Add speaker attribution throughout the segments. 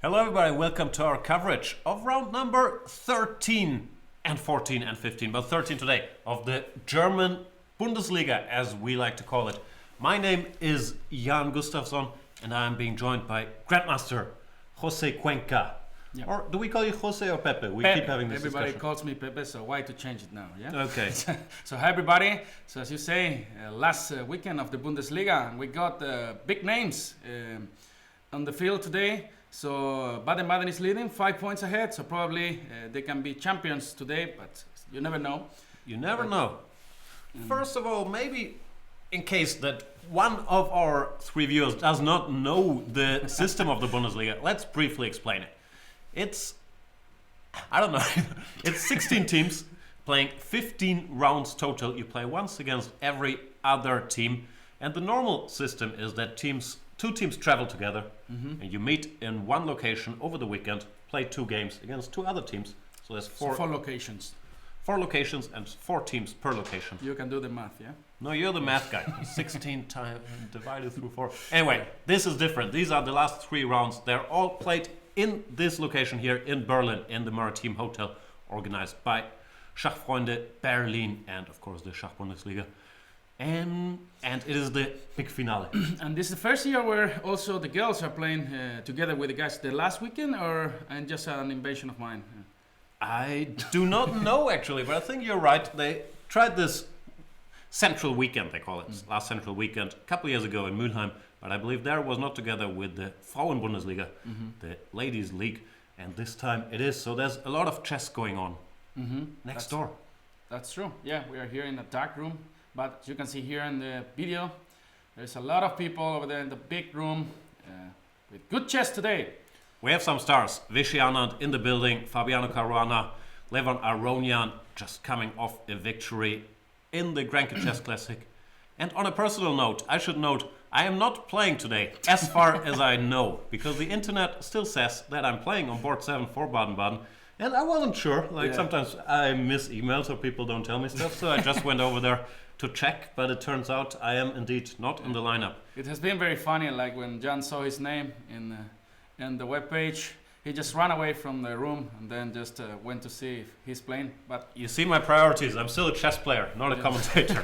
Speaker 1: Hello everybody, welcome to our coverage of round number 13 and 14 and 15, but 13 today, of the German Bundesliga, as we like to call it. My name is Jan Gustafsson, and I am being joined by Grandmaster Jose Cuenca. Yep. Or do we call you Jose or Pepe? We keep having this
Speaker 2: Everybody
Speaker 1: discussion.
Speaker 2: calls me Pepe, so why to change it now, yeah?
Speaker 1: Okay.
Speaker 2: So hi everybody. So as you say, last weekend of the Bundesliga, we got big names on the field today. So Baden-Baden is leading 5 points ahead, so probably they can be champions today, but you never know.
Speaker 1: You never know. First of all, maybe in case that one of our three viewers does not know the system of the Bundesliga, let's briefly explain it. It's 16 teams playing 15 rounds total. You play once against every other team, and the normal system is that two teams travel together, and you meet in one location over the weekend, play two games against two other teams. So there's four
Speaker 2: locations.
Speaker 1: 4 locations and 4 teams per location.
Speaker 2: You can do the math, yeah?
Speaker 1: No, you're the math guy. 16 times divided through 4. Anyway, this is different. These are the last 3 rounds. They're all played in this location here in Berlin, in the Maritime Hotel, organized by Schachfreunde Berlin and, of course, the Schachbundesliga. And it is the big finale.
Speaker 2: And this is the first year where also the girls are playing together with the guys the last weekend, or and just an invention of mine?
Speaker 1: I do not know, actually, but I think you're right. They tried this central weekend, they call it, last central weekend, a couple of years ago in Mülheim, but I believe there was not together with the Frauen-Bundesliga, the ladies' league, and this time it is. So there's a lot of chess going on next door.
Speaker 2: That's true. Yeah, we are here in a dark room, but as you can see here in the video, there's a lot of people over there in the big room with good chess today.
Speaker 1: We have some stars. Vichy Anand in the building, Fabiano Caruana, Levan Aronian just coming off a victory in the Granke Chess Classic. And on a personal note, I should note, I am not playing today, as far as I know, because the internet still says that I'm playing on board 7 for Baden-Baden. And I wasn't sure. Sometimes I miss emails or people don't tell me stuff, so I just went over there to check, but it turns out I am indeed not in the lineup.
Speaker 2: It has been very funny, like when Jan saw his name in the webpage, he just ran away from the room and then just went to see if he's playing. But
Speaker 1: you see my priorities. I'm still a chess player, not a commentator.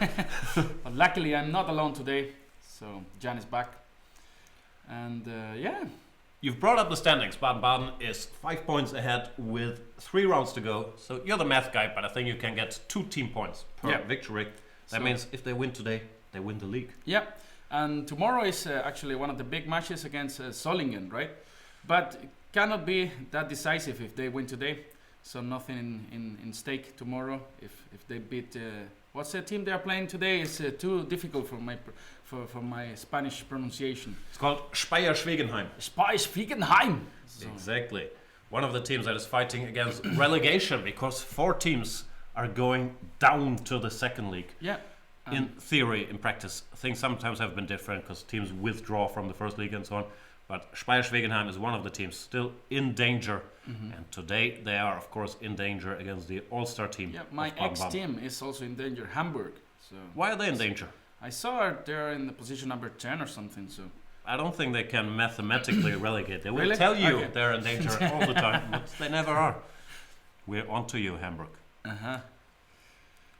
Speaker 2: But luckily I'm not alone today, so Jan is back. And
Speaker 1: You've brought up the standings. Baden-Baden is 5 points ahead with 3 rounds to go. So you're the math guy, but I think you can get 2 team points per victory. That means if they win today, they win the league.
Speaker 2: Yeah, and tomorrow is actually one of the big matches against Solingen, right? But it cannot be that decisive if they win today. So nothing in stake tomorrow. If they beat what's the team they are playing today is too difficult for my Spanish pronunciation.
Speaker 1: It's called Speyer-Schwegenheim.
Speaker 2: Speyer-Schwegenheim. So.
Speaker 1: Exactly. One of the teams that is fighting against relegation because 4 teams are going down to the second league.
Speaker 2: Yeah.
Speaker 1: In theory, in practice, things sometimes have been different because teams withdraw from the first league and so on. But Speyer-Schwegenheim is one of the teams still in danger. And today they are, of course, in danger against the all-star team.
Speaker 2: Yeah, my ex-team is also in danger, Hamburg. So
Speaker 1: why are they in danger?
Speaker 2: I saw they're in the position number 10 or something. So
Speaker 1: I don't think they can mathematically relegate. They will
Speaker 2: really?
Speaker 1: tell you they're in danger all the time, but they never are. We're on to you, Hamburg.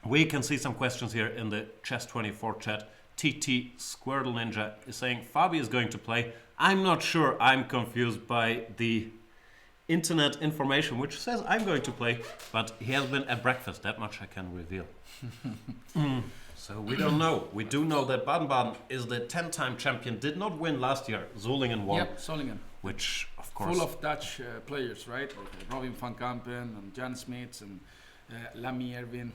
Speaker 1: We can see some questions here in the Chess24 chat. TT Squirtle Ninja is saying Fabi is going to play. I'm not sure. I'm confused by the internet information which says I'm going to play, but he has been at breakfast. That much I can reveal. So we don't know. We do know that Baden-Baden is the 10-time champion. Did not win last year. Solingen won.
Speaker 2: Yep, Solingen.
Speaker 1: Which, of course...
Speaker 2: Full of Dutch players, right? Like Robin van Kampen and Jan Smits and Lamy Erwin.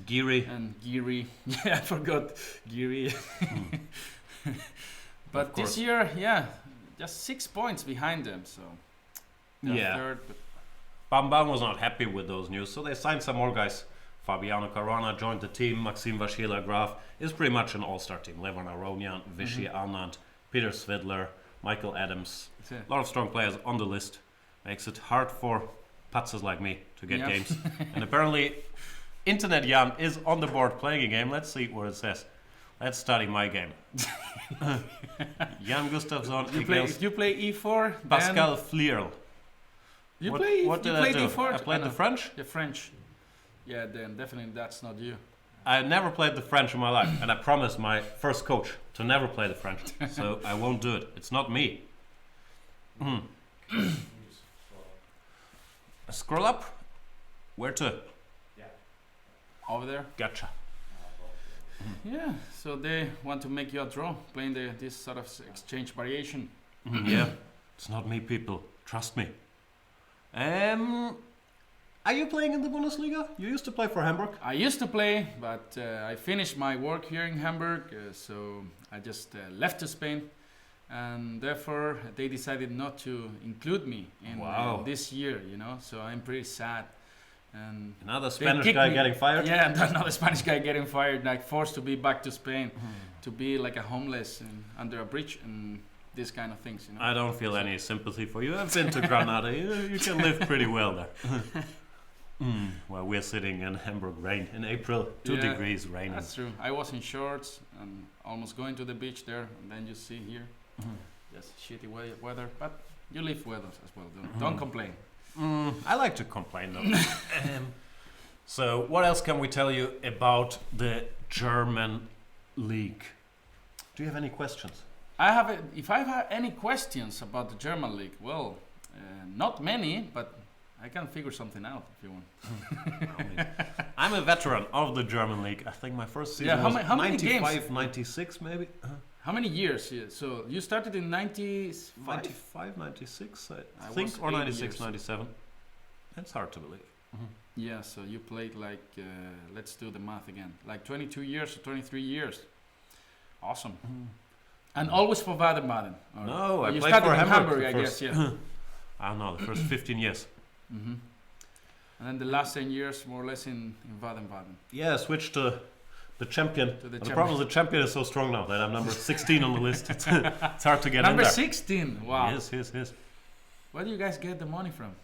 Speaker 1: Giri.
Speaker 2: And Giri. Yeah, I forgot Giri. But this year, just 6 points behind them. So they're third. But
Speaker 1: Baden-Baden was not happy with those news, so they signed some more guys. Fabiano Caruana joined the team. Maxime Vachier-Lagrave is pretty much an all-star team. Levan Aronian, Vichy Anand, Peter Svidler, Michael Adams. A lot of strong players on the list. Makes it hard for putzers like me to get games. And apparently, Internet Jan is on the board playing a game. Let's see what it says. Let's study my game. Jan Gustafsson against
Speaker 2: If you play e4,
Speaker 1: Pascal Flierl. What did I do?
Speaker 2: e4?
Speaker 1: I played the French?
Speaker 2: The French. Yeah, then definitely that's not you.
Speaker 1: I never played the French in my life, and I promised my first coach to never play the French, so I won't do it. It's not me. Scroll up. Where to?
Speaker 2: Over there.
Speaker 1: Gotcha.
Speaker 2: Yeah, so they want to make you a draw, playing this sort of exchange variation.
Speaker 1: Yeah, it's not me, people. Trust me. Are you playing in the Bundesliga? You used to play for Hamburg.
Speaker 2: I used to play, but I finished my work here in Hamburg, so I just left to Spain, and therefore they decided not to include me in this year, you know, so I'm pretty sad. And
Speaker 1: another Spanish guy getting fired?
Speaker 2: Yeah, and another Spanish guy getting fired, like forced to be back to Spain, to be like a homeless and under a bridge and these kind of things, you know.
Speaker 1: I don't feel any sympathy for you. I've been to Granada. You can live pretty well there. Well, we're sitting in Hamburg rain in April, 2 degrees raining.
Speaker 2: That's true. I was in shorts and almost going to the beach there, and then you see here, just shitty weather, but you live with us as well. Don't complain.
Speaker 1: I like to complain though. So what else can we tell you about the German league? Do you have any questions?
Speaker 2: If I have any questions about the German league, well, not many, but I can figure something out if you want.
Speaker 1: I'm a veteran of the German league. I think my first season was
Speaker 2: how many
Speaker 1: 95,
Speaker 2: games?
Speaker 1: 96 maybe.
Speaker 2: How many years? Yeah, so you started in 95?
Speaker 1: 95, 96 I
Speaker 2: I
Speaker 1: think,
Speaker 2: was
Speaker 1: or
Speaker 2: 8
Speaker 1: 96,
Speaker 2: years.
Speaker 1: 97. That's hard to believe.
Speaker 2: Yeah, so you played like, let's do the math again, like 22 years or 23 years. Awesome. And always for baden-baden?
Speaker 1: No, I
Speaker 2: you
Speaker 1: played
Speaker 2: started
Speaker 1: for
Speaker 2: in
Speaker 1: Hamburg,
Speaker 2: I guess, yeah.
Speaker 1: I don't know, the first 15 years.
Speaker 2: And then the last 10 years more or less in baden-baden.
Speaker 1: Yeah, I switched to the champion.
Speaker 2: To the
Speaker 1: The problem is the champion is so strong now that I'm number 16 on the list. It's hard to get
Speaker 2: Number
Speaker 1: in there.
Speaker 2: 16, wow.
Speaker 1: Yes.
Speaker 2: Where do you guys get the money from?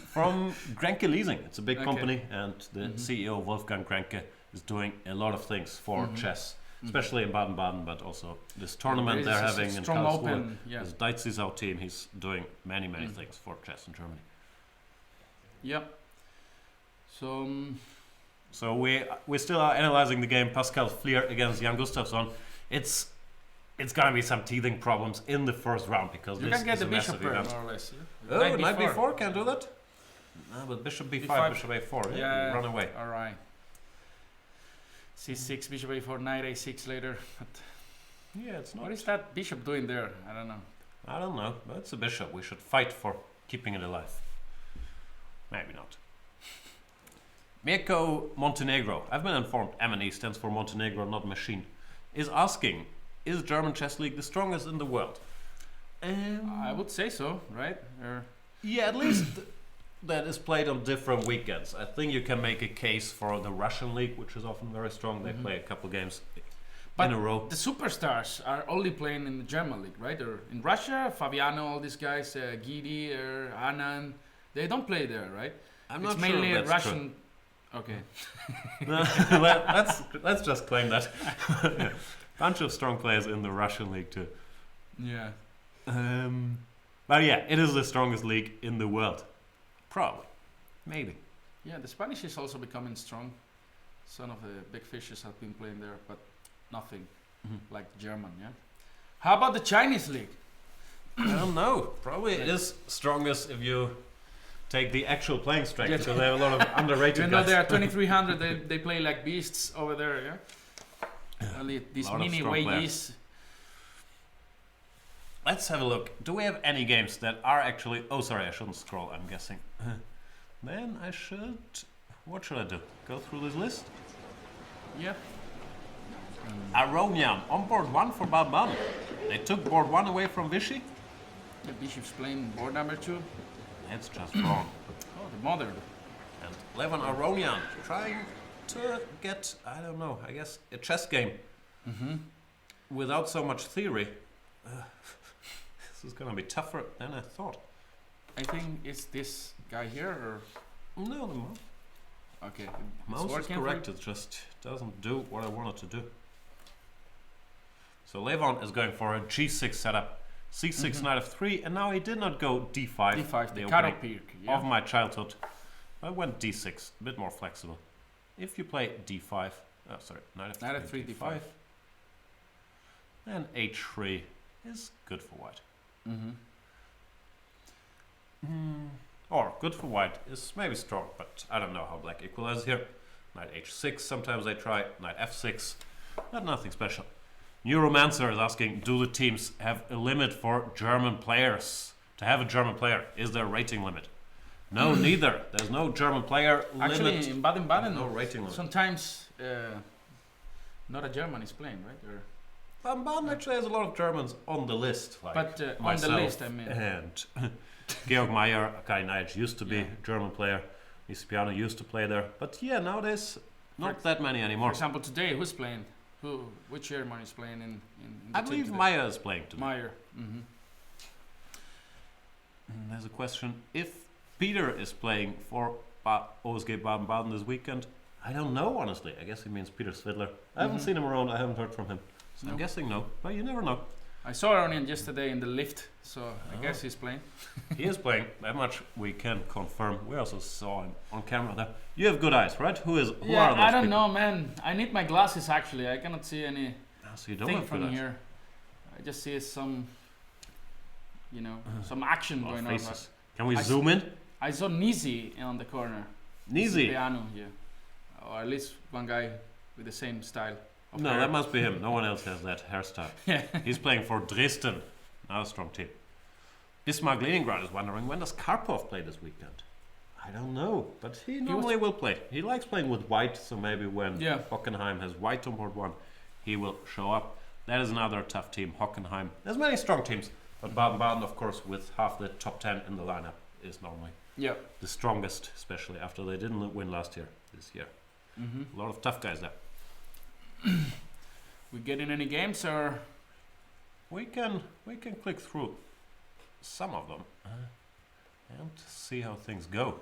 Speaker 1: From Grenke Leasing. It's a big
Speaker 2: Okay.
Speaker 1: company, and the CEO, Wolfgang Grenke, is doing a lot of things for chess, especially in Baden-Baden, but also this tournament they're having in
Speaker 2: strong
Speaker 1: Karlsruhe.
Speaker 2: open, yeah.
Speaker 1: This Deitzisau team, he's doing many things for chess in Germany.
Speaker 2: Yep. So,
Speaker 1: So we still are analyzing the game Pascal Flier against Jan Gustafsson. It's gonna be some teething problems in the first round because
Speaker 2: you
Speaker 1: this
Speaker 2: can get
Speaker 1: is
Speaker 2: the
Speaker 1: a
Speaker 2: bishop
Speaker 1: massive
Speaker 2: pair,
Speaker 1: event.
Speaker 2: more or less.
Speaker 1: Oh, knight b4 can't do that. No, but bishop b5,
Speaker 2: B5.
Speaker 1: bishop a4.
Speaker 2: Yeah,
Speaker 1: run away.
Speaker 2: All right. c6, bishop a4, knight a6 later. But
Speaker 1: Yeah, it's not.
Speaker 2: what is that bishop doing there? I don't know.
Speaker 1: I don't know, but it's a bishop. We should fight for keeping it alive. Maybe not. Mirko Montenegro, I've been informed MNE stands for Montenegro, not machine, is asking, is German chess league the strongest in the world?
Speaker 2: I would say so, right?
Speaker 1: Yeah, at least that is played on different weekends. I think you can make a case for the Russian league, which is often very strong. They play a couple games in a row.
Speaker 2: The superstars are only playing in the German league, right? Or in Russia, Fabiano, all these guys, Gidi, Anand, they don't play there, right?
Speaker 1: I'm
Speaker 2: it's
Speaker 1: not
Speaker 2: mainly
Speaker 1: sure
Speaker 2: a
Speaker 1: that's
Speaker 2: Russian. Okay.
Speaker 1: let's just claim that. Yeah. Bunch of strong players in the Russian league too.
Speaker 2: Yeah.
Speaker 1: But yeah, it is the strongest league in the world. Probably. Maybe.
Speaker 2: Yeah, the Spanish is also becoming strong. Some of the big fishes have been playing there, but nothing like German, yeah? How about the Chinese league?
Speaker 1: I don't know. Probably it is strongest if you take the actual playing strength, because they have a lot of underrated
Speaker 2: You know,
Speaker 1: guys.
Speaker 2: they are 2300, they play like beasts over there, yeah? Only these
Speaker 1: Lot of
Speaker 2: mini
Speaker 1: strong
Speaker 2: Weiyis.
Speaker 1: Let's have a look. Do we have any games that are actually... Oh, sorry, I shouldn't scroll, I'm guessing. Then I should... What should I do? Go through this list?
Speaker 2: Yeah.
Speaker 1: Aronian on board 1 for baden-baden. They took board 1 away from Vichy.
Speaker 2: The bishop's playing board number 2.
Speaker 1: That's just wrong.
Speaker 2: Oh, the mother.
Speaker 1: And Levan Aronian trying to get, I don't know, I guess a chess game without so much theory. This is gonna be tougher than I thought.
Speaker 2: I think it's this guy here, or...
Speaker 1: No, the mouse.
Speaker 2: Okay.
Speaker 1: Mouse is
Speaker 2: working for
Speaker 1: correct,
Speaker 2: you?
Speaker 1: it just doesn't do what I want it to do. So Levon is going for a g6 setup. c6, knight f3, and now he did not go d5.
Speaker 2: D5,
Speaker 1: the
Speaker 2: the
Speaker 1: opening
Speaker 2: Karo
Speaker 1: of my childhood. I went d6, a bit more flexible. If you play d5, knight f3,
Speaker 2: d5.
Speaker 1: then h3 is good for white. Or good for white is maybe strong, but I don't know how black equalizes here. Knight h6, sometimes I try. Knight f6, but nothing special. Neuromancer is asking, do the teams have a limit for German players? To have a German player, is there a rating limit? No, neither. There's no German player limit.
Speaker 2: Actually, in Baden-Baden,
Speaker 1: no rating limit.
Speaker 2: sometimes not a German is playing, right? Or
Speaker 1: Baden-Baden actually has a lot of Germans on the list. Like
Speaker 2: but on
Speaker 1: myself
Speaker 2: the list, I mean.
Speaker 1: And Georg Meyer, Kai Nijc used to be
Speaker 2: Yeah.
Speaker 1: German player. Isipiano used to play there. But yeah, nowadays, not that many
Speaker 2: For
Speaker 1: anymore.
Speaker 2: example, today, who's playing? Which German is playing in the
Speaker 1: I
Speaker 2: team
Speaker 1: believe
Speaker 2: today?
Speaker 1: Meyer is playing today.
Speaker 2: Meyer.
Speaker 1: There's a question. If Peter is playing for OSG Baden-Baden this weekend, I don't know, honestly. I guess he means Peter Svidler. I haven't seen him around. I haven't heard from him. So
Speaker 2: No.
Speaker 1: I'm guessing no, but you never know.
Speaker 2: I saw Onion yesterday in the lift, so I guess he's playing.
Speaker 1: He is playing. That much we can confirm. We also saw him on camera there. You have good eyes, right? Who are those
Speaker 2: I don't
Speaker 1: people?
Speaker 2: know, man. I need my glasses actually. I cannot see any
Speaker 1: Ah, so you don't
Speaker 2: thing
Speaker 1: have good
Speaker 2: from
Speaker 1: eyes.
Speaker 2: here. I just see some, some action
Speaker 1: A lot of
Speaker 2: going on.
Speaker 1: faces. Can we
Speaker 2: I
Speaker 1: zoom in?
Speaker 2: I saw Nizi on the corner.
Speaker 1: Nizi.
Speaker 2: Piano, yeah. Or at least one guy with the same style. of
Speaker 1: No,
Speaker 2: hair.
Speaker 1: that must be him. No one else has that hairstyle.
Speaker 2: Yeah.
Speaker 1: He's playing for Dresden. Now a strong team. Bismarck Leningrad is wondering, when does Karpov play this weekend? I don't know, but he normally will play. He likes playing with white, so maybe when
Speaker 2: Yeah.
Speaker 1: Hockenheim has white on board one, he will show up. That is another tough team, Hockenheim. There's many strong teams, but Baden-Baden, of course, with half the top 10 in the lineup, is normally
Speaker 2: Yeah.
Speaker 1: the strongest, especially after they didn't win last year, this year. A lot of tough guys there.
Speaker 2: We getting any games or?
Speaker 1: We can click through some of them and see how things go.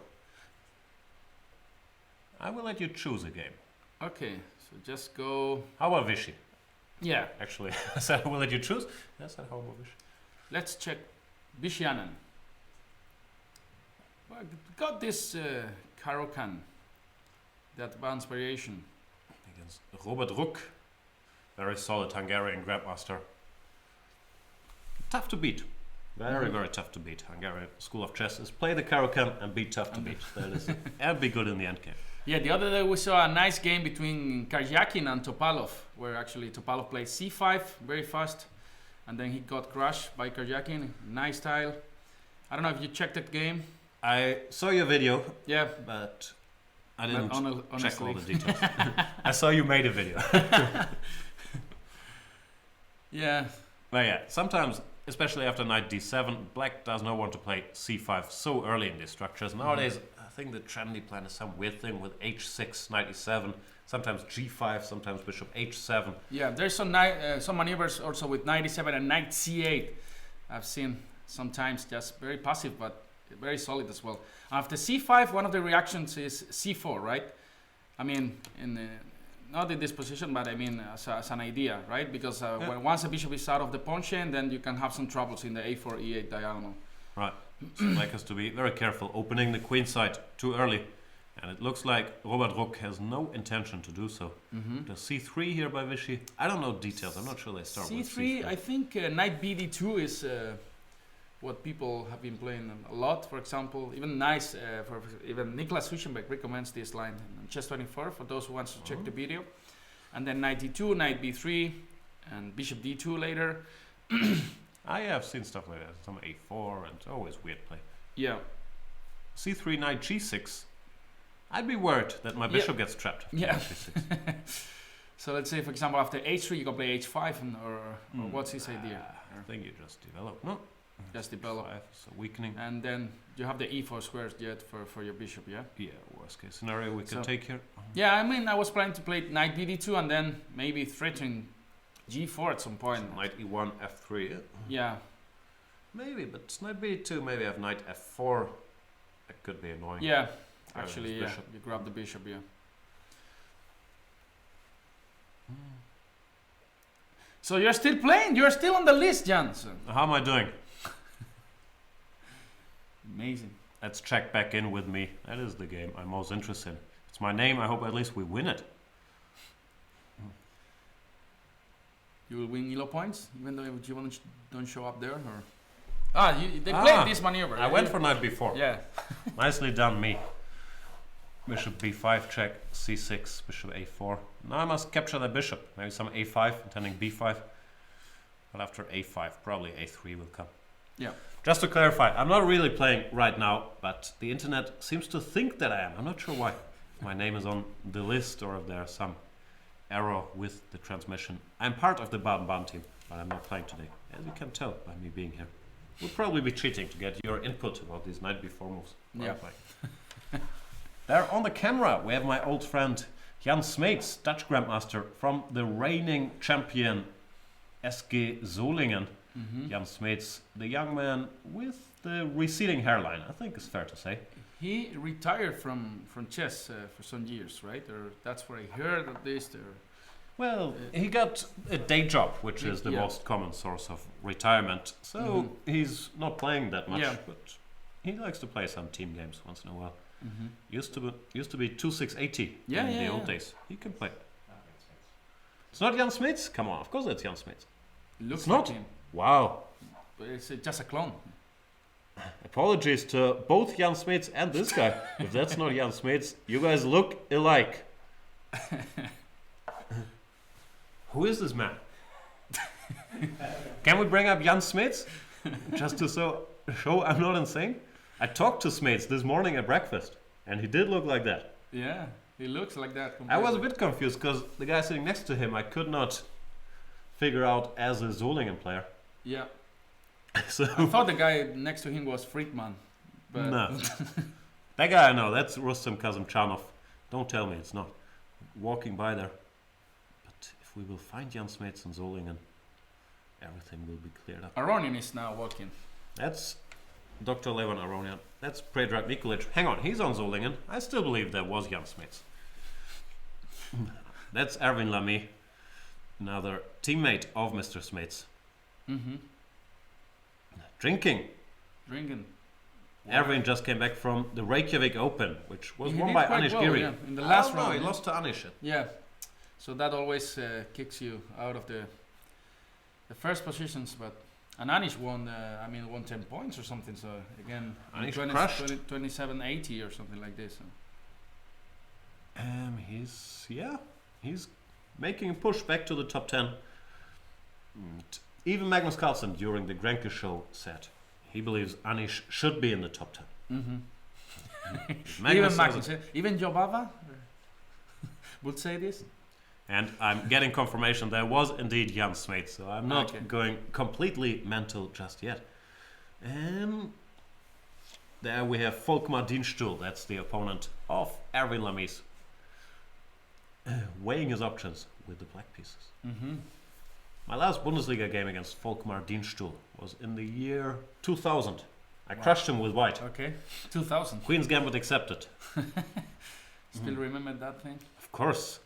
Speaker 1: I will let you choose a game.
Speaker 2: Okay, so just go.
Speaker 1: How about Vichy?
Speaker 2: Yeah,
Speaker 1: Actually, I said I will let you choose. I said how about Vichy?
Speaker 2: let's check Bishanen. Well, got this Karokan, the advanced variation.
Speaker 1: Against Robert Ruck. Very solid Hungarian Grandmaster. Tough to beat. Very, very tough to beat. Hungarian School of Chess is play the Karokan and be tough to beat. That is it. And be good in the end game.
Speaker 2: Yeah, the other day we saw a nice game between Karjakin and Topalov, where actually Topalov played c5 very fast, and then he got crushed by Karjakin. Nice style. I don't know if you checked that game.
Speaker 1: I saw your video,
Speaker 2: Yeah,
Speaker 1: but I didn't
Speaker 2: but
Speaker 1: check all
Speaker 2: honestly.
Speaker 1: the details. I saw you made a video.
Speaker 2: Yeah,
Speaker 1: But yeah, sometimes, especially after knight d7, black does not want to play c5 so early in these structures. Nowadays, I think the trendy plan is some weird thing with h6, knight e7, sometimes g5, sometimes bishop h7.
Speaker 2: yeah. There's some maneuvers also with knight e7 and knight c8. I've seen sometimes just very passive, but very solid as well. After c5, one of the reactions is c4, right? I mean, not in this position, but I mean as an idea, right? Because when once a bishop is out of the pawn chain, then you can have some troubles in the a4, e8 diagonal.
Speaker 1: Right. So black has to be very careful opening the queen side too early. And it looks like Robert Ruck has no intention to do so. The c3 here by Vichy. I don't know details. I'm not sure they start with
Speaker 2: c3,
Speaker 1: c3.
Speaker 2: I think knight bd2 is what people have been playing a lot. For example, even even Niklas Huschenbeck recommends this line on Chess24 for those who wants to check the video. And then knight d2, knight b3, and bishop d2 later.
Speaker 1: I have seen stuff like that. Some a4 and always weird play.
Speaker 2: Yeah,
Speaker 1: c3, knight g6. I'd be worried that my bishop gets trapped.
Speaker 2: Yeah.
Speaker 1: Knight g6.
Speaker 2: so let's say for example after h3 you can play h5 or what's his idea?
Speaker 1: I think you just develop. No.
Speaker 2: Just develop.
Speaker 1: F5, so weakening.
Speaker 2: And then you have the e4 squares yet for your bishop, yeah?
Speaker 1: Yeah, worst case scenario we
Speaker 2: So-
Speaker 1: could take here.
Speaker 2: Yeah, I mean I was planning to play knight bd2 and then maybe threatening g4 at some point.
Speaker 1: Knight e1, f3.
Speaker 2: Yeah,
Speaker 1: Maybe, but knight b2, maybe have knight f4. That could be annoying.
Speaker 2: yeah.
Speaker 1: Grab
Speaker 2: Actually,
Speaker 1: his
Speaker 2: yeah,
Speaker 1: bishop.
Speaker 2: you grab the bishop, yeah. So you're still playing? You're still on the list, Jansen.
Speaker 1: How am I doing?
Speaker 2: Amazing.
Speaker 1: Let's check back in with me. That is the game I'm most interested in. It's my name. I hope at least we win it.
Speaker 2: You will win yellow points, even though you don't show up there, or they played this maneuver.
Speaker 1: I went for knight b4.
Speaker 2: Yeah.
Speaker 1: Nicely done, me. Bishop b5 check, c6, bishop a4. Now I must capture the bishop. Maybe some a5, intending b5. But after a5, probably a3 will come.
Speaker 2: Yeah.
Speaker 1: Just to clarify, I'm not really playing right now, but the internet seems to think that I am. I'm not sure why. If my name is on the list or if there's some error with the transmission. I'm part of the baden-baden team, but I'm not playing today. As you can tell by me being here. We'll probably be cheating to get your input about these knight b4 moves.
Speaker 2: Yeah.
Speaker 1: There on the camera, we have my old friend Jan Smeets, Dutch Grandmaster from the reigning champion SG Solingen. Jan Smeets, the young man with the receding hairline, I think it's fair to say.
Speaker 2: He retired from chess for some years, right? Or that's what I heard at least. Or
Speaker 1: well, he got a day job, which is the most common source of retirement. So he's not playing that much, but he likes to play some team games once in a while. Used to be 2680 in the old days. He can play. It's not Jan Smeets? Come on, of course it's Jan Smeets.
Speaker 2: Looks
Speaker 1: it's
Speaker 2: like
Speaker 1: not.
Speaker 2: him.
Speaker 1: Wow.
Speaker 2: But it's just a clone.
Speaker 1: Apologies to both Jan Smeets and this guy. If that's not Jan Smeets, you guys look alike. Who is this man? Can we bring up Jan Smeets? Just to show I'm not insane? I talked to Smeets this morning at breakfast, and he did look like that.
Speaker 2: Yeah, he looks like that.
Speaker 1: I was a bit confused, because the guy sitting next to him I could not figure out as a Solingen player.
Speaker 2: Yeah.
Speaker 1: So
Speaker 2: I thought the guy next to him was Friedman. But
Speaker 1: no. That guy I know, that's Rustem Kazimchanov. Don't tell me it's not. Walking by there. But if we will find Jan Smeets and Solingen, everything will be cleared up.
Speaker 2: Aronian is now walking.
Speaker 1: That's Dr. Levan Aronian. That's Predrag Nikolic. Hang on, he's on Solingen. I still believe that was Jan Smeets. That's Erwin Lamy, another teammate of Mr. Smeets. Drinking. Erwin just came back from the Reykjavik Open, which was won by Anish Giri.
Speaker 2: Yeah. In the last round.
Speaker 1: No, he lost to Anish.
Speaker 2: Yeah. So that always kicks you out of the first positions, but Anish won 10 points or something. So again,
Speaker 1: Anish
Speaker 2: 2780 or something like this. So.
Speaker 1: He's making a push back to the top 10. And even Magnus Carlsen during the Grenke show said he believes Anish should be in the top 10.
Speaker 2: Even Jobava would say this.
Speaker 1: And I'm getting confirmation there was indeed Jan Smeets, so I'm not going completely mental just yet. There we have Volkmar Dienstuhl, that's the opponent of Erwin Lamies, weighing his options with the black pieces. My last Bundesliga game against Volkmar Dienstuhl was in the year 2000. I crushed him with white.
Speaker 2: Okay, 2000.
Speaker 1: Queen's Gambit accepted.
Speaker 2: Still remember that thing?
Speaker 1: Of course.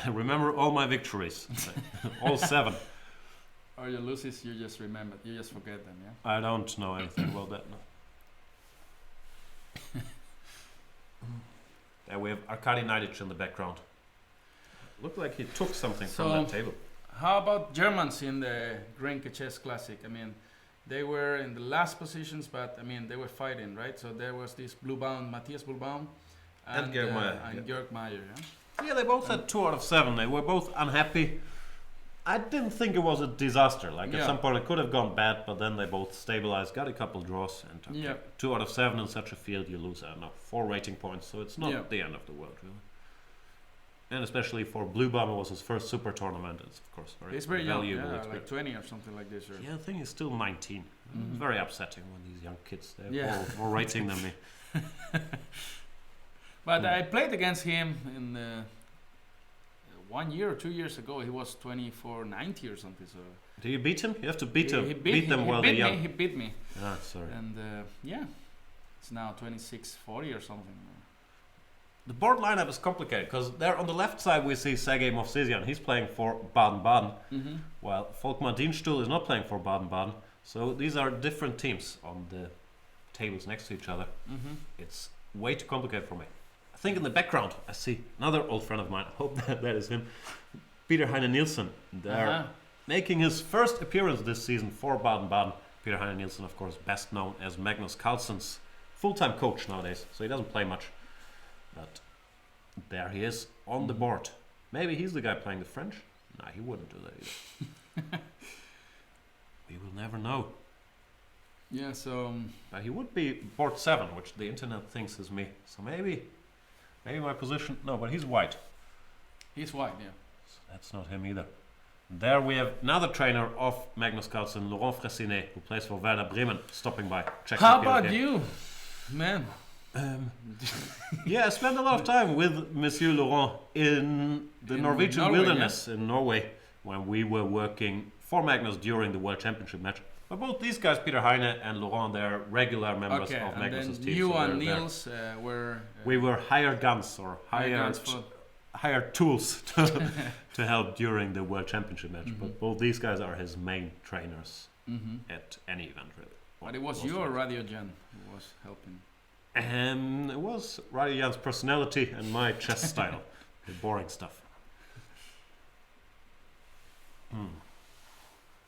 Speaker 1: I remember all my victories. All 7.
Speaker 2: Or your losses, you just remember. You just forget them, yeah?
Speaker 1: I don't know anything about that now. There we have Arkady Naidic in the background. Looked like he took something from that table.
Speaker 2: How about Germans in the Grenke Chess Classic? I mean, they were in the last positions, but I mean, they were fighting, right? So there was this Matthias Blubaum and Georg Meyer. Georg Meyer, yeah?
Speaker 1: Yeah, they both had 2 out of 7. They were both unhappy. I didn't think it was a disaster. Like at some point it could have gone bad, but then they both stabilized, got a couple draws, and 2 out of 7 in such a field, you lose, I don't know, 4 rating points. So it's not the end of the world, really. And especially for Blubaum, it was his first super tournament. It's of course very valuable.
Speaker 2: Young, like 20 or something like this. Or
Speaker 1: yeah, I think he's still 19. It's very upsetting when these young kids they're more rating than me.
Speaker 2: But I played against him in 1 year or 2 years ago. He was 2490 or something. So
Speaker 1: do you beat him? You have to beat them while they're young.
Speaker 2: He beat me.
Speaker 1: Ah, sorry.
Speaker 2: And it's now 2640 or something.
Speaker 1: The board lineup is complicated because there on the left side we see Sergej Movsesian. He's playing for Baden-Baden, while Volkmar Dienstuhl is not playing for Baden-Baden. So these are different teams on the tables next to each other. It's way too complicated for me. I think in the background I see another old friend of mine. I hope that is him. Peter Heine Nielsen. They're making his first appearance this season for Baden-Baden. Peter Heine Nielsen, of course, best known as Magnus Carlsen's full-time coach nowadays, so he doesn't play much. But there he is on the board. Maybe he's the guy playing the French? Nah, he wouldn't do that either. We will never know.
Speaker 2: Yeah, so...
Speaker 1: But he would be board 7, which the internet thinks is me. So maybe my position... No, but he's white.
Speaker 2: He's white, yeah.
Speaker 1: So that's not him either. There we have another trainer of Magnus Carlsen, Laurent Fressinet, who plays for Werder Bremen, stopping by.
Speaker 2: How about you, man?
Speaker 1: Yeah, I spent a lot of time with Monsieur Laurent in the Norwegian
Speaker 2: Norway,
Speaker 1: wilderness in Norway when we were working for Magnus during the World Championship match. But both these guys, Peter Heine and Laurent, they're regular members of Magnus's team.
Speaker 2: You
Speaker 1: so
Speaker 2: and Niels were...
Speaker 1: we were hired guns or hired tools to help during the World Championship match. But both these guys are his main trainers at any event, really.
Speaker 2: But it was you or Radio Jan who was helping?
Speaker 1: It was Radio Jan's personality and my chess style, the boring stuff.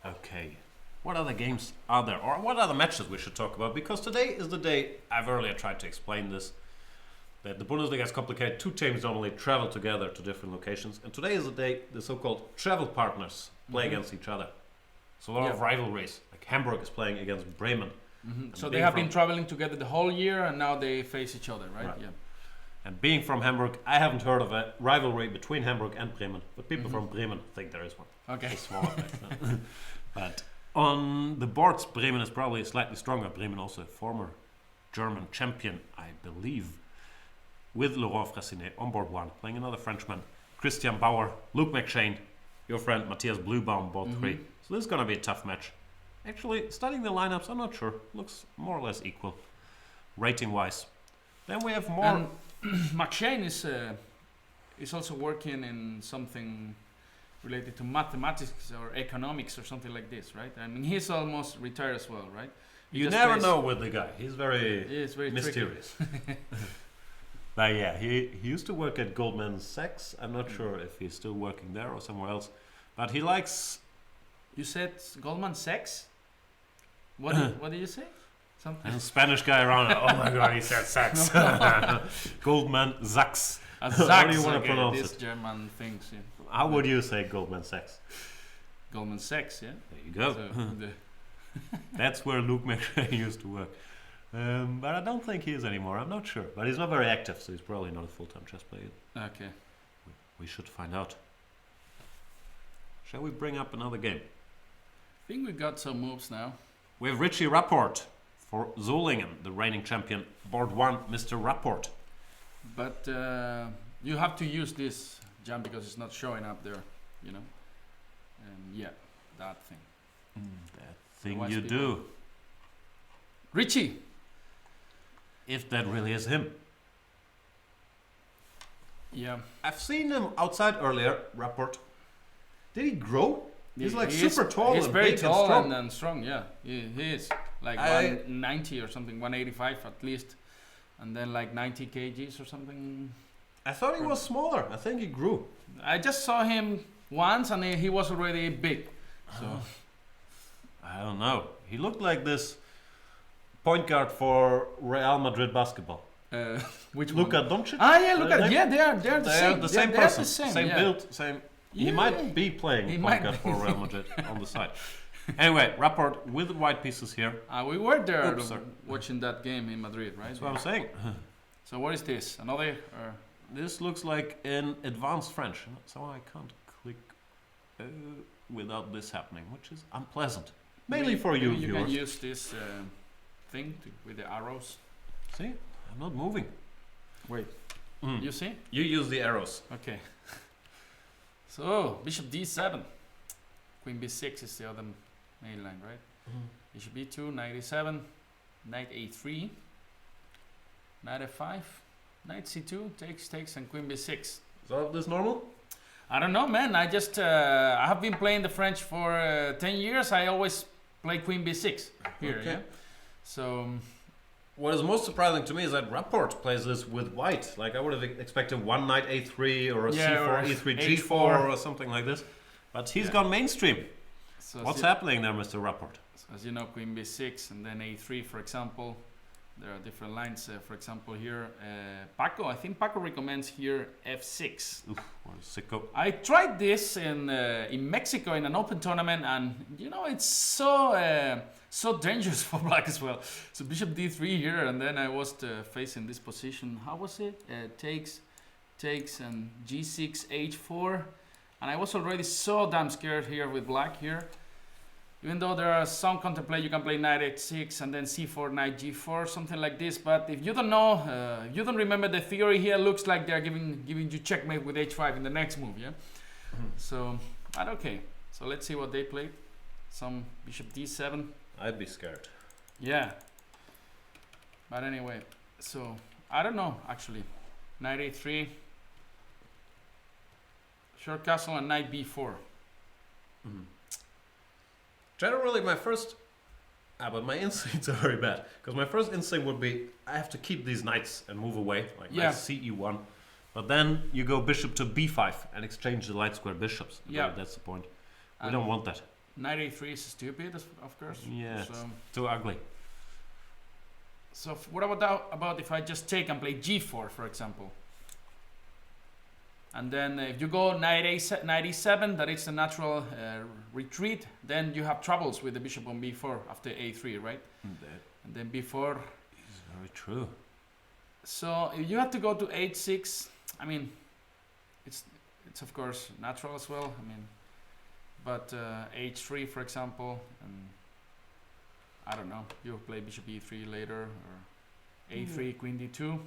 Speaker 1: Okay, what other games are there, or what other matches we should talk about? Because today is the day, I've earlier tried to explain this, that the Bundesliga is complicated. Two teams normally travel together to different locations, and today is the day the so-called travel partners play against each other. So a lot of rivalries, like Hamburg is playing against Bremen.
Speaker 2: So they have been traveling together the whole year, and now they face each other, right? Yeah.
Speaker 1: And being from Hamburg, I haven't heard of a rivalry between Hamburg and Bremen, but people from Bremen think there is one.
Speaker 2: Okay.
Speaker 1: It's smaller place, but on the boards, Bremen is probably slightly stronger. Bremen also a former German champion, I believe, with Laurent Fressinet on board 1, playing another Frenchman, Christian Bauer, Luke McShane, your friend Matthias Bluebaum, board 3. So this is going to be a tough match. Actually, studying the lineups, I'm not sure. Looks more or less equal, rating-wise. Then we have more...
Speaker 2: And McShane is also working in something related to mathematics or economics or something like this, right? I mean, he's almost retired as well, right?
Speaker 1: You never know with the guy. He's very mysterious. But yeah, he used to work at Goldman Sachs. I'm not sure if he's still working there or somewhere else. But he likes...
Speaker 2: You said Goldman Sachs? What did you say? Something.
Speaker 1: And Spanish guy around. Oh my god, he said Sachs. Goldman Sachs. How do you want to pronounce it?
Speaker 2: German things. Yeah.
Speaker 1: How would you say Goldman Sachs?
Speaker 2: Goldman Sachs, yeah.
Speaker 1: There you go. So, that's where Luke McShane used to work. But I don't think he is anymore. I'm not sure. But he's not very active, so he's probably not a full-time chess player.
Speaker 2: Okay.
Speaker 1: We should find out. Shall we bring up another game?
Speaker 2: I think we got some moves now.
Speaker 1: We have Richie Rapport for Solingen, the reigning champion. Board 1, Mr. Rapport.
Speaker 2: But you have to use this, Jan, because it's not showing up there, you know. Yeah, that thing.
Speaker 1: That thing you do.
Speaker 2: Richie!
Speaker 1: If that really is him.
Speaker 2: Yeah.
Speaker 1: I've seen him outside earlier, Rapport. Did he grow? He's like super tall
Speaker 2: he's
Speaker 1: and
Speaker 2: very
Speaker 1: big
Speaker 2: tall
Speaker 1: and strong.
Speaker 2: and strong, yeah. He is. Like 190 or something, 185 at least. And then like 90 kgs or something.
Speaker 1: I thought he was smaller. I think he grew.
Speaker 2: I just saw him once and he was already big. So
Speaker 1: I don't know. He looked like this point guard for Real Madrid basketball.
Speaker 2: Which
Speaker 1: Luka
Speaker 2: one?
Speaker 1: Doncic?
Speaker 2: Ah, yeah, Luka. Yeah, they're the same.
Speaker 1: The same person. Same
Speaker 2: yeah.
Speaker 1: build, same...
Speaker 2: Yeah.
Speaker 1: He might be playing point guard for Real Madrid on the side. Anyway, Rapport with white pieces here.
Speaker 2: We were there watching that game in Madrid, right?
Speaker 1: That's what I'm saying.
Speaker 2: So what is this? Another?
Speaker 1: This looks like an advanced French, so I can't click without this happening, which is unpleasant. Mainly for you viewers.
Speaker 2: You can use this thing with the arrows.
Speaker 1: See? I'm not moving.
Speaker 2: Wait. You see?
Speaker 1: You use the arrows.
Speaker 2: Okay. So, bishop d7. Queen b6 is the other main line, right? Bishop b2, knight a7, knight a3, knight f5, Knight c2, takes, and queen b6.
Speaker 1: Is all of this normal?
Speaker 2: I don't know, man. I just I have been playing the French for 10 years. I always play queen b6 here.
Speaker 1: Okay.
Speaker 2: Yeah. So
Speaker 1: What is most surprising to me is that Rapport plays this with white. Like I would have expected one knight a3 or a c4,
Speaker 2: or
Speaker 1: e3,
Speaker 2: h4.
Speaker 1: g4 or something like this. But he's gone mainstream.
Speaker 2: So
Speaker 1: What's happening there, Mr. Rapport?
Speaker 2: as you know, queen b6 and then a3, for example. There are different lines. For example, here, I think Paco recommends here f6.
Speaker 1: Oof, what a sicko.
Speaker 2: I tried this in Mexico in an open tournament, and you know it's so dangerous for black as well. So bishop d3 here, and then I was facing this position. How was it? Takes, and g6, h4, and I was already so damn scared here with black here. Even though there are some contemplate, you can play knight h6 and then c4, knight g4, something like this. But if you don't know, you don't remember the theory here, looks like they're giving you checkmate with h5 in the next move, yeah? So, but okay. So let's see what they played. Some bishop d7.
Speaker 1: I'd be scared.
Speaker 2: Yeah. But anyway, so I don't know actually. Knight a3, short castle, and knight b4.
Speaker 1: Generally, my first... but my instincts are very bad. Because my first instinct would be, I have to keep these knights and move away. Like knight ce1. But then you go bishop to b5 and exchange the light square bishops.
Speaker 2: Yeah.
Speaker 1: That's the point. We don't want that.
Speaker 2: Knight a3 is stupid, of course.
Speaker 1: Yeah,
Speaker 2: So,
Speaker 1: it's too ugly.
Speaker 2: so what about if I just take and play g4, for example? And then if you go knight e7, that is a natural retreat, then you have troubles with the bishop on b4 after a3, right? And then b4.
Speaker 1: Is very true.
Speaker 2: So if you have to go to h6, I mean, it's of course natural as well. I mean, but h3, for example, and I don't know, you play bishop e3 later, or a3, queen d2.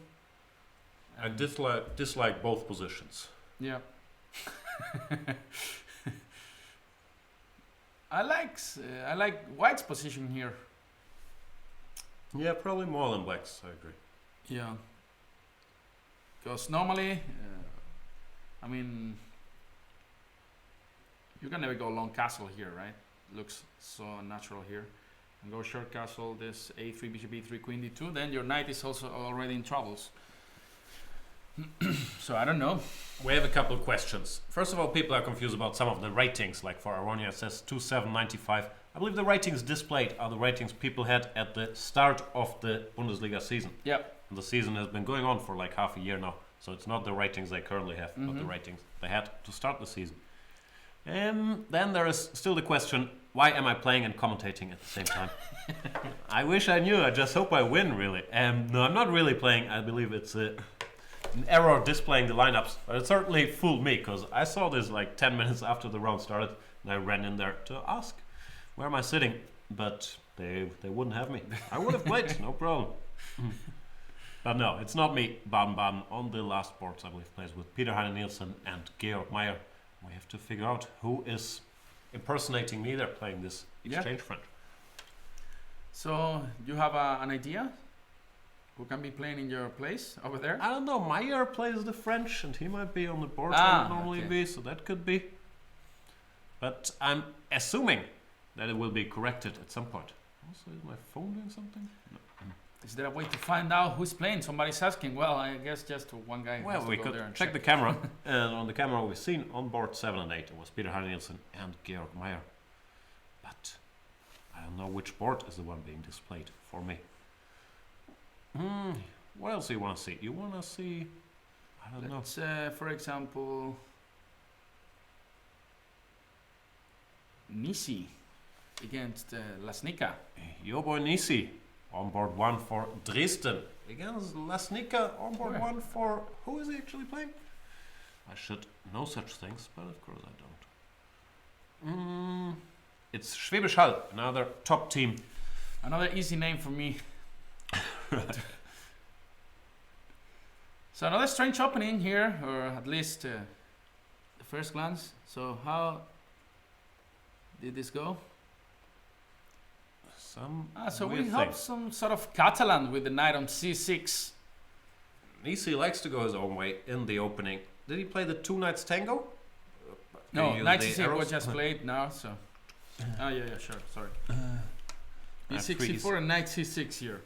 Speaker 1: I dislike both positions.
Speaker 2: Yeah. I like white's position here.
Speaker 1: Yeah, probably more than black's, I agree.
Speaker 2: Yeah. Because normally, I mean, you can never go long castle here, right? Looks so unnatural here. And go short castle, this a3, bishop e3, queen d2, then your knight is also already in troubles. So I don't know.
Speaker 1: We have a couple of questions. First of all, people are confused about some of the ratings. Like for Aronia, it says 2795. I believe the ratings displayed are the ratings people had at the start of the Bundesliga season.
Speaker 2: Yep.
Speaker 1: And the season has been going on for like half a year now. So it's not the ratings they currently have, but the ratings they had to start the season. And then there is still the question, why am I playing and commentating at the same time? I wish I knew. I just hope I win, really. No, I'm not really playing. I believe it's an error displaying the lineups. But it certainly fooled me, because I saw this like 10 minutes after the round started, and I ran in there to ask, where am I sitting? But they wouldn't have me. I would have played, no problem. But no, it's not me. Baden-Baden on the last boards, I believe, plays with Peter Heine Nielsen and Georg Meyer. We have to figure out who is impersonating me there playing this exchange French.
Speaker 2: So you have an idea? Who can be playing in your place over there?
Speaker 1: I don't know. Meyer plays the French, and he might be on the board normally be, so that could be. But I'm assuming that it will be corrected at some point. Also, is my phone doing something? No.
Speaker 2: Is there a way to find out who's playing? Somebody's asking. Well, I guess just one guy.
Speaker 1: Well, we could check the camera, and on the camera we've seen on board 7 and 8 it was Peter Heine Nielsen and Georg Meyer. But I don't know which board is the one being displayed for me. What else do you want to see? You want to see? I don't know.
Speaker 2: For example, Nisi against Lasnica.
Speaker 1: Your boy Nisi on board 1 for Dresden against Lasnica on board 1 for... Who is he actually playing? I should know such things, but of course I don't. It's Schwäbisch Hall, another top team.
Speaker 2: Another easy name for me.
Speaker 1: Right.
Speaker 2: So another strange opening here, or at least the first glance. So how did this go?
Speaker 1: Some
Speaker 2: so
Speaker 1: weird
Speaker 2: we have
Speaker 1: thing.
Speaker 2: some sort of Catalan with the knight on c6.
Speaker 1: Nisi likes to go his own way in the opening. Did he play the 2 knights tango?
Speaker 2: No,
Speaker 1: He used
Speaker 2: knight
Speaker 1: the
Speaker 2: c6
Speaker 1: arrows?
Speaker 2: was just played now, so. Oh yeah, sure. Sorry.
Speaker 1: F3
Speaker 2: b64 and knight c6 here.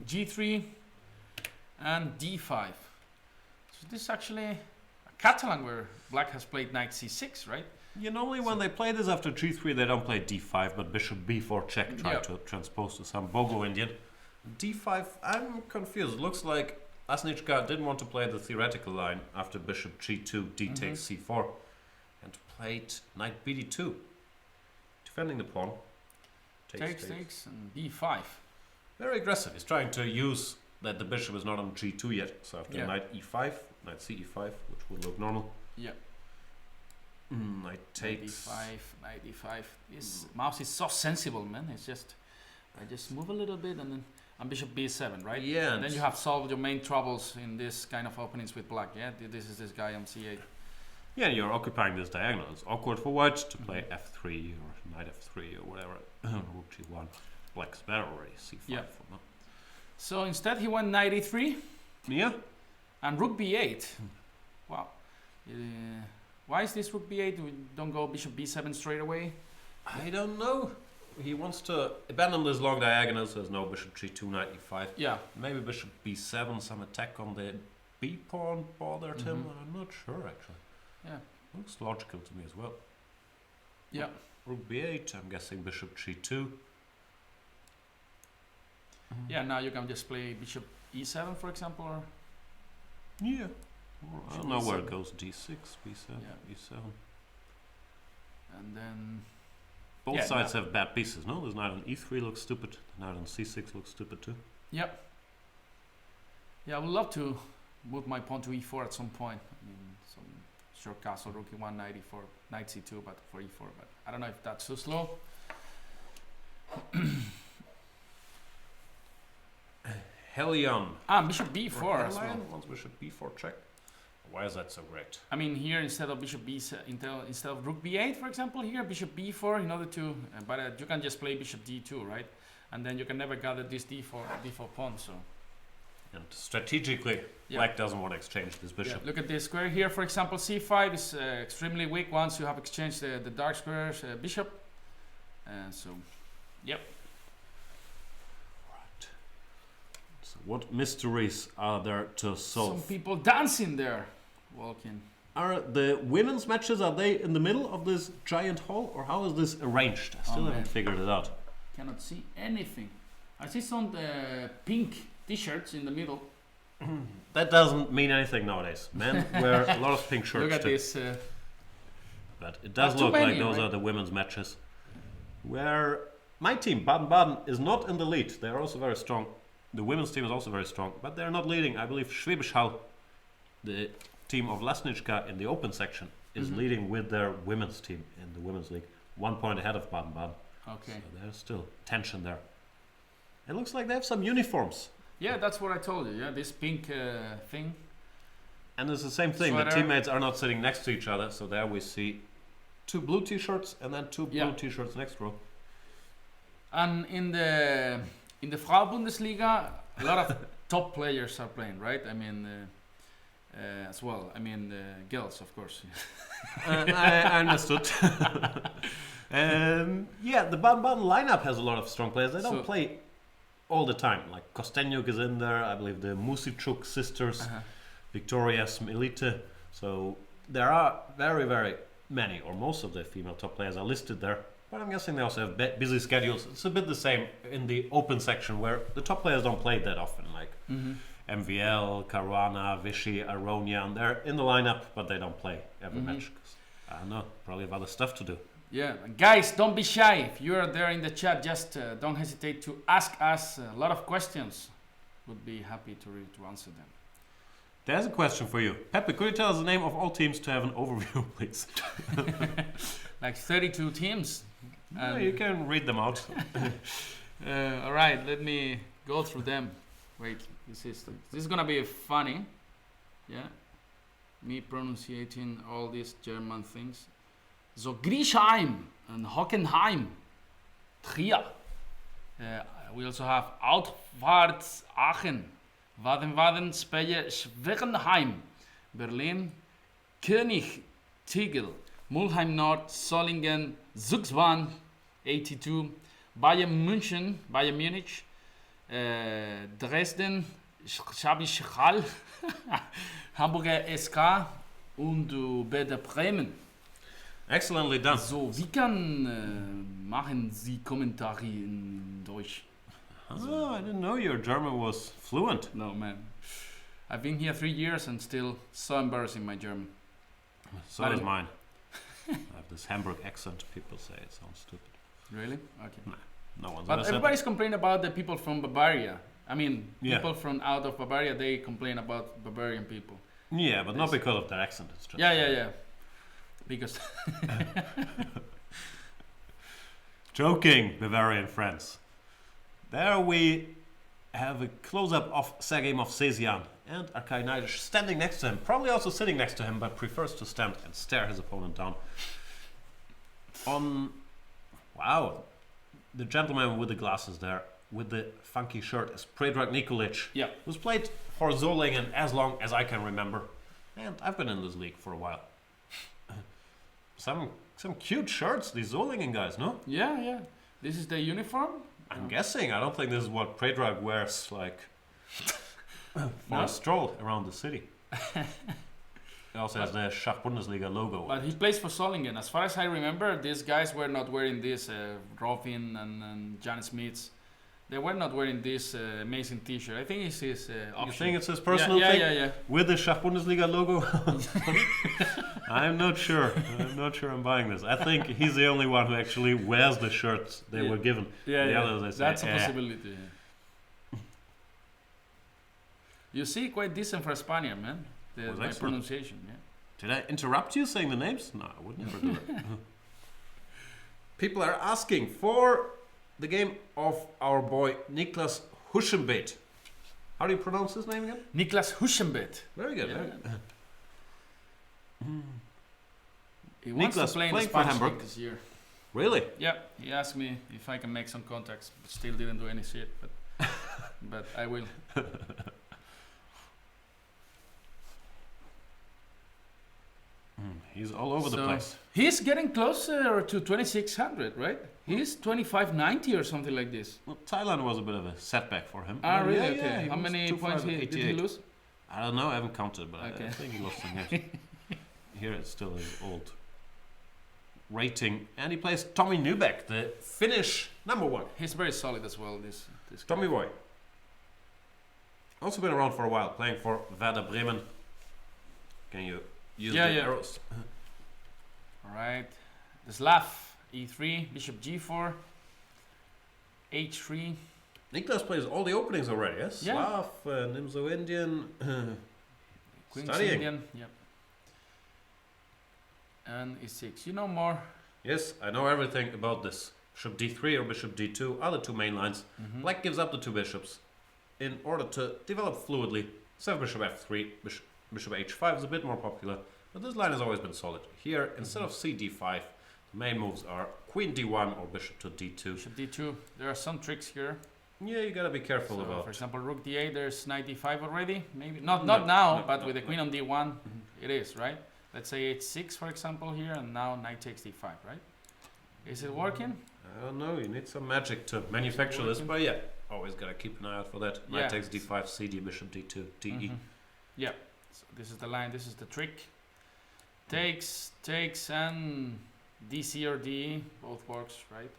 Speaker 2: g3 and d5. So this is actually a Catalan where black has played knight c6, right?
Speaker 1: Normally when they play this after g3, they don't play d5, but bishop b4 check, try to transpose to some Bogo Indian. d5, I'm confused. It looks like Lasnička didn't want to play the theoretical line after bishop g2, d takes c4, and played knight bd2, defending the pawn.
Speaker 2: Takes, and b5.
Speaker 1: Very aggressive. He's trying to use that the bishop is not on g2 yet. So after knight e5, knight ce5, which would look normal.
Speaker 2: Yeah.
Speaker 1: Knight takes.
Speaker 2: Knight e5. This mouse is so sensible, man. It's just, I just move a little bit and bishop b7, right?
Speaker 1: Yeah.
Speaker 2: And then you have solved your main troubles in this kind of openings with black. Yeah. This is this guy on c8.
Speaker 1: Yeah, you're occupying this diagonal. It's awkward for white to play f3 or knight f3 or whatever. Rook g1. Black's better already. c5.
Speaker 2: Yeah. So instead he went knight e3.
Speaker 1: Yeah.
Speaker 2: And rook b8. Wow. Why is this rook b8? We don't go bishop b7 straight away?
Speaker 1: I don't know. He wants to abandon this long diagonal, so there's no bishop g2, knight e5.
Speaker 2: Yeah.
Speaker 1: Maybe bishop b7, some attack on the b pawn bothered him. I'm not sure actually.
Speaker 2: Yeah.
Speaker 1: Looks logical to me as well.
Speaker 2: Yeah.
Speaker 1: Rook b8, I'm guessing bishop g2.
Speaker 2: Yeah, now you can just play bishop e7, for example, or
Speaker 1: yeah. I don't know where it goes. d6, b7, e7.
Speaker 2: And then
Speaker 1: both sides have bad pieces. No, there's knight on e3 looks stupid. The knight on c6 looks stupid too.
Speaker 2: Yep. Yeah, I would love to move my pawn to e4 at some point. I mean, some short castle, rook e1, knight e4, knight c2, but for e4. But I don't know if that's too slow.
Speaker 1: Helion.
Speaker 2: Bishop b4 as well.
Speaker 1: Wants bishop b4 check. Why is that so great?
Speaker 2: I mean, here instead of bishop instead of rook b8, for example, here bishop b4 in order to, but you can just play bishop d2, right? And then you can never gather this d4 pawn. So.
Speaker 1: And strategically, black doesn't want to exchange this bishop.
Speaker 2: Yeah, look at this square here, for example, c5 is extremely weak once you have exchanged the dark square's bishop. So, yep.
Speaker 1: Right. So what mysteries are there to solve?
Speaker 2: Some people dancing there, walking.
Speaker 1: Are the women's matches, are they in the middle of this giant hall, or how is this arranged? I still haven't figured it out.
Speaker 2: Cannot see anything. I see some pink t-shirts in the middle.
Speaker 1: That doesn't mean anything nowadays. Men wear a lot of pink shirts.
Speaker 2: Look at this.
Speaker 1: But it does look like those are the women's matches. Where my team, Baden-Baden, is not in the lead. They are also very strong. The women's team is also very strong, but they're not leading. I believe Schwäbisch Hall, the team of Lasnička in the open section, is leading with their women's team in the women's league. 1 point ahead of Baden-Baden.
Speaker 2: Okay.
Speaker 1: So there's still tension there. It looks like they have some uniforms.
Speaker 2: Yeah, that's what I told you. Yeah, this pink thing.
Speaker 1: And it's the same thing.
Speaker 2: Sweater.
Speaker 1: The teammates are not sitting next to each other. So there we see 2 blue t-shirts and then 2 blue t-shirts next row. And
Speaker 2: in the Frau Bundesliga, a lot of top players are playing, right? I mean, as well. I mean, girls, of course.
Speaker 1: I understood. Yeah, the Baden-Baden lineup has a lot of strong players. They don't play all the time. Like Kostenjuk is in there. I believe the Musichuk sisters, Victoria Smilite. So there are very, very many, or most of the female top players are listed there. But I'm guessing they also have busy schedules. It's a bit the same in the open section where the top players don't play that often. Like MVL, Caruana, Vichy, Aronian. They're in the lineup, but they don't play every match. I don't know, probably have other stuff to do.
Speaker 2: Yeah, guys, don't be shy. If you're there in the chat, just don't hesitate to ask us a lot of questions. Would be happy to answer them.
Speaker 1: There's a question for you. Pepe, could you tell us the name of all teams to have an overview, please?
Speaker 2: Like 32 teams.
Speaker 1: Yeah, you can read them out.
Speaker 2: All right, let me go through them. Wait, this is gonna be funny. Yeah, me pronunciating all these German things. So Griesheim and Hockenheim, Trier. We also have Outwards Aachen, Baden-baden, Speyer, Schwechenheim, Berlin, König, Tegel, Mulheim Nord, Solingen, Zugzwang, 82, Bayern Munich, Dresden, Schwäbisch Hall, Hamburger SK und Werder Bremen.
Speaker 1: Excellently done.
Speaker 2: So, wie machen Sie Kommentare in Deutsch?
Speaker 1: Oh, I didn't know your German was fluent.
Speaker 2: No, man. I've been here 3 years and still so embarrassing my German.
Speaker 1: So is mine. I have this Hamburg accent. People say it sounds stupid.
Speaker 2: Really? Okay.
Speaker 1: Nah, no one's
Speaker 2: But
Speaker 1: ever said
Speaker 2: everybody's complaining about the people from Bavaria. I mean,
Speaker 1: Yeah.
Speaker 2: people from out of Bavaria, they complain about Bavarian people.
Speaker 1: that. Yeah, but not because of their accent. It's just
Speaker 2: Yeah. Because
Speaker 1: joking, Bavarian friends. There we have a close-up of Sergei Movsesian and Arkay Naidish standing next to him, probably also sitting next to him, but prefers to stand and stare his opponent down. Wow, the gentleman with the glasses there, with the funky shirt, is Predrag Nikolic,
Speaker 2: yeah.
Speaker 1: who's played for Solingen as long as I can remember, and I've been in this league for a while. Some cute shirts, these Solingen guys, no?
Speaker 2: Yeah. This is the uniform?
Speaker 1: I'm guessing. I don't think this is what Predrag wears, like, for
Speaker 2: No?
Speaker 1: a stroll around the city. He also has the Schach Bundesliga logo.
Speaker 2: But he plays for Solingen. As far as I remember, these guys were not wearing this, Robin and Jan Smiths. They were not wearing this amazing t-shirt. I think it's his option.
Speaker 1: You think it's his personal thing?
Speaker 2: Yeah.
Speaker 1: With the Schach Bundesliga logo? I'm not sure. I'm buying this. I think he's the only one who actually wears the shirts they were given. The others, they say,
Speaker 2: That's a possibility. Yeah. You see, quite decent for a Spaniard, man.
Speaker 1: Was
Speaker 2: My
Speaker 1: excellent.
Speaker 2: pronunciation, yeah.
Speaker 1: Did I interrupt you saying the names? No, I would never do it. People are asking for the game of our boy Niklas Huschenbeet. How do you pronounce his name again?
Speaker 2: Niklas Huschenbeet.
Speaker 1: Very good.
Speaker 2: Yeah.
Speaker 1: Very good.
Speaker 2: He wants
Speaker 1: Niklas
Speaker 2: to play in the
Speaker 1: playing for
Speaker 2: Spanish
Speaker 1: Hamburg.
Speaker 2: league this year.
Speaker 1: Really?
Speaker 2: Yeah, he asked me if I can make some contacts, but still didn't do any shit. But I will.
Speaker 1: He's all over the
Speaker 2: So,
Speaker 1: place.
Speaker 2: He's getting closer to 2600, right? He's 2590 or something like this.
Speaker 1: Well, Thailand was a bit of a setback for him.
Speaker 2: Ah, really?
Speaker 1: Yeah,
Speaker 2: Okay.
Speaker 1: yeah, he
Speaker 2: How
Speaker 1: was
Speaker 2: many
Speaker 1: 2
Speaker 2: points
Speaker 1: for
Speaker 2: did he
Speaker 1: 88.
Speaker 2: lose?
Speaker 1: I don't know. I haven't counted, but
Speaker 2: Okay.
Speaker 1: I think he lost some games. Here it's still his old rating, and he plays Tommy Newbeck, the Finnish #1.
Speaker 2: He's very solid as well. This guy.
Speaker 1: Tommy boy. Also been around for a while, playing for Werder Bremen. Can you use the arrows?
Speaker 2: All right. The Slav E3, Bishop G4, H3.
Speaker 1: Niklas plays all the openings already, yes?
Speaker 2: Yeah.
Speaker 1: Slav, Nimzo Indian,
Speaker 2: Queen's
Speaker 1: studying.
Speaker 2: Indian. Yep. And E6. You know more.
Speaker 1: Yes, I know everything about this. Bishop D3 or Bishop D2 are the two main lines.
Speaker 2: Mhm.
Speaker 1: Black gives up the two bishops in order to develop fluidly. 7 Bishop F3, Bishop H5 is a bit more popular, but this line has always been solid. Here, instead of CD5, the main moves are Queen D1 or Bishop to D2.
Speaker 2: Bishop D2. There are some tricks here.
Speaker 1: Yeah, you gotta be careful
Speaker 2: So,
Speaker 1: about.
Speaker 2: for example, Rook D8. There's knight D5 already. Maybe not
Speaker 1: No,
Speaker 2: now,
Speaker 1: no,
Speaker 2: but
Speaker 1: no,
Speaker 2: with the
Speaker 1: no.
Speaker 2: Queen on D1, it is right. Let's say H6, for example, here, and now knight takes D5, right? Is it working?
Speaker 1: I don't know, you need some magic to manufacture this, but yeah, always gotta keep an eye out for that. Knight
Speaker 2: Yeah.
Speaker 1: takes D5, CD, Bishop D2, DE.
Speaker 2: Mhm. Yeah. So this is the line. This is the trick. Takes, and DC or DE both works, right?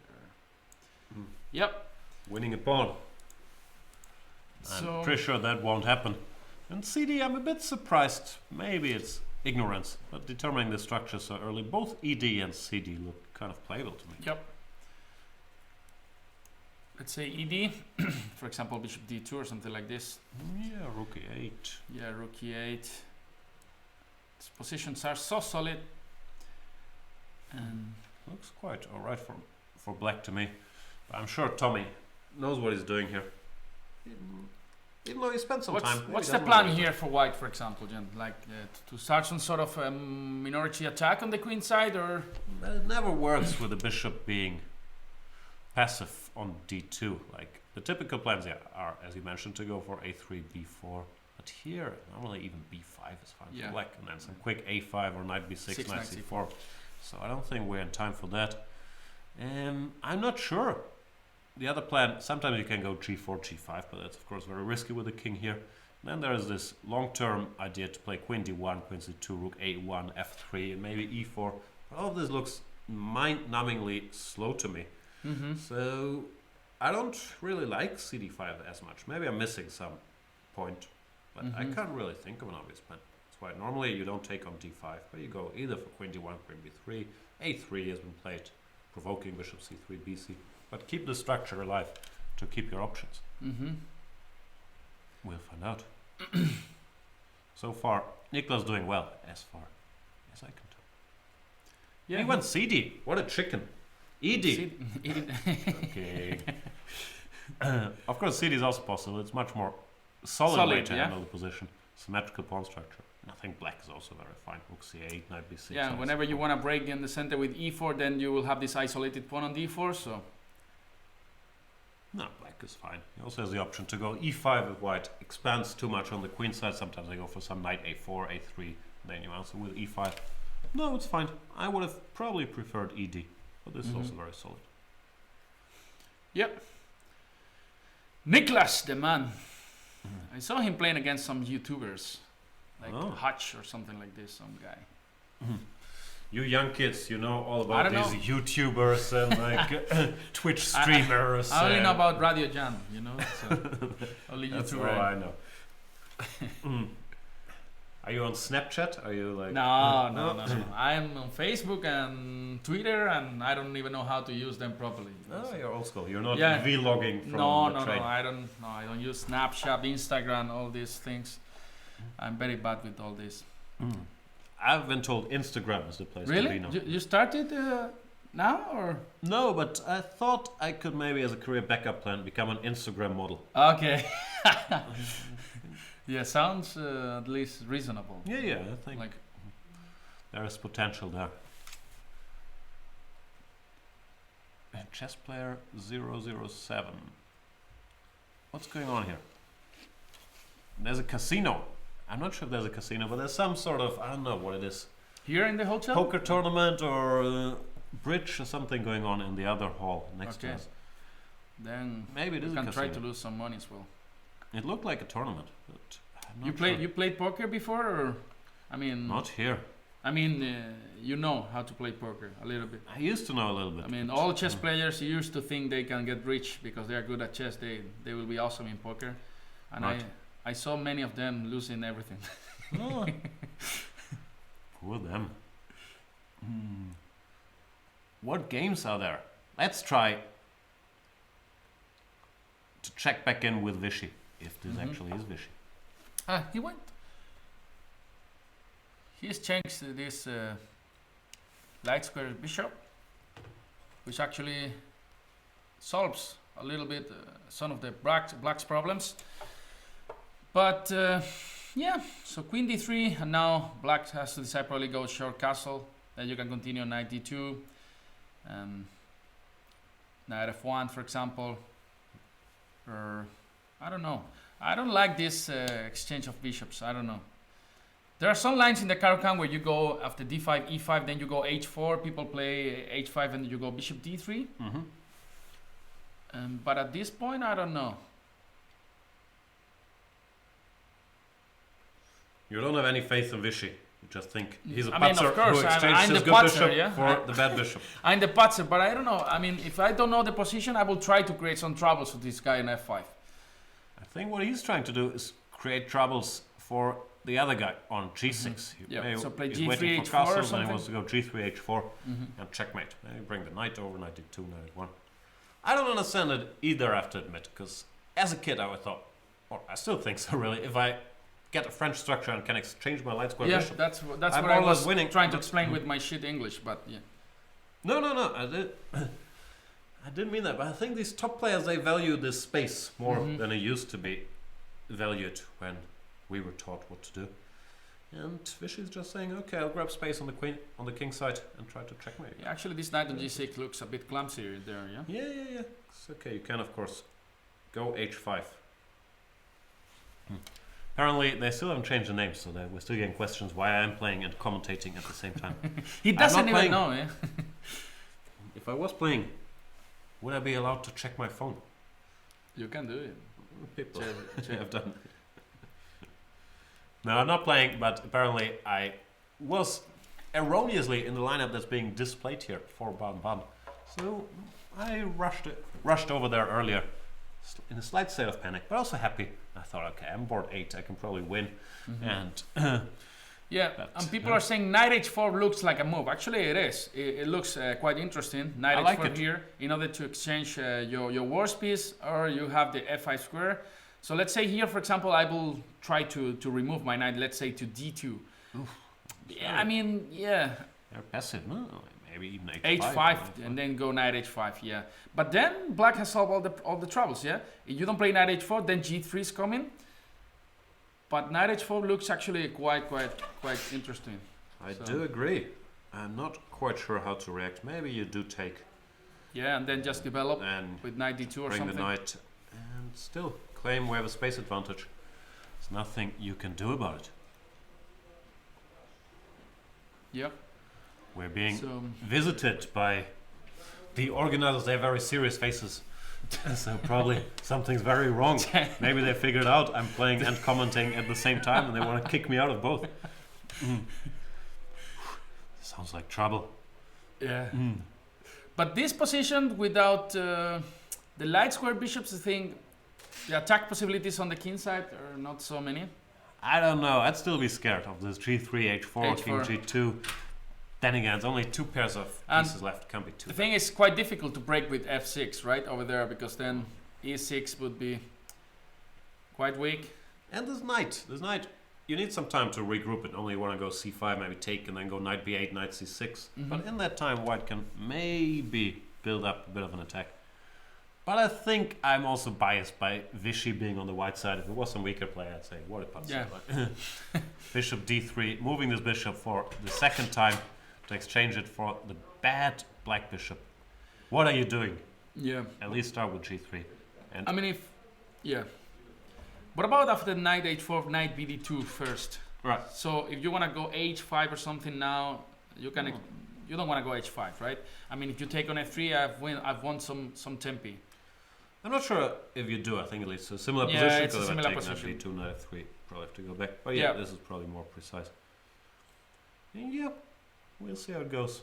Speaker 1: Mm.
Speaker 2: Yep.
Speaker 1: Winning a pawn. I'm
Speaker 2: So
Speaker 1: pretty sure that won't happen. And CD, I'm a bit surprised. Maybe it's ignorance, but determining the structure so early, both ED and CD look kind of playable to me.
Speaker 2: yep. Let's say ED, for example, Bishop D2 or something like this.
Speaker 1: Yeah, Rook E8.
Speaker 2: Yeah, Rook E8. These positions are so solid. And
Speaker 1: Looks quite alright for black to me. But I'm sure Tommy knows what he's doing here. Even though he spent some time. maybe
Speaker 2: what's
Speaker 1: he
Speaker 2: the
Speaker 1: doesn't
Speaker 2: plan
Speaker 1: know.
Speaker 2: here for white, for example, Jen? Like to start some sort of minority attack on the queen side, or
Speaker 1: But it never works with the bishop being passive on D2. Like, The typical plans, are, as you mentioned, to go for a3, b4. But here, normally even b5 is fine for black. And then some quick a5 or knight b6, knight c4. So I don't think we're in time for that. I'm not sure. The other plan, sometimes you can go g4, g5, but that's of course very risky with the king here. Then there is this long-term idea to play queen d1, queen c2, rook a1, f3, and maybe e4. All of this looks mind-numbingly slow to me. So I don't really like cd5 as much. Maybe I'm missing some point, but I can't really think of an obvious plan. That's why normally you don't take on d5, but you go either for queen d1, queen b3. a3 has been played, provoking bishop c3, bc. But keep the structure alive to keep your options. We'll find out. So far, Niklas doing well, as far as I can tell.
Speaker 2: Yeah,
Speaker 1: he went CD. What a chicken. ED. Okay. Of course, CD is also possible. It's much more solid way to handle the position. Symmetrical pawn structure. I think black is also very fine. Rook c8, knight b6.
Speaker 2: Yeah, whenever you want to break in the center with e4, then you will have this isolated pawn on d4. So.
Speaker 1: No, black is fine. He also has the option to go e5 if white expands too much on the queen side. Sometimes they go for some knight a4, a3. Then you answer with e5. No, it's fine. I would have probably preferred ed, but this is also very solid.
Speaker 2: Yep. Niklas, the man. I saw him playing against some YouTubers, like Hutch or something like this, some guy.
Speaker 1: You young kids, you know all about these YouTubers and like Twitch streamers.
Speaker 2: I only know about Radio Jam, you know. So only
Speaker 1: That's
Speaker 2: YouTuber.
Speaker 1: all I know. Are you on Snapchat? Are you like?
Speaker 2: No. I'm on Facebook and Twitter, and I don't even know how to use them properly.
Speaker 1: Oh, you're old school. You're not vlogging from the train.
Speaker 2: No. I don't use Snapchat, Instagram, all these things. I'm very bad with all this.
Speaker 1: I've been told Instagram is the place to be now.
Speaker 2: Really? You started now, or?
Speaker 1: No, but I thought I could maybe, as a career backup plan, become an Instagram model.
Speaker 2: Okay. Yeah, sounds at least reasonable.
Speaker 1: Yeah, I think like there is potential there. And chess player 007. What's going on here? There's a casino. I'm not sure if there's a casino, but there's some sort of, I don't know what it is.
Speaker 2: Here in the hotel?
Speaker 1: Poker tournament or bridge or something going on in the other hall next to us.
Speaker 2: Then
Speaker 1: maybe it is
Speaker 2: you
Speaker 1: a
Speaker 2: can
Speaker 1: casino.
Speaker 2: try to lose some money as well.
Speaker 1: It looked like a tournament, but I'm not
Speaker 2: You played poker before, or? I mean,
Speaker 1: not here.
Speaker 2: I mean, you know how to play poker a little bit.
Speaker 1: I used to know a little bit.
Speaker 2: I mean, all chess players used to think they can get rich because they are good at chess. They will be awesome in poker, and I saw many of them losing everything.
Speaker 1: Oh. Poor them. What games are there? Let's try to check back in with Vichy, if this actually is Vichy.
Speaker 2: He went. He's changed this light square bishop, which actually solves a little bit some of the black's problems. But yeah, so queen d3, and now black has to decide, probably go short castle. Then you can continue knight d2, knight f1, for example. Or I don't know. I don't like this exchange of bishops. I don't know. There are some lines in the Caro-Kann where you go after d5, e5, then you go h4. People play h5 and you go bishop d3. But at this point, I don't know.
Speaker 1: You don't have any faith in Vichy. You just think he's a
Speaker 2: patzer
Speaker 1: of course,
Speaker 2: who
Speaker 1: exchanges his good bishop for the bad bishop.
Speaker 2: I'm the patzer, but I don't know. I mean, if I don't know the position, I will try to create some troubles with this guy in f5.
Speaker 1: I think what he's trying to do is create troubles for the other guy on g6.
Speaker 2: So play
Speaker 1: he's
Speaker 2: g3,
Speaker 1: waiting
Speaker 2: h4
Speaker 1: for castles,
Speaker 2: or something.
Speaker 1: and he wants to go g3, h4, and checkmate. Then you bring the knight over, knight d2, knight f1. I don't understand it either, I have to admit, because as a kid I thought, or I still think so really, if I get a French structure and can exchange my light square bishop,
Speaker 2: that's what I was trying to explain with my shit English, but yeah.
Speaker 1: No, I didn't mean that, but I think these top players, they value this space more than it used to be valued when we were taught what to do. And Vichy's just saying, okay, I'll grab space on the king side and try to checkmate.
Speaker 2: Yeah, actually, this knight on g6 looks a bit clumsy there, yeah?
Speaker 1: Yeah. It's okay. You can, of course, Go h5. Apparently, they still haven't changed the name, so we're still getting questions why I am playing and commentating at the same time.
Speaker 2: He doesn't even
Speaker 1: playing.
Speaker 2: know, yeah.
Speaker 1: If I was playing, would I be allowed to check my phone?
Speaker 2: You can do it.
Speaker 1: People have done. No, I'm not playing, but apparently I was erroneously in the lineup that's being displayed here for Baden-Baden. So I rushed over there earlier in a slight state of panic, but also happy. I thought, okay, I'm board 8, I can probably win. And
Speaker 2: yeah, and people are saying knight h4 looks like a move. Actually, it is. It looks quite interesting. Knight
Speaker 1: I like
Speaker 2: h4
Speaker 1: it.
Speaker 2: here in order to exchange your worst piece, or you have the f5 square. So let's say here, for example, I will try to remove my knight, let's say to d2.
Speaker 1: Oof,
Speaker 2: Yeah, I mean, yeah,
Speaker 1: they're passive, no? Maybe even
Speaker 2: h5 and then go knight h5, yeah. But then black has solved all the troubles, yeah. If you don't play knight h4, then g3 is coming. But knight h4 looks actually quite interesting.
Speaker 1: I do agree. I'm not quite sure how to react. Maybe you do take
Speaker 2: Yeah, and then just develop
Speaker 1: and
Speaker 2: with knight d2 or
Speaker 1: bring
Speaker 2: something.
Speaker 1: the knight and still claim we have a space advantage. There's nothing you can do about it.
Speaker 2: Yeah.
Speaker 1: We're being
Speaker 2: So
Speaker 1: visited by the organizers. They have very serious faces. So probably something's very wrong. Maybe they figured out I'm playing and commenting at the same time and they want to kick me out of both. Sounds like trouble.
Speaker 2: yeah. But this position without the light square bishops, I think the attack possibilities on the king side are not so many.
Speaker 1: I don't know. I'd still be scared of this g3, h4, king
Speaker 2: H4.
Speaker 1: g2. Then again, it's only 2 pairs of
Speaker 2: And
Speaker 1: pieces left. Can't be 2.
Speaker 2: The thing is quite difficult to break with f6, right, over there, because then e6 would be quite weak.
Speaker 1: And this knight, you need some time to regroup it. Only you want to go c5, maybe take, and then go knight b8, knight c6. But in that time, white can maybe build up a bit of an attack. But I think I'm also biased by Vichy being on the white side. If it was some weaker player, I'd say, what a putt.
Speaker 2: Yeah.
Speaker 1: Bishop d3, moving this bishop for the second time to exchange it for the bad black bishop. What are you doing?
Speaker 2: Yeah.
Speaker 1: At least start with g3. And
Speaker 2: I mean, what about after knight h4, knight bd2 first?
Speaker 1: right.
Speaker 2: So if you want to go h5 or something now, you can. You don't want to go h5, right? I mean, if you take on f3, I've won some tempi.
Speaker 1: I'm not sure if you do. I think at least a similar
Speaker 2: Yeah,
Speaker 1: position.
Speaker 2: it's a
Speaker 1: Because if I
Speaker 2: similar
Speaker 1: take
Speaker 2: position.
Speaker 1: knight b2, knight f3, probably have to go back. But yeah,
Speaker 2: Yeah.
Speaker 1: this is probably more precise. And yeah, we'll see how it goes.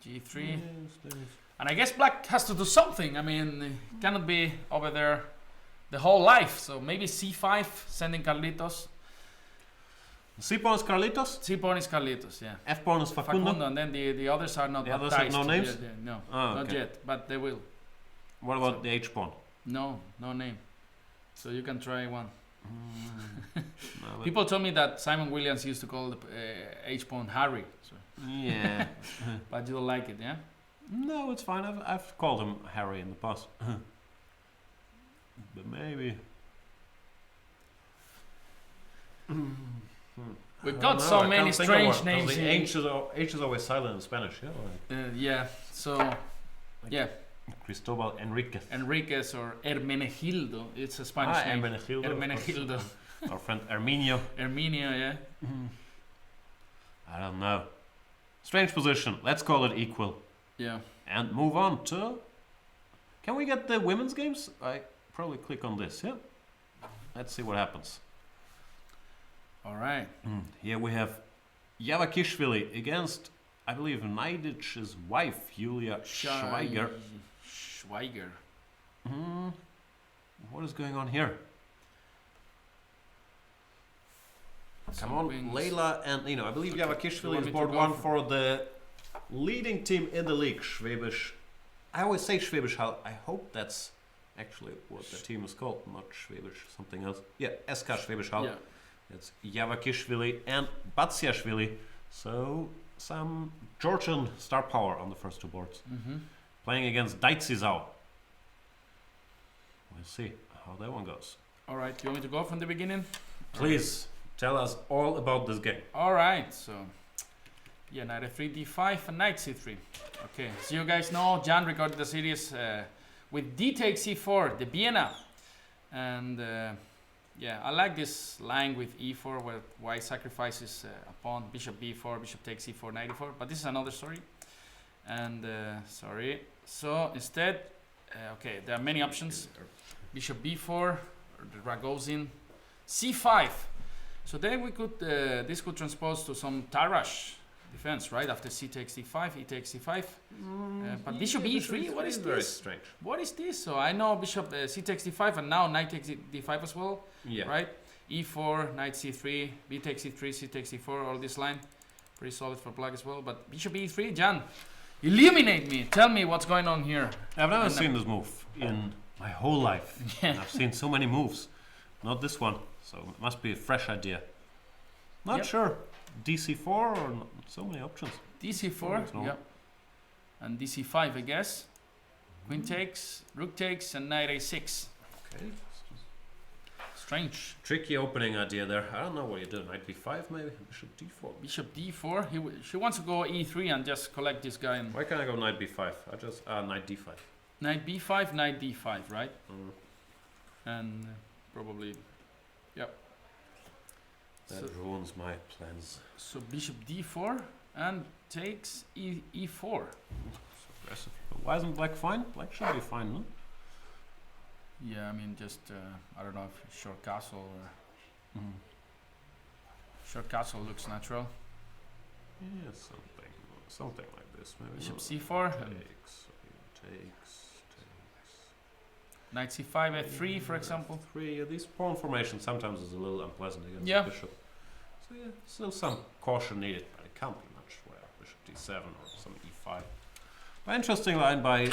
Speaker 2: g3.
Speaker 1: Yes.
Speaker 2: And I guess black has to do something. I mean, it cannot be over there the whole life. So maybe c5, sending Carlitos.
Speaker 1: C pawn is Carlitos.
Speaker 2: C pawn is Carlitos, yeah.
Speaker 1: F pawn is Facundo.
Speaker 2: Facundo, and then the others are not
Speaker 1: The others
Speaker 2: baptized.
Speaker 1: have no names?
Speaker 2: Yeah, no,
Speaker 1: Oh,
Speaker 2: not
Speaker 1: okay.
Speaker 2: yet, but they will.
Speaker 1: What about
Speaker 2: So-
Speaker 1: the H pawn?
Speaker 2: No name. So you can try one.
Speaker 1: No, but
Speaker 2: People told me that Simon Williams used to call the H pawn Harry. So.
Speaker 1: yeah.
Speaker 2: But you don't like it, yeah?
Speaker 1: No, it's fine. I've called him Harry in the past. But maybe.
Speaker 2: We've
Speaker 1: I
Speaker 2: got
Speaker 1: don't know,
Speaker 2: so
Speaker 1: I
Speaker 2: many
Speaker 1: can't think of
Speaker 2: strange
Speaker 1: one, 'cause
Speaker 2: names.
Speaker 1: The H is always silent in Spanish, yeah? Like
Speaker 2: Yeah, so yeah,
Speaker 1: Cristobal Enriquez.
Speaker 2: Enriquez or Hermenegildo. It's a Spanish name.
Speaker 1: Hermenegildo.
Speaker 2: Hermenegildo.
Speaker 1: Our friend Herminio.
Speaker 2: Herminio, yeah.
Speaker 1: I don't know. Strange position. Let's call it equal.
Speaker 2: Yeah.
Speaker 1: And move on to... Can we get the women's games? I probably click on this, yeah? Let's see what happens.
Speaker 2: All right.
Speaker 1: Here we have Javakishvili against, I believe, Naidic's wife, Julia Schweiger.
Speaker 2: Schweiger.
Speaker 1: What is going on here? Come on,
Speaker 2: Something's-
Speaker 1: Leila and Nino. I believe
Speaker 2: You
Speaker 1: Javakishvili
Speaker 2: want
Speaker 1: is
Speaker 2: me to
Speaker 1: board
Speaker 2: go
Speaker 1: 1
Speaker 2: for-
Speaker 1: for the leading team in the league, Schwäbisch. I always say Schwäbisch Hall. I hope that's actually what the team is called, not Schwäbisch, something else. Yeah, SK Schwäbisch Hall.
Speaker 2: Yeah.
Speaker 1: It's Javakishvili and Batsiashvili. So, some Georgian star power on the first 2 boards. Playing against Daitsizao. We'll see how that one goes.
Speaker 2: All right. You want me to go from the beginning?
Speaker 1: Please tell us all about this game.
Speaker 2: All right. So, yeah, knight f3, d5, and knight c3. Okay. So you guys know Jan recorded the series with d takes c4, the Vienna. And yeah, I like this line with e4 where white sacrifices a pawn, bishop b4, bishop takes c4, knight e4. But this is another story. And sorry. So instead, okay, there are many options. Bishop b4, or the Ragozin, c5. So then we could, this could transpose to some Tarrasch defense, right? After c takes d5, e takes c5. But bishop e3, what is this?
Speaker 1: Very strange.
Speaker 2: What is this? So I know bishop c takes d5, and now knight takes d5 as well, right? e4, knight c3, b takes c3, c takes d4, all this line. Pretty solid for black as well. But bishop e3, Jan, illuminate me. Tell me what's going on here.
Speaker 1: I've never seen this move in my whole life.
Speaker 2: Yeah.
Speaker 1: I've seen so many moves. Not this one. So it must be a fresh idea. Not sure. dc4 or not, so many options.
Speaker 2: dc4,
Speaker 1: No.
Speaker 2: yep. And dc5, I guess. Queen takes, rook takes, and knight a6.
Speaker 1: Okay.
Speaker 2: Strange.
Speaker 1: Tricky opening idea there. I don't know what you do. Knight b5 maybe? Bishop d4.
Speaker 2: Bishop d4. She wants to go e3 and just collect this guy. And
Speaker 1: Why can't I go knight b5? I just knight d5.
Speaker 2: knight b5, knight d5, right?
Speaker 1: Mm.
Speaker 2: And probably, yep.
Speaker 1: That
Speaker 2: So,
Speaker 1: ruins my plans.
Speaker 2: so bishop d4 and takes e4.
Speaker 1: So aggressive. But why isn't black fine? Black should be fine, no?
Speaker 2: Yeah, I mean just I don't know if short castle or short castle looks natural.
Speaker 1: Yeah, something like this maybe.
Speaker 2: Bishop
Speaker 1: No.
Speaker 2: c4 and
Speaker 1: Takes.
Speaker 2: knight c5 f3 for example.
Speaker 1: Three. These pawn formations sometimes is a little unpleasant against
Speaker 2: Yeah.
Speaker 1: the bishop. So yeah, still some caution needed, but it can't be much. Well, bishop d7 or some e5. But interesting line by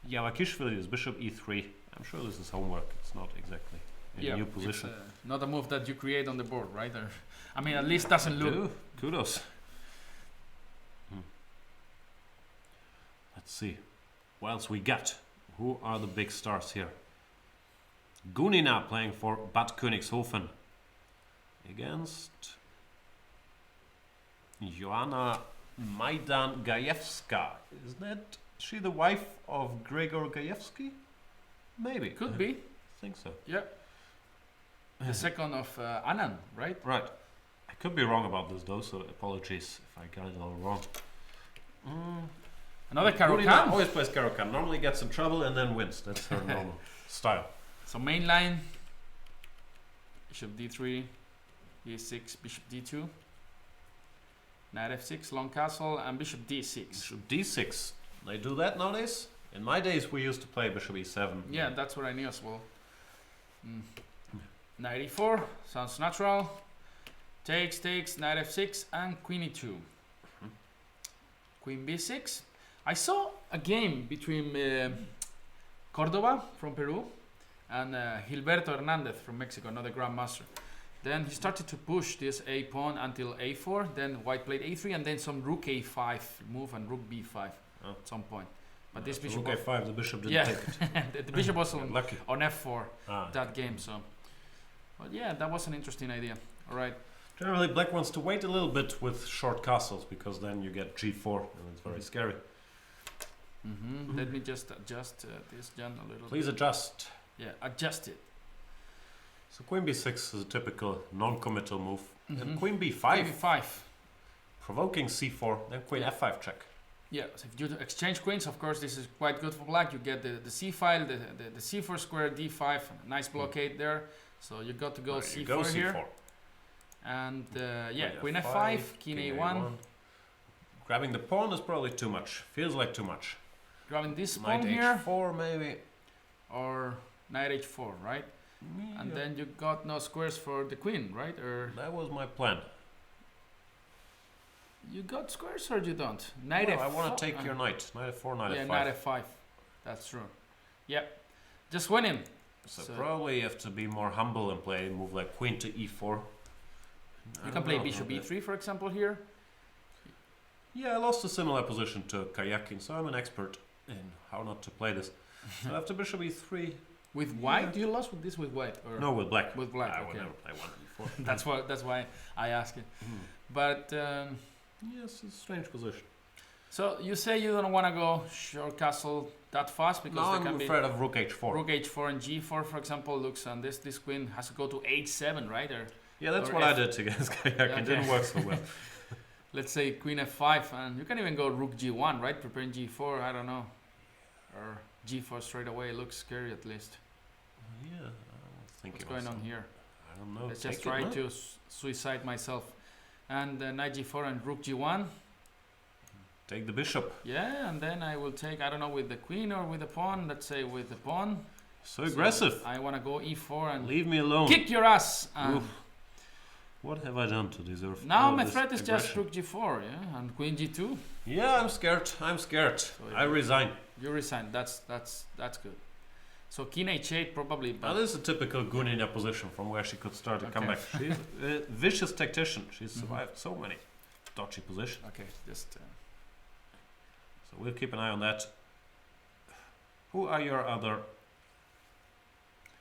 Speaker 1: Yavakishvili is bishop e3. I'm sure this is homework. It's not exactly in a new position.
Speaker 2: It's not a move that you create on the board, right? Or, I mean, at least doesn't look.
Speaker 1: Kudos. Let's see. What else we got? Who are the big stars here? Gunina playing for Bad Königshofen against Joanna Majdan Gajewska. Is that she the wife of Gregor Gajewski? Maybe.
Speaker 2: Could be.
Speaker 1: I think so.
Speaker 2: Yeah. The second of Anand, right?
Speaker 1: Right. I could be wrong about this though, so apologies if I got it all wrong.
Speaker 2: Another
Speaker 1: Gunina
Speaker 2: Caro-Kann.
Speaker 1: always plays Caro-Kann. Normally gets in trouble and then wins. That's her normal style.
Speaker 2: So main line, bishop d3, e6, bishop d2, knight f6, long castle, and bishop d6.
Speaker 1: Bishop d6. They do that nowadays? In my days, we used to play bishop e7.
Speaker 2: Yeah, that's what I knew as well. Knight e4, sounds natural. Takes, knight f6, and queen e2. Queen b6. I saw a game between Cordova from Peru and Gilberto Hernandez from Mexico, another Grandmaster. Then he started to push this a pawn until a4, then white played a3, and then some rook a5 move and rook b5 at some point. But this bishop...
Speaker 1: Rook a5, the bishop didn't take it.
Speaker 2: the bishop was on,
Speaker 1: Lucky.
Speaker 2: on f4
Speaker 1: Ah.
Speaker 2: that game, so... But yeah, that was an interesting idea. All right.
Speaker 1: Generally, black wants to wait a little bit with short castles, because then you get g4, and it's very scary.
Speaker 2: Let me just adjust this, Jan, a little
Speaker 1: Please
Speaker 2: bit.
Speaker 1: adjust.
Speaker 2: Yeah, adjust it.
Speaker 1: So queen b6 is a typical non-committal move. And
Speaker 2: Mhm.
Speaker 1: queen b5,
Speaker 2: Queen b5.
Speaker 1: provoking c4, then queen f5 check.
Speaker 2: Yeah, so if you do exchange queens, of course, this is quite good for black. You get the c file, the c4 square, d5, nice blockade there. So you got to go
Speaker 1: There
Speaker 2: c4
Speaker 1: you go,
Speaker 2: here.
Speaker 1: c4.
Speaker 2: And yeah,
Speaker 1: Queen
Speaker 2: queen f5, king a1.
Speaker 1: Grabbing the pawn is probably too much. Feels like too much.
Speaker 2: Grabbing this
Speaker 1: Knight
Speaker 2: pawn here,
Speaker 1: h4 maybe.
Speaker 2: or knight h4, right? And then you got no squares for the queen, right? Or
Speaker 1: That was my plan.
Speaker 2: you got squares or you don't? Knight
Speaker 1: Well,
Speaker 2: f4.
Speaker 1: I want to take your knight. Knight f4, knight
Speaker 2: Yeah,
Speaker 1: f5.
Speaker 2: knight f5. That's true. Yep. Just winning.
Speaker 1: So,
Speaker 2: So-
Speaker 1: probably you have to be more humble and play a move like queen to e4.
Speaker 2: You can play bishop e3, for example, here.
Speaker 1: Yeah, I lost a similar position to Kayakin, so I'm an expert in how not to play this. So after bishop e3...
Speaker 2: With white? You lost with this with white? Or
Speaker 1: No, with black.
Speaker 2: With black,
Speaker 1: I would
Speaker 2: okay.
Speaker 1: never play one before.
Speaker 2: That's why I asked it. But
Speaker 1: Yes, it's a strange position.
Speaker 2: So you say you don't want to go short castle that fast because
Speaker 1: No,
Speaker 2: there
Speaker 1: I'm
Speaker 2: can be
Speaker 1: afraid of rook h4.
Speaker 2: rook h4 and g4, for example, looks, and this queen has to go to h7, right? Or
Speaker 1: Yeah, that's
Speaker 2: or
Speaker 1: what I
Speaker 2: F-
Speaker 1: did against Kayak.
Speaker 2: Yeah,
Speaker 1: It didn't
Speaker 2: okay.
Speaker 1: work so well.
Speaker 2: let's say queen f5, and you can even go rook g1, right? Preparing g4, I don't know, or g4 straight away. It looks scary at least.
Speaker 1: Yeah, I was thinking.
Speaker 2: What's going on here?
Speaker 1: I don't know.
Speaker 2: Let's
Speaker 1: Take
Speaker 2: just
Speaker 1: it,
Speaker 2: try
Speaker 1: no?
Speaker 2: to suicide myself. And knight g4 and rook g1.
Speaker 1: Take the bishop.
Speaker 2: Yeah, and then I will take, I don't know, with the queen or with the pawn. Let's say with the pawn.
Speaker 1: So aggressive.
Speaker 2: So I want to go e4 and
Speaker 1: Leave me alone.
Speaker 2: kick your ass. And
Speaker 1: Oof. What have I done to deserve
Speaker 2: now
Speaker 1: all
Speaker 2: my
Speaker 1: this
Speaker 2: threat is just
Speaker 1: aggression?
Speaker 2: rook g4, yeah, and queen g2.
Speaker 1: Yeah, I'm scared. I'm scared. I resign.
Speaker 2: You resign. That's good. So king h8 probably.
Speaker 1: Now
Speaker 2: But
Speaker 1: this is a typical Gunina position from where she could start a
Speaker 2: Okay.
Speaker 1: comeback. She's a vicious tactician. She's survived so many dodgy positions.
Speaker 2: okay, just
Speaker 1: So we'll keep an eye on that. Who are your other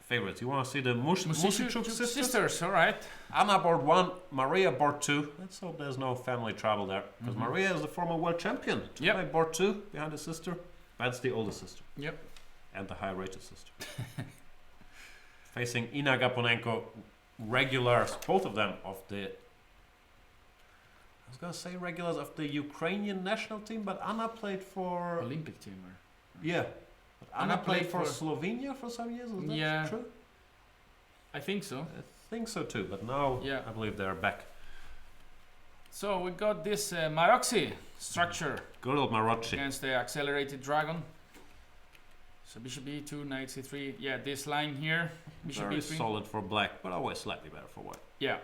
Speaker 1: favorites? You want to see the Musiciuk sisters?
Speaker 2: sisters. All right.
Speaker 1: Anna board 1, Maria board 2. Let's hope there's no family trouble there. Because Maria is the former world champion. To
Speaker 2: Yep.
Speaker 1: play board 2 behind the sister. That's the older sister.
Speaker 2: Yep.
Speaker 1: And the higher rated sister. Facing Ina Gaponenko, regulars, both of them of the. I was gonna say regulars of the Ukrainian national team, but Anna played for.
Speaker 2: Olympic team. Or,
Speaker 1: Yeah. But Anna
Speaker 2: Anna
Speaker 1: played
Speaker 2: played
Speaker 1: for
Speaker 2: for-
Speaker 1: Slovenia for some years, is that
Speaker 2: Yeah.
Speaker 1: true?
Speaker 2: I think so.
Speaker 1: I think so too, but now
Speaker 2: Yeah.
Speaker 1: I believe they're back.
Speaker 2: So we got this Maroxy structure
Speaker 1: Good old Marochi.
Speaker 2: against the accelerated dragon. So bishop e2, knight c3. Yeah, this line here. Bishop
Speaker 1: Very
Speaker 2: e3.
Speaker 1: solid for black, but always slightly better for white.
Speaker 2: Yeah.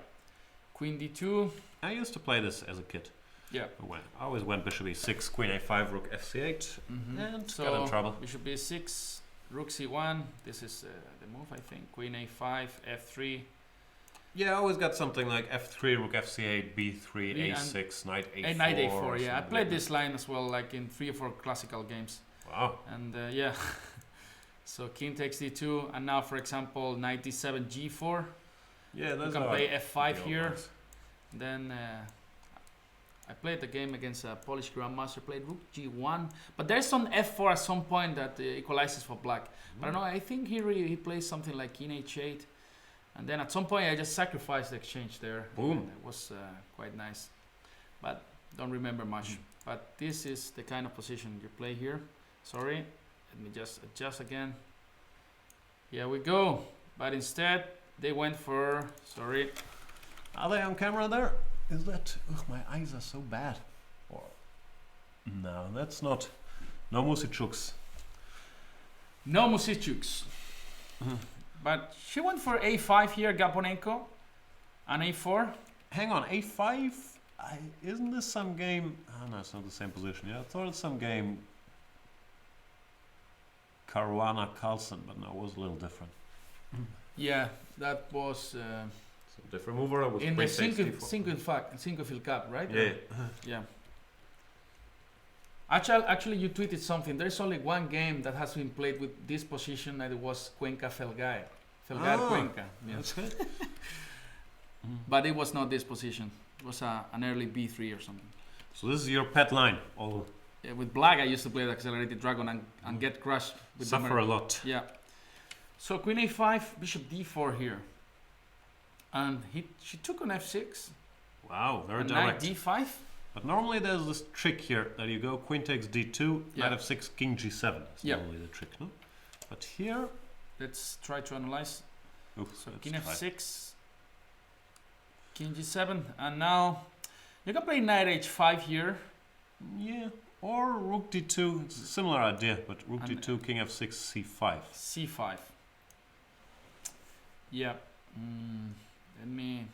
Speaker 2: Queen d2.
Speaker 1: I used to play this as a kid.
Speaker 2: Yeah.
Speaker 1: I always went bishop e6, queen a5, rook fc8, and got in trouble.
Speaker 2: Bishop b6, rook c1. This is the move, I think. Queen a5, f3.
Speaker 1: Yeah, I always got something like f3, rook fc8, b3,
Speaker 2: B
Speaker 1: a6, knight a4.
Speaker 2: And knight a4.
Speaker 1: or
Speaker 2: Yeah, I
Speaker 1: something
Speaker 2: played
Speaker 1: like
Speaker 2: this line as well, like in 3 or 4 classical games.
Speaker 1: that. Wow.
Speaker 2: And yeah. So king takes d2, and now, for example, knight d7, g4.
Speaker 1: Yeah,
Speaker 2: You
Speaker 1: that's
Speaker 2: can
Speaker 1: how
Speaker 2: play
Speaker 1: I
Speaker 2: f5
Speaker 1: feel
Speaker 2: here.
Speaker 1: nice.
Speaker 2: Then I played the game against a Polish Grandmaster, played rook g1. But there's some f4 at some point that equalizes for black. But I don't know, I think he plays something like king h8. And then at some point I just sacrificed the exchange there.
Speaker 1: Boom.
Speaker 2: And it was quite nice. But don't remember much. But this is the kind of position you play here. Sorry, let me just adjust again. Here we go. But instead they went for, sorry,
Speaker 1: Are they on camera there? Is that... Ugh, my eyes are so bad. Or... No, that's not... No Musiciuks.
Speaker 2: no Musiciuks. But she went for a5 here, Gaponenko, and a4.
Speaker 1: Hang on, a5? Isn't this some game... Oh no, it's not the same position. Yeah, I thought it's some game... Caruana Carlsen, but no, it was a little different.
Speaker 2: Yeah, that was
Speaker 1: So different mover with
Speaker 2: in
Speaker 1: queen
Speaker 2: the
Speaker 1: takes d4.
Speaker 2: single Cup, right?
Speaker 1: Yeah.
Speaker 2: Yeah. Actually, you tweeted something. There's only one game that has been played with this position, and it was Cuenca Felgai. Felgar
Speaker 1: Ah,
Speaker 2: Cuenca. Yeah.
Speaker 1: That's good.
Speaker 2: But it was not this position. It was an early b3 or something.
Speaker 1: So this is your pet line. All
Speaker 2: Yeah, with black, I used to play the accelerated dragon and get crushed with the
Speaker 1: suffer a lot.
Speaker 2: Yeah. So queen a5, bishop d4 here. And she took on f6.
Speaker 1: Wow, very
Speaker 2: And knight
Speaker 1: direct.
Speaker 2: d5.
Speaker 1: But normally there's this trick here that you go queen takes d2,
Speaker 2: Yeah.
Speaker 1: knight f6, king g7. That's
Speaker 2: Yeah.
Speaker 1: normally the trick, no? But here,
Speaker 2: Let's try to analyze.
Speaker 1: oof,
Speaker 2: So
Speaker 1: let's
Speaker 2: king
Speaker 1: try.
Speaker 2: f6, king g7, and now you can play knight h5 here.
Speaker 1: Yeah, or rook d2. It's a similar idea, but rook
Speaker 2: And-
Speaker 1: d2, king f6, c5.
Speaker 2: c5. Yeah. Let me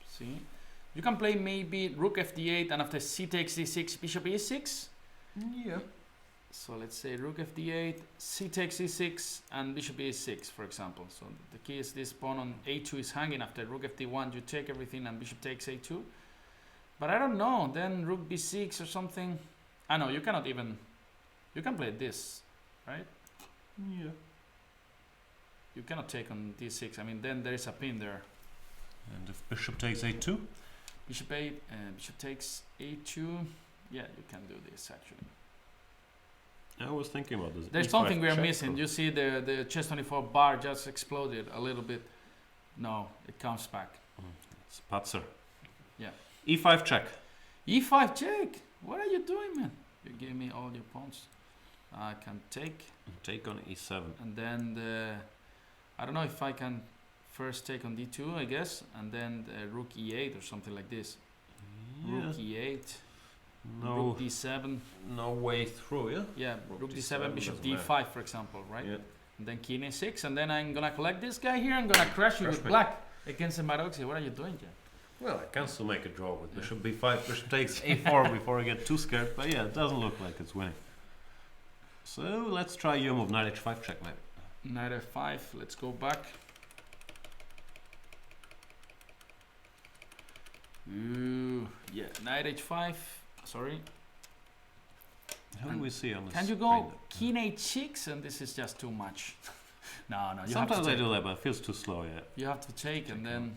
Speaker 2: see. You can play maybe rook fd8, and after c takes d6, bishop e6.
Speaker 1: Yeah.
Speaker 2: So let's say rook fd8, c takes e6, and bishop e6, for example. So the key is this pawn on a2 is hanging. After rook fd1, you take everything, and bishop takes a2. But I don't know. Then rook b6 or something. I know you cannot even. You can play this, right?
Speaker 1: Yeah.
Speaker 2: You cannot take on d6. I mean, then there is a pin there.
Speaker 1: And if bishop takes a2,
Speaker 2: Bishop 8, bishop takes a2. Yeah, you can do this actually.
Speaker 1: I was thinking about this.
Speaker 2: There's
Speaker 1: E5
Speaker 2: something we're
Speaker 1: check
Speaker 2: missing.
Speaker 1: or-
Speaker 2: You see the chess 24 bar just exploded a little bit. No, it comes back.
Speaker 1: It's Patzer.
Speaker 2: Yeah.
Speaker 1: E5 check.
Speaker 2: E5 check. What are you doing, man? You give me all your pawns. I can take,
Speaker 1: Take on E7.
Speaker 2: and then I don't know if I can first take on D2, I guess, and then the rook E8 or something like this.
Speaker 1: Yeah.
Speaker 2: Rook E8,
Speaker 1: No,
Speaker 2: rook D7.
Speaker 1: no way through, yeah?
Speaker 2: Yeah,
Speaker 1: Rook
Speaker 2: rook
Speaker 1: D7
Speaker 2: D7, bishop
Speaker 1: doesn't
Speaker 2: D5,
Speaker 1: matter.
Speaker 2: for example, right?
Speaker 1: Yeah.
Speaker 2: And then king A6, and then I'm gonna collect this guy here. I'm gonna crash you
Speaker 1: Crash
Speaker 2: with
Speaker 1: me.
Speaker 2: black against the Maroxy. What are you doing, Jack?
Speaker 1: Well, I can still make a draw with
Speaker 2: Yeah.
Speaker 1: bishop B5. Bishop takes A4 before I get too scared. But yeah, it doesn't look like it's winning. So let's try your move. Knight H5 checkmate.
Speaker 2: Knight F5. Let's go back. Ooh, yeah. Knight H5. Sorry.
Speaker 1: How do we see on this
Speaker 2: Can you go king H6? And this is just too much. No, you have to
Speaker 1: Sometimes I
Speaker 2: take.
Speaker 1: do that, but it feels too slow, yeah.
Speaker 2: You have to take, and then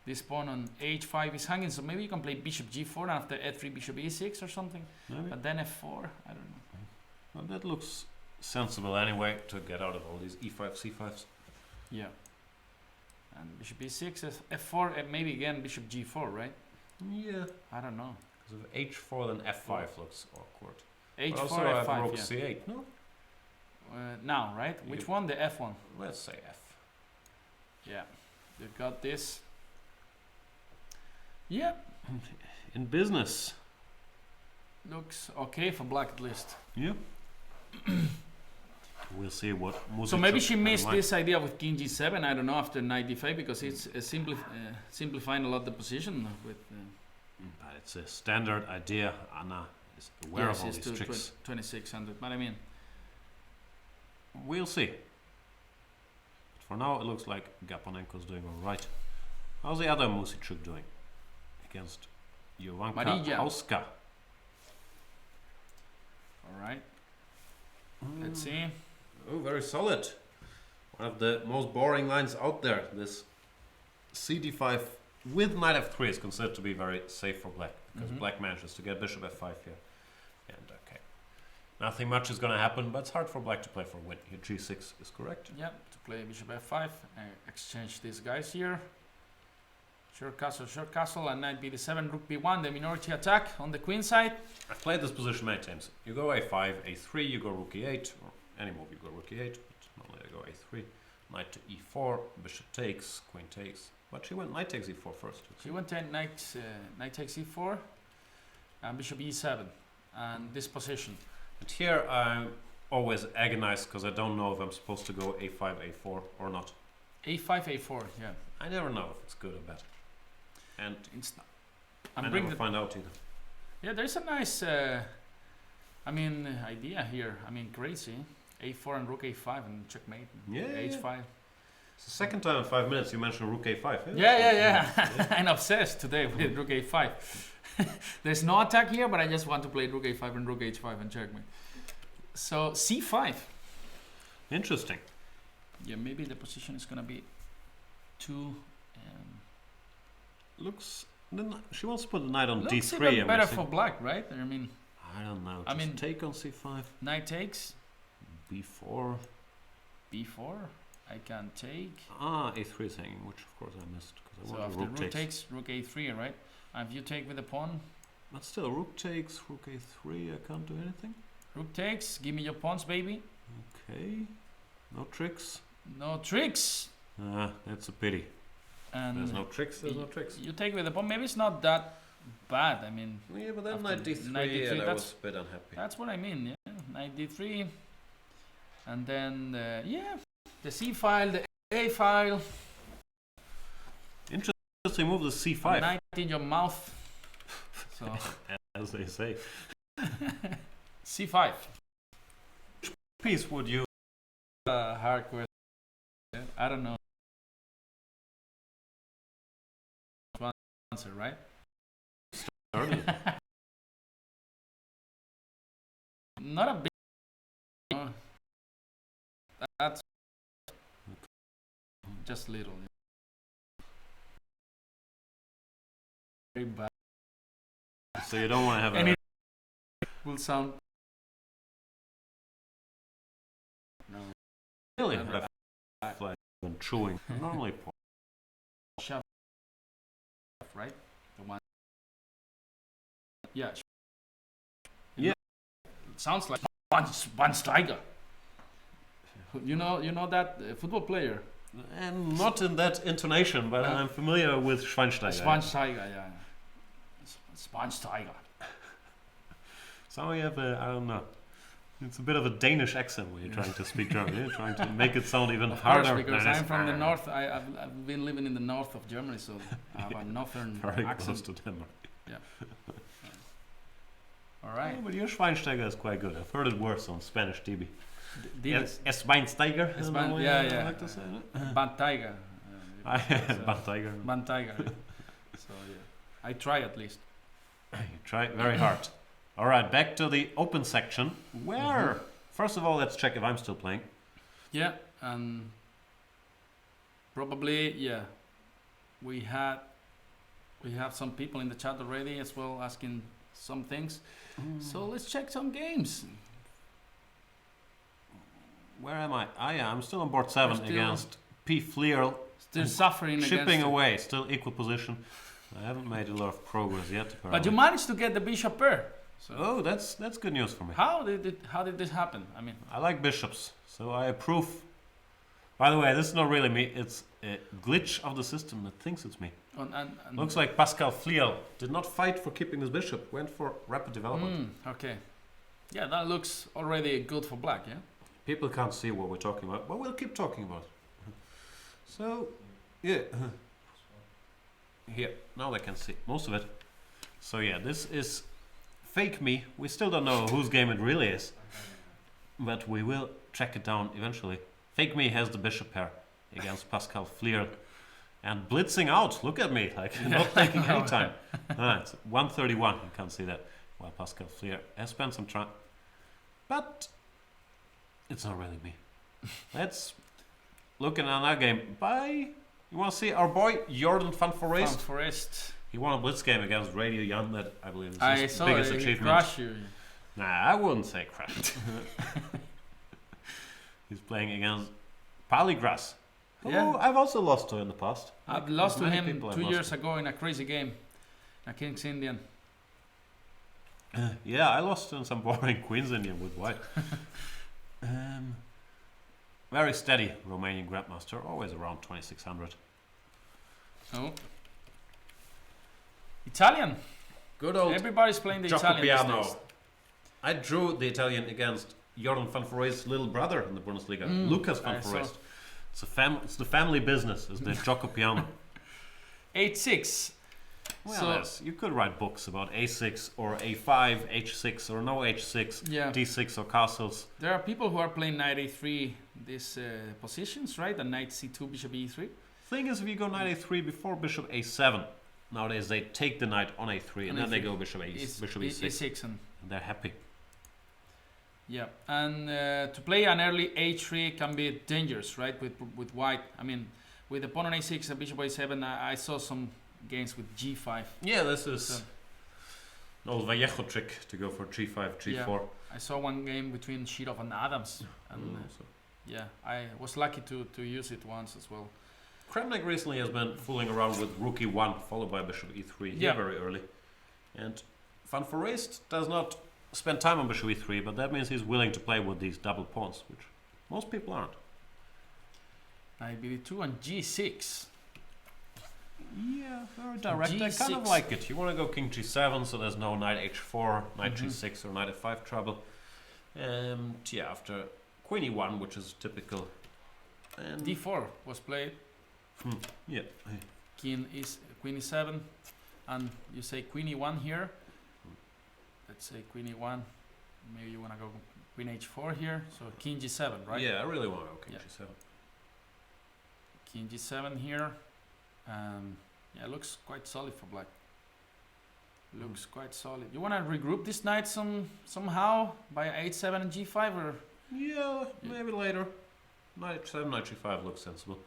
Speaker 2: this pawn on H5 is hanging. So maybe you can play bishop G4 and after F3 bishop E6 or something.
Speaker 1: Maybe.
Speaker 2: But then F4. I don't know.
Speaker 1: Well, that looks sensible anyway to get out of all these E5, C5s.
Speaker 2: Yeah. And bishop E6, F4, and maybe again bishop G4, right?
Speaker 1: Yeah.
Speaker 2: I don't know.
Speaker 1: Because if H4, then F5 looks awkward.
Speaker 2: H4,
Speaker 1: But also I have
Speaker 2: F5,
Speaker 1: rook
Speaker 2: yeah.
Speaker 1: C8, no?
Speaker 2: Now, right? Which
Speaker 1: You-
Speaker 2: one? The F1.
Speaker 1: Let's say F.
Speaker 2: Yeah. You got this. Yeah.
Speaker 1: In business.
Speaker 2: Looks okay for black at least.
Speaker 1: Yeah. We'll see what
Speaker 2: So maybe
Speaker 1: Music
Speaker 2: she
Speaker 1: had in
Speaker 2: missed
Speaker 1: mind.
Speaker 2: this idea with king G7, I don't know, after knight D5, because it's simplifying a lot the position with...
Speaker 1: But it's a standard idea. Anna is aware of all these tricks.
Speaker 2: 2600, but I mean...
Speaker 1: We'll see. But for now, it looks like Gaponenko's doing all right. How's the other Musicchuk doing against Jovanka
Speaker 2: Marija.
Speaker 1: Hauska?
Speaker 2: Alright, let's see.
Speaker 1: Oh, very solid. One of the most boring lines out there. This CD5 with knight f3 is considered to be very safe for black because black manages to get bishop f5 here. And okay, nothing much is going to happen, but it's hard for black to play for a win. Here g6 is correct.
Speaker 2: Yeah, to play bishop f5, exchange these guys here. Short castle, and knight b7, rook b1, the minority attack on the queen side.
Speaker 1: I've played this position many times. You go a5, a3, you go rook e8, or any move you go rook e8, but normally I go a3, knight to e4, bishop takes, queen takes. But she went knight takes e4 first.
Speaker 2: She went knight takes e4, and bishop e7, and this position.
Speaker 1: And here I'm always agonized because I don't know if I'm supposed to go a5, a4 or not.
Speaker 2: a5, a4, yeah.
Speaker 1: I never know if it's good or bad. And
Speaker 2: It's
Speaker 1: I
Speaker 2: I'm
Speaker 1: never find out either.
Speaker 2: Yeah, there's a nice, idea here. I mean, crazy. A4 and rook a5 and checkmate.
Speaker 1: Yeah,
Speaker 2: H5.
Speaker 1: It's the second time in 5 minutes you mentioned rook a5.
Speaker 2: Yeah. I'm obsessed today with rook a5. There's no attack here, but I just want to play rook a5 and rook h5 and checkmate. So c5.
Speaker 1: Interesting.
Speaker 2: Yeah, maybe the position is gonna be too.
Speaker 1: Looks. Then she wants to put the knight on
Speaker 2: Looks
Speaker 1: d3.
Speaker 2: even
Speaker 1: I'm
Speaker 2: better
Speaker 1: guessing.
Speaker 2: for black, right? I mean,
Speaker 1: I don't know.
Speaker 2: I
Speaker 1: Just
Speaker 2: mean-
Speaker 1: take on c5,
Speaker 2: knight takes
Speaker 1: b4.
Speaker 2: b4. I can take.
Speaker 1: A3 is hanging, which of course I missed because I
Speaker 2: So
Speaker 1: wanted
Speaker 2: after
Speaker 1: rook
Speaker 2: rook
Speaker 1: takes.
Speaker 2: takes, rook a3, right? And if you take with the pawn,
Speaker 1: But still, rook takes, rook a3. I can't do anything.
Speaker 2: rook takes. Give me your pawns, baby.
Speaker 1: Okay. No tricks.
Speaker 2: No tricks.
Speaker 1: That's a pity.
Speaker 2: And
Speaker 1: There's no tricks. There's no tricks.
Speaker 2: you take with the pawn. Maybe it's not that bad. I mean,
Speaker 1: Yeah, but then
Speaker 2: After
Speaker 1: knight d3,
Speaker 2: knight d3,
Speaker 1: and I
Speaker 2: that's-
Speaker 1: was a bit unhappy.
Speaker 2: that's what I mean. Yeah, knight d3, and then the c file, the a file,
Speaker 1: Interesting move, the c5,
Speaker 2: knight in your mouth. So
Speaker 1: as they say.
Speaker 2: c5.
Speaker 1: Piece would you?
Speaker 2: Hard question. I don't know. Answer, right?
Speaker 1: Started.
Speaker 2: Not a big. That's just little. Very bad.
Speaker 1: So you don't want to have
Speaker 2: And
Speaker 1: a
Speaker 2: will sound. No.
Speaker 1: Really? Like when chewing. Normally.
Speaker 2: Shove, right? The one. Yeah.
Speaker 1: Yeah.
Speaker 2: It sounds like Schweinsteiger. You know that football player.
Speaker 1: And not in that intonation, but I'm familiar with Schweinsteiger.
Speaker 2: Schweinsteiger, yeah. Schweinsteiger.
Speaker 1: Somehow you have I don't know. It's a bit of a Danish accent when you're trying to speak German. You're trying to make it sound even harder.
Speaker 2: Because I'm from the north. I've been living in the north of Germany, so I have a northern
Speaker 1: Very
Speaker 2: accent.
Speaker 1: close to Denmark.
Speaker 2: Yeah. All right.
Speaker 1: Yeah, but your Schweinsteiger is quite good. I've heard it worse on Spanish TV. Schweinsteiger?
Speaker 2: Yeah.
Speaker 1: I like to say it.
Speaker 2: Banteiger.
Speaker 1: Banteiger.
Speaker 2: Banteiger. So yeah, I try at least.
Speaker 1: You try very hard. All right, back to the open section. Where? First of all, let's check if I'm still playing.
Speaker 2: Yeah, and probably we have some people in the chat already as well asking some things. So let's check some games.
Speaker 1: Where am I? Yeah, I'm still on board 7 against P. Fleer.
Speaker 2: Still suffering
Speaker 1: Shipping
Speaker 2: against
Speaker 1: away, still equal position. I haven't made a lot of progress yet. Apparently.
Speaker 2: But you managed to get the bishop pair. So
Speaker 1: oh, that's good news for me.
Speaker 2: How did this happen? I mean,
Speaker 1: I like bishops, so I approve. By the way, this is not really me. It's a glitch of the system that thinks it's me.
Speaker 2: and
Speaker 1: Looks like Pascal Fliel did not fight for keeping his bishop. Went for rapid development.
Speaker 2: Okay. Yeah, that looks already good for black. Yeah.
Speaker 1: People can't see what we're talking about, but we'll keep talking about it. So, yeah. Here, now they can see most of it. So yeah, this is fake me. We still don't know whose game it really is, but we will track it down eventually. Fake me has the bishop pair against Pascal Flier. And blitzing out, look at me, like not taking any time. It's 131, you can't see that. While Pascal Flier has spent some time. But it's not really me. Let's look at another game. You want to see our boy Jordan van Foreest? He won a blitz game against Radio Jan, that I believe is his biggest achievement.
Speaker 2: Crush you.
Speaker 1: Nah, I wouldn't say crush. He's playing against Paligras.
Speaker 2: Yeah.
Speaker 1: Oh, I've also lost to in the past.
Speaker 2: I've lost to him 2 years ago in a crazy game. A King's Indian.
Speaker 1: Yeah, I lost in some boring Queen's Indian with white. Very steady Romanian Grandmaster, always around 2600.
Speaker 2: Oh. Italian.
Speaker 1: Good old
Speaker 2: Everybody's playing the Italian these days.
Speaker 1: I drew the Italian against Jordan van Foreest's little brother in the Bundesliga, Lucas van Foreest. It's the family business, is the Gioco Piano.
Speaker 2: 8-6.
Speaker 1: Well, so you could write books about A6 or A5, H6 or no H6, D6 or castles.
Speaker 2: There are people who are playing knight A3 these positions, right? And knight C2, bishop E3.
Speaker 1: Thing is, if you go knight A3 before bishop A7, nowadays they take the knight on A3 and then they go bishop E6 and they're happy.
Speaker 2: Yeah, and to play an early H3 can be dangerous, right? With white. I mean, with the pawn on A6 and bishop A7, I saw some games with G5.
Speaker 1: Yeah, this is an old Vallejo trick to go for G5, G4.
Speaker 2: Yeah, I saw one game between Shirov and Adams, and yeah, I was lucky to use it once as well.
Speaker 1: Kramnik recently has been fooling around with rook E1 followed by bishop E3 very early, and Van Foreest does not spend time on bishop E3, but that means he's willing to play with these double pawns, which most people aren't.
Speaker 2: Knight BD2 and G6.
Speaker 1: Yeah, very direct. G6. I kind of like it. You want to go king G7, so there's no knight H4, knight G6 or knight F5 trouble. And yeah, after queen E1, which is typical. And
Speaker 2: D4 was played.
Speaker 1: Yeah.
Speaker 2: Queen E7, and you say queen E1 here. Let's say queen E1. Maybe you want to go queen H4 here. So king G7, right?
Speaker 1: Yeah, I really want to go king G7.
Speaker 2: King G7 here. Yeah, looks quite solid for black. Looks quite solid. You want to regroup this knight somehow by H7 and G5, or?
Speaker 1: Yeah, maybe later. Knight H7, knight G5 looks sensible.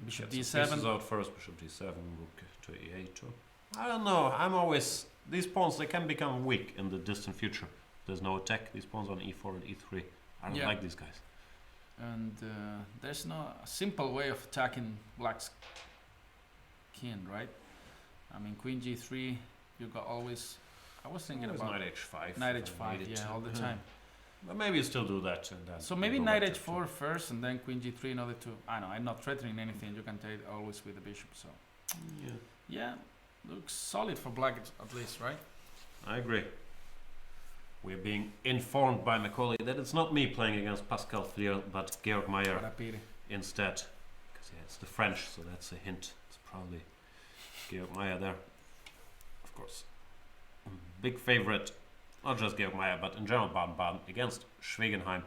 Speaker 2: Bishop
Speaker 1: D7. Pieces out first. Bishop D7, rook to E8 too. I don't know. I'm always... These pawns, they can become weak in the distant future. There's no attack. These pawns on e4 and e3. I don't like these guys.
Speaker 2: And there's no simple way of attacking black's king, right? I mean, queen g3, you got always... I was thinking about
Speaker 1: knight h5.
Speaker 2: knight h5, yeah, all the time.
Speaker 1: But maybe you still do that. And then
Speaker 2: So maybe knight h4 first and then queen g3 in order to... I know, I'm not threatening anything. You can take always with the bishop, so... Yeah, looks solid for black at least, right?
Speaker 1: I agree. We're being informed by Macaulay that it's not me playing against Pascal Friel, but Georg Meyer instead. Because it's the French, so that's a hint. It's probably Georg Meyer there. Of course. Big favorite, not just Georg Meyer, but in general Baden-Baden against Schwegenheim.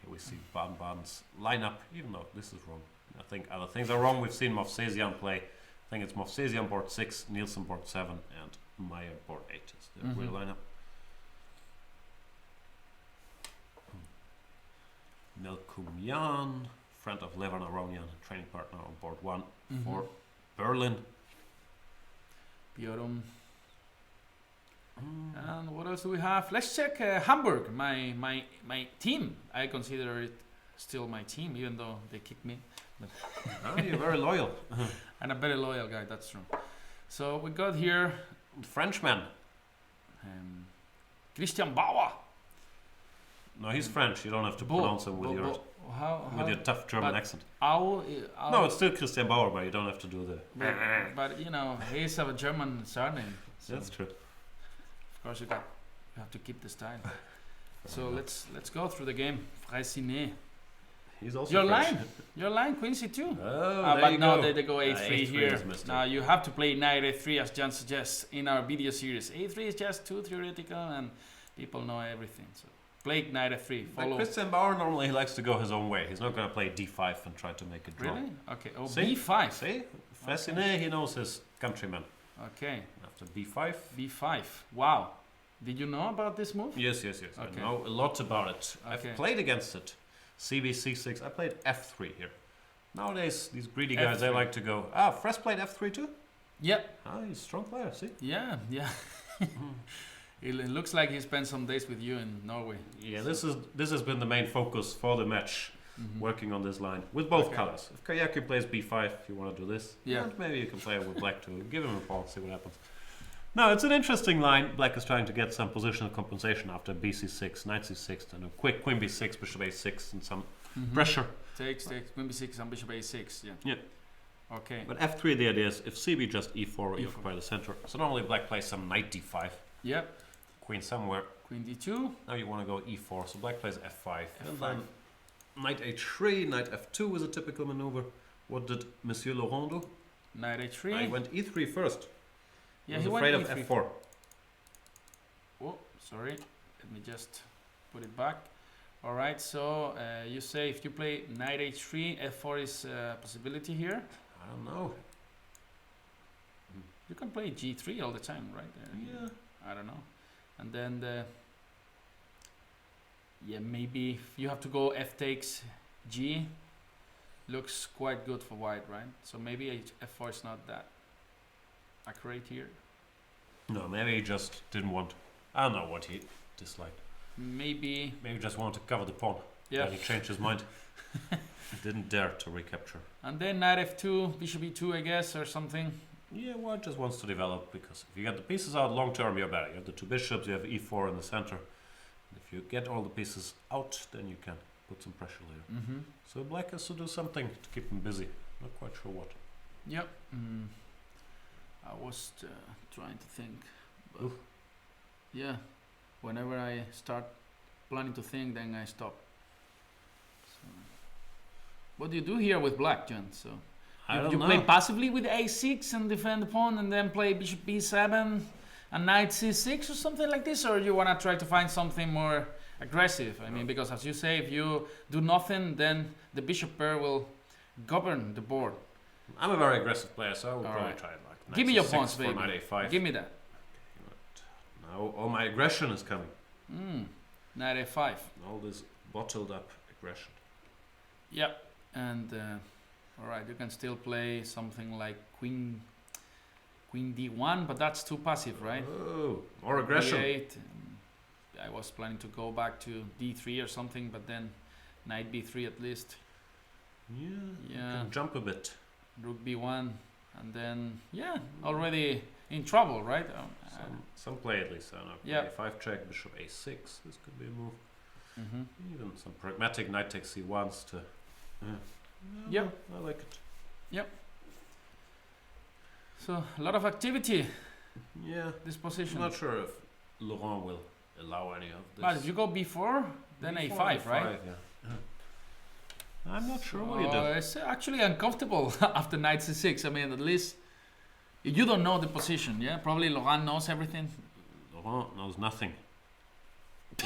Speaker 1: Here we see Baden-Baden's lineup, even though this is wrong. I think other things are wrong. We've seen Movsesian play. I think it's Movsesian board 6, Nielsen board 7, and Meyer board 8 is the real lineup. Melkumyan, friend of Levan Aronian, training partner on board 1 for Berlin.
Speaker 2: Bjorn. And what else do we have? Let's check Hamburg, my team. I consider it still my team, even though they kicked me. But
Speaker 1: you're very loyal.
Speaker 2: And a very loyal guy, that's true. So we got here...
Speaker 1: Frenchman.
Speaker 2: Christian Bauer.
Speaker 1: No, he's French. You don't have to pronounce him with your tough German accent. No, it's still Christian Bauer, but you don't have to do the...
Speaker 2: But you know, he's a German surname. So
Speaker 1: that's true.
Speaker 2: Of course, you have to keep the style. So let's go through the game. Freycinet.
Speaker 1: He's also
Speaker 2: your line, Queen C2.
Speaker 1: Oh,
Speaker 2: but no, they go A3
Speaker 1: A3
Speaker 2: here. Now you have to play knight A3 as Jan suggests in our video series. A3 is just too theoretical and people know everything. So play knight A3.
Speaker 1: But Christian Bauer normally he likes to go his own way. He's not going to play D5 and try to make it draw.
Speaker 2: Really? Okay. Oh,
Speaker 1: see?
Speaker 2: B5.
Speaker 1: See? Freycinet, he knows his countrymen.
Speaker 2: Okay.
Speaker 1: After B5.
Speaker 2: B5. Wow. Did you know about this move?
Speaker 1: Yes. Okay. I know a lot about it. Okay. I've played against it. CB C6. I played F3 here. Nowadays, these greedy guys, they like to go... Fresh played F3 too?
Speaker 2: Yep.
Speaker 1: He's a strong player, see?
Speaker 2: Yeah. It looks like he spent some days with you in Norway.
Speaker 1: Yeah, this has been the main focus for the match, working on this line. With both colors. If Kayaki plays B5, if you want to do this, maybe you can play it with black too. Give him a pawn, see what happens. No, it's an interesting line. Black is trying to get some positional compensation after BC6, Knight C6, and a quick Queen B6, Bishop A6, and some pressure.
Speaker 2: Takes Queen B6 and Bishop A6. Yeah. Okay.
Speaker 1: But F3, the idea is if CB just E4, you occupy the center. So normally Black plays some Knight D5.
Speaker 2: Yep.
Speaker 1: Queen somewhere.
Speaker 2: Queen D2.
Speaker 1: Now you want to go E4, so Black plays F5. And then Knight H3, Knight F2 is a typical maneuver. What did Monsieur Laurent do?
Speaker 2: Knight H3.
Speaker 1: He went E3 first.
Speaker 2: Yeah,
Speaker 1: he was afraid of F4.
Speaker 2: Oh, sorry. Let me just put it back. All right, so you say if you play Knight H3, F4 is a possibility here?
Speaker 1: I don't know.
Speaker 2: You can play G3 all the time, right?
Speaker 1: Yeah.
Speaker 2: I don't know. And then maybe you have to go F takes G. Looks quite good for white, right? So maybe F4 is not that accurate here.
Speaker 1: No, maybe he just didn't want... I don't know what he disliked.
Speaker 2: Maybe
Speaker 1: just wanted to cover the pawn.
Speaker 2: Yeah.
Speaker 1: But he changed his mind. He didn't dare to recapture.
Speaker 2: And then Knight F2, Bishop E2, I guess, or something.
Speaker 1: Yeah, white just wants to develop, because if you get the pieces out long term, you're better. You have the two bishops, you have E4 in the center. And if you get all the pieces out, then you can put some pressure later. So Black has to do something to keep him busy. Not quite sure what.
Speaker 2: Yep. I was trying to think. But yeah, whenever I start planning to think, then I stop. So, what do you do here with Black, John? So you play passively with A6 and defend the pawn, and then play Bishop B7 and Knight C6 or something like this, or you want to try to find something more aggressive? I mean, because as you say, if you do nothing, then the bishop pair will govern the board.
Speaker 1: I'm a very aggressive player, so I would probably try it like Knight
Speaker 2: Give me your
Speaker 1: C6
Speaker 2: pawns,
Speaker 1: for
Speaker 2: baby.
Speaker 1: Knight A5.
Speaker 2: Give me that.
Speaker 1: Now all my aggression is coming.
Speaker 2: Knight A5.
Speaker 1: All this bottled up aggression.
Speaker 2: Yep. And all right, you can still play something like Queen Queen D1, but that's too passive, right?
Speaker 1: Oh, more aggression.
Speaker 2: D8. I was planning to go back to D3 or something, but then knight B3 at least.
Speaker 1: Yeah, you
Speaker 2: Yeah.
Speaker 1: can jump a bit.
Speaker 2: Rook B1, and then already in trouble, right?
Speaker 1: Some play at least. I don't know.
Speaker 2: Yeah.
Speaker 1: A5 check, bishop A6. This could be a move.
Speaker 2: Mm-hmm.
Speaker 1: Even some pragmatic knight takes C1s to.
Speaker 2: Yep.
Speaker 1: I like it.
Speaker 2: So a lot of activity
Speaker 1: Yeah.
Speaker 2: this
Speaker 1: I'm
Speaker 2: position.
Speaker 1: not sure if Laurent will allow any of this.
Speaker 2: But if you go B4, then
Speaker 1: B4,
Speaker 2: A5, right?
Speaker 1: Yeah. I'm not sure what you do.
Speaker 2: It's actually uncomfortable after knight C6. I mean, at least you don't know the position, yeah? Probably Laurent knows everything.
Speaker 1: Laurent knows nothing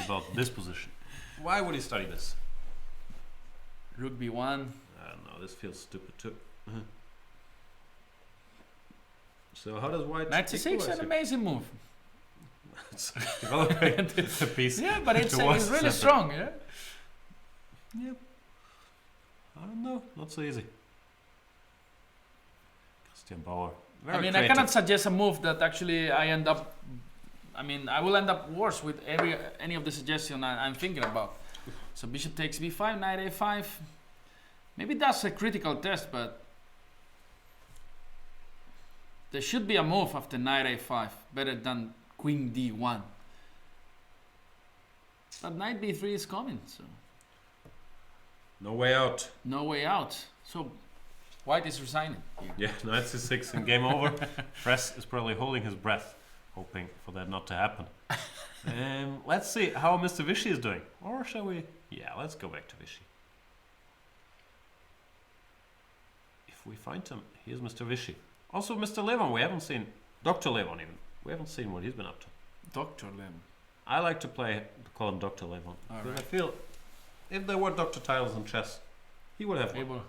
Speaker 1: about this position. Why would he study this?
Speaker 2: Rook B1.
Speaker 1: I don't know. This feels stupid too. So how does white
Speaker 2: Knight C6,
Speaker 1: equalize
Speaker 2: an
Speaker 1: here?
Speaker 2: amazing move.
Speaker 1: It's developing the piece.
Speaker 2: Yeah, but it's
Speaker 1: towards
Speaker 2: really
Speaker 1: center.
Speaker 2: strong, yeah?
Speaker 1: Yep. I don't know. Not so easy. Christian Bauer. Very
Speaker 2: I mean,
Speaker 1: creative.
Speaker 2: I cannot suggest a move that actually I will end up worse with any of the suggestion I'm thinking about. So bishop takes b5, knight a5. Maybe that's a critical test, but there should be a move after knight a5, better than queen d1. But knight b3 is coming, so
Speaker 1: No way out.
Speaker 2: no way out. So white is resigning here.
Speaker 1: Yeah, knight c6 and game over. Press is probably holding his breath, hoping for that not to happen. Let's see how Mr. Vichy is doing. Or shall we? Yeah, let's go back to Vichy. If we find him, here's Mr. Vichy. Also, Mr. Levon, we haven't seen. Dr. Levon, even. We haven't seen what he's been up to.
Speaker 2: Dr. Lem.
Speaker 1: I like to call him Dr. Levon.
Speaker 2: All
Speaker 1: Because
Speaker 2: right.
Speaker 1: I feel if there were doctor titles in chess, he would have one.
Speaker 2: Able.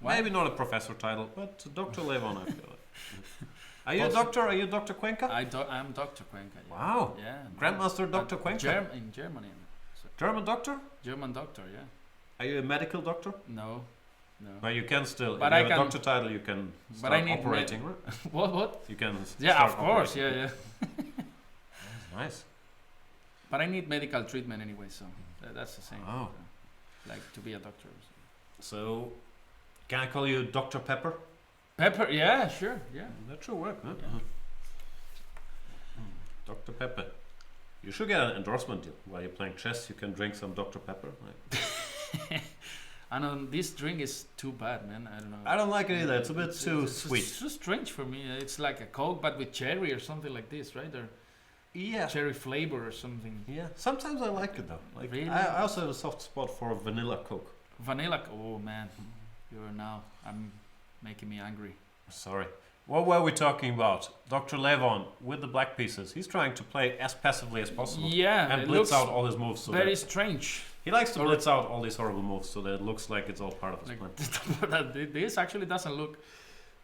Speaker 2: Why?
Speaker 1: Maybe not a professor title, but Dr. Levon, I feel it. Are you a
Speaker 2: Possi-
Speaker 1: doctor? Are you Dr. Cuenca?
Speaker 2: I'm Dr. Cuenca. Yeah.
Speaker 1: Wow.
Speaker 2: Yeah.
Speaker 1: Grandmaster Dr. Cuenca?
Speaker 2: In Germany. So
Speaker 1: German doctor?
Speaker 2: German doctor, yeah.
Speaker 1: Are you a medical doctor?
Speaker 2: No.
Speaker 1: But you can still,
Speaker 2: But
Speaker 1: if you
Speaker 2: I
Speaker 1: have a
Speaker 2: can-
Speaker 1: doctor title, you can
Speaker 2: but
Speaker 1: start
Speaker 2: I need
Speaker 1: operating, right?
Speaker 2: What?
Speaker 1: You can
Speaker 2: Yeah,
Speaker 1: start
Speaker 2: of course,
Speaker 1: operating.
Speaker 2: yeah.
Speaker 1: Nice.
Speaker 2: But I need medical treatment anyway, so that's the same.
Speaker 1: Oh.
Speaker 2: Like to be a doctor.
Speaker 1: So, can I call you Dr. Pepper?
Speaker 2: Pepper, yeah, sure, yeah.
Speaker 1: That should work, huh?
Speaker 2: Yeah.
Speaker 1: Dr. Pepper. You should get an endorsement deal. While you're playing chess, you can drink some Dr. Pepper. Like,
Speaker 2: And this drink is too bad, man. I don't know.
Speaker 1: I don't like it either. It's a bit too
Speaker 2: It's
Speaker 1: sweet.
Speaker 2: too strange for me. It's like a Coke, but with cherry or something like this, right? Or
Speaker 1: Yeah.
Speaker 2: cherry flavor or something.
Speaker 1: Yeah. Sometimes I like it though. Like
Speaker 2: Really?
Speaker 1: I also have a soft spot for vanilla Coke.
Speaker 2: Vanilla. Oh man, I'm making me angry.
Speaker 1: Sorry. What were we talking about? Dr. Levon with the black pieces. He's trying to play as passively as possible.
Speaker 2: Yeah,
Speaker 1: And
Speaker 2: it
Speaker 1: blitz
Speaker 2: looks
Speaker 1: out all his moves. So
Speaker 2: very
Speaker 1: that
Speaker 2: strange.
Speaker 1: he likes to
Speaker 2: or-
Speaker 1: blitz out all these horrible moves so that it looks like it's all part of his plan.
Speaker 2: Like this actually doesn't look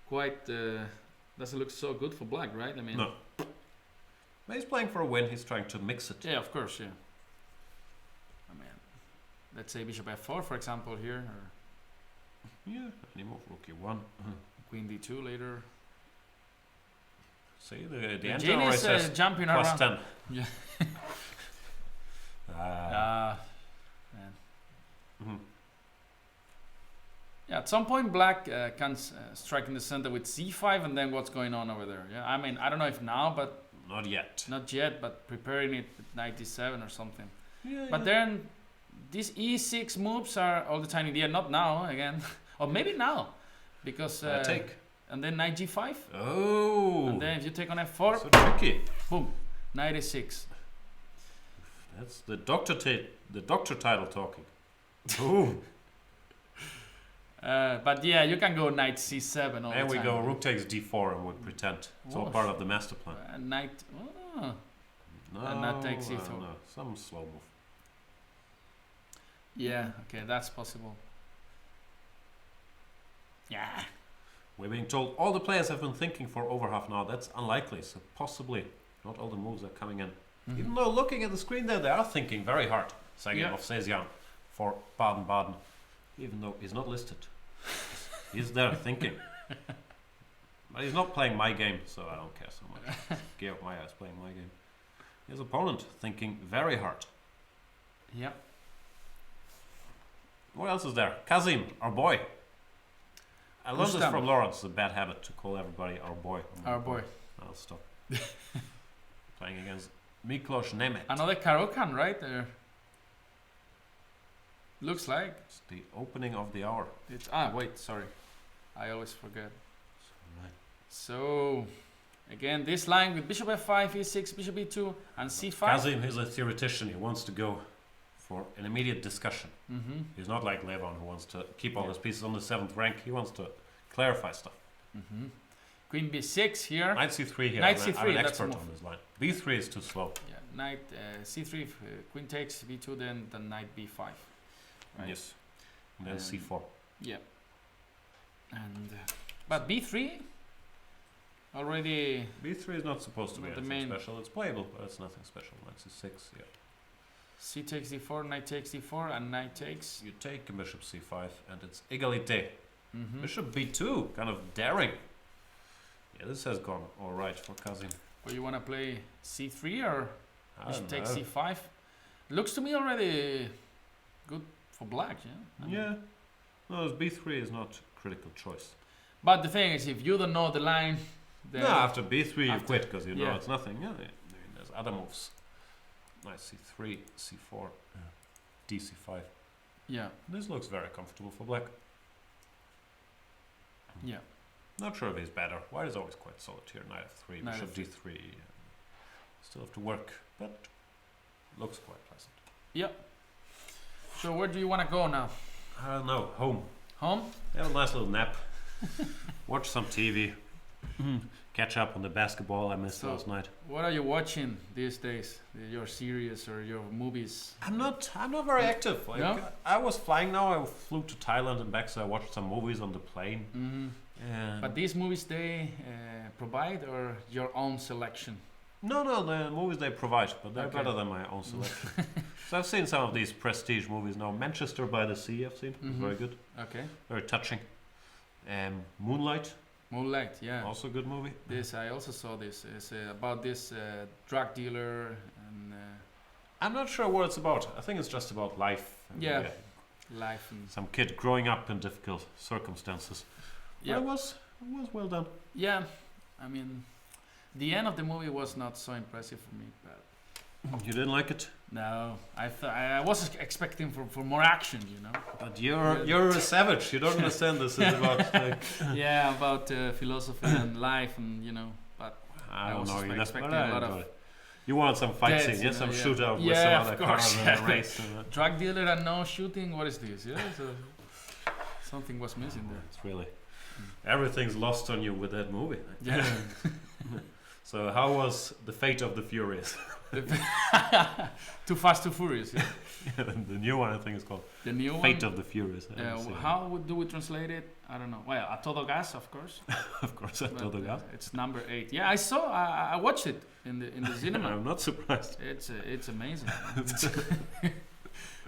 Speaker 2: quite. Doesn't look so good for black, right? I mean.
Speaker 1: No. But he's playing for a win. He's trying to mix it.
Speaker 2: Yeah, of course, yeah. I mean, let's say bishop f4, for example, here, or
Speaker 1: Yeah. Any move. Rook e1.
Speaker 2: queen d2 later.
Speaker 1: See, the
Speaker 2: Jane
Speaker 1: engine always
Speaker 2: is
Speaker 1: says
Speaker 2: jumping
Speaker 1: plus
Speaker 2: around.
Speaker 1: 10.
Speaker 2: Yeah. Man.
Speaker 1: Mhm.
Speaker 2: Yeah, at some point black can strike in the center with c5, and then what's going on over there? Yeah, I mean, I don't know if now, but
Speaker 1: Not yet.
Speaker 2: not yet, but preparing it with knight d7 or something.
Speaker 1: Yeah,
Speaker 2: But then these e6 moves are all the time in the air, not now again, or maybe now, because
Speaker 1: take.
Speaker 2: and then knight g5,
Speaker 1: Oh.
Speaker 2: and then if you take on f4,
Speaker 1: So tricky.
Speaker 2: boom, knight a6.
Speaker 1: That's the doctor title talking. Boom.
Speaker 2: But yeah, you can go knight c7 all
Speaker 1: And
Speaker 2: the
Speaker 1: we
Speaker 2: time.
Speaker 1: go rook takes d4 and we pretend. It's all
Speaker 2: Oh,
Speaker 1: part of the master plan.
Speaker 2: Knight. Oh.
Speaker 1: No,
Speaker 2: and that takes
Speaker 1: I
Speaker 2: e4.
Speaker 1: don't know. Some slow move.
Speaker 2: Yeah, okay, that's possible. Yeah.
Speaker 1: We're being told all the players have been thinking for over half an hour. That's unlikely. So possibly not all the moves are coming in.
Speaker 2: Mhm.
Speaker 1: Even though looking at the screen there, they are thinking very hard. Second
Speaker 2: Yeah.
Speaker 1: of Cesian for Baden-Baden. Even though he's not listed. He's there thinking. But he's not playing my game, so I don't care so much. Georg Meier is playing my game. His opponent thinking very hard.
Speaker 2: Yeah.
Speaker 1: What else is there? Kazim, our boy. I learned this
Speaker 2: Gustafsson.
Speaker 1: from Lawrence. It's a bad habit to call everybody our boy.
Speaker 2: Our boy.
Speaker 1: I'll stop. Playing against Miklos Nemeth.
Speaker 2: Another Karokan, right? Looks like.
Speaker 1: It's the opening of the hour.
Speaker 2: It's wait, sorry. I always forget.
Speaker 1: Right.
Speaker 2: So, again, this line with bishop f5, e6, bishop e2, and c5.
Speaker 1: Kazim is a theoretician. He wants to go for an immediate discussion.
Speaker 2: Mm-hmm.
Speaker 1: He's not like Levon, who wants to keep all his pieces on the 7th rank. He wants to clarify stuff.
Speaker 2: Mm-hmm. Queen b6 here.
Speaker 1: Knight c3 here.
Speaker 2: Knight
Speaker 1: I'm
Speaker 2: c3,
Speaker 1: an
Speaker 2: that's
Speaker 1: expert
Speaker 2: a
Speaker 1: on this line. b3 is too slow.
Speaker 2: Yeah, knight c3, if, queen takes b2, then knight b5. Right?
Speaker 1: Yes. And then c4.
Speaker 2: Yeah. And but b3 already.
Speaker 1: b3 is not supposed to be
Speaker 2: Not the
Speaker 1: anything
Speaker 2: main-
Speaker 1: special. It's playable, but it's nothing special. Knight c6, yeah.
Speaker 2: C takes d4, knight takes d4, and knight takes.
Speaker 1: You take bishop c5, and it's égalité.
Speaker 2: Mm-hmm.
Speaker 1: Bishop b2, kind of daring. Yeah, this has gone all right for Kazim.
Speaker 2: Or you want to play c3 or
Speaker 1: I
Speaker 2: bishop
Speaker 1: don't
Speaker 2: takes
Speaker 1: know.
Speaker 2: c5? Looks to me already good for black, yeah. I mean,
Speaker 1: Yeah. No, b3 is not critical choice.
Speaker 2: But the thing is, if you don't know the line, then
Speaker 1: No, after b3 you
Speaker 2: after-
Speaker 1: quit because you know
Speaker 2: yeah.
Speaker 1: it's nothing. Yeah, there's other moves. Nice c3, c4, d c5.
Speaker 2: yeah,
Speaker 1: This looks very comfortable for black.
Speaker 2: yeah.
Speaker 1: Not sure if he's better. White is always quite solid here. Knight f3,
Speaker 2: Knight
Speaker 1: bishop
Speaker 2: f3.
Speaker 1: d3. Still have to work, but looks quite pleasant.
Speaker 2: Yeah. So where do you want to go now?
Speaker 1: I don't know. Home.
Speaker 2: Home?
Speaker 1: Have a nice little nap. Watch some TV. Catch up on the basketball I missed
Speaker 2: So-
Speaker 1: last night.
Speaker 2: What are you watching these days? Your series or your movies?
Speaker 1: I'm not very active. Like,
Speaker 2: No?
Speaker 1: I was flying now. I flew to Thailand and back, so I watched some movies on the plane.
Speaker 2: Mm-hmm.
Speaker 1: And
Speaker 2: But these movies they provide or your own selection?
Speaker 1: no, the movies they provide, but they're
Speaker 2: Okay.
Speaker 1: better than my own selection. So I've seen some of these prestige movies now. Manchester by the Sea, I've seen. It's
Speaker 2: Mhm.
Speaker 1: very good,
Speaker 2: Okay.
Speaker 1: very touching. Moonlight,
Speaker 2: Moonlight, yeah.
Speaker 1: also a good movie.
Speaker 2: This I also saw this. It's about this drug dealer and
Speaker 1: I'm not sure what it's about. I think it's just about life. And,
Speaker 2: Yeah. life and
Speaker 1: some kid growing up in difficult circumstances. But
Speaker 2: yeah.
Speaker 1: it was well done.
Speaker 2: Yeah, I mean, the end of the movie was not so impressive for me. But
Speaker 1: You didn't like it?
Speaker 2: no, I was expecting for more action, you know.
Speaker 1: But you're a savage. You don't understand this. It's about like,
Speaker 2: Yeah, about philosophy and life, and you know. But
Speaker 1: I don't
Speaker 2: was
Speaker 1: know. You
Speaker 2: expecting
Speaker 1: but I
Speaker 2: a lot
Speaker 1: enjoyed
Speaker 2: of
Speaker 1: it. You wanted some fight
Speaker 2: deaths,
Speaker 1: scene,
Speaker 2: you
Speaker 1: yeah,
Speaker 2: know,
Speaker 1: some
Speaker 2: yeah.
Speaker 1: shootout with
Speaker 2: Yeah,
Speaker 1: some
Speaker 2: of
Speaker 1: other
Speaker 2: course,
Speaker 1: cars
Speaker 2: yeah.
Speaker 1: and a race.
Speaker 2: drug dealer and no shooting. What is this? Yeah, so something was missing there.
Speaker 1: It's really everything's lost on you with that movie.
Speaker 2: Yeah.
Speaker 1: So how was the Fate of the Furious?
Speaker 2: Too Fast, Too Furious. Yeah.
Speaker 1: The new one I think is called
Speaker 2: The new
Speaker 1: Fate
Speaker 2: one.
Speaker 1: of the Furious. I haven't seen it.
Speaker 2: How do we translate it? I don't know. Well, A Todo Gas, of course.
Speaker 1: Of course, I
Speaker 2: but,
Speaker 1: told the guy.
Speaker 2: It's number 8. Yeah, I saw. I watched it in the cinema.
Speaker 1: I'm not surprised.
Speaker 2: It's amazing.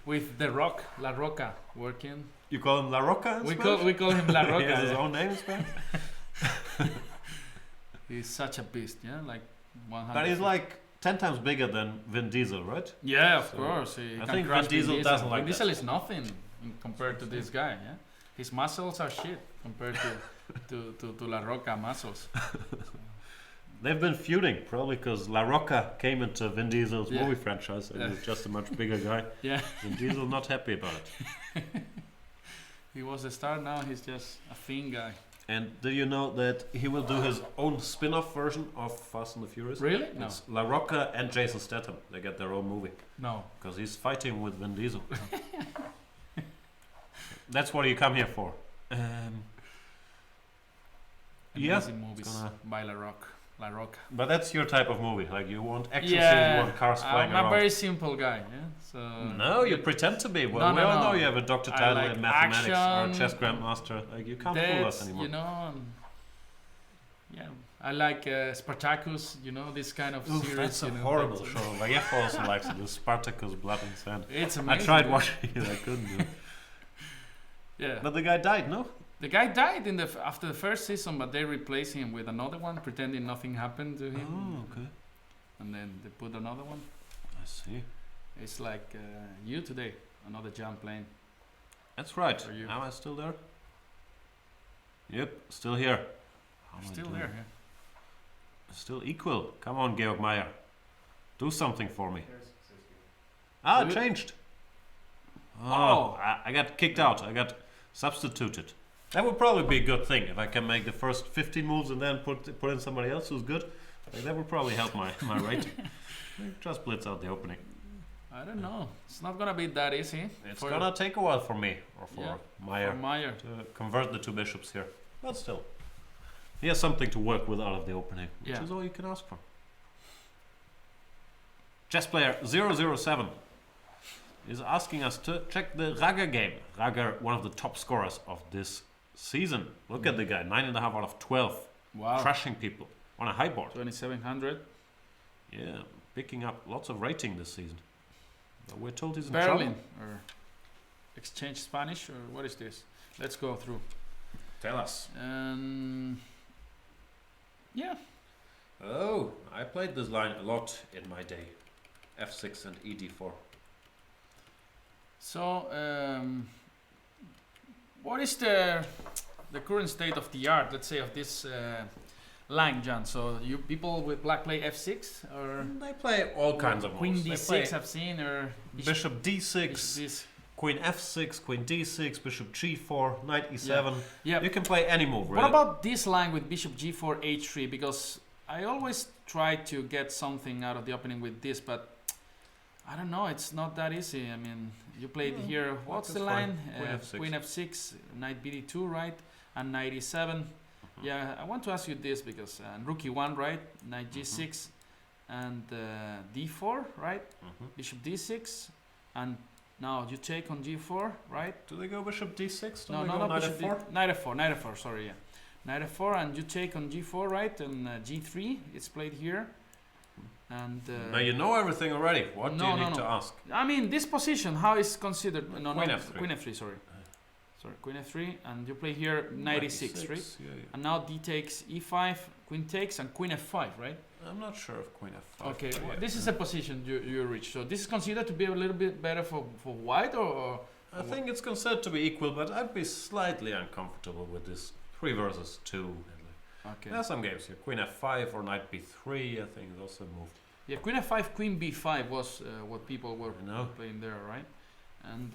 Speaker 2: With The Rock, La Roca, working.
Speaker 1: You call him La Roca in Spanish?
Speaker 2: We call him La Roca.
Speaker 1: He has his
Speaker 2: yeah.
Speaker 1: own name in Spanish?
Speaker 2: He's such a beast, yeah, like 100.
Speaker 1: But he's like 10 times bigger than Vin Diesel, right?
Speaker 2: Yeah, of
Speaker 1: So,
Speaker 2: course. He
Speaker 1: I
Speaker 2: can
Speaker 1: think
Speaker 2: crush
Speaker 1: Vin Diesel doesn't like
Speaker 2: Vin Diesel is nothing compared to this guy. Yeah, his muscles are shit compared to La Roca muscles.
Speaker 1: They've been feuding, probably because La Roca came into Vin Diesel's
Speaker 2: Yeah.
Speaker 1: movie franchise and
Speaker 2: Yeah.
Speaker 1: he's just a much bigger guy.
Speaker 2: Yeah,
Speaker 1: Vin Diesel not happy about it.
Speaker 2: he was a star. Now he's just a thin guy.
Speaker 1: And do you know that he will do his own spin-off version of Fast and the Furious?
Speaker 2: Really? No.
Speaker 1: It's La Roca and Jason Statham. They get their own movie
Speaker 2: No.
Speaker 1: because he's fighting with Vin Diesel. That's what you come here for. Yeah,
Speaker 2: Amazing movies
Speaker 1: gonna-
Speaker 2: by La Roca.
Speaker 1: but that's your type of movie. Like you want action scenes,
Speaker 2: Yeah,
Speaker 1: you want cars flying
Speaker 2: I'm a
Speaker 1: around.
Speaker 2: very simple guy. Yeah, so
Speaker 1: No, you pretend to be. Well,
Speaker 2: No,
Speaker 1: we
Speaker 2: no,
Speaker 1: all
Speaker 2: no.
Speaker 1: know you have a doctor
Speaker 2: I
Speaker 1: title
Speaker 2: like
Speaker 1: in mathematics
Speaker 2: action,
Speaker 1: or chess grandmaster. Like you can't fool us
Speaker 2: that's,
Speaker 1: anymore.
Speaker 2: you know. Yeah, I like Spartacus. You know, this kind of
Speaker 1: Oof,
Speaker 2: series.
Speaker 1: that's a
Speaker 2: you know,
Speaker 1: horrible
Speaker 2: that's-
Speaker 1: show. Like Jeff also likes it. The Spartacus Blood and Sand.
Speaker 2: It's
Speaker 1: I
Speaker 2: amazing.
Speaker 1: tried
Speaker 2: yeah.
Speaker 1: watching it. I couldn't do it.
Speaker 2: Yeah.
Speaker 1: But the guy died, no?
Speaker 2: The guy died after the first season, but they replaced him with another one, pretending nothing happened to him.
Speaker 1: Oh, okay.
Speaker 2: And then they put another one.
Speaker 1: I see.
Speaker 2: It's like you today, another jump plane.
Speaker 1: That's right.
Speaker 2: Are you?
Speaker 1: Am I still there? Yep, still here. How am I
Speaker 2: Still
Speaker 1: doing?
Speaker 2: there, yeah.
Speaker 1: Still equal. Come on, Georg Meyer. Do something for me. It changed.
Speaker 2: Oh.
Speaker 1: I got kicked out. I got substituted. That would probably be a good thing if I can make the first 15 moves and then put in somebody else who's good. That would probably help my rating. Just blitz out the opening.
Speaker 2: I don't know. It's not gonna be that easy.
Speaker 1: It's gonna take a while for me or for
Speaker 2: Yeah,
Speaker 1: Meyer
Speaker 2: for Meyer.
Speaker 1: to convert the two bishops here. But still, he has something to work with out of the opening, which
Speaker 2: Yeah.
Speaker 1: is all you can ask for. Chess player 007 is asking us to check the Rager game. Rager, one of the top scorers of this season. Look at the guy, 9.5 out of 12,
Speaker 2: Wow.
Speaker 1: crushing people on a high board.
Speaker 2: 2700.
Speaker 1: Yeah, picking up lots of rating this season. But we're told he's in
Speaker 2: Berlin
Speaker 1: trouble.
Speaker 2: or exchange Spanish or what is this? Let's go through.
Speaker 1: Tell us.
Speaker 2: Yeah.
Speaker 1: Oh, I played this line a lot in my day. F6 and ED4.
Speaker 2: So, what is the current state of the art, let's say, of this line, John? So, you people with black play F6 or
Speaker 1: They play all kinds of
Speaker 2: Queen
Speaker 1: moves. They
Speaker 2: D6
Speaker 1: play
Speaker 2: I've seen, or
Speaker 1: Bishop D6,
Speaker 2: this.
Speaker 1: Queen F6, Queen D6, Bishop G4, Knight E7.
Speaker 2: Yeah.
Speaker 1: You can play any move, really.
Speaker 2: What about this line with Bishop G4 H3? Because I always try to get something out of the opening with this, but I don't know. It's not that easy. I mean, you played here. What's the line?
Speaker 1: Queen F6.
Speaker 2: Queen F6, Knight BD2, right? And Knight E7. Yeah, I want to ask you this because Rook E1, right? Knight G6 and D4, right? Bishop D6 and now you take on G4, right?
Speaker 1: Do they go Bishop D6? Do
Speaker 2: No,
Speaker 1: they
Speaker 2: no,
Speaker 1: go
Speaker 2: no,
Speaker 1: Knight
Speaker 2: Bishop
Speaker 1: F4?
Speaker 2: Knight F4, sorry, yeah. Knight F4 and you take on G4, right? And G3, it's played here. And
Speaker 1: Now you know everything already. What do you need to ask?
Speaker 2: I mean, this position, how is considered? No,
Speaker 1: Queen
Speaker 2: no,
Speaker 1: F3.
Speaker 2: Queen F3, sorry. Sorry, Queen F3, and you play here Knight E6, right?
Speaker 1: Yeah, yeah.
Speaker 2: And now D takes E5, Queen takes, and Queen F5, right?
Speaker 1: I'm not sure if Queen F5.
Speaker 2: Okay,
Speaker 1: but
Speaker 2: well,
Speaker 1: yeah.
Speaker 2: this is a position you reach. So this is considered to be a little bit better for white, or
Speaker 1: I think it's considered to be equal, but I'd be slightly uncomfortable with this 3 versus 2.
Speaker 2: okay.
Speaker 1: There are some games here. Queen F5 or Knight B3, I think is also moved.
Speaker 2: Yeah, Queen F5, Queen B5 was what people were
Speaker 1: I know.
Speaker 2: playing there, right? And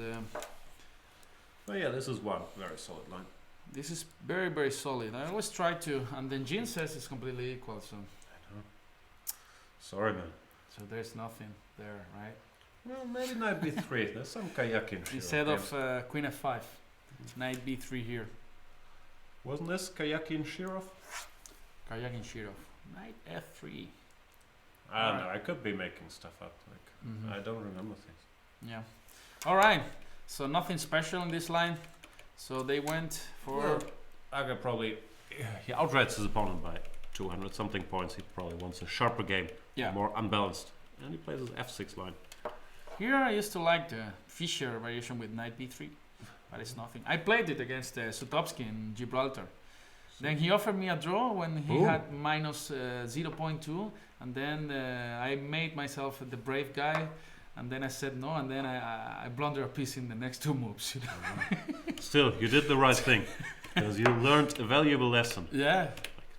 Speaker 1: But yeah, this is one very solid line.
Speaker 2: this is very, very solid. I always try to, and then Jin says it's completely equal, so
Speaker 1: I know. Sorry, man.
Speaker 2: there's nothing there, right?
Speaker 1: Well, maybe Knight B3. There's some kayaking shit.
Speaker 2: Instead of Queen F5, Knight B3 here.
Speaker 1: Wasn't this Kayakin Shirov?
Speaker 2: Karyakin Shirov. Knight F3.
Speaker 1: I don't know. I could be making stuff up. Like I don't remember things.
Speaker 2: Yeah. All right. So nothing special in this line. So they went for.
Speaker 1: Well, Aga probably he outrights his opponent by 200 something points. He probably wants a sharper game, more unbalanced, and he plays his F6 line.
Speaker 2: Here I used to like the Fischer variation with Knight B3, but it's nothing. I played it against Sutovsky in Gibraltar. Then he offered me a draw when he had minus 0.2, and then I made myself the brave guy, and then I said no, and then I blundered a piece in the next 2 moves. You know?
Speaker 1: Still, you did the right thing, because you learned a valuable lesson.
Speaker 2: Yeah.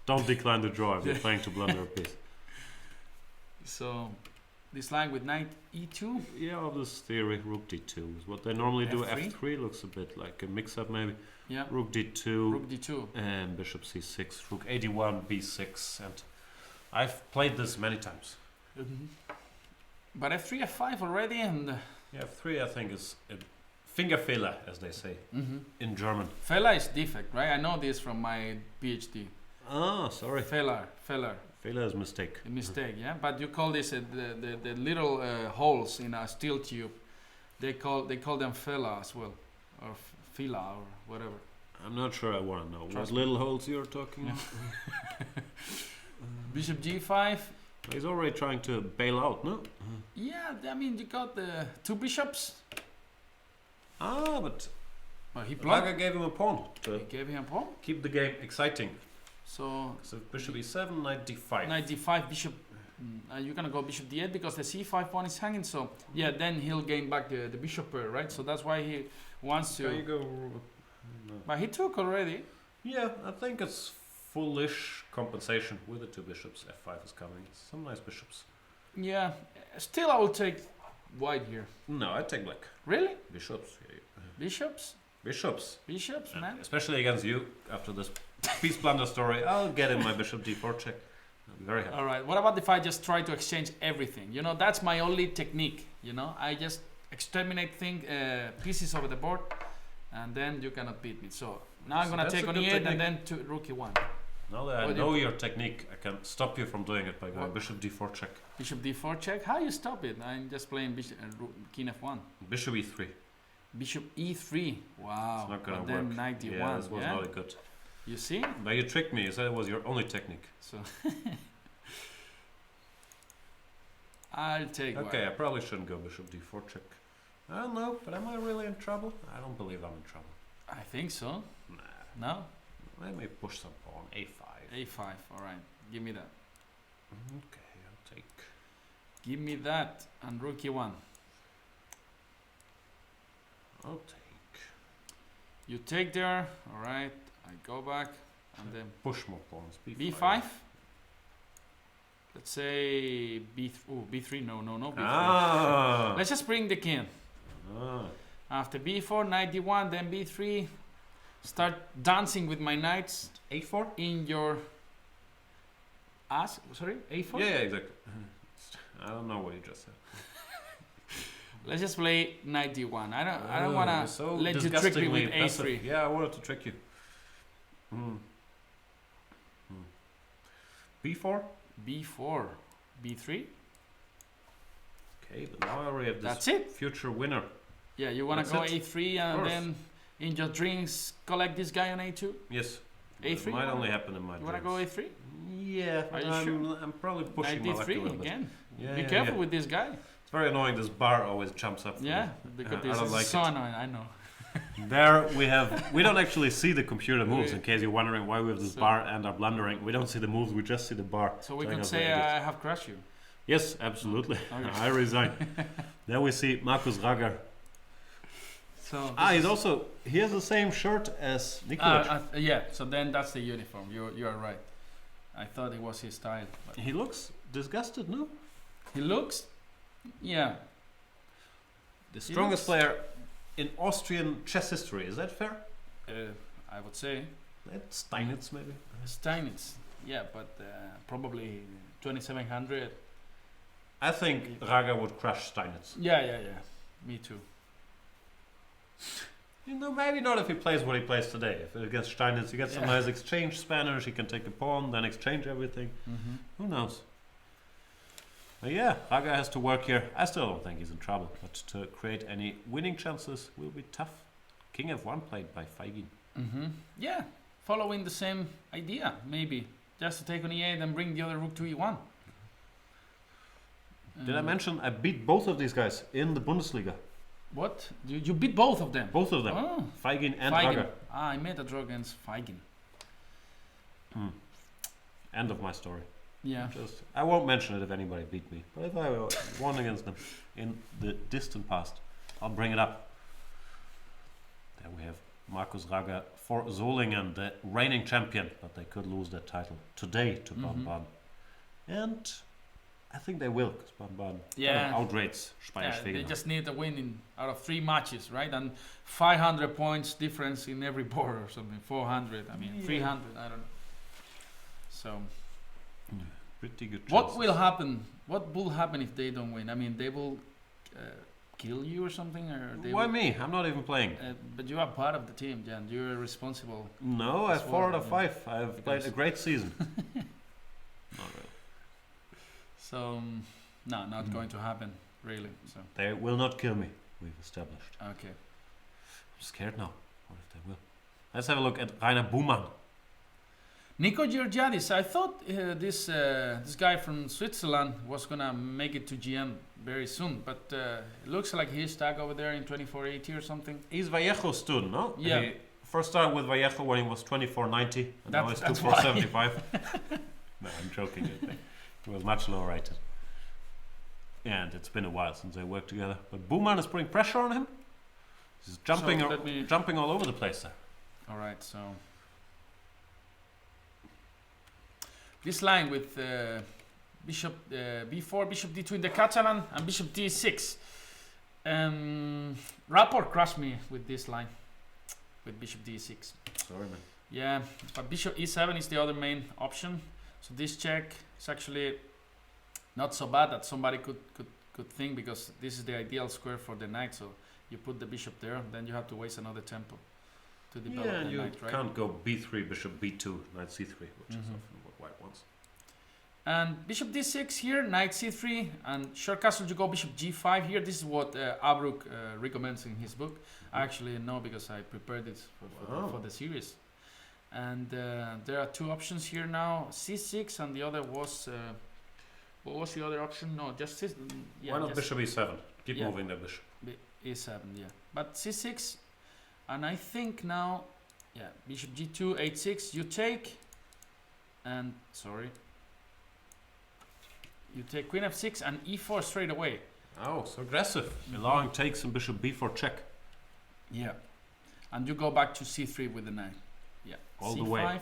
Speaker 1: Don't decline the draw if you're playing to blunder a piece.
Speaker 2: So this line with Knight E2.
Speaker 1: Yeah, of this theory, Rook D2 is what they normally do.
Speaker 2: F3?
Speaker 1: F3 looks a bit like a mix-up maybe.
Speaker 2: Yeah.
Speaker 1: Rook D2.
Speaker 2: Rook D2.
Speaker 1: And Bishop C6, Rook A1, B6, and I've played this many times.
Speaker 2: But F3, F5 already, and
Speaker 1: Yeah, F3 I think is a Fingerfehler, as they say in German.
Speaker 2: Fehler is defect, right? I know this from my PhD.
Speaker 1: Ah, sorry.
Speaker 2: Fehler,
Speaker 1: Fehler is mistake.
Speaker 2: a mistake, yeah. But you call this the little holes in a steel tube. They call them Fehler as well, or Fila or whatever.
Speaker 1: I'm not sure I want to know
Speaker 2: Trust
Speaker 1: what little holes you're talking about.
Speaker 2: Bishop G5.
Speaker 1: He's already trying to bail out, no?
Speaker 2: Yeah, I mean you got the 2 bishops.
Speaker 1: Ah, but
Speaker 2: Well, he blocked.
Speaker 1: Raga gave him a pawn
Speaker 2: He
Speaker 1: to
Speaker 2: gave him a pawn.
Speaker 1: keep the game exciting.
Speaker 2: So
Speaker 1: Bishop e7, knight d5.
Speaker 2: knight d5, bishop. You're gonna go bishop d8 because the c5 pawn is hanging. So yeah, then he'll gain back the bishop pair, right? So that's why he wants to.
Speaker 1: Can you go? No.
Speaker 2: But he took already.
Speaker 1: Yeah, I think it's foolish compensation with the two bishops. F5 is coming. Some nice bishops.
Speaker 2: Yeah. Still, I will take white here.
Speaker 1: No, I take black.
Speaker 2: Really?
Speaker 1: Bishops.
Speaker 2: Bishops?
Speaker 1: Bishops.
Speaker 2: Bishops, man.
Speaker 1: Especially against you after this peace blunder story. I'll get in my bishop d4 check. I'll be very happy.
Speaker 2: All right. What about if I just try to exchange everything? You know, that's my only technique. You know, I just exterminate pieces over the board, and then you cannot beat me. So now I'm gonna take on e8 and then to rook e1.
Speaker 1: Now that I know your technique, I can stop you from doing it by going bishop d4 check.
Speaker 2: Bishop d4 check. How you stop it? I'm just playing bishop king f1.
Speaker 1: Bishop e3.
Speaker 2: Bishop e3. Wow.
Speaker 1: It's not gonna
Speaker 2: but
Speaker 1: work.
Speaker 2: then knight d1.
Speaker 1: Yeah, this was not good.
Speaker 2: You see?
Speaker 1: But you tricked me. You said it was your only technique.
Speaker 2: So I'll take
Speaker 1: Okay,
Speaker 2: white.
Speaker 1: I probably shouldn't go bishop d4 check. I don't know, but am I really in trouble? I don't believe I'm in trouble.
Speaker 2: I think so.
Speaker 1: Nah.
Speaker 2: No?
Speaker 1: Let me push some pawn. a5.
Speaker 2: a5. All right. Give me that.
Speaker 1: Okay, I'll take.
Speaker 2: Give me that and rook e1.
Speaker 1: I'll take.
Speaker 2: You take there. All right. I go back and then
Speaker 1: Push more pawns.
Speaker 2: b5. Let's say b3. No, b3.
Speaker 1: Ah.
Speaker 2: Let's just bring the king.
Speaker 1: Ah.
Speaker 2: After b4, knight d1, then b3. Start dancing with my knights
Speaker 1: a4?
Speaker 2: in your ass. Sorry, a4?
Speaker 1: Yeah, exactly. I don't know what you just said.
Speaker 2: Let's just play knight d1. I don't wanna
Speaker 1: so
Speaker 2: let you trick me with
Speaker 1: passive.
Speaker 2: a3.
Speaker 1: Yeah, I wanted to trick you. b4?
Speaker 2: b4, b3.
Speaker 1: Okay, but now I already have this
Speaker 2: That's it.
Speaker 1: future winner.
Speaker 2: Yeah, you wanna
Speaker 1: That's
Speaker 2: go
Speaker 1: it.
Speaker 2: a3 and then in your drinks collect this guy on a2?
Speaker 1: Yes.
Speaker 2: a3?
Speaker 1: It might only happen in my
Speaker 2: You wanna
Speaker 1: dreams.
Speaker 2: go a3?
Speaker 1: Yeah,
Speaker 2: Are you
Speaker 1: I'm,
Speaker 2: sure?
Speaker 1: I'm probably pushing
Speaker 2: Knight
Speaker 1: my luck a little
Speaker 2: d3
Speaker 1: bit.
Speaker 2: again.
Speaker 1: Yeah,
Speaker 2: Be
Speaker 1: yeah,
Speaker 2: careful
Speaker 1: yeah.
Speaker 2: with this guy.
Speaker 1: It's very annoying. This bar always jumps up. For
Speaker 2: Yeah,
Speaker 1: me.
Speaker 2: because
Speaker 1: I
Speaker 2: this
Speaker 1: don't
Speaker 2: is
Speaker 1: like
Speaker 2: so
Speaker 1: it.
Speaker 2: annoying. I know.
Speaker 1: There we don't actually see the computer moves. In case you're wondering why we have this
Speaker 2: So-
Speaker 1: bar and are blundering, we don't see the moves. We just see the bar.
Speaker 2: So we
Speaker 1: telling
Speaker 2: can
Speaker 1: us
Speaker 2: say
Speaker 1: what it is.
Speaker 2: I have crushed you.
Speaker 1: Yes, absolutely.
Speaker 2: Okay.
Speaker 1: I resign. There we see Markus Rager.
Speaker 2: So
Speaker 1: He has the same shirt as Nikolic.
Speaker 2: yeah. So then that's the uniform. You are right. I thought it was his style. But
Speaker 1: He looks disgusted, no?
Speaker 2: he looks, yeah.
Speaker 1: The strongest player in Austrian chess history. Is that fair?
Speaker 2: I would say
Speaker 1: That's Steinitz, maybe.
Speaker 2: Steinitz. Yeah, but probably 2700.
Speaker 1: I think Raga would crush Steinitz.
Speaker 2: Yeah. Me too.
Speaker 1: You know, maybe not if he plays what he plays today. If against Steinitz, he gets some nice exchange Spanish. He can take a pawn, then exchange everything.
Speaker 2: Mm-hmm.
Speaker 1: Who knows? But yeah, Raga has to work here. I still don't think he's in trouble, but to create any winning chances will be tough. King f1 played by Feigin.
Speaker 2: Mm-hmm. Yeah, following the same idea, maybe. Just to take on e8 and bring the other rook to e1.
Speaker 1: Did I mention I beat both of these guys in the Bundesliga?
Speaker 2: What? You beat both of them?
Speaker 1: Both of them.
Speaker 2: Oh,
Speaker 1: Feigin and
Speaker 2: Feigin.
Speaker 1: Raga.
Speaker 2: I made a draw against Feigin.
Speaker 1: End of my story.
Speaker 2: Yeah.
Speaker 1: I won't mention it if anybody beat me. But if I won against them in the distant past, I'll bring it up. There we have Markus Raga for Solingen, the reigning champion, but they could lose their title today to Baden-Baden. And I think they will, because Baden-Baden outrates Spanish
Speaker 2: They
Speaker 1: figure.
Speaker 2: just need a win out of 3 matches, right? And 500 points difference in every board or something. 400, 300, I don't know. So,
Speaker 1: Pretty good.
Speaker 2: what
Speaker 1: chances.
Speaker 2: will happen? What will happen if they don't win? I mean, they will kill you or something? Or they
Speaker 1: Why
Speaker 2: will,
Speaker 1: me? I'm not even playing.
Speaker 2: but you are part of the team, Jan. You're responsible.
Speaker 1: No, I have
Speaker 2: As
Speaker 1: 4 out
Speaker 2: well,
Speaker 1: of 5. I've played a great season. Not really.
Speaker 2: So, no, not going to happen, really. So,
Speaker 1: They will not kill me, we've established.
Speaker 2: okay.
Speaker 1: I'm scared now. What if they will? Let's have a look at Rainer Buhmann.
Speaker 2: Nico Georgiadis, I thought this guy from Switzerland was gonna make it to GM very soon, but it looks like he's stuck over there in 2480 or something.
Speaker 1: He's Vallejo's student, no?
Speaker 2: Yeah.
Speaker 1: He first started with Vallejo when he was 2490, and now he's
Speaker 2: That's
Speaker 1: 2475. No, I'm joking. He was much lower rated. And it's been a while since they worked together. But Booman is putting pressure on him. He's jumping, jumping all over the place there.
Speaker 2: All right, so this line with bishop b4, bishop d2 in the Catalan, and bishop d6. Rapport crushed me with this line, with bishop d6.
Speaker 1: Sorry, man.
Speaker 2: Yeah, but bishop e7 is the other main option. So this check is actually not so bad that somebody could think, because this is the ideal square for the knight. So you put the bishop there, then you have to waste another tempo to develop the
Speaker 1: you
Speaker 2: knight, right?
Speaker 1: can't go b3, bishop b2, knight c3, which is often what white wants.
Speaker 2: And bishop d6 here, knight c3, and short castle you go bishop g5 here. This is what Abruk recommends in his book. I actually know because I prepared it for the series. And there are two options here now, c6, and the other was what was the other option? No, just yeah.
Speaker 1: Why not bishop e7? Keep moving the bishop.
Speaker 2: e7, yeah. But c6, and I think now, yeah, bishop g2, h6. You take, and sorry. You take queen f6 and e4 straight away.
Speaker 1: Oh, so aggressive. Allowing takes and bishop b4 check.
Speaker 2: Yeah. And you go back to c3 with the knight. Yeah.
Speaker 1: All
Speaker 2: c5,
Speaker 1: the way.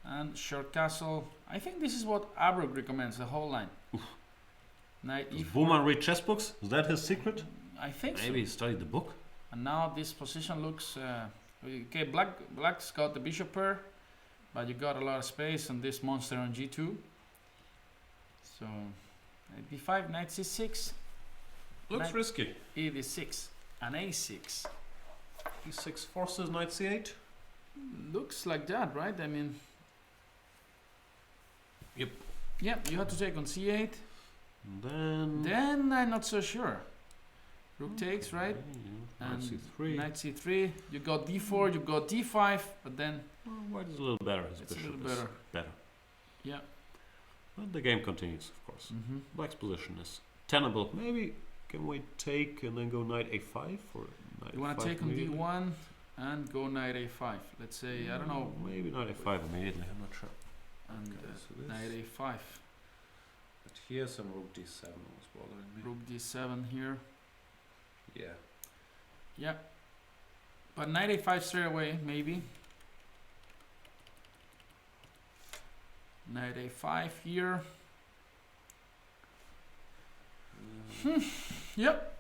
Speaker 2: and short castle. I think this is what Abruk recommends, the whole line. Knight
Speaker 1: Does
Speaker 2: e4.
Speaker 1: Booman read chess books? Is that his secret?
Speaker 2: I think
Speaker 1: Maybe he
Speaker 2: so.
Speaker 1: studied the book.
Speaker 2: And now this position looks... okay, black's got the bishop pair, but you got a lot of space on this monster on g2. So, knight b5, knight c6.
Speaker 1: Looks
Speaker 2: Knight
Speaker 1: risky.
Speaker 2: e d6 and a6.
Speaker 1: e6 forces knight c8.
Speaker 2: Looks like that, right? I mean...
Speaker 1: Yep.
Speaker 2: Yep, you have to take on c8.
Speaker 1: And
Speaker 2: Then I'm not so sure. Rook takes, right?
Speaker 1: Knight
Speaker 2: And
Speaker 1: c3.
Speaker 2: knight c3. You got d4, you got d5, but then
Speaker 1: White is a little better. His
Speaker 2: it's a
Speaker 1: bishop
Speaker 2: little
Speaker 1: is
Speaker 2: better.
Speaker 1: better.
Speaker 2: Yeah.
Speaker 1: But the game continues, of course.
Speaker 2: Mm-hmm.
Speaker 1: Black's position is tenable. Maybe can we take and then go knight a5 or knight
Speaker 2: You want
Speaker 1: a5
Speaker 2: to take on
Speaker 1: immediately?
Speaker 2: d1 and go knight a5. Let's say, I don't know.
Speaker 1: Maybe knight a5 immediately. I'm not sure.
Speaker 2: And
Speaker 1: Okay, so this-
Speaker 2: knight a5.
Speaker 1: But here's some rook d7 was bothering me.
Speaker 2: Rook d7 here.
Speaker 1: Yeah.
Speaker 2: Yeah. But knight a5 straight away, maybe. Knight a5 here. Yep.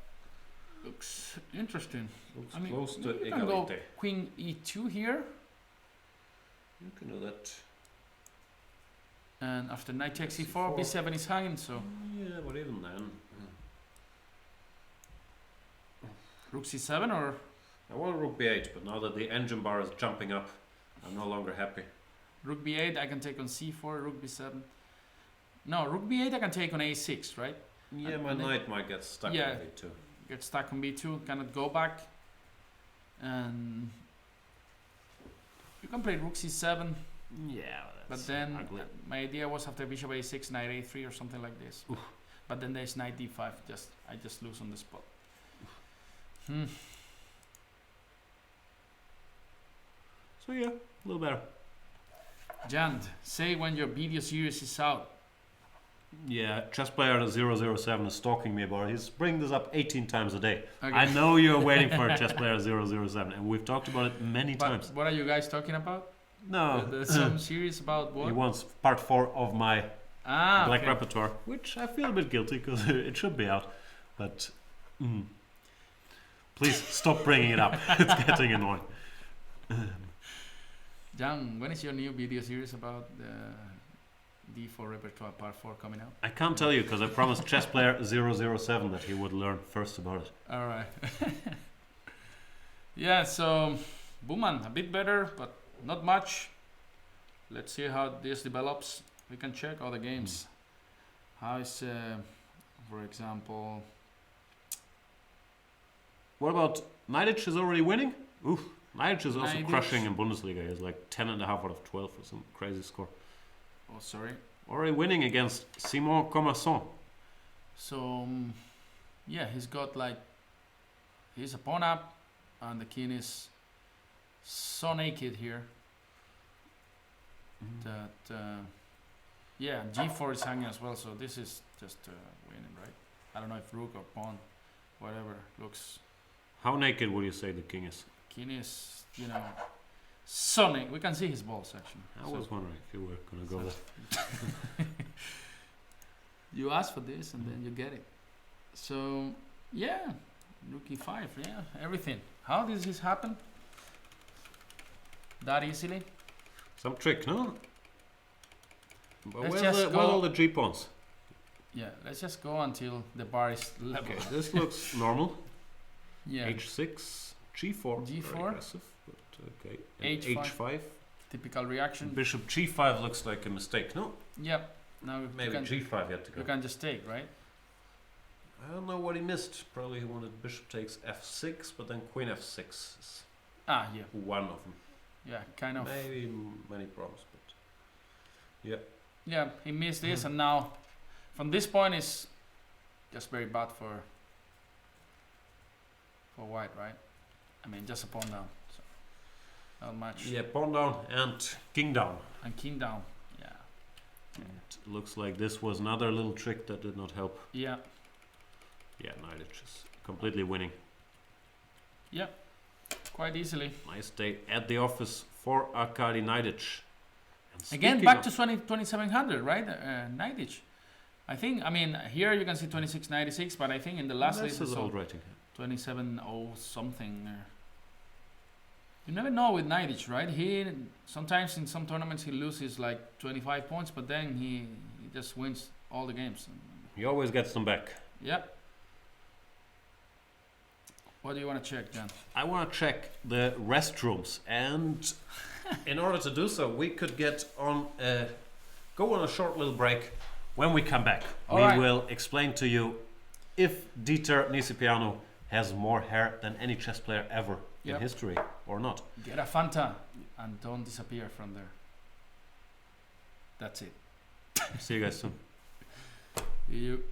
Speaker 2: Looks interesting.
Speaker 1: Looks
Speaker 2: I mean,
Speaker 1: close to
Speaker 2: you can go
Speaker 1: egalite.
Speaker 2: queen e2 here.
Speaker 1: You can do that.
Speaker 2: And after knight takes e4,
Speaker 1: C4.
Speaker 2: b7 is hanging, so
Speaker 1: Yeah, but even then.
Speaker 2: rook c7 or
Speaker 1: I want rook b8, but now that the engine bar is jumping up, I'm no longer happy.
Speaker 2: rook b8 I can take on c4, rook b7. No, rook b8 I can take on a6, right?
Speaker 1: Yeah,
Speaker 2: And
Speaker 1: my
Speaker 2: then-
Speaker 1: knight might get stuck
Speaker 2: Yeah.
Speaker 1: on b2.
Speaker 2: Get stuck on b2, cannot go back. And you can play rook c7,
Speaker 1: Yeah,
Speaker 2: but then my idea was after bishop a6, knight a3 or something like this. But then there's knight d5, I just lose on the spot.
Speaker 1: So yeah, a little better.
Speaker 2: Jand, say when your video series is out.
Speaker 1: Yeah, chess player 007 is stalking me about it. He's bringing this up 18 times a day.
Speaker 2: Okay.
Speaker 1: I know you're waiting for a chess player 007, and we've talked about it many times.
Speaker 2: What are you guys talking about?
Speaker 1: No,
Speaker 2: Some series about what?
Speaker 1: he wants part 4 of my black
Speaker 2: okay.
Speaker 1: repertoire, which I feel a bit guilty because it should be out. But please stop bringing it up. It's getting annoying.
Speaker 2: Jan, when is your new video series about the D4 repertoire part 4 coming out?
Speaker 1: I can't tell you because I promised chess player 007 that he would learn first about it.
Speaker 2: Alright. Yeah, so Booman, a bit better, but not much. Let's see how this develops. We can check other games. How is, for example...
Speaker 1: What about Knightage is already winning? Oof, Nadic is also
Speaker 2: Nadic.
Speaker 1: crushing in Bundesliga. He has like 10.5 out of 12 or some crazy score.
Speaker 2: Oh, sorry.
Speaker 1: Already winning against Simon Commerson.
Speaker 2: So, yeah, he's got like, he's a pawn up, and the king is so naked here that, yeah, g4 is hanging as well, so this is just winning, right? I don't know if rook or pawn, whatever, looks...
Speaker 1: How naked would you say the king is?
Speaker 2: King is, you know, so naked. We can see his balls, actually.
Speaker 1: I was wondering if you were going to go there.
Speaker 2: You ask for this and then you get it. So, yeah, rook e5, yeah, everything. How does this happen? That easily?
Speaker 1: Some trick, no? But
Speaker 2: Let's
Speaker 1: where's
Speaker 2: just go-
Speaker 1: all the G pawns?
Speaker 2: Yeah, let's just go until the bar is level.
Speaker 1: Okay, this looks normal.
Speaker 2: Yeah,
Speaker 1: H6, G4. Very
Speaker 2: G4.
Speaker 1: aggressive, but okay. And
Speaker 2: H5.
Speaker 1: H5.
Speaker 2: typical reaction.
Speaker 1: Bishop G5 looks like a mistake, no?
Speaker 2: Yep. Now
Speaker 1: Maybe
Speaker 2: you can,
Speaker 1: G5 yet to go.
Speaker 2: you can just take, right?
Speaker 1: I don't know what he missed. Probably he wanted bishop takes F6, but then queen F6 is
Speaker 2: Ah, yeah,
Speaker 1: one of them.
Speaker 2: yeah, kind of.
Speaker 1: Maybe many problems, but yeah.
Speaker 2: Yeah, he missed this, and now from this point is just very bad for white, right? I mean, just a pawn down, so not much.
Speaker 1: Yeah, pawn down and king down.
Speaker 2: And king down, yeah.
Speaker 1: It looks like this was another little trick that did not help.
Speaker 2: Yeah,
Speaker 1: Yeah, Nadic is completely winning.
Speaker 2: yeah, quite easily.
Speaker 1: Nice day at the office for Arkady Nadic. And
Speaker 2: Again,
Speaker 1: speaking
Speaker 2: back
Speaker 1: of-
Speaker 2: to 2700, right? Nadic. I think, I mean, here you can see 2696, but I think in the last
Speaker 1: This
Speaker 2: list
Speaker 1: is
Speaker 2: it's
Speaker 1: old rating.
Speaker 2: 2700 something. You never know with Nadic, right? He sometimes in some tournaments he loses like 25 points, but then he just wins all the games.
Speaker 1: He always gets them back.
Speaker 2: Yep. What do you want to check, Jan?
Speaker 1: I want to check the restrooms, and in order to do so, we could go on a short little break. When we come back,
Speaker 2: All
Speaker 1: we
Speaker 2: right.
Speaker 1: will explain to you if Dieter Nisipiano has more hair than any chess player ever in
Speaker 2: Yep.
Speaker 1: history or not.
Speaker 2: Get a Fanta and don't disappear from there. That's it.
Speaker 1: See you guys soon.
Speaker 2: You.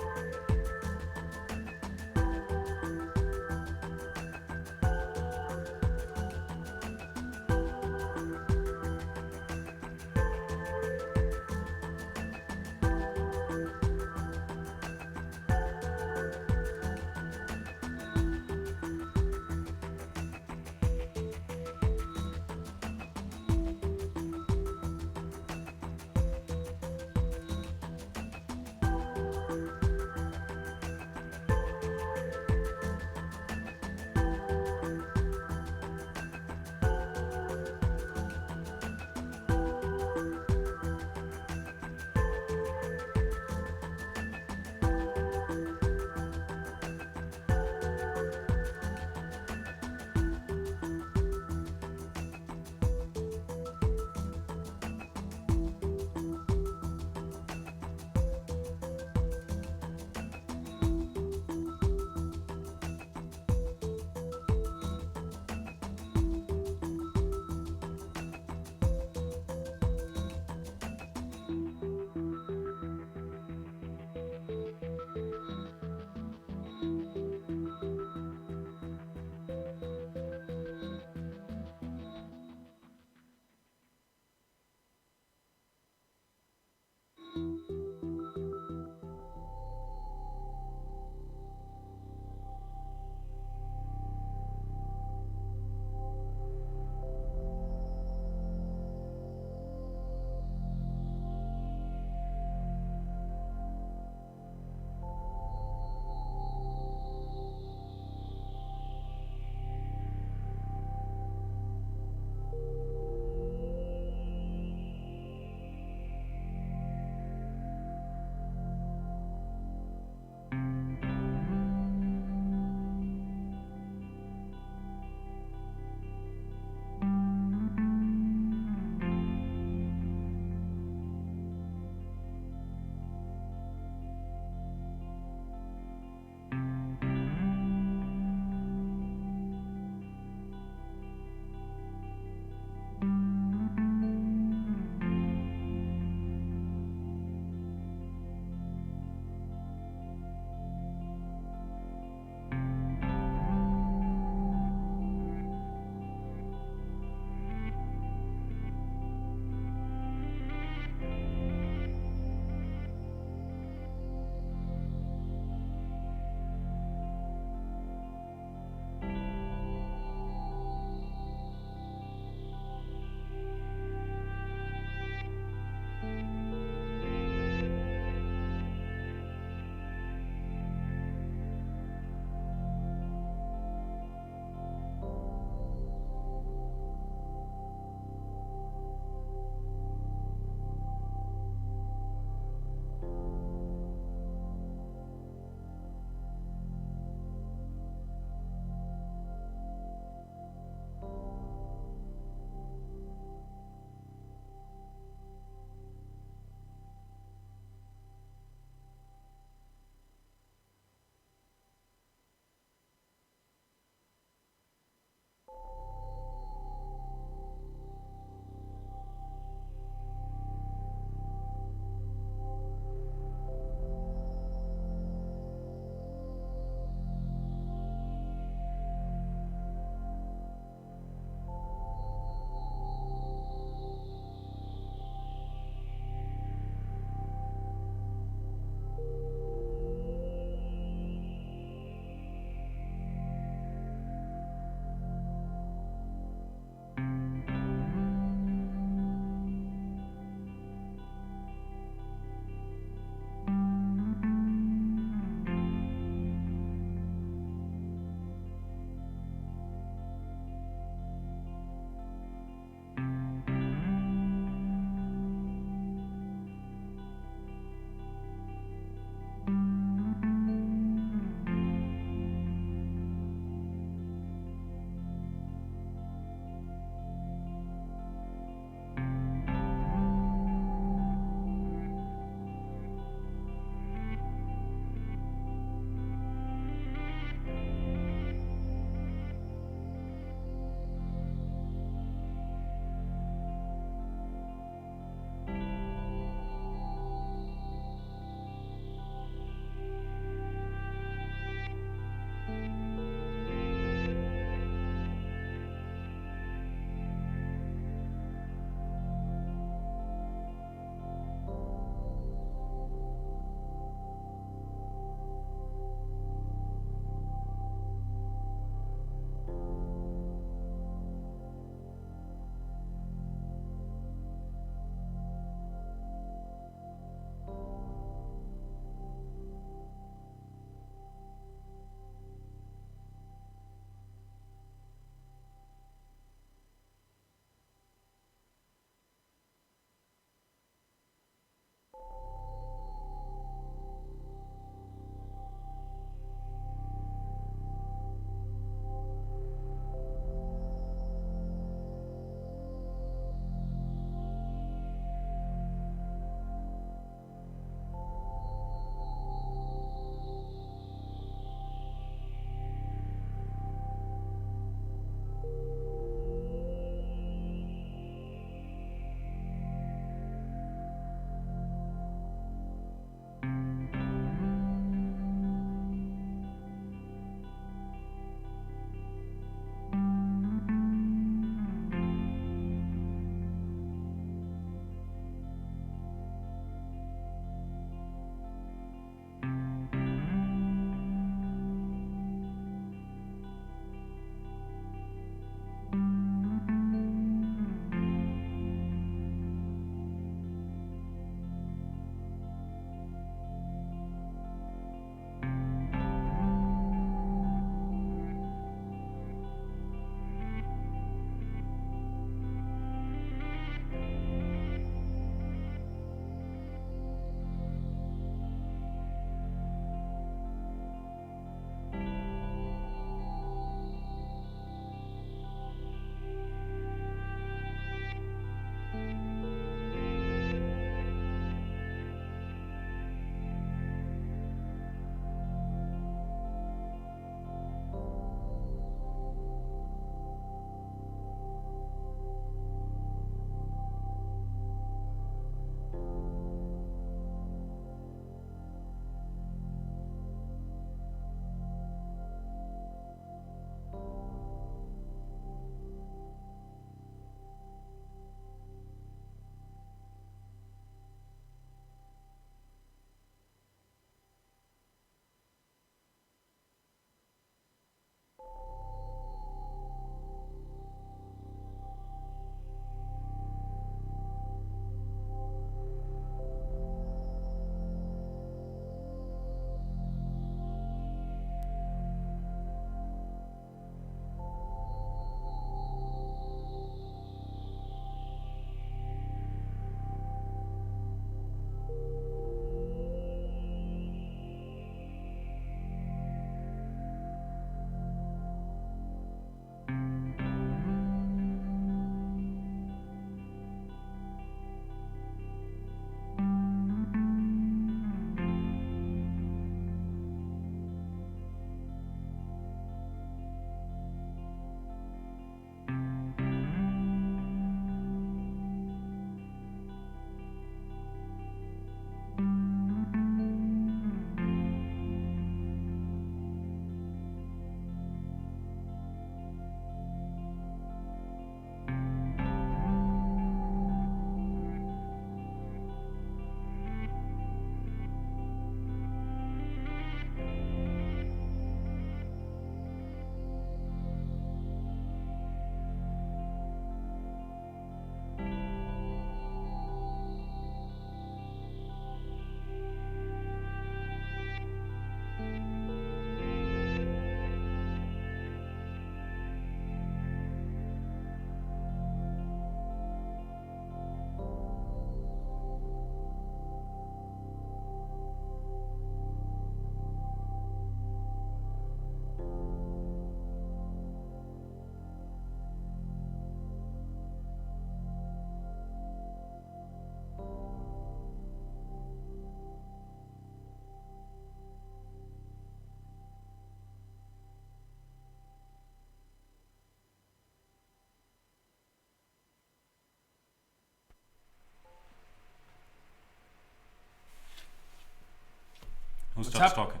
Speaker 1: Who
Speaker 2: What's
Speaker 1: starts
Speaker 2: up?
Speaker 1: talking?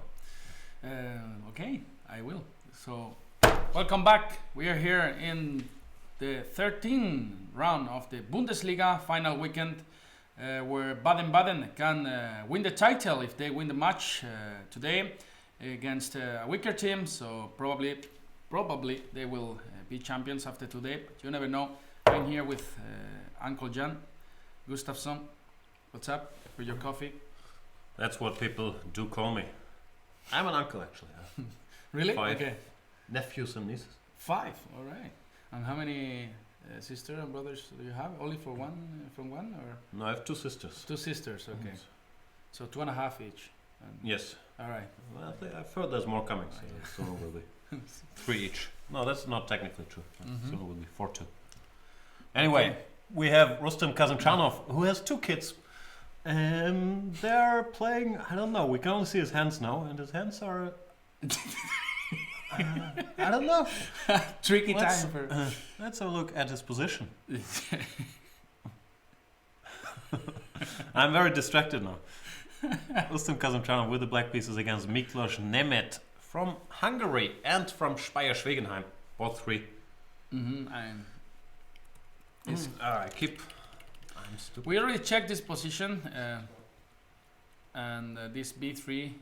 Speaker 2: Okay, I will. So, welcome back. We are here in the 13th round of the Bundesliga final weekend, where Baden-Baden can win the title if they win the match today against a weaker team. So probably they will be champions after today. But you never know. I'm here with Uncle Jan, Gustafsson. What's up? For your coffee.
Speaker 1: That's what people do call me. I'm an uncle, actually.
Speaker 2: Really?
Speaker 1: 5
Speaker 2: Okay.
Speaker 1: nephews and nieces.
Speaker 2: 5. All right. And how many sisters and brothers do you have? Only for one, from one, or
Speaker 1: No, I have 2 sisters.
Speaker 2: 2 sisters? Okay.
Speaker 1: Yes.
Speaker 2: So 2.5 each. And
Speaker 1: Yes.
Speaker 2: all right.
Speaker 1: Well, I've heard there's more coming, so soon will be 3 each. No, that's not technically true.
Speaker 2: Mhm.
Speaker 1: Soon will be 4 too. Anyway,
Speaker 2: Okay.
Speaker 1: we have Rustem Kazimchanov, who has 2 kids. They're playing, I don't know, we can only see his hands now, and his hands are... I don't know.
Speaker 2: Tricky
Speaker 1: Let's-
Speaker 2: time for.
Speaker 1: Let's have a look at his position. I'm very distracted now. Rustem Kazimchanov with the black pieces against Miklos Nemet from Hungary and from Speyer-Schwegenheim. Both 3.
Speaker 2: Mm-hmm.
Speaker 1: I'm stupid.
Speaker 2: We already checked this position and this B3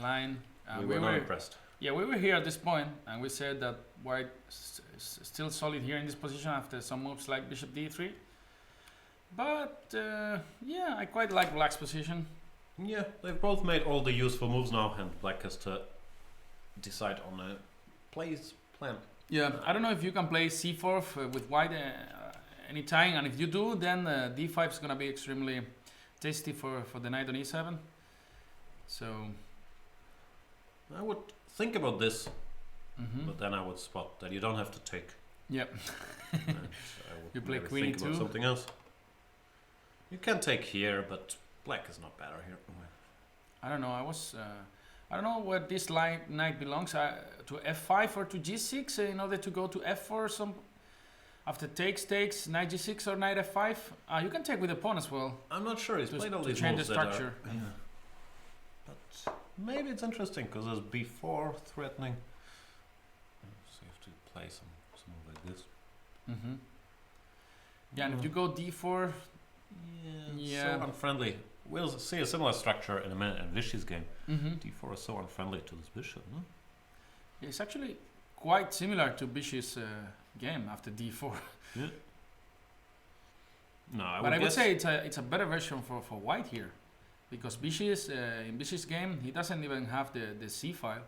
Speaker 2: line.
Speaker 1: We were not impressed.
Speaker 2: Yeah, we were here at this point, and we said that White is still solid here in this position after some moves like Bishop D3. But yeah, I quite like Black's position.
Speaker 1: Yeah, they've both made all the useful moves now, and Black has to decide on a plan.
Speaker 2: Yeah, I don't know if you can play C4 with White anytime, and if you do, then D5 is gonna be extremely tasty for the knight on E7. So.
Speaker 1: I would think about this,
Speaker 2: Mm-hmm.
Speaker 1: but then I would spot that you don't have to take.
Speaker 2: Yep.
Speaker 1: And I would
Speaker 2: You play
Speaker 1: maybe
Speaker 2: queen
Speaker 1: think about
Speaker 2: E2.
Speaker 1: something else. You can take here, but Black is not better here.
Speaker 2: I don't know. I don't know where this knight belongs. To F5 or to G6 in order to go to F4 or some. After takes, knight G6 or knight F5. You can take with a pawn as well.
Speaker 1: I'm not sure. He's
Speaker 2: To-
Speaker 1: played all
Speaker 2: to
Speaker 1: these
Speaker 2: change
Speaker 1: moves
Speaker 2: the
Speaker 1: that are-
Speaker 2: structure.
Speaker 1: yeah. But maybe it's interesting because there's B4 threatening. So you have to play some move like this.
Speaker 2: Mm-hmm. Yeah, and if you go D4,
Speaker 1: So unfriendly. We'll see a similar structure in a minute in Vichy's game.
Speaker 2: mm-hmm.
Speaker 1: D4 is so unfriendly to this bishop, no?
Speaker 2: It's actually quite similar to Bishop's game after D4.
Speaker 1: Yeah. No,
Speaker 2: But I would say it's a better version for White here, because Bishop's in Bishop's game he doesn't even have the C file,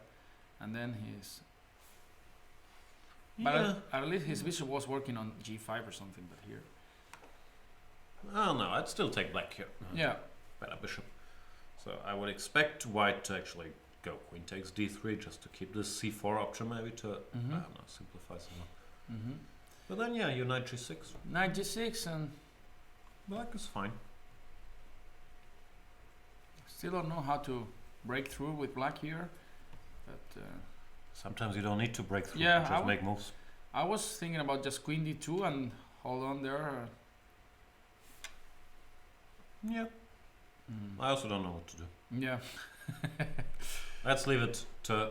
Speaker 2: and then he's. But at least his bishop was working on G5 or something. But here,
Speaker 1: Oh no, I'd still take Black here.
Speaker 2: yeah,
Speaker 1: Better bishop. So I would expect White to actually go Queen takes D3 just to keep this C4 option maybe to
Speaker 2: mm-hmm.
Speaker 1: I don't know, simplify somewhat.
Speaker 2: Mm-hmm.
Speaker 1: But then yeah, you knight G6.
Speaker 2: Knight G6, and
Speaker 1: Black is fine.
Speaker 2: still don't know how to break through with Black here. But
Speaker 1: Sometimes you don't need to break through,
Speaker 2: Yeah, I
Speaker 1: just
Speaker 2: would-
Speaker 1: make moves.
Speaker 2: I was thinking about just Queen D2 and hold on there.
Speaker 1: Yeah. I also don't know what to do.
Speaker 2: Yeah.
Speaker 1: Let's leave it to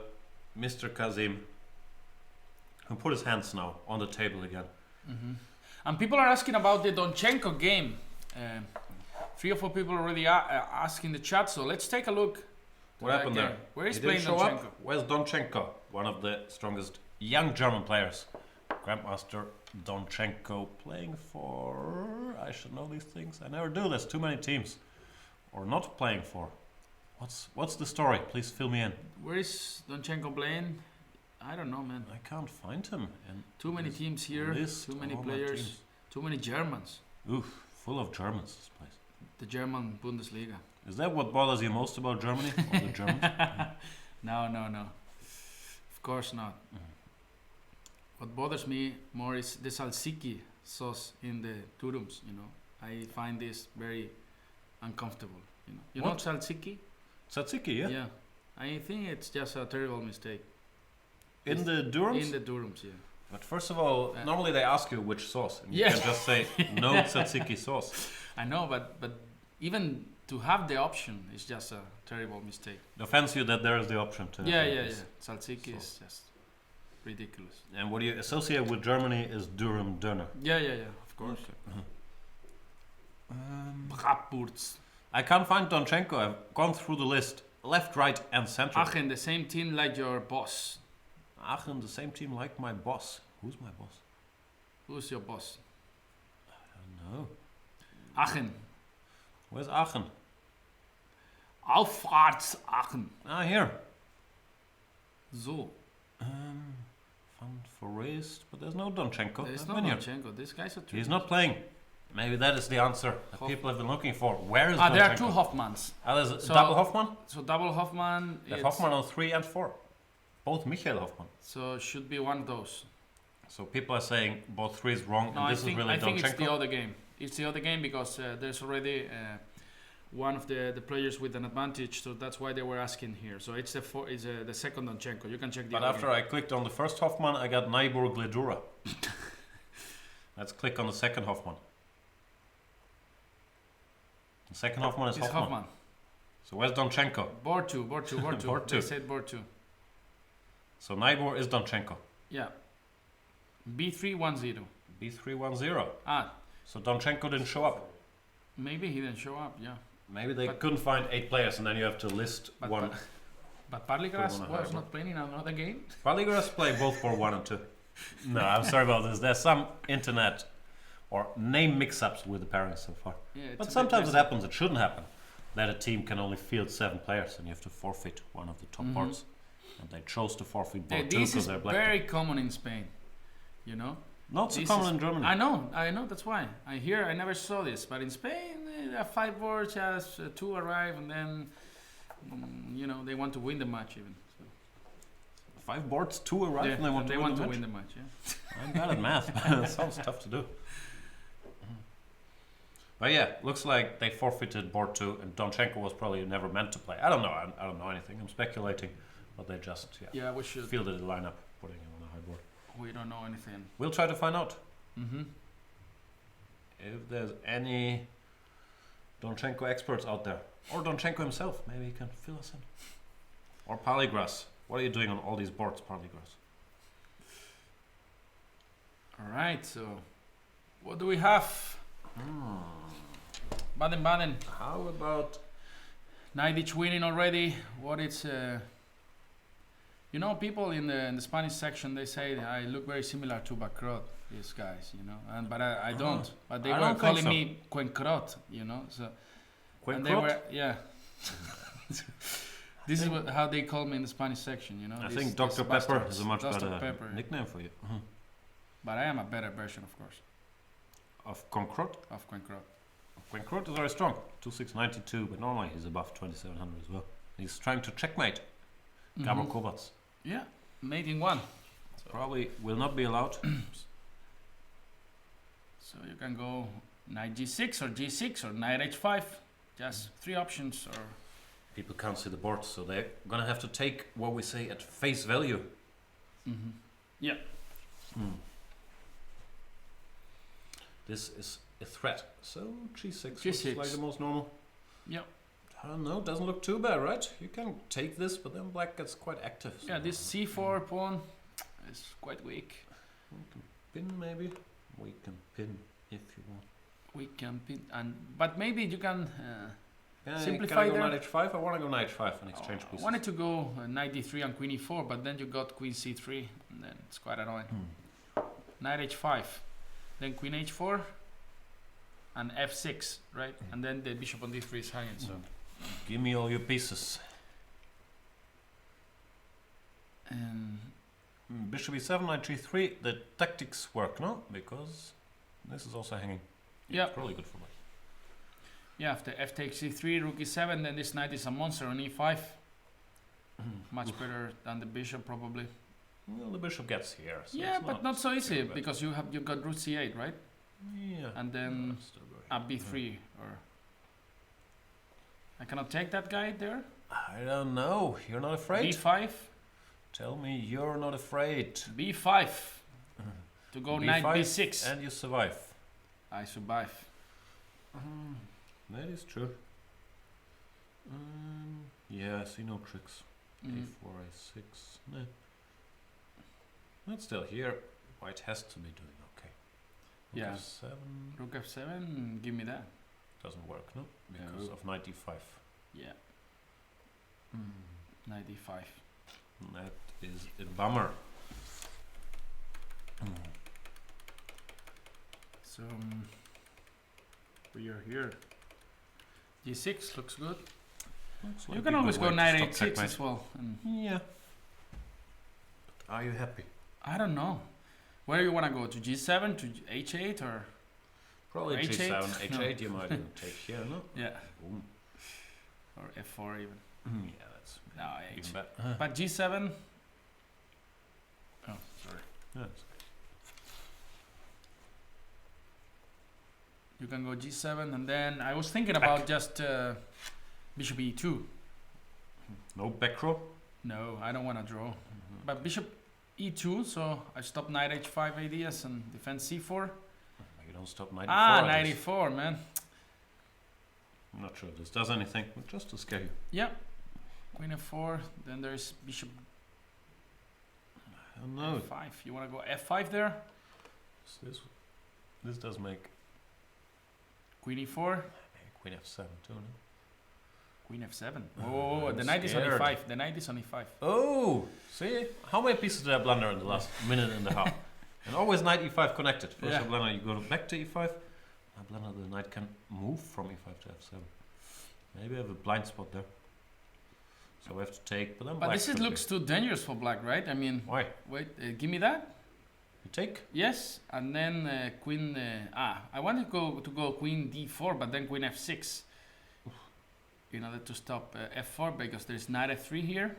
Speaker 1: Mr. Kazim, who put his hands now on the table again.
Speaker 2: Mm-hmm. And people are asking about the Donchenko game. 3 or 4 people already asked in the chat, so let's take a look. to
Speaker 1: What
Speaker 2: that
Speaker 1: happened
Speaker 2: game.
Speaker 1: there?
Speaker 2: Where is
Speaker 1: He didn't
Speaker 2: playing
Speaker 1: show
Speaker 2: Donchenko?
Speaker 1: up. Where's Donchenko? One of the strongest young German players. Grandmaster Donchenko playing for... I should know these things. I never do this. Too many teams. Or not playing for. What's the story? Please fill me in.
Speaker 2: Where is Donchenko playing? I don't know, man.
Speaker 1: I can't find him. In
Speaker 2: Too many
Speaker 1: this
Speaker 2: teams here.
Speaker 1: list
Speaker 2: Too many
Speaker 1: of all my
Speaker 2: players.
Speaker 1: teams.
Speaker 2: Too many Germans.
Speaker 1: Oof, full of Germans, this place.
Speaker 2: The German Bundesliga.
Speaker 1: Is that what bothers you most about Germany? Or the Germans?
Speaker 2: No. Of course not.
Speaker 1: Mhm.
Speaker 2: What bothers me more is the tzatziki sauce in the turums, you know. I find this very uncomfortable, you know. You know
Speaker 1: What?
Speaker 2: tzatziki?
Speaker 1: Tzatziki, yeah?
Speaker 2: Yeah. I think it's just a terrible mistake.
Speaker 1: In the Durams?
Speaker 2: In the durums, yeah.
Speaker 1: But first of all, normally they ask you which sauce. And
Speaker 2: Yeah.
Speaker 1: you can just say, no tzatziki sauce.
Speaker 2: I know, but even to have the option is just a terrible mistake.
Speaker 1: It offends you that there is the option to.
Speaker 2: Yeah. Salziki is just ridiculous.
Speaker 1: And what you associate with Germany is Durham Döner.
Speaker 2: Yeah, of course.
Speaker 1: Okay.
Speaker 2: Bratwurst.
Speaker 1: I can't find Donchenko. I've gone through the list. Left, right, and center.
Speaker 2: Aachen, the same team like your boss.
Speaker 1: Aachen, the same team like my boss. Who's my boss?
Speaker 2: Who's your boss?
Speaker 1: I don't know.
Speaker 2: Aachen.
Speaker 1: Where's Aachen?
Speaker 2: Aufwärts Aachen.
Speaker 1: Ah, here.
Speaker 2: So.
Speaker 1: Van Forest, but there's no Donchenko.
Speaker 2: There's
Speaker 1: I've
Speaker 2: no
Speaker 1: been here.
Speaker 2: Donchenko. This guy's a trick.
Speaker 1: He's not playing. Maybe that is the answer that people have been looking for. Where is Donchenko?
Speaker 2: There are two Hoffmans.
Speaker 1: There's a double Hoffmann?
Speaker 2: So double Hoffmann.
Speaker 1: They have Hoffmann on 3 and 4. Both Michael Hoffmann.
Speaker 2: So should be one of those.
Speaker 1: So people are saying both 3 is wrong,
Speaker 2: No,
Speaker 1: and this is really
Speaker 2: I think
Speaker 1: Donchenko.
Speaker 2: it's the other game. It's the other game because there's already one of the players with an advantage, so that's why they were asking here. So it's the second Donchenko. You can check the
Speaker 1: But
Speaker 2: other
Speaker 1: after
Speaker 2: game.
Speaker 1: I clicked on the first Hoffmann, I got Naibur Gledura. Let's click on the second Hoffmann. The second Hoffmann is
Speaker 2: It's
Speaker 1: Hoffmann. So where's Donchenko?
Speaker 2: Board two.
Speaker 1: Board
Speaker 2: They
Speaker 1: two.
Speaker 2: said board 2.
Speaker 1: So Naibur is Donchenko.
Speaker 2: Yeah. B310.
Speaker 1: B310.
Speaker 2: Ah,
Speaker 1: So Donchenko didn't show up.
Speaker 2: maybe he didn't show up. Yeah.
Speaker 1: Maybe they
Speaker 2: But-
Speaker 1: couldn't find 8 players, and then you have to list
Speaker 2: But-
Speaker 1: one.
Speaker 2: But Parligras
Speaker 1: Put him on a
Speaker 2: was
Speaker 1: high
Speaker 2: not playing in another game.
Speaker 1: Paligras play both for 1 and 2. No, I'm sorry about this. There's some internet or name mix-ups with the pairings so far.
Speaker 2: Yeah, it's a
Speaker 1: But
Speaker 2: bit
Speaker 1: sometimes it
Speaker 2: messy.
Speaker 1: happens. It shouldn't happen. That a team can only field 7 players, and you have to forfeit one of the top parts. And they chose to forfeit
Speaker 2: Hey,
Speaker 1: both 2
Speaker 2: this
Speaker 1: because
Speaker 2: is
Speaker 1: they're black.
Speaker 2: very common in Spain. You know.
Speaker 1: Not so
Speaker 2: This
Speaker 1: common
Speaker 2: is-
Speaker 1: in Germany.
Speaker 2: I know. That's why I never saw this, but in Spain, there are 5 boards, just 2 arrive, and then they want to win the match even. So,
Speaker 1: 5 boards, 2 arrive,
Speaker 2: yeah,
Speaker 1: and they want to win the match.
Speaker 2: win the match. Yeah.
Speaker 1: I'm bad at math. It sounds tough to do. But yeah, looks like they forfeited board 2, and Donchenko was probably never meant to play. I don't know. I don't know anything. I'm speculating, but they just
Speaker 2: Yeah, we should.
Speaker 1: fielded the lineup, putting him on a high board.
Speaker 2: We don't know anything.
Speaker 1: We'll try to find out
Speaker 2: Mm-hmm.
Speaker 1: if there's any Donchenko experts out there, or Donchenko himself. Maybe he can fill us in. Or Paligras. What are you doing on all these boards, Paligras?
Speaker 2: All right. So, what do we have? Baden-Baden.
Speaker 1: How about
Speaker 2: Nidic winning already. What it's people in the Spanish section, they say I look very similar to Bacrot, these guys, but I don't. But they
Speaker 1: I
Speaker 2: were
Speaker 1: don't think
Speaker 2: calling
Speaker 1: so.
Speaker 2: me Cuencrot, so and they
Speaker 1: Quinkrot?
Speaker 2: were this is how they call me in the Spanish section,
Speaker 1: I
Speaker 2: these-
Speaker 1: think
Speaker 2: these
Speaker 1: Dr. Pepper
Speaker 2: bastards.
Speaker 1: is a much
Speaker 2: Dr.
Speaker 1: better
Speaker 2: Pepper.
Speaker 1: nickname for you.
Speaker 2: But I am a better version, of course,
Speaker 1: Of Conkrot?
Speaker 2: of Cuencrot.
Speaker 1: Quinkrot is very strong. 2692, but normally he's above 2700 as well. He's trying to checkmate Gabor Kovacs.
Speaker 2: Yeah, made in one.
Speaker 1: Probably will not be allowed.
Speaker 2: So you can go knight g6 or g6 or knight h5. Just 3 options. Or
Speaker 1: People can't see the board, so they're gonna have to take what we say at face value.
Speaker 2: yeah,
Speaker 1: This is a threat. So G6 looks
Speaker 2: G6.
Speaker 1: like the most normal.
Speaker 2: yeah,
Speaker 1: I don't know, doesn't look too bad, right? You can take this, but then black gets quite active. So
Speaker 2: yeah. This c4 pawn is quite weak.
Speaker 1: we can pin maybe. We can pin if you want.
Speaker 2: We can pin, but maybe you can simplify
Speaker 1: Can I go
Speaker 2: there.
Speaker 1: knight h5? I want to go knight h5 and exchange
Speaker 2: I
Speaker 1: pieces.
Speaker 2: wanted to go knight d3 and queen e4, but then you got queen c3, and then it's quite annoying. Knight h5, then queen h4, and f6, right? And then the bishop on d3 is hanging. So.
Speaker 1: Give me all your pieces. Bishop e7, knight g3. The tactics work, no? Because this is also hanging.
Speaker 2: Yeah.
Speaker 1: It's probably good for black.
Speaker 2: Yeah, after f takes c3, rook e7, then this knight is a monster on e5. Much better than the bishop, probably.
Speaker 1: Well, the bishop gets here. So
Speaker 2: Yeah,
Speaker 1: it's
Speaker 2: but not so easy
Speaker 1: too bad.
Speaker 2: because you've got rook c8, right?
Speaker 1: Yeah.
Speaker 2: And then
Speaker 1: Still go
Speaker 2: a
Speaker 1: here.
Speaker 2: b3 or. I cannot take that guy there.
Speaker 1: I don't know. You're not afraid?
Speaker 2: b5,
Speaker 1: Tell me you're not afraid.
Speaker 2: b5 to go knight
Speaker 1: B5,
Speaker 2: b6.
Speaker 1: And you survive.
Speaker 2: I survive.
Speaker 1: That is true. Yeah, I see no tricks.
Speaker 2: Mm.
Speaker 1: A4, A6. Nah. It's still here. White has to be doing okay. Rook
Speaker 2: Yeah.
Speaker 1: F7
Speaker 2: Rook F7, give me that.
Speaker 1: doesn't work, no? Because
Speaker 2: No.
Speaker 1: of knight D5.
Speaker 2: Yeah. 95.
Speaker 1: That is a bummer.
Speaker 2: So we are here. G6 looks good.
Speaker 1: Looks
Speaker 2: You
Speaker 1: like
Speaker 2: can
Speaker 1: a
Speaker 2: always
Speaker 1: good
Speaker 2: go
Speaker 1: way to
Speaker 2: knight
Speaker 1: stop
Speaker 2: H6
Speaker 1: checkmate.
Speaker 2: as well. And
Speaker 1: Yeah. But are you happy?
Speaker 2: I don't know. Where you want to go? To G7, to H8 or?
Speaker 1: Probably
Speaker 2: Or
Speaker 1: G7,
Speaker 2: H8?
Speaker 1: H8 you might even take here, no?
Speaker 2: Yeah.
Speaker 1: Boom.
Speaker 2: Or F4 even.
Speaker 1: Yeah, that's
Speaker 2: No,
Speaker 1: even
Speaker 2: H.
Speaker 1: better.
Speaker 2: But G7. Oh, sorry.
Speaker 1: Yes.
Speaker 2: You can go G7 and then I was thinking about just Bishop E2.
Speaker 1: No back row?
Speaker 2: No, I don't want to draw. But Bishop E2, so I stop knight H5 ADS and defend C4.
Speaker 1: You don't stop 94.
Speaker 2: Ah,
Speaker 1: at least.
Speaker 2: 94, man.
Speaker 1: I'm not sure this does anything, but just to scare you.
Speaker 2: Yep. Queen F4, then there's Bishop
Speaker 1: I don't know.
Speaker 2: F5. You want to go F5 there?
Speaker 1: This does make
Speaker 2: Queen E4,
Speaker 1: maybe Queen F7 too, no?
Speaker 2: Queen F7. Oh,
Speaker 1: I'm
Speaker 2: the knight is on
Speaker 1: scared.
Speaker 2: E5. The knight is on E5.
Speaker 1: Oh, see? How many pieces did I blunder in the last minute and a half? And always knight E5 connected. First
Speaker 2: Yeah.
Speaker 1: I blunder, you go back to E5. I blunder, the knight can move from E5 to F7. Maybe I have a blind spot there. So we have to take, but then
Speaker 2: But
Speaker 1: black
Speaker 2: this
Speaker 1: should
Speaker 2: looks too dangerous for black, right? I mean,
Speaker 1: Why?
Speaker 2: wait, give me that.
Speaker 1: You take?
Speaker 2: Yes, and then queen. I wanted to go queen D4, but then queen F6 in order to stop F4 because there's knight F3 here.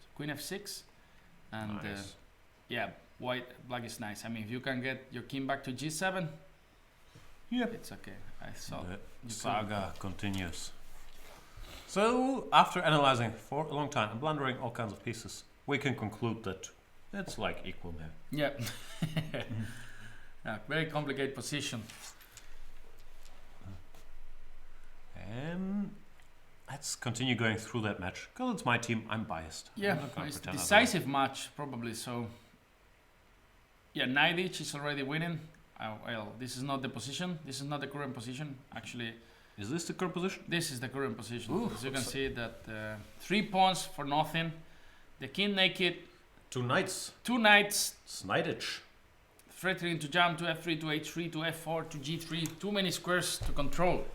Speaker 2: So queen F6, and
Speaker 1: Nice.
Speaker 2: yeah, black is nice. I mean, if you can get your king back to G7,
Speaker 1: Yep.
Speaker 2: it's okay. I thought
Speaker 1: The
Speaker 2: you
Speaker 1: saga continues. So, after analyzing for a long time and blundering all kinds of pieces, we can conclude that it's like equal there.
Speaker 2: Yeah. Yeah, very complicated position.
Speaker 1: And let's continue going through that match. Because it's my team, I'm biased. I'm
Speaker 2: Yeah,
Speaker 1: not gonna
Speaker 2: it's
Speaker 1: pretend
Speaker 2: decisive match probably. So yeah, knight each is already winning. Well, this is not the position. This is not the current position. Actually,
Speaker 1: Is this the current position?
Speaker 2: this is the current position.
Speaker 1: Ooh,
Speaker 2: As you can
Speaker 1: looks-
Speaker 2: see that 3 pawns for nothing. The king naked,
Speaker 1: 2 knights.
Speaker 2: 2 knights
Speaker 1: Snidage.
Speaker 2: threatening to jump to F3, to H3, to F4, to G3. Too many squares to control.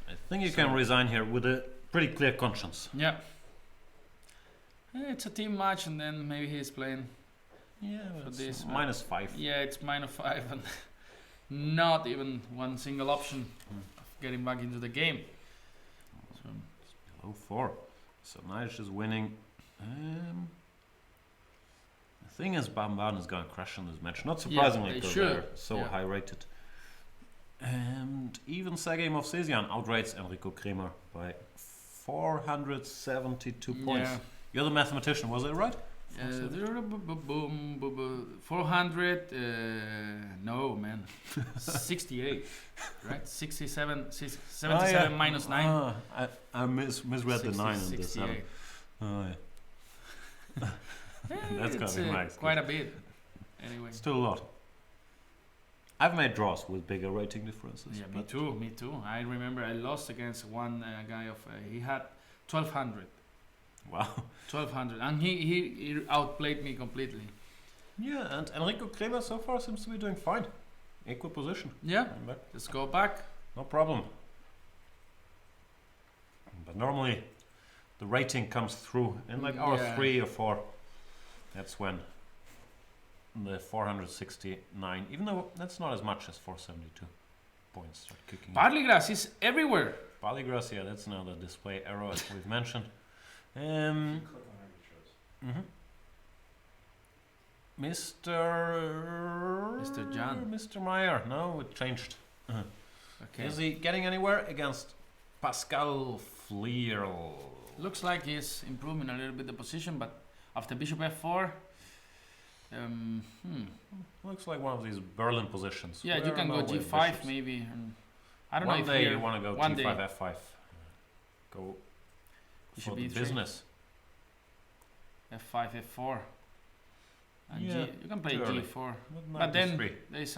Speaker 1: I think you
Speaker 2: So-
Speaker 1: can resign here with a pretty clear conscience.
Speaker 2: Yeah. It's a team match, and then maybe he's playing.
Speaker 1: Yeah,
Speaker 2: For
Speaker 1: it's
Speaker 2: this,
Speaker 1: -5.
Speaker 2: Yeah, it's -5 and not even one single option of getting back into the game. So,
Speaker 1: Below 4. So Snidage is winning. The thing is, baden-baden is going to crash in this match. Not surprisingly,
Speaker 2: they
Speaker 1: because
Speaker 2: should.
Speaker 1: they're so
Speaker 2: Yeah.
Speaker 1: high rated. And even Sergei Movsesian outrates Enrico Kremer by 472 points.
Speaker 2: yeah.
Speaker 1: You're the mathematician, was it right?
Speaker 2: 400. No, man. 68. Right? 67. 77 minus 9.
Speaker 1: I misread the 9 on this.
Speaker 2: 68.
Speaker 1: Oh, yeah. That's
Speaker 2: It's,
Speaker 1: gonna be nice.
Speaker 2: quite a bit. Anyway.
Speaker 1: Still a lot. I've made draws with bigger rating differences.
Speaker 2: Yeah, me
Speaker 1: but
Speaker 2: too. Me too. I remember I lost against one guy of. He had 1200.
Speaker 1: Wow.
Speaker 2: 1200, and he outplayed me completely.
Speaker 1: Yeah, and Enrico Kremer so far seems to be doing fine. Equal position.
Speaker 2: Yeah,
Speaker 1: I'm back.
Speaker 2: let's go back.
Speaker 1: No problem. But normally the rating comes through in like hour
Speaker 2: Yeah.
Speaker 1: 3 or 4. That's when the 469, even though that's not as much as 472 points, start kicking in.
Speaker 2: Barleygrass is everywhere.
Speaker 1: Polygrass, yeah, that's another display error as we've mentioned. Mhm. Mr.
Speaker 2: Jan.
Speaker 1: Mr. Meyer. No, it changed.
Speaker 2: Okay.
Speaker 1: Is he getting anywhere against Pascal Fleerl?
Speaker 2: Looks like he's improving a little bit the position, but after Bishop F4,
Speaker 1: Looks like one of these Berlin positions.
Speaker 2: yeah, you
Speaker 1: where
Speaker 2: can
Speaker 1: no
Speaker 2: go
Speaker 1: way
Speaker 2: G5
Speaker 1: bishops.
Speaker 2: maybe. And I don't
Speaker 1: One
Speaker 2: know if
Speaker 1: day
Speaker 2: here-
Speaker 1: you want to go
Speaker 2: one
Speaker 1: G5,
Speaker 2: day.
Speaker 1: F5. Go for the business.
Speaker 2: F5, F4. And
Speaker 1: Yeah,
Speaker 2: G, you can play G4.
Speaker 1: But
Speaker 2: then there's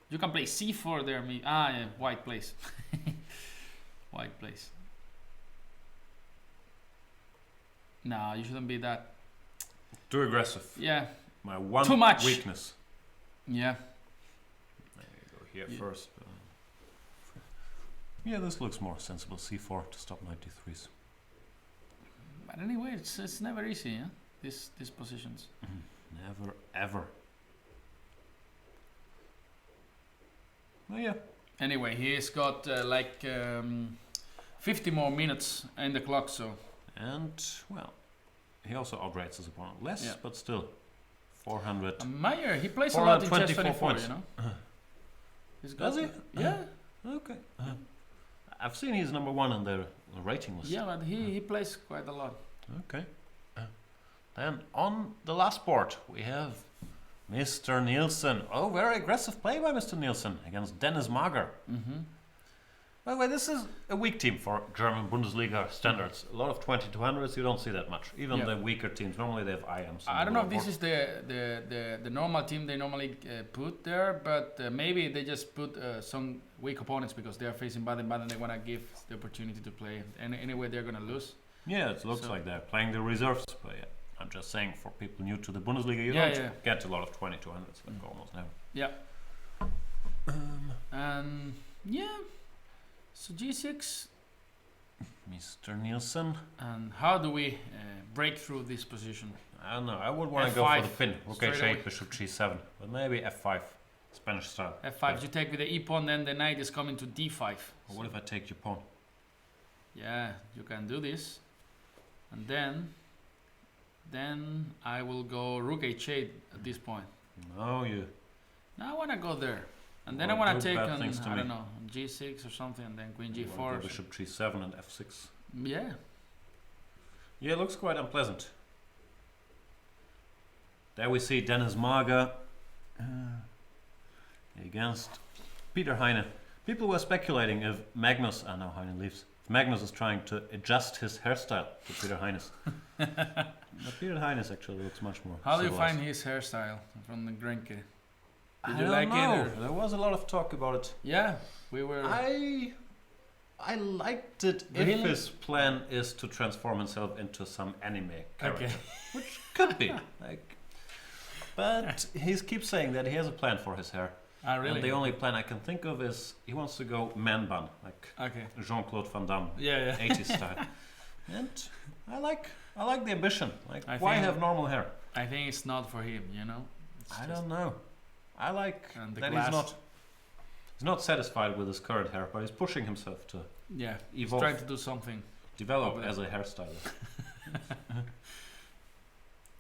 Speaker 2: you can play C4 there. Yeah, white plays. White plays. No, you shouldn't be that.
Speaker 1: Too aggressive.
Speaker 2: Yeah.
Speaker 1: My one
Speaker 2: Too much.
Speaker 1: weakness.
Speaker 2: Yeah.
Speaker 1: Maybe go here first. Yeah, this looks more sensible. C4 to stop 93s.
Speaker 2: But anyway, it's never easy, yeah? These positions.
Speaker 1: Never ever. Oh yeah.
Speaker 2: Anyway, he's got 50 more minutes in the clock, so.
Speaker 1: And well, he also outrates his opponent less, but still 400.
Speaker 2: Meyer, he plays a lot in chess 24,
Speaker 1: points.
Speaker 2: you know.
Speaker 1: Does he?
Speaker 2: Yeah.
Speaker 1: Okay. I've seen he's number 1 on the rating list.
Speaker 2: Yeah, but he plays quite a lot.
Speaker 1: Okay. Then on the last board we have Mr. Nielsen. Oh, very aggressive play by Mr. Nielsen against Dennis Mager. By the way, this is a weak team for German Bundesliga standards. A lot of 2200s, you don't see that much. Even the weaker teams, normally they have IMs.
Speaker 2: I don't know if this is the normal team they normally put there, but maybe they just put some weak opponents because they are facing Baden-Baden. They want to give the opportunity to play. And anyway, they're going to lose.
Speaker 1: Yeah, it looks like they're playing the reserves. But yeah, I'm just saying for people new to the Bundesliga, you don't get a lot of 2200s, like almost never.
Speaker 2: Yeah. And yeah. So G6,
Speaker 1: Mr. Nielsen.
Speaker 2: And how do we break through this position?
Speaker 1: I don't know. I would want to go for the pin. Rook H8, Bishop G7, but maybe F5, Spanish style.
Speaker 2: F5. You take with the E pawn, then the knight is coming to D5.
Speaker 1: Or what if I take your pawn?
Speaker 2: Yeah, you can do this, and then I will go Rook H8 at this point.
Speaker 1: No, you.
Speaker 2: Now I want to go there. And then I want to take on, I don't know, G6 or something, and then Queen G4.
Speaker 1: Bishop G7 and F6.
Speaker 2: Yeah.
Speaker 1: Yeah, it looks quite unpleasant. There we see Dennis Mager against Peter Heine. People were speculating if Magnus, now Heine leaves, if Magnus is trying to adjust his hairstyle to Peter Heine's. But Peter Heine's actually looks much more
Speaker 2: How do you
Speaker 1: civilized.
Speaker 2: find his hairstyle from the Grenke?
Speaker 1: Did you like it? There was a lot of talk about it.
Speaker 2: Yeah, we were.
Speaker 1: I liked it if his plan is to transform himself into some anime character, which could be. But he keeps saying that he has a plan for his hair.
Speaker 2: Really?
Speaker 1: And the only plan I can think of is he wants to go man bun, like Jean-Claude Van Damme, 80s style. And I like the ambition. Like, why have normal hair?
Speaker 2: I think it's not for him, you know.
Speaker 1: I don't know. I like that
Speaker 2: glass.
Speaker 1: he's not satisfied with his current hair, but he's pushing himself to evolve.
Speaker 2: He's trying to do something.
Speaker 1: Develop as a hairstylist.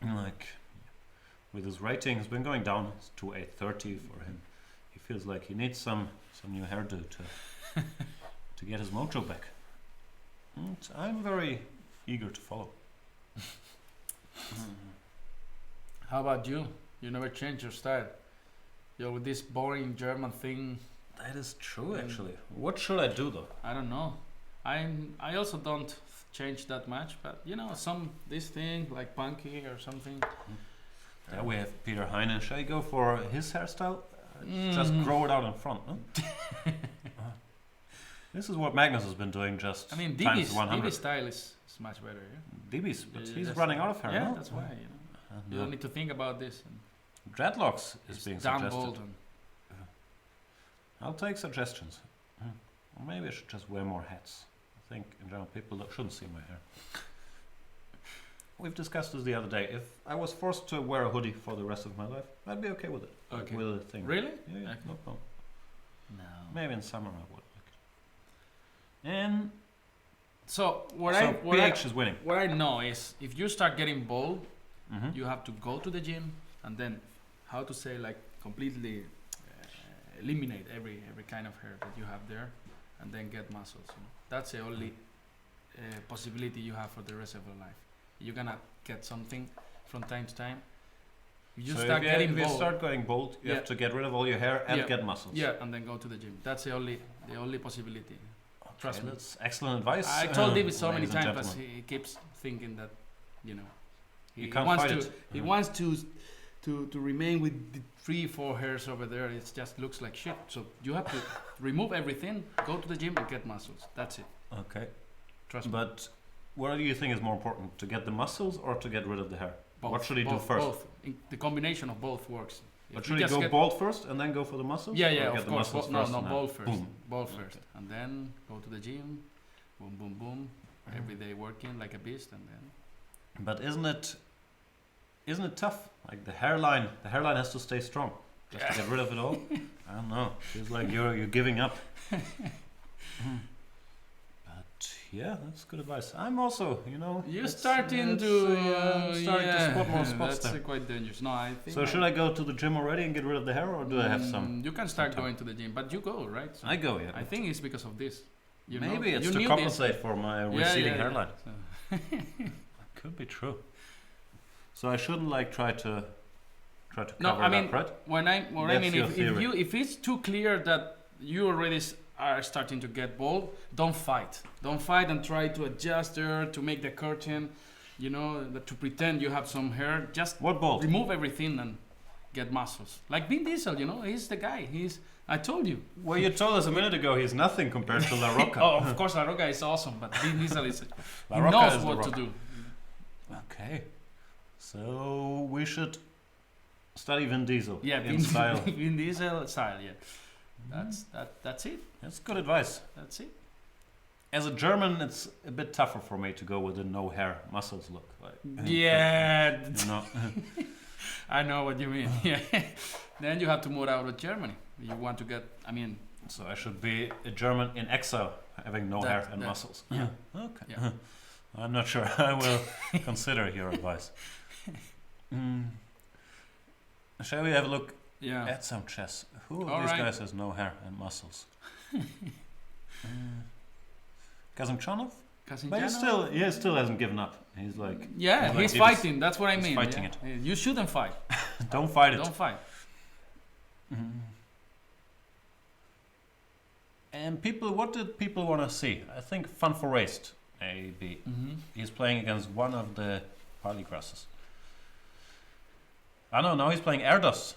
Speaker 1: Like, with his rating, it's been going down to 830 for him. He feels like he needs some new hairdo to get his mojo back. And I'm very eager to follow.
Speaker 2: How about you? You never change your style. You're with this boring German thing.
Speaker 1: That is true, actually. What should I do, though?
Speaker 2: I don't know. I also don't change that much, but you know, this thing like punky or something.
Speaker 1: There we have Peter Heine. Shall I go for his hairstyle? Just grow it out in front, no? This is what Magnus has been doing, just times 100.
Speaker 2: DB's style is much better, yeah?
Speaker 1: DB's, but he's running out of hair,
Speaker 2: yeah,
Speaker 1: no?
Speaker 2: that's why, you know. You don't need to think about this.
Speaker 1: Dreadlocks is being suggested. I'll take suggestions. Or maybe I should just wear more hats. I think in general people shouldn't see my hair. We've discussed this the other day. If I was forced to wear a hoodie for the rest of my life, I'd be okay with it.
Speaker 2: Okay.
Speaker 1: With a thing.
Speaker 2: Really?
Speaker 1: Yeah,
Speaker 2: Okay.
Speaker 1: no problem.
Speaker 2: No.
Speaker 1: Maybe in summer I would like it. And PH is winning.
Speaker 2: What I know is if you start getting bold, you have to go to the gym and then completely eliminate every kind of hair that you have there, and then get muscles. You know? That's the only possibility you have for the rest of your life. You're gonna get something from time to time. You start getting bold.
Speaker 1: If you start going bold, you have to get rid of all your hair and get muscles.
Speaker 2: Yeah, and then go to the gym. That's the only possibility. trust me.
Speaker 1: That's excellent advice.
Speaker 2: I told David so many
Speaker 1: ladies and
Speaker 2: times, but
Speaker 1: gentlemen.
Speaker 2: he keeps thinking that, you know,
Speaker 1: You can't fight it.
Speaker 2: He wants to remain with the 3-4 hairs over there. It just looks like shit. So you have to remove everything, go to the gym and get muscles. That's it.
Speaker 1: Okay.
Speaker 2: Trust me.
Speaker 1: But what do you think is more important, to get the muscles or to get rid of the hair?
Speaker 2: Both,
Speaker 1: what should he do
Speaker 2: both,
Speaker 1: first?
Speaker 2: Both. The combination of both works.
Speaker 1: But
Speaker 2: If
Speaker 1: should
Speaker 2: you
Speaker 1: he
Speaker 2: just
Speaker 1: go bald first and then go for the muscles?
Speaker 2: Yeah,
Speaker 1: Or
Speaker 2: yeah,
Speaker 1: get
Speaker 2: of
Speaker 1: the
Speaker 2: course.
Speaker 1: muscles
Speaker 2: No,
Speaker 1: first
Speaker 2: no,
Speaker 1: and
Speaker 2: ball first.
Speaker 1: boom.
Speaker 2: Ball first.
Speaker 1: Okay.
Speaker 2: And then go to the gym. Boom, boom, boom. Every day working like a beast, and then.
Speaker 1: But isn't it tough? Like the hairline has to stay strong. Just to get rid of it all? I don't know. Feels like you're giving up. But yeah, that's good advice. I'm also,
Speaker 2: You're starting to
Speaker 1: spot more spots
Speaker 2: that's
Speaker 1: there.
Speaker 2: quite dangerous. No, I think.
Speaker 1: So should I go to the gym already and get rid of the hair, or do I have some?
Speaker 2: You can start
Speaker 1: time?
Speaker 2: going to the gym, but you go, right? So
Speaker 1: I go, yeah.
Speaker 2: I think it's because of this.
Speaker 1: Maybe it's
Speaker 2: you
Speaker 1: to
Speaker 2: knew
Speaker 1: compensate for my receding
Speaker 2: yeah.
Speaker 1: hairline.
Speaker 2: So.
Speaker 1: That could be true. So I shouldn't try to cover
Speaker 2: No, I mean,
Speaker 1: it up, right?
Speaker 2: if it's too clear that you already are starting to get bald, don't fight. Don't fight and try to adjust there to make the curtain, to pretend you have some hair. Just
Speaker 1: What bald?
Speaker 2: remove everything and get muscles. Like Vin Diesel, he's the guy. I told you.
Speaker 1: Well, you told us a minute ago he's nothing compared to La Rocca.
Speaker 2: Oh, of course, La Rocca is awesome, but Vin Diesel is.
Speaker 1: La
Speaker 2: He
Speaker 1: Rocca
Speaker 2: knows
Speaker 1: is
Speaker 2: what
Speaker 1: La
Speaker 2: to
Speaker 1: Rocca.
Speaker 2: do.
Speaker 1: Okay. So we should study Vin Diesel
Speaker 2: Yeah,
Speaker 1: in style.
Speaker 2: Vin Diesel style. Yeah, that's it.
Speaker 1: That's good advice.
Speaker 2: That's it.
Speaker 1: As a German, it's a bit tougher for me to go with a no hair muscles look.
Speaker 2: Yeah,
Speaker 1: You know.
Speaker 2: I know what you mean. Yeah, then you have to move out of Germany. You want to get.
Speaker 1: So I should be a German in exile, having no hair and
Speaker 2: that-
Speaker 1: muscles.
Speaker 2: yeah.
Speaker 1: Okay.
Speaker 2: Yeah.
Speaker 1: I'm not sure. I will consider your advice. Shall we have a look
Speaker 2: Yeah.
Speaker 1: at some chess? Who of
Speaker 2: All
Speaker 1: these
Speaker 2: right.
Speaker 1: guys has no hair and muscles? Kazimchanov? But he still hasn't given up. He's like,
Speaker 2: Yeah,
Speaker 1: he's
Speaker 2: he's
Speaker 1: like,
Speaker 2: fighting. That's what I
Speaker 1: he's
Speaker 2: mean.
Speaker 1: fighting
Speaker 2: yeah. You shouldn't fight.
Speaker 1: don't fight it.
Speaker 2: Don't fight.
Speaker 1: And what did people want to see? I think Fun for Raced, AB. He's playing against one of the Polygrasses. No, now he's playing Erdos.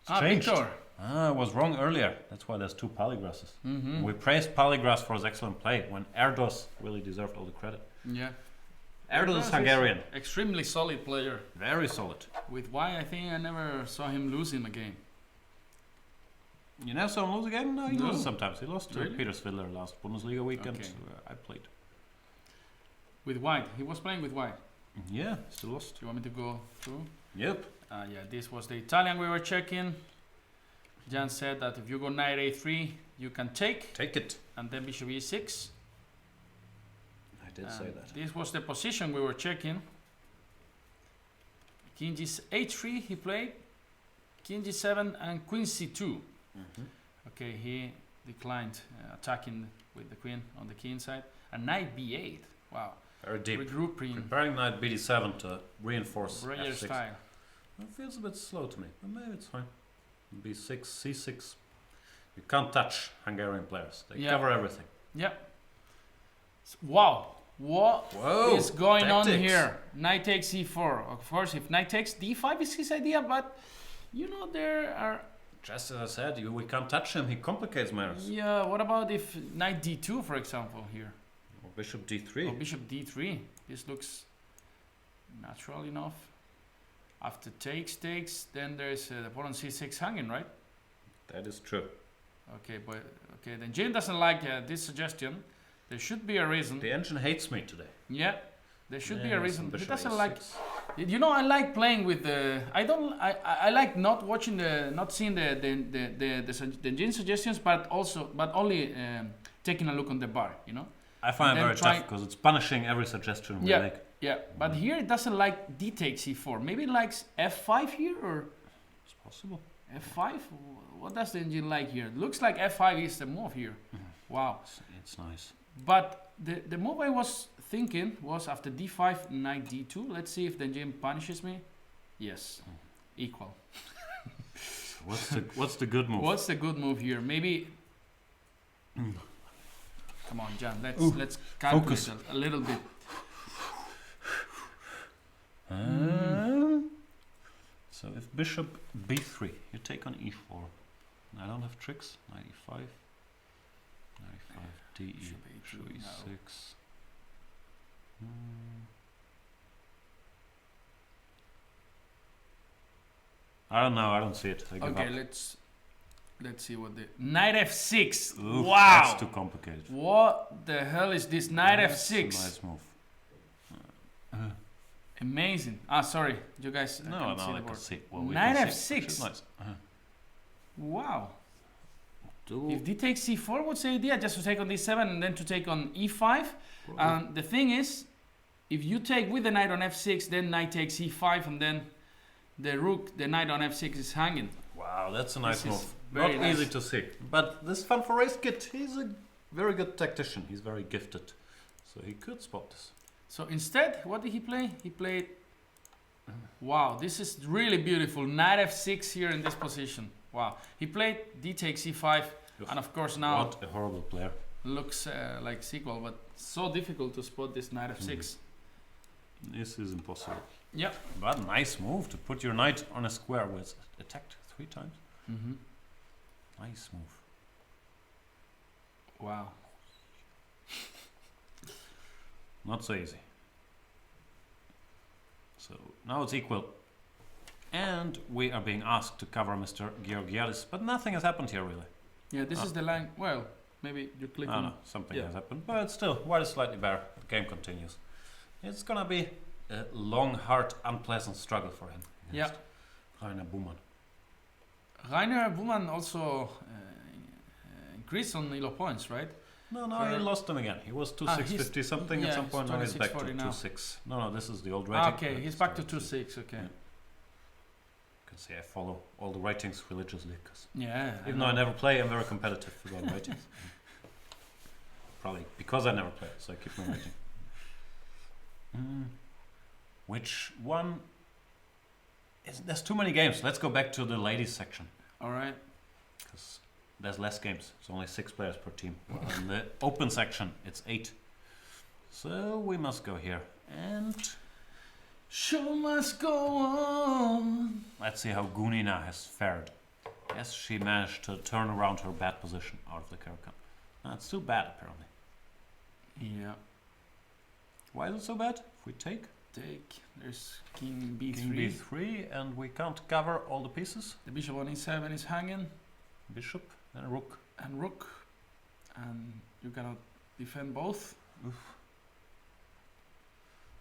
Speaker 1: It's changed.
Speaker 2: Victor.
Speaker 1: I was wrong earlier. That's why there's two Polygrasses.
Speaker 2: Mm-hmm.
Speaker 1: We praised Polygrass for his excellent play, when Erdos really deserved all the credit.
Speaker 2: Yeah.
Speaker 1: Erdos is Hungarian.
Speaker 2: Extremely solid player.
Speaker 1: Very solid.
Speaker 2: With why I think I never saw him lose in a game.
Speaker 1: You never saw him lose again? No, he
Speaker 2: No.
Speaker 1: loses sometimes. He lost to
Speaker 2: Really?
Speaker 1: Peter Svidler last Bundesliga weekend.
Speaker 2: Okay.
Speaker 1: I played.
Speaker 2: With White. He was playing with White.
Speaker 1: Yeah, still lost.
Speaker 2: Do you want me to go through?
Speaker 1: Yep.
Speaker 2: Yeah, this was the Italian we were checking. Jan said that if you go knight a3, you can take,
Speaker 1: Take it.
Speaker 2: and then bishop e6.
Speaker 1: I did say
Speaker 2: And
Speaker 1: that.
Speaker 2: This was the position we were checking. King h3 he played. King g7 and queen c2. Okay, he declined attacking with the queen on the king side. And knight b8. Wow.
Speaker 1: Very deep.
Speaker 2: Regrouping.
Speaker 1: Preparing knight bd7 to reinforce
Speaker 2: Breyer
Speaker 1: f6.
Speaker 2: style.
Speaker 1: It feels a bit slow to me, but maybe it's fine. b6, c6. You can't touch Hungarian players. They
Speaker 2: Yeah.
Speaker 1: cover everything.
Speaker 2: Yeah. Wow. What
Speaker 1: Whoa,
Speaker 2: is going
Speaker 1: tactics.
Speaker 2: on here? Knight takes e4. Of course, if knight takes d5 is his idea, but there are.
Speaker 1: Just as I said, we can't touch him. He complicates matters.
Speaker 2: Yeah, what about if knight d2, for example, here?
Speaker 1: Or bishop d3.
Speaker 2: Or bishop d3. This looks natural enough. After takes, then there's the pawn on c6 hanging, right?
Speaker 1: That is true.
Speaker 2: Okay, then Jim doesn't like this suggestion. There should be a reason.
Speaker 1: The engine hates me today.
Speaker 2: Yeah, there should be
Speaker 1: Yeah,
Speaker 2: a reason.
Speaker 1: some
Speaker 2: He
Speaker 1: bishop
Speaker 2: doesn't
Speaker 1: a6.
Speaker 2: like. I like playing with the. I like not watching not seeing the Jin suggestions, but only taking a look on the bar.
Speaker 1: I find it
Speaker 2: then
Speaker 1: very tough because it's punishing every suggestion we
Speaker 2: Yeah.
Speaker 1: make.
Speaker 2: Yeah, but here it doesn't like d takes e4. Maybe it likes f5 here or
Speaker 1: It's possible.
Speaker 2: f5. What does the engine like here? Looks like f5 is the move here. Wow.
Speaker 1: It's nice.
Speaker 2: But the move I was thinking was after d5, knight d2. Let's see if the engine punishes me. Yes, equal.
Speaker 1: What's the good move?
Speaker 2: What's the good move here? Maybe Come on, Jan.
Speaker 1: Ooh,
Speaker 2: Let's calculate
Speaker 1: focus.
Speaker 2: a little bit.
Speaker 1: So if bishop b3, you take on e4. I don't have tricks. 95. 95 d
Speaker 2: Should be
Speaker 1: e6. I don't know. I don't see it. I give
Speaker 2: Okay,
Speaker 1: up.
Speaker 2: let's see what the knight f6.
Speaker 1: Oof,
Speaker 2: Wow.
Speaker 1: That's too complicated.
Speaker 2: What the hell is this knight
Speaker 1: That's a
Speaker 2: f6?
Speaker 1: nice move.
Speaker 2: Amazing. Sorry, you guys.
Speaker 1: No,
Speaker 2: can't see
Speaker 1: I
Speaker 2: the
Speaker 1: can
Speaker 2: board.
Speaker 1: see. Well, we
Speaker 2: Knight
Speaker 1: can see,
Speaker 2: f6.
Speaker 1: which is nice.
Speaker 2: Wow.
Speaker 1: Do
Speaker 2: If d takes c4, what's the idea? Just to take on d7 and then to take on e5. And the thing is, if you take with the knight on f6, then knight takes e5, and then the knight on f6 is hanging.
Speaker 1: Wow, that's a nice
Speaker 2: This is
Speaker 1: move.
Speaker 2: very
Speaker 1: Not
Speaker 2: nice.
Speaker 1: easy to see. But this Fun for Race kid, he's a very good tactician. He's very gifted. So he could spot this.
Speaker 2: So instead, what did he play? He played. Wow, this is really beautiful. Knight f6 here in this position. Wow. He played d takes e5, and of course now
Speaker 1: What a horrible player.
Speaker 2: looks like sequel, but so difficult to spot this knight f6.
Speaker 1: This is impossible.
Speaker 2: Yep.
Speaker 1: But nice move to put your knight on a square where it's attacked 3 times.
Speaker 2: Mm-hmm.
Speaker 1: Nice move.
Speaker 2: Wow.
Speaker 1: Not so easy. So now it's equal. And we are being asked to cover Mr. Georgiadis, but nothing has happened here really.
Speaker 2: Yeah, this is the line. Well, maybe you click
Speaker 1: Oh
Speaker 2: on.
Speaker 1: no, something
Speaker 2: Yeah.
Speaker 1: has happened. But still, white is slightly better. The game continues. It's gonna be a long, hard, unpleasant struggle for him.
Speaker 2: Yeah.
Speaker 1: Rainer Buhmann.
Speaker 2: Rainer Buhmann also increased on Elo points, right?
Speaker 1: No, he lost them again. He was 2,650 something at some
Speaker 2: he's
Speaker 1: point. Now he's back to
Speaker 2: 2640 now.
Speaker 1: 2,6. No, this is the old rating.
Speaker 2: Okay, he's back to 2.6. Okay.
Speaker 1: Yeah. You can see I follow all the ratings religiously because
Speaker 2: Yeah.
Speaker 1: even though I never play, I'm very competitive about ratings. Probably because I never play, so I keep my rating. Which one? There's too many games. Let's go back to the ladies section
Speaker 2: All right.
Speaker 1: because there's less games. It's only 6 players per team. In the open section, it's 8. So we must go here and
Speaker 2: Show must go on.
Speaker 1: let's see how Gunina has fared. Yes, she managed to turn around her bad position out of the Karakan. It's too bad apparently.
Speaker 2: Yeah.
Speaker 1: Why is it so bad? If we take
Speaker 2: There's king b3.
Speaker 1: King b3 and we can't cover all the pieces.
Speaker 2: The bishop on e7 is hanging,
Speaker 1: Bishop and rook.
Speaker 2: and rook, and you cannot defend both.
Speaker 1: Oof.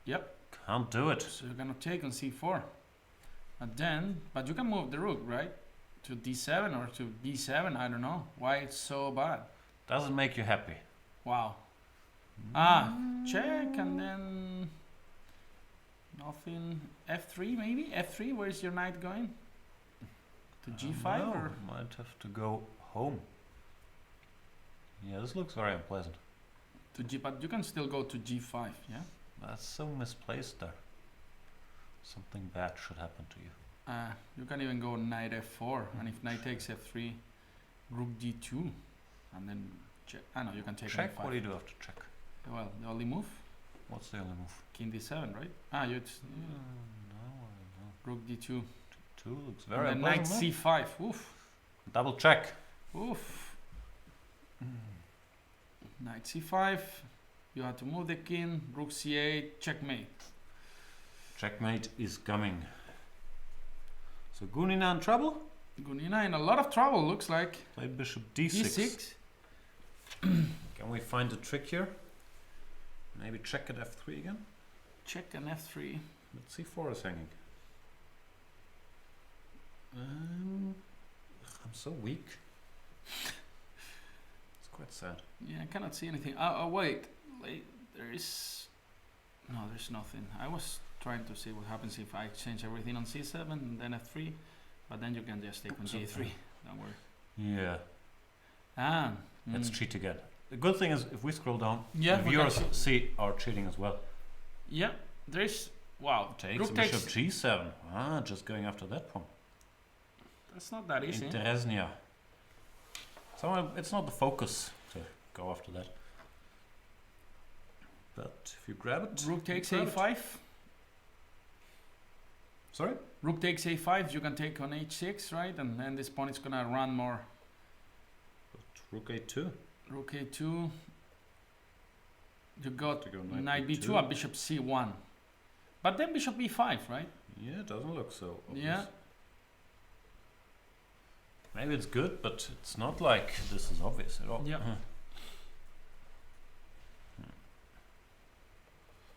Speaker 2: Yep.
Speaker 1: Can't do it.
Speaker 2: So you're gonna take on c4, and then, but you can move the rook, right, to d7 or to b7. I don't know why it's so bad.
Speaker 1: Doesn't make you happy.
Speaker 2: Wow. Check, and then nothing. f3 maybe. F3. Where's your knight going? To g5
Speaker 1: No,
Speaker 2: or
Speaker 1: might have to go home. Yeah, this looks very unpleasant.
Speaker 2: to g? But you can still go to g5. Yeah.
Speaker 1: That's so misplaced there. Something bad should happen to you.
Speaker 2: You can even go knight f4, and if knight takes f3, rook d2, and then check. No, you can take
Speaker 1: Check?
Speaker 2: f5.
Speaker 1: What do you do after check?
Speaker 2: Well, the only move,
Speaker 1: What's the only move?
Speaker 2: king d7, right?
Speaker 1: No, I
Speaker 2: Rook d2.
Speaker 1: 2 looks
Speaker 2: And
Speaker 1: very
Speaker 2: then knight
Speaker 1: unpleasant.
Speaker 2: c5. Oof.
Speaker 1: Double check.
Speaker 2: Oof. Knight c5. You have to move the king. Rook c8. Checkmate.
Speaker 1: Checkmate is coming. So Gunina in trouble?
Speaker 2: Gunina in a lot of trouble, looks like.
Speaker 1: Play bishop d6.
Speaker 2: d6.
Speaker 1: Can we find a trick here? Maybe check at f3 again?
Speaker 2: Check and f3.
Speaker 1: But c4 is hanging. I'm so weak. It's quite sad.
Speaker 2: Yeah, I cannot see anything. Oh, wait. There is... No, there's nothing. I was trying to see what happens if I change everything on c7 and then f3. But then you can just take on g3. Don't worry.
Speaker 1: Yeah. Let's cheat again. The good thing is if we scroll down,
Speaker 2: Yeah,
Speaker 1: the
Speaker 2: we
Speaker 1: viewers
Speaker 2: can
Speaker 1: see our cheating as well.
Speaker 2: Yeah, there's... Wow.
Speaker 1: Takes
Speaker 2: Rook
Speaker 1: bishop g7. Just going after that pawn.
Speaker 2: That's not that easy.
Speaker 1: Interesnia. So it's not the focus to go after that. But if you grab it...
Speaker 2: Rook takes
Speaker 1: grab it.
Speaker 2: a5.
Speaker 1: Sorry?
Speaker 2: Rook takes a5, you can take on h6, right? And then this pawn is gonna run more.
Speaker 1: But rook a2.
Speaker 2: Rook a2. You got
Speaker 1: To go
Speaker 2: knight b2 and bishop c1. But then bishop b5, right?
Speaker 1: Yeah, it doesn't look so obvious.
Speaker 2: Yeah.
Speaker 1: Maybe it's good, but it's not like this is obvious at all.
Speaker 2: Yeah.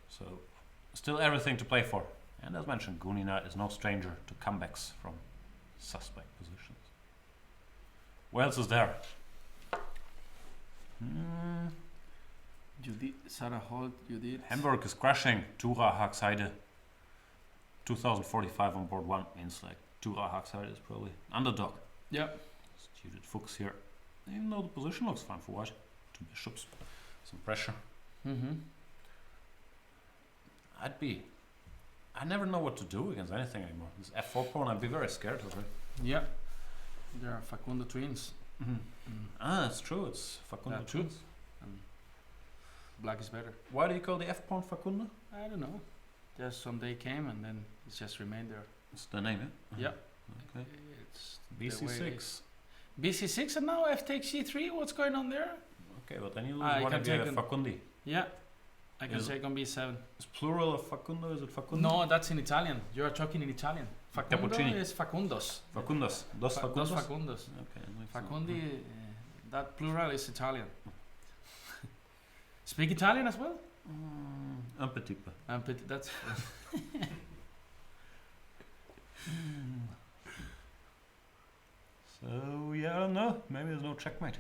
Speaker 1: So, still everything to play for. And as mentioned, Gunina is no stranger to comebacks from suspect positions. What else is there?
Speaker 2: You did Sarah Holt, you did.
Speaker 1: Hamburg is crushing Tura Haxheide. 2045 on board 1 means like Tura Haxheide is probably underdog.
Speaker 2: Yeah.
Speaker 1: Judith Fuchs here. Even though the position looks fine for white. 2 bishops, some pressure.
Speaker 2: Mm-hmm.
Speaker 1: I never know what to do against anything anymore. This f4 pawn, I'd be very scared of it.
Speaker 2: Yeah. There are Facundo twins.
Speaker 1: Mm-hmm. Ah, that's true. It's Facundo
Speaker 2: Yeah, true.
Speaker 1: twins.
Speaker 2: And black is better.
Speaker 1: Why do you call the f pawn Facundo?
Speaker 2: I don't know. Just someday came and then it's just remained there.
Speaker 1: It's the name, eh?
Speaker 2: Yeah.
Speaker 1: Okay.
Speaker 2: It's the way it
Speaker 1: BC6.
Speaker 2: is. BC6 and now f takes c3. What's going on there?
Speaker 1: Okay, but then you lose
Speaker 2: Ah, you
Speaker 1: one
Speaker 2: can
Speaker 1: of your
Speaker 2: take
Speaker 1: Facundi.
Speaker 2: Yeah. I can
Speaker 1: Is
Speaker 2: take on b7.
Speaker 1: Is plural of Facundo? Is it Facundo?
Speaker 2: No, that's in Italian. You are talking in Italian. Facundo
Speaker 1: Cappuccini.
Speaker 2: is Facundos.
Speaker 1: Facundos. Dos Facundos?
Speaker 2: Dos Facundos.
Speaker 1: Okay. makes sense.
Speaker 2: Facundi, that plural is Italian. Speak Italian as well?
Speaker 1: Un petit peu.
Speaker 2: That's
Speaker 1: So, yeah, I don't know. Maybe there's no checkmate.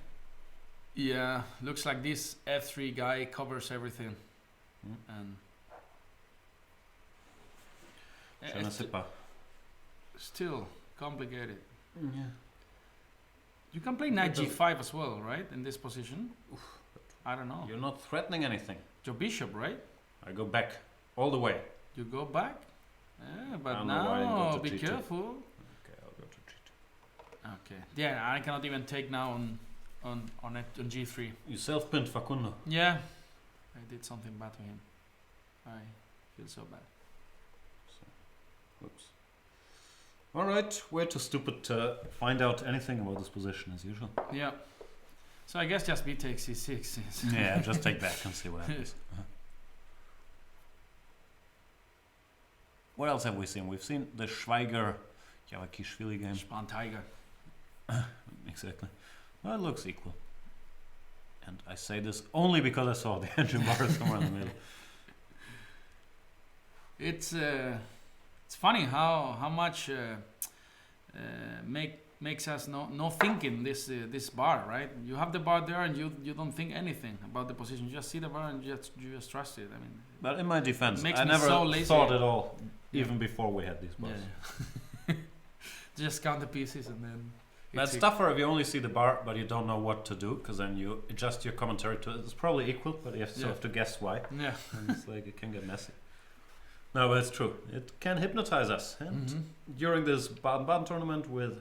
Speaker 2: yeah. Looks like this f3 guy covers everything,
Speaker 1: Mm.
Speaker 2: and
Speaker 1: Je ne sais pas.
Speaker 2: still complicated.
Speaker 1: Yeah.
Speaker 2: You can play knight g5 as well, right? In this position. I don't know.
Speaker 1: You're not threatening anything.
Speaker 2: Your bishop, right?
Speaker 1: I go back all the way.
Speaker 2: You go back. Yeah,
Speaker 1: I
Speaker 2: but
Speaker 1: don't know why I didn't
Speaker 2: now
Speaker 1: go to
Speaker 2: be
Speaker 1: g2.
Speaker 2: careful.
Speaker 1: Okay, I'll go to g2.
Speaker 2: Okay. Yeah, I cannot even take now on g3.
Speaker 1: You self-pinned Facundo.
Speaker 2: Yeah, I did something bad to him. I feel so bad.
Speaker 1: So, oops. All right, way too stupid to find out anything about this position as usual.
Speaker 2: Yeah. So I guess just b takes c6.
Speaker 1: Yeah, just take back and see what happens. What else have we seen? We've seen the Schweiger Javakishvili game.
Speaker 2: Span Tiger.
Speaker 1: Exactly. Well, it looks equal. And I say this only because I saw the engine bar somewhere in the middle.
Speaker 2: It's funny how much makes us no thinking this bar, right? You have the bar there and you don't think anything about the position. You just see the bar and you just trust it. I mean,
Speaker 1: But in my defense,
Speaker 2: makes
Speaker 1: I
Speaker 2: me
Speaker 1: never
Speaker 2: so lazy.
Speaker 1: thought at all, even before we had these bars.
Speaker 2: yeah. Just count the pieces and then.
Speaker 1: But it's tougher if you only see the bar, but you don't know what to do, because then you adjust your commentary to it. It's probably equal, but you still have to guess why.
Speaker 2: Yeah.
Speaker 1: And it's like, it can get messy. No, but it's true. It can hypnotize us. And during this baden-baden tournament with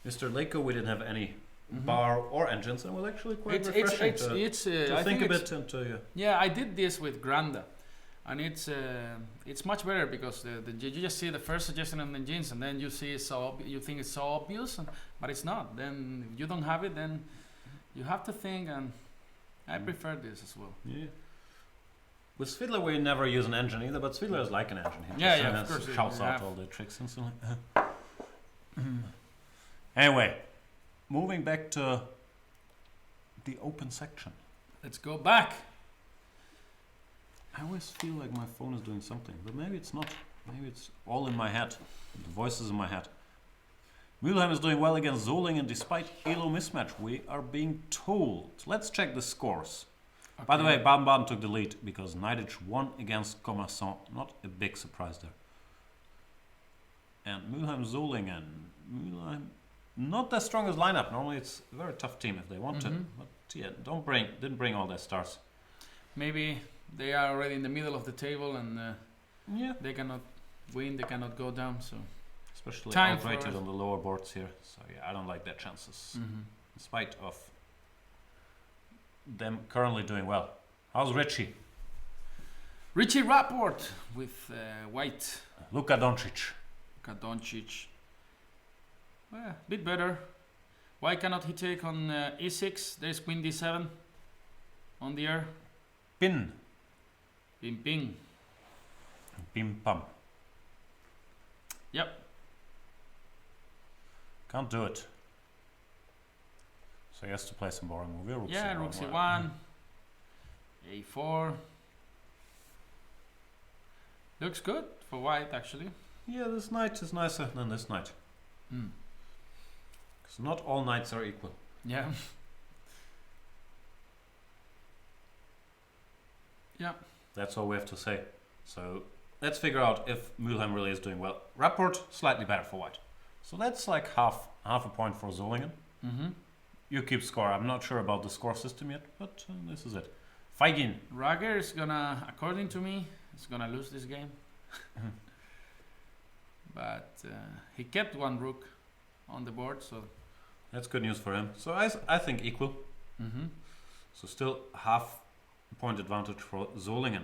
Speaker 1: Mr. Leko, we didn't have any bar or engines, and it was actually quite refreshing to
Speaker 2: I
Speaker 1: think a
Speaker 2: it's-
Speaker 1: bit into
Speaker 2: Yeah, I did this with Granda, and it's much better because you just see the first suggestion on the engines, and then you see you think it's so obvious, but it's not. Then if you don't have it, then you have to think, and I prefer this as well.
Speaker 1: Yeah. With Svidler, we never use an engine either, but Svidler is like an engine. He
Speaker 2: Yeah,
Speaker 1: just
Speaker 2: yeah, of course,
Speaker 1: shouts
Speaker 2: you
Speaker 1: out
Speaker 2: have-
Speaker 1: all the tricks instantly. Anyway, moving back to the open section.
Speaker 2: Let's go back.
Speaker 1: I always feel like my phone is doing something, but maybe it's not. Maybe it's all in my head. The voices in my head. Mülheim is doing well against Solingen despite Elo mismatch. We are being told. Let's check the scores.
Speaker 2: Okay.
Speaker 1: By the way, Baden-Baden took the lead because Neidic won against Commerçant. Not a big surprise there. And Mülheim-Solingen. Mülheim, not the strongest lineup. Normally it's a very tough team if they want to. But yeah, didn't bring all their stars.
Speaker 2: Maybe they are already in the middle of the table and
Speaker 1: Yeah.
Speaker 2: they cannot win, they cannot go down. So
Speaker 1: Especially
Speaker 2: Time for
Speaker 1: outrated
Speaker 2: us.
Speaker 1: on the lower boards here. So yeah, I don't like their chances. In spite of them currently doing well. How's Richie?
Speaker 2: Richie Rapport with white.
Speaker 1: Luka Doncic.
Speaker 2: Doncic. Well, bit better. Why cannot he take on e6? There's queen d7 on the air.
Speaker 1: Pin.
Speaker 2: Ping ping.
Speaker 1: Bim pam.
Speaker 2: Yep.
Speaker 1: Can't do it. So he has to play some boring move. Rook
Speaker 2: Yeah,
Speaker 1: C1,
Speaker 2: rook
Speaker 1: right?
Speaker 2: c1. a4. Looks good for white, actually.
Speaker 1: Yeah, this knight is nicer than this knight.
Speaker 2: Mm.
Speaker 1: Because not all knights are equal.
Speaker 2: Yeah. Yeah.
Speaker 1: That's all we have to say. So let's figure out if Mülheim really is doing well. Rapport, slightly better for white. So that's like half a point for Solingen.
Speaker 2: Mm-hmm.
Speaker 1: You keep score. I'm not sure about the score system yet, but this is it. Feigin.
Speaker 2: Rager is gonna, according to me, is gonna lose this game. But he kept one rook on the board, so.
Speaker 1: That's good news for him. So I think equal.
Speaker 2: Mm-hmm.
Speaker 1: So still half point advantage for Solingen.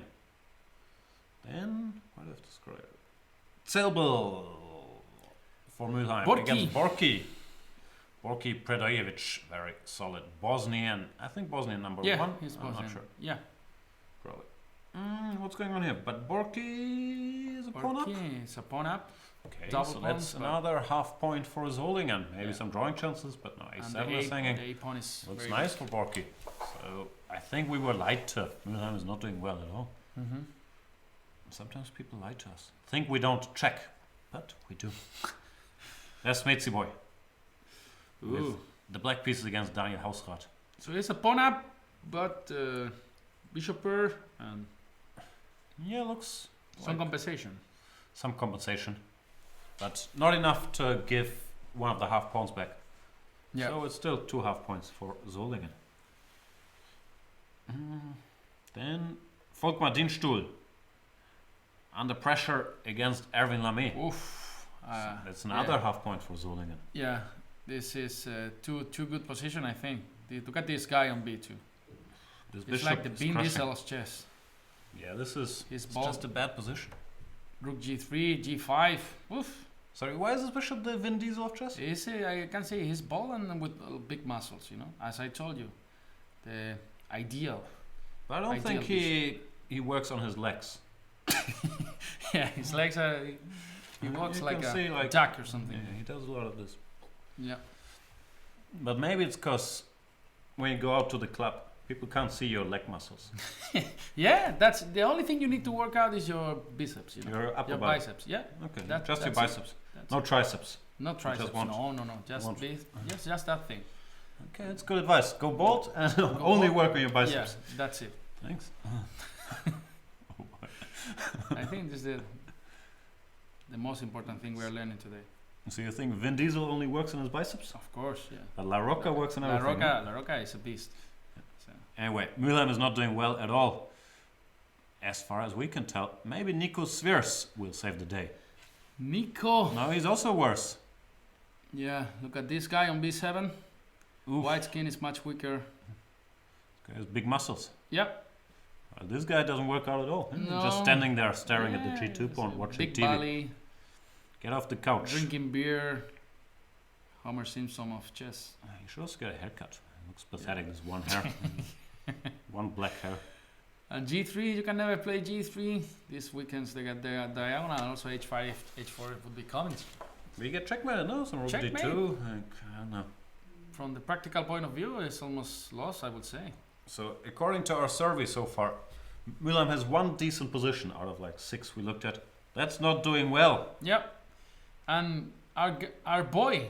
Speaker 1: Then, what do I have to scroll? Zelbel for Mülheim
Speaker 2: Borki.
Speaker 1: against Borki. Borki Predojevic, very solid. Bosnian, I think Bosnian number
Speaker 2: Yeah,
Speaker 1: one.
Speaker 2: he's
Speaker 1: I'm
Speaker 2: Bosnian.
Speaker 1: not sure.
Speaker 2: Yeah.
Speaker 1: Probably. What's going on here? But Borki is a pawn up.
Speaker 2: Borki is a pawn up.
Speaker 1: Okay,
Speaker 2: Double
Speaker 1: so
Speaker 2: pawns,
Speaker 1: that's
Speaker 2: but-
Speaker 1: another half point for Solingen. Maybe
Speaker 2: Yeah.
Speaker 1: some drawing chances, but no,
Speaker 2: And
Speaker 1: a7 is hanging.
Speaker 2: the a-pawn is
Speaker 1: Looks
Speaker 2: very
Speaker 1: nice for Borki. So I think we were lied to. Mülheim is not doing well at all.
Speaker 2: good. Mm-hmm.
Speaker 1: Sometimes people lie to us. Think we don't check, but we do. That's Metzi boy. With
Speaker 2: Ooh.
Speaker 1: the black pieces against Daniel Hausrat.
Speaker 2: So it's a pawn up, but bishop pair and
Speaker 1: Yeah, looks
Speaker 2: some
Speaker 1: like
Speaker 2: compensation.
Speaker 1: some compensation, but not enough to give one of the half pawns back.
Speaker 2: Yeah.
Speaker 1: So it's still 2 half points for Solingen. Then Volkmar Dienstuhl. Under pressure against Erwin Lamé.
Speaker 2: Oof.
Speaker 1: That's another half point for Solingen.
Speaker 2: Yeah, this is too good position, I think. Look at this guy on b2.
Speaker 1: This
Speaker 2: It's like the
Speaker 1: is
Speaker 2: Vin
Speaker 1: crushing.
Speaker 2: Diesel's chess.
Speaker 1: Yeah, this is
Speaker 2: His
Speaker 1: it's
Speaker 2: ball.
Speaker 1: just a bad position.
Speaker 2: Rook g3, g5. Oof.
Speaker 1: Sorry, why is this bishop the Vin Diesel of chess?
Speaker 2: I can say his ball and with big muscles, you know. As I told you, the ideal.
Speaker 1: But I don't
Speaker 2: Ideal
Speaker 1: think he works on his legs.
Speaker 2: Yeah, his legs are. He walks
Speaker 1: You
Speaker 2: like
Speaker 1: can see,
Speaker 2: a duck or something.
Speaker 1: Yeah, he does a lot of this.
Speaker 2: Yeah.
Speaker 1: But maybe it's because when you go out to the club, people can't see your leg muscles.
Speaker 2: Yeah, that's the only thing you need to work out is your biceps, you know.
Speaker 1: Your upper
Speaker 2: Your
Speaker 1: body.
Speaker 2: biceps, yeah.
Speaker 1: Okay,
Speaker 2: That-
Speaker 1: just your
Speaker 2: that's it.
Speaker 1: biceps.
Speaker 2: That's
Speaker 1: No triceps.
Speaker 2: Not triceps.
Speaker 1: one.
Speaker 2: No. Just
Speaker 1: One.
Speaker 2: yes, just that thing.
Speaker 1: Okay, that's good advice. Go bold and
Speaker 2: Go
Speaker 1: only
Speaker 2: bold.
Speaker 1: work on your biceps.
Speaker 2: Yeah, that's it.
Speaker 1: Thanks.
Speaker 2: I think this is the most important thing we are learning today.
Speaker 1: So you think Vin Diesel only works on his biceps?
Speaker 2: Of course, yeah.
Speaker 1: But La Rocca works on
Speaker 2: La
Speaker 1: everything. huh?
Speaker 2: Rocca is a beast. So,
Speaker 1: Anyway, Mülheim is not doing well at all. As far as we can tell, maybe Nico Sviers will save the day.
Speaker 2: Nico.
Speaker 1: No, he's also worse.
Speaker 2: Yeah, look at this guy on b7.
Speaker 1: Oof.
Speaker 2: White skin is much weaker.
Speaker 1: This guy has big muscles.
Speaker 2: Yep.
Speaker 1: Well, this guy doesn't work out at all. He's
Speaker 2: No.
Speaker 1: just standing there staring at the
Speaker 2: Yeah,
Speaker 1: G2 pawn,
Speaker 2: so
Speaker 1: watching
Speaker 2: big
Speaker 1: TV.
Speaker 2: belly,
Speaker 1: Get off the couch.
Speaker 2: drinking beer. Homer Simpson of chess.
Speaker 1: He should also get a haircut. It looks pathetic, this one hair. One black hair.
Speaker 2: And g3, you can never play g3. These weekends they get the diagonal, and also h5, h4 would be coming.
Speaker 1: We get checkmated, no? Some rook
Speaker 2: Checkmate.
Speaker 1: D2. I don't know.
Speaker 2: From the practical point of view, it's almost lost, I would say.
Speaker 1: So, according to our survey so far, Mülheim has one decent position out of like 6 we looked at. That's not doing well.
Speaker 2: Yep. And our boy,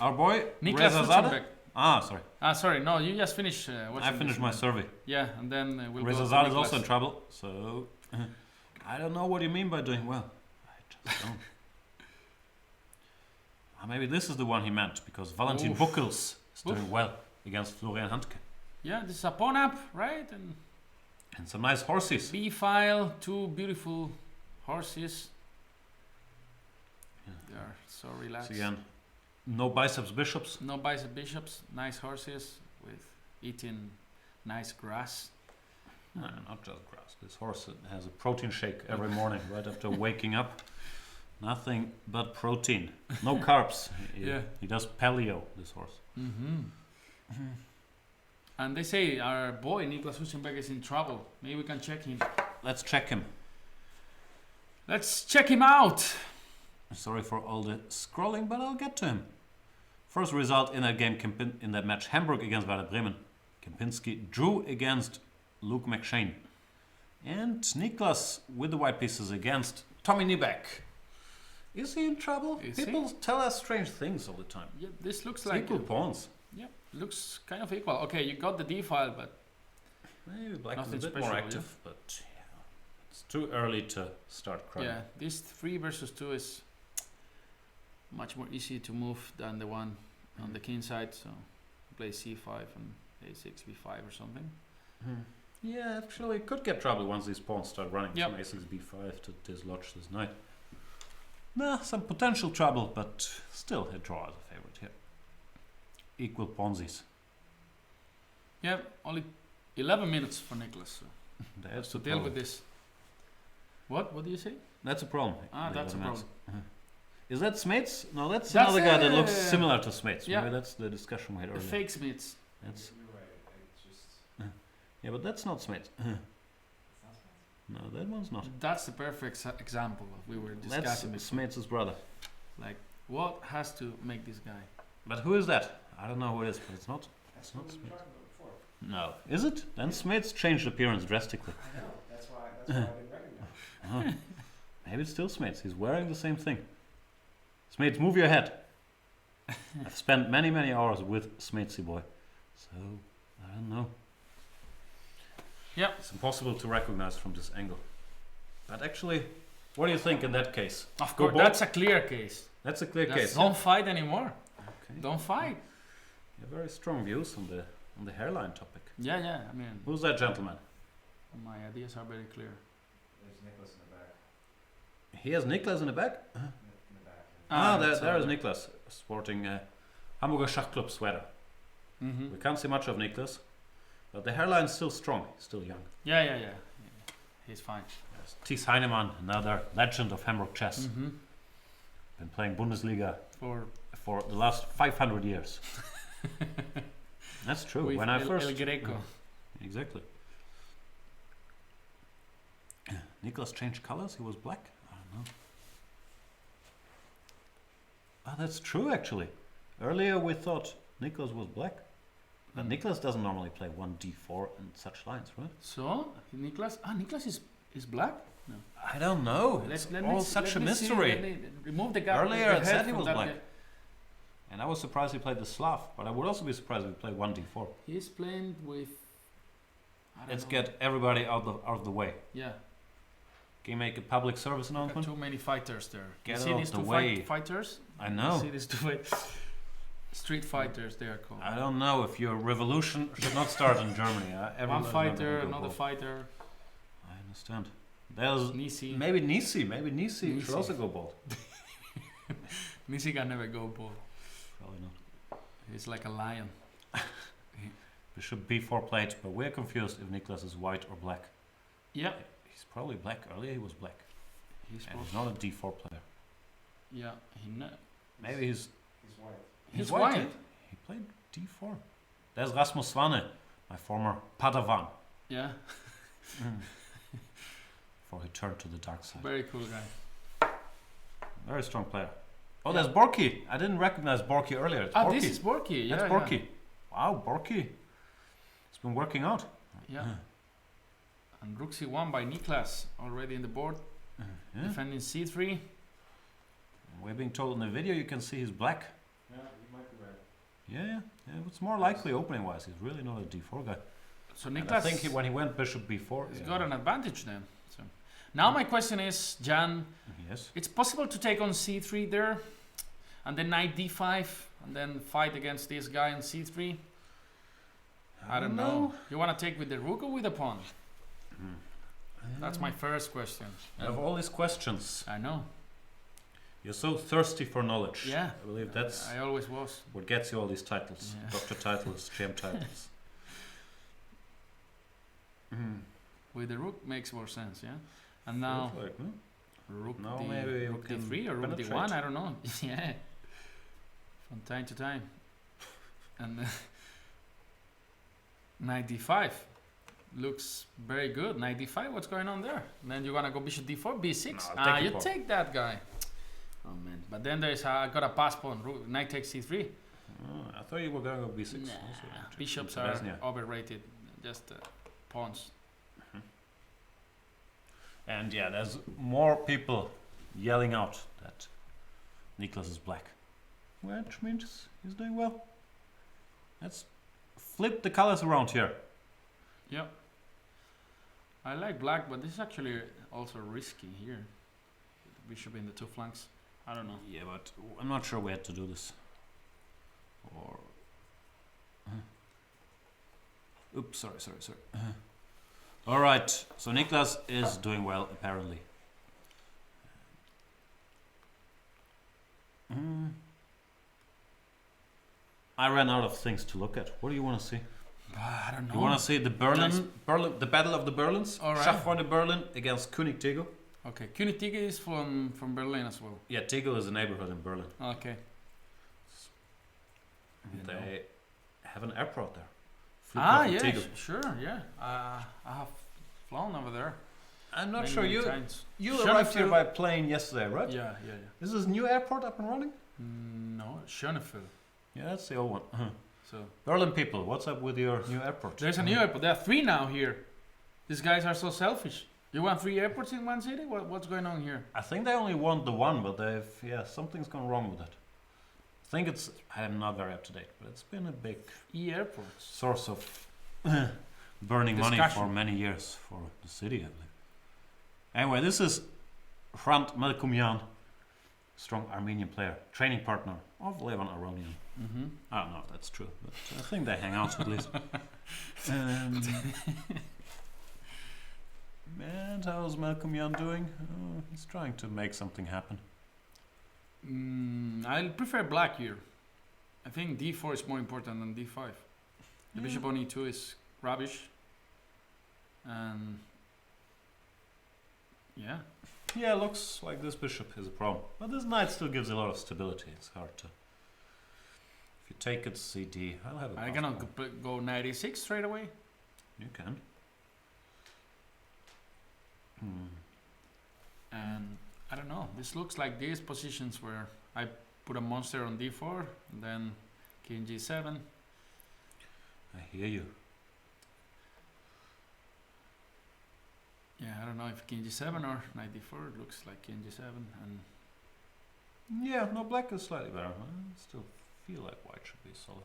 Speaker 1: Our boy,
Speaker 2: Niklas
Speaker 1: Reza Zadeh.
Speaker 2: Futsenbeck.
Speaker 1: Ah, sorry.
Speaker 2: Sorry, no, you just finished watching
Speaker 1: I finished
Speaker 2: this
Speaker 1: my
Speaker 2: one.
Speaker 1: survey.
Speaker 2: Yeah, and then we'll
Speaker 1: Reza
Speaker 2: go to
Speaker 1: Zadeh is also
Speaker 2: Niklas.
Speaker 1: in trouble. So, I don't know what you mean by doing well. I just don't. Maybe this is the one he meant, because Valentin
Speaker 2: Oof.
Speaker 1: Buchels is
Speaker 2: Oof.
Speaker 1: doing well against Florian Handke.
Speaker 2: Yeah, this is a pawn up, right? And
Speaker 1: And some nice horses.
Speaker 2: B file, 2 beautiful horses.
Speaker 1: Yeah.
Speaker 2: They are so relaxed.
Speaker 1: So again, no biceps bishops.
Speaker 2: No bicep bishops, nice horses with eating nice grass.
Speaker 1: No, not just grass. This horse has a protein shake every morning right after waking up. Nothing but protein. No carbs. He does paleo, this horse.
Speaker 2: And they say our boy Niklas Husenberg is in trouble. Maybe we can check him.
Speaker 1: Let's check him.
Speaker 2: Let's check him out.
Speaker 1: Sorry for all the scrolling, but I'll get to him. First result in that game, in that match, Hamburg against Werder Bremen. Kempinski drew against Luke McShane. And Niklas with the white pieces against Tommy Niebeck. Is he in trouble? People tell us strange things all the time.
Speaker 2: Yeah, this looks
Speaker 1: it's
Speaker 2: like
Speaker 1: equal pawns.
Speaker 2: Yeah, looks kind of equal. Okay, you got the D file, but
Speaker 1: maybe black is a bit
Speaker 2: special,
Speaker 1: more active, but it's too early to start crying.
Speaker 2: Yeah, this 3 versus 2 is much more easy to move than the one on the king side. So play C5 and A6 B5 or something.
Speaker 1: Yeah, actually, could get trouble once these pawns start running.
Speaker 2: Yep.
Speaker 1: From A6 B5 to dislodge this knight. Nah, some potential trouble, but still a draw as a favorite here. Equal pawnsies.
Speaker 2: Yeah, only 11 minutes for Niklas. So
Speaker 1: That's
Speaker 2: to
Speaker 1: the
Speaker 2: deal
Speaker 1: problem.
Speaker 2: with this. What do you say?
Speaker 1: That's a problem.
Speaker 2: That's a problem.
Speaker 1: Is that Smeets? No, that's
Speaker 2: That's
Speaker 1: another guy that looks similar to Smeets.
Speaker 2: Yeah.
Speaker 1: Maybe that's the discussion we had
Speaker 2: The
Speaker 1: earlier.
Speaker 2: fake Smiths.
Speaker 1: That's,
Speaker 3: You're right. I just.
Speaker 1: yeah, but that's not Smeets. No, that one's not.
Speaker 2: That's the perfect example of we were
Speaker 1: That's
Speaker 2: discussing before.
Speaker 1: Smeets' brother.
Speaker 2: Like, what has to make this guy?
Speaker 1: But who is that? I don't know who it is, but it's not. It's not
Speaker 3: That's what we were
Speaker 1: Smeets.
Speaker 3: talking about before.
Speaker 1: No. Is it? Then Smeets changed appearance drastically.
Speaker 3: I know. That's why I didn't recognize.
Speaker 1: Maybe it's still Smeets. He's wearing the same thing. Smeets, move your head. I've spent many, many hours with Smeetsy boy. So, I don't know.
Speaker 2: Yeah.
Speaker 1: It's impossible to recognize from this angle. But actually, what do you think in that case?
Speaker 2: Of
Speaker 1: Go
Speaker 2: course,
Speaker 1: ball?
Speaker 2: that's a clear case.
Speaker 1: That's a clear case.
Speaker 2: Don't fight anymore.
Speaker 1: Okay.
Speaker 2: Don't fight.
Speaker 1: Yeah, very strong views on the hairline topic.
Speaker 2: Yeah. I mean,
Speaker 1: Who's that gentleman?
Speaker 2: my ideas are very clear.
Speaker 3: There's Nicholas in the back.
Speaker 1: He has Niklas in the back?
Speaker 3: In the back.
Speaker 1: There is Niklas, sporting a Hamburger Schachclub sweater.
Speaker 2: Mm-hmm.
Speaker 1: We can't see much of Niklas, but the hairline's still strong. He's still young.
Speaker 2: Yeah. He's fine.
Speaker 1: Yes. Thies Heinemann, another legend of Hamburg chess.
Speaker 2: Mm-hmm.
Speaker 1: Been playing Bundesliga
Speaker 2: For
Speaker 1: for the last 500 years. That's true.
Speaker 2: with
Speaker 1: When I first
Speaker 2: El Greco.
Speaker 1: Exactly. Niklas changed colors. He was black. I don't know. Ah, that's true actually. Earlier we thought Niklas was black, but Niklas doesn't normally play 1d4 and such lines, right?
Speaker 2: So Niklas. Niklas is black. No.
Speaker 1: I don't know. It's all such a mystery.
Speaker 2: Remove the guy.
Speaker 1: Earlier it
Speaker 2: the
Speaker 1: said
Speaker 2: head
Speaker 1: he
Speaker 2: from
Speaker 1: was
Speaker 2: that
Speaker 1: black.
Speaker 2: guy.
Speaker 1: And I was surprised he played the Slav, but I would also be surprised if he played 1d4.
Speaker 2: He's playing with. I don't
Speaker 1: Let's
Speaker 2: know.
Speaker 1: get everybody out of the way.
Speaker 2: Yeah.
Speaker 1: Can you make a public service
Speaker 2: Got
Speaker 1: announcement?
Speaker 2: too many fighters there.
Speaker 1: Get
Speaker 2: you see
Speaker 1: out
Speaker 2: these
Speaker 1: the
Speaker 2: two
Speaker 1: way.
Speaker 2: fighters?
Speaker 1: I
Speaker 2: You
Speaker 1: know.
Speaker 2: see these two street fighters? They are called.
Speaker 1: I don't know if your revolution should not start in Germany.
Speaker 2: One
Speaker 1: Everyone's
Speaker 2: fighter,
Speaker 1: gonna go
Speaker 2: another
Speaker 1: bald.
Speaker 2: fighter.
Speaker 1: I understand. There's
Speaker 2: Nisi.
Speaker 1: maybe Nisi should
Speaker 2: Nisi.
Speaker 1: also go bald.
Speaker 2: Nisi can never go bald.
Speaker 1: Probably not.
Speaker 2: He's like a lion.
Speaker 1: Bishop b4 played, but we're confused if Niklas is white or black.
Speaker 2: Yeah.
Speaker 1: He's probably black. Earlier he was black.
Speaker 2: He's
Speaker 1: And he's not a d4 player.
Speaker 2: Yeah.
Speaker 1: Maybe he's
Speaker 3: He's white.
Speaker 2: He's
Speaker 1: white.
Speaker 2: white.
Speaker 1: He played d4. There's Rasmus Svanne, my former Padawan.
Speaker 2: Yeah.
Speaker 1: Before he turned to the dark side.
Speaker 2: Very cool guy.
Speaker 1: Very strong player. Oh, there's Borky. I didn't recognize Borky earlier. It's Borky.
Speaker 2: This is Borky. Yeah.
Speaker 1: That's Borky. Wow, Borky. It's been working out.
Speaker 2: Yeah. And Rook C1 by Niklas already in the board.
Speaker 1: Yeah.
Speaker 2: Defending C3.
Speaker 1: We're being told in the video you can see he's black.
Speaker 3: Yeah, you might be right.
Speaker 1: Yeah. It's more likely opening wise. He's really not a d4 guy.
Speaker 2: So
Speaker 1: And
Speaker 2: Niklas.
Speaker 1: I think when he went bishop b4,
Speaker 2: He's got an advantage then. So now my question is, Jan,
Speaker 1: Yes.
Speaker 2: it's possible to take on c3 there, and then knight d5, and then fight against this guy on c3. I don't know. You want to take with the rook or with the pawn? That's my first question.
Speaker 1: I have all these questions.
Speaker 2: I know.
Speaker 1: You're so thirsty for knowledge.
Speaker 2: Yeah.
Speaker 1: I believe that's
Speaker 2: I always was.
Speaker 1: what gets you all these titles.
Speaker 2: Yeah.
Speaker 1: Doctor titles, champ titles.
Speaker 2: with the rook makes more sense, yeah. And now
Speaker 1: Feels like, hmm?
Speaker 2: rook
Speaker 1: Now
Speaker 2: D,
Speaker 1: maybe you
Speaker 2: rook
Speaker 1: can
Speaker 2: D3 or rook
Speaker 1: penetrate.
Speaker 2: D1, I don't know. Yeah, from time to time. And knight D5 looks very good. Knight D5, what's going on there? And then you're gonna go bishop D4, B6.
Speaker 1: No, take
Speaker 2: You
Speaker 1: the pawn.
Speaker 2: take that guy. Oh man! But then there's I got a pass pawn. Knight takes C3.
Speaker 1: I thought you were going to go B6.
Speaker 2: Nah,
Speaker 1: Also.
Speaker 2: bishops
Speaker 1: To
Speaker 2: are
Speaker 1: Bosnia.
Speaker 2: overrated. Just pawns.
Speaker 1: And yeah, there's more people yelling out that Niklas is black, which means he's doing well. Let's flip the colors around here.
Speaker 2: Yep. I like black, but this is actually also risky here. The bishop in the two flanks. I don't know.
Speaker 1: Yeah, but I'm not sure we had to do this. Or oops, sorry. All right, so Niklas is doing well apparently. I ran out of things to look at. What do you want to see?
Speaker 2: I don't know.
Speaker 1: You want to see the the Battle of the Berlins?
Speaker 2: All right.
Speaker 1: Schachfreunde Berlin against König Tegel.
Speaker 2: Okay, König Tegel is from Berlin as well.
Speaker 1: Yeah, Tegel is a neighborhood in Berlin.
Speaker 2: Okay.
Speaker 1: They have an airport there.
Speaker 2: Yeah, sure, yeah. I have flown over there.
Speaker 1: I'm not
Speaker 2: many,
Speaker 1: sure
Speaker 2: many
Speaker 1: you
Speaker 2: times.
Speaker 1: arrived here
Speaker 2: Schönefeld.
Speaker 1: by plane yesterday, right?
Speaker 2: Yeah.
Speaker 1: Is this new airport up and running?
Speaker 2: No, Schönefeld.
Speaker 1: Yeah, that's the old one.
Speaker 2: So
Speaker 1: Berlin people, what's up with your new airport?
Speaker 2: there's a new airport. There are 3 now here. These guys are so selfish. You want 3 airports in one city? What's going on here?
Speaker 1: I think they only want the one, but something's gone wrong with it. I think I'm not very up to date, but it's been a big
Speaker 2: Airports.
Speaker 1: source of burning money
Speaker 2: Discussion.
Speaker 1: for many years for the city, I believe. Anyway, this is Hrant Melkumyan, strong Armenian player, training partner of Levon Aronian.
Speaker 2: Mm-hmm.
Speaker 1: I don't know if that's true, but I think they hang out at least. And how's Melkumyan doing? Oh, he's trying to make something happen.
Speaker 2: I'll prefer black here. I think D4 is more important than D5. The bishop on E2 is rubbish. And yeah.
Speaker 1: Yeah, looks like this bishop is a problem. But this knight still gives a lot of stability. It's hard to... If you take it CD, I'll have a
Speaker 2: I cannot go knight E6 straight away.
Speaker 1: You can.
Speaker 2: And I don't know. This looks like these positions where I put a monster on D4, and then king G7.
Speaker 1: I hear you.
Speaker 2: Yeah, I don't know if king G7 or knight D4. It looks like king G7, and
Speaker 1: Yeah, no, black is slightly better. I still feel like white should be solid.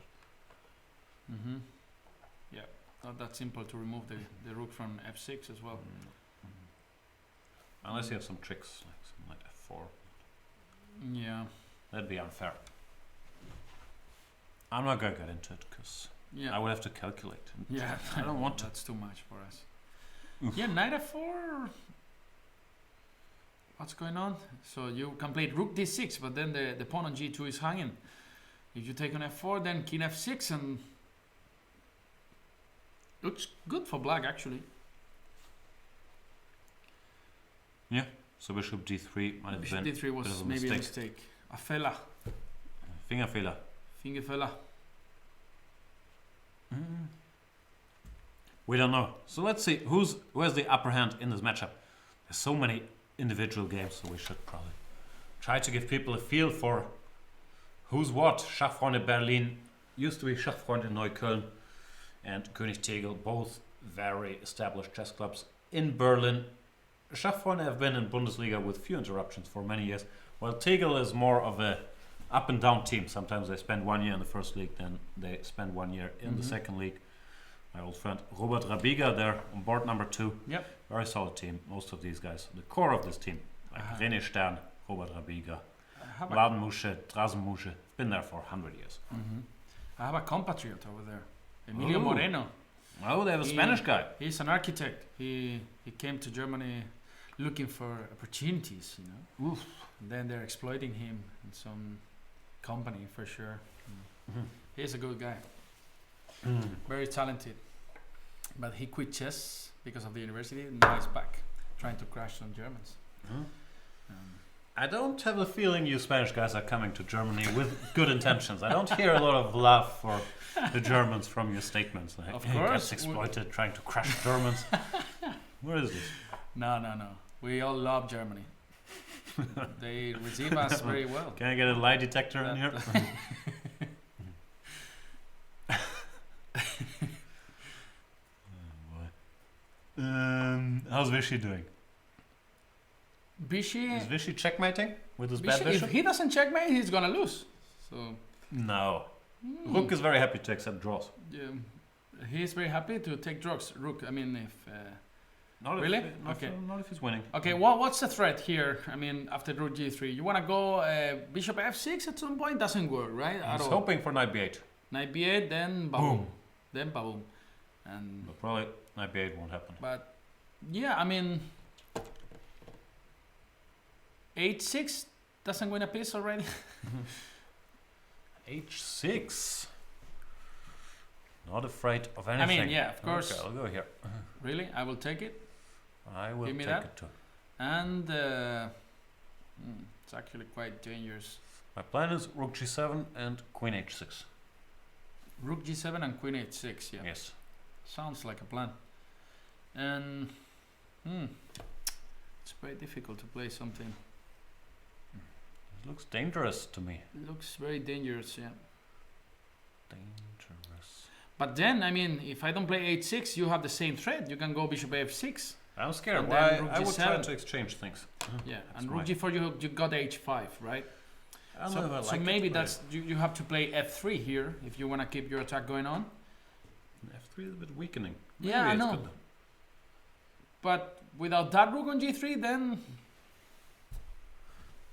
Speaker 2: yeah, not that simple to remove the rook from F6 as well.
Speaker 1: Unless you have some tricks, like some knight F4.
Speaker 2: Yeah,
Speaker 1: That'd be unfair. I'm not gonna get into it because
Speaker 2: yeah,
Speaker 1: I would have to calculate.
Speaker 2: yeah.
Speaker 1: I don't want to.
Speaker 2: That's too much for us.
Speaker 1: Oof.
Speaker 2: Yeah, knight F4. What's going on? So you complete rook D6, but then the pawn on G2 is hanging. If you take on F4, then king F6, and looks good for black actually.
Speaker 1: So bishop D3 might have
Speaker 2: Bishop
Speaker 1: been
Speaker 2: D3
Speaker 1: bit
Speaker 2: was
Speaker 1: of a
Speaker 2: maybe a
Speaker 1: mistake.
Speaker 2: mistake. A fella,
Speaker 1: Fingerfehler.
Speaker 2: Fingerfella.
Speaker 1: We don't know. So let's see who has the upper hand in this matchup. There's so many individual games, so we should probably try to give people a feel for who's what. Schachfreunde Berlin used to be Schachfreunde Neukölln and König Tegel, both very established chess clubs in Berlin. Schachfreunde have been in Bundesliga with few interruptions for many years, while Tegel is more of a up and down team. Sometimes they spend 1 year in the first league, then they spend 1 year in the second league. My old friend Robert Rabiga there on board number 2.
Speaker 2: Yep.
Speaker 1: Very solid team. Most of these guys, the core of this team, like René Stern, Robert Rabiga, Mladen Muše, Drazen Muše, been there for 100 years.
Speaker 2: I have a compatriot over there, Emilio
Speaker 1: Ooh.
Speaker 2: Moreno.
Speaker 1: Oh, they have a Spanish guy.
Speaker 2: He's an architect. He came to Germany looking for opportunities, you know.
Speaker 1: Oof.
Speaker 2: And then they're exploiting him in some company for sure. He's a good guy, very talented. But he quit chess because of the university. Now he's back, trying to crash some Germans.
Speaker 1: I don't have a feeling you Spanish guys are coming to Germany with good intentions. I don't hear a lot of love for the Germans from your statements. Like,
Speaker 2: Of
Speaker 1: "Hey,
Speaker 2: course,
Speaker 1: gets exploited, trying to crush Germans." Where is this?
Speaker 2: No. We all love Germany. They receive us very well.
Speaker 1: Can I get a lie detector in here? How's Vichy doing?
Speaker 2: Vichy,
Speaker 1: Is Vichy checkmating with his bad
Speaker 2: if
Speaker 1: bishop?
Speaker 2: he doesn't checkmate, he's gonna lose. So
Speaker 1: No. Rook is very happy to accept draws.
Speaker 2: he is very happy to take draws. Rook. I mean, if
Speaker 1: Not
Speaker 2: Really?
Speaker 1: If, not,
Speaker 2: Okay.
Speaker 1: not if he's winning.
Speaker 2: okay, what's the threat here? I mean, after rook g3, you wanna go bishop f6 at some point? Doesn't work, right? At
Speaker 1: He's
Speaker 2: all.
Speaker 1: hoping for knight b8.
Speaker 2: Knight b8, then
Speaker 1: Boom.
Speaker 2: then baboom, and
Speaker 1: But probably knight b8 won't happen.
Speaker 2: but yeah, I mean, h6 doesn't win a piece already.
Speaker 1: h6. Not afraid of
Speaker 2: I
Speaker 1: anything.
Speaker 2: mean, yeah, of course.
Speaker 1: Okay, I'll go here.
Speaker 2: Really, I will take it.
Speaker 1: I will
Speaker 2: Give me
Speaker 1: take
Speaker 2: that.
Speaker 1: it too.
Speaker 2: And it's actually quite dangerous.
Speaker 1: My plan is rook g7 and queen h6.
Speaker 2: Rook g7 and queen h6, yeah.
Speaker 1: Yes.
Speaker 2: Sounds like a plan. And it's very difficult to play something.
Speaker 1: It looks dangerous to me.
Speaker 2: It looks very dangerous, yeah.
Speaker 1: Dangerous.
Speaker 2: But then, I mean, if I don't play h6, you have the same threat. You can go bishop f6.
Speaker 1: I'm scared.
Speaker 2: And
Speaker 1: Why?
Speaker 2: then rook
Speaker 1: I would try
Speaker 2: g7.
Speaker 1: to exchange things.
Speaker 2: Yeah,
Speaker 1: That's
Speaker 2: and rook
Speaker 1: right.
Speaker 2: g4, you got h5, right?
Speaker 1: I don't know if I
Speaker 2: So
Speaker 1: like it,
Speaker 2: maybe
Speaker 1: but
Speaker 2: that's you have to play f3 here if you want to keep your attack going on.
Speaker 1: f3 is a bit weakening.
Speaker 2: Yeah, I
Speaker 1: it's
Speaker 2: know.
Speaker 1: good.
Speaker 2: But without that rook on g3, then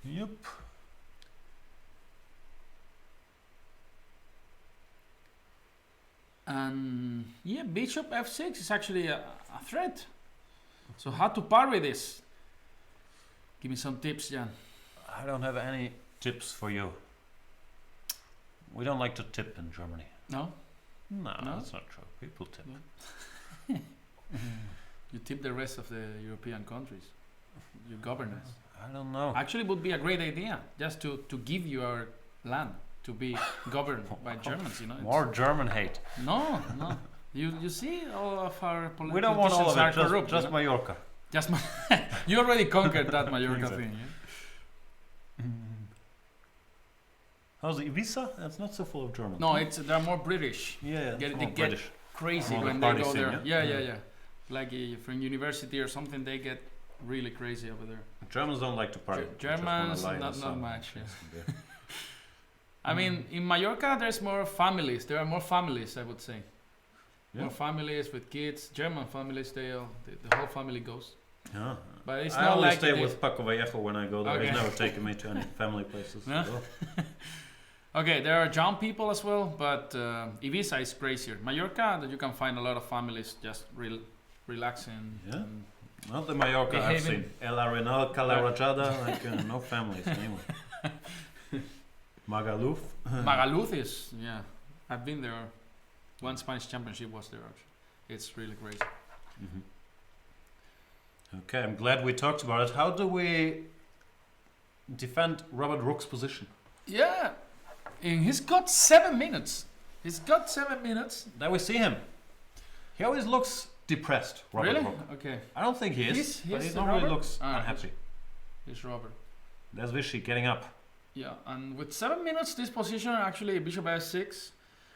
Speaker 1: Yep.
Speaker 2: and yeah, bishop f6 is actually a threat. So how to parry this? Give me some tips, Jan.
Speaker 1: I don't have any tips for you. We don't like to tip in Germany.
Speaker 2: No?
Speaker 1: No,
Speaker 2: No?
Speaker 1: that's not true. People tip.
Speaker 2: No. You tip the rest of the European countries. You govern us.
Speaker 1: I don't know.
Speaker 2: Actually, it would be a great idea just to give your land to be governed by Germans. You know. It's-
Speaker 1: More German hate.
Speaker 2: No. You see, all of our politicians
Speaker 1: We don't want all of
Speaker 2: are
Speaker 1: it. Just,
Speaker 2: corrupt.
Speaker 1: just
Speaker 2: you know?
Speaker 1: Mallorca.
Speaker 2: Just you already conquered that Mallorca
Speaker 1: Exactly.
Speaker 2: thing. Yeah?
Speaker 1: How's Ibiza? That's not so full of Germans.
Speaker 2: No, they're more British.
Speaker 1: Yeah,
Speaker 2: Get-
Speaker 1: it's
Speaker 2: they
Speaker 1: more
Speaker 2: get-
Speaker 1: British.
Speaker 2: Crazy
Speaker 1: More the
Speaker 2: when they
Speaker 1: party
Speaker 2: go
Speaker 1: scene,
Speaker 2: there.
Speaker 1: yeah?
Speaker 2: Yeah. Like from university or something, they get really crazy over there.
Speaker 1: Germans don't like to party. They just wanna
Speaker 2: Germans,
Speaker 1: lie in the
Speaker 2: not
Speaker 1: sun.
Speaker 2: much. Yeah.
Speaker 1: Yeah.
Speaker 2: I mean, in Mallorca, there's more families. There are more families, I would say.
Speaker 1: Yeah.
Speaker 2: More families with kids. German families, the whole family goes.
Speaker 1: Yeah.
Speaker 2: But it's
Speaker 1: I
Speaker 2: not
Speaker 1: only
Speaker 2: like
Speaker 1: stay
Speaker 2: it is-
Speaker 1: with Paco Vallejo when I go there.
Speaker 2: Okay.
Speaker 1: He's never taken me to any family places.
Speaker 2: Yeah.
Speaker 1: So.
Speaker 2: Okay, there are young people as well, but Ibiza is crazier. Mallorca, that you can find a lot of families just relaxing.
Speaker 1: Yeah.
Speaker 2: and-
Speaker 1: Not the Mallorca I've
Speaker 2: Behaving.
Speaker 1: seen. El Arenal, Cala Rajada, like no families anyway. Magaluf.
Speaker 2: Magaluf is, yeah. I've been there. One Spanish championship was there actually. It's really crazy.
Speaker 1: Mhm. Okay, I'm glad we talked about it. How do we defend Robert Rook's position?
Speaker 2: Yeah, and he's got 7 minutes. He's got 7 minutes.
Speaker 1: There we see him. He always looks depressed, Robert
Speaker 2: Really?
Speaker 1: Rook.
Speaker 2: Okay.
Speaker 1: I don't think he is, but he
Speaker 2: He's
Speaker 1: normally
Speaker 2: Robert?
Speaker 1: looks
Speaker 2: Ah,
Speaker 1: unhappy.
Speaker 2: He's Robert.
Speaker 1: There's Vichy getting up.
Speaker 2: Yeah, and with 7 minutes, this position actually bishop f6.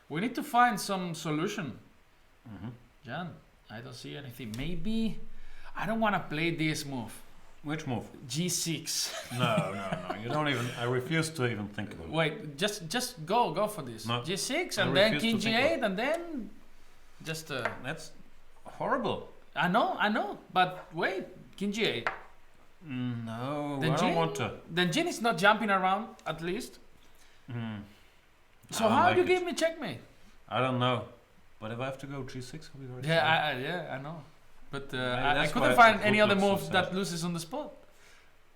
Speaker 2: We need to find some solution.
Speaker 1: Mm-hmm.
Speaker 2: Jan, I don't see anything. Maybe I don't want to play this move.
Speaker 1: Which move?
Speaker 2: G6.
Speaker 1: No. You don't even. I refuse to even think about it.
Speaker 2: Wait, just go for this.
Speaker 1: No.
Speaker 2: G6
Speaker 1: I
Speaker 2: and then
Speaker 1: refuse
Speaker 2: king
Speaker 1: to think
Speaker 2: G8 and then just.
Speaker 1: That's horrible.
Speaker 2: I know, but wait, king G8.
Speaker 1: No,
Speaker 2: Then
Speaker 1: I don't
Speaker 2: Jin-
Speaker 1: want to.
Speaker 2: Then Jin is not jumping around at least.
Speaker 1: Mm.
Speaker 2: So
Speaker 1: I don't
Speaker 2: how
Speaker 1: like
Speaker 2: you
Speaker 1: it.
Speaker 2: give me checkmate?
Speaker 1: I don't know. But if I have to go G6, I'll be very sorry.
Speaker 2: I know. But I
Speaker 1: that's
Speaker 2: couldn't
Speaker 1: why
Speaker 2: find
Speaker 1: the
Speaker 2: any
Speaker 1: group
Speaker 2: other
Speaker 1: looks so
Speaker 2: move that
Speaker 1: sad.
Speaker 2: loses on the spot.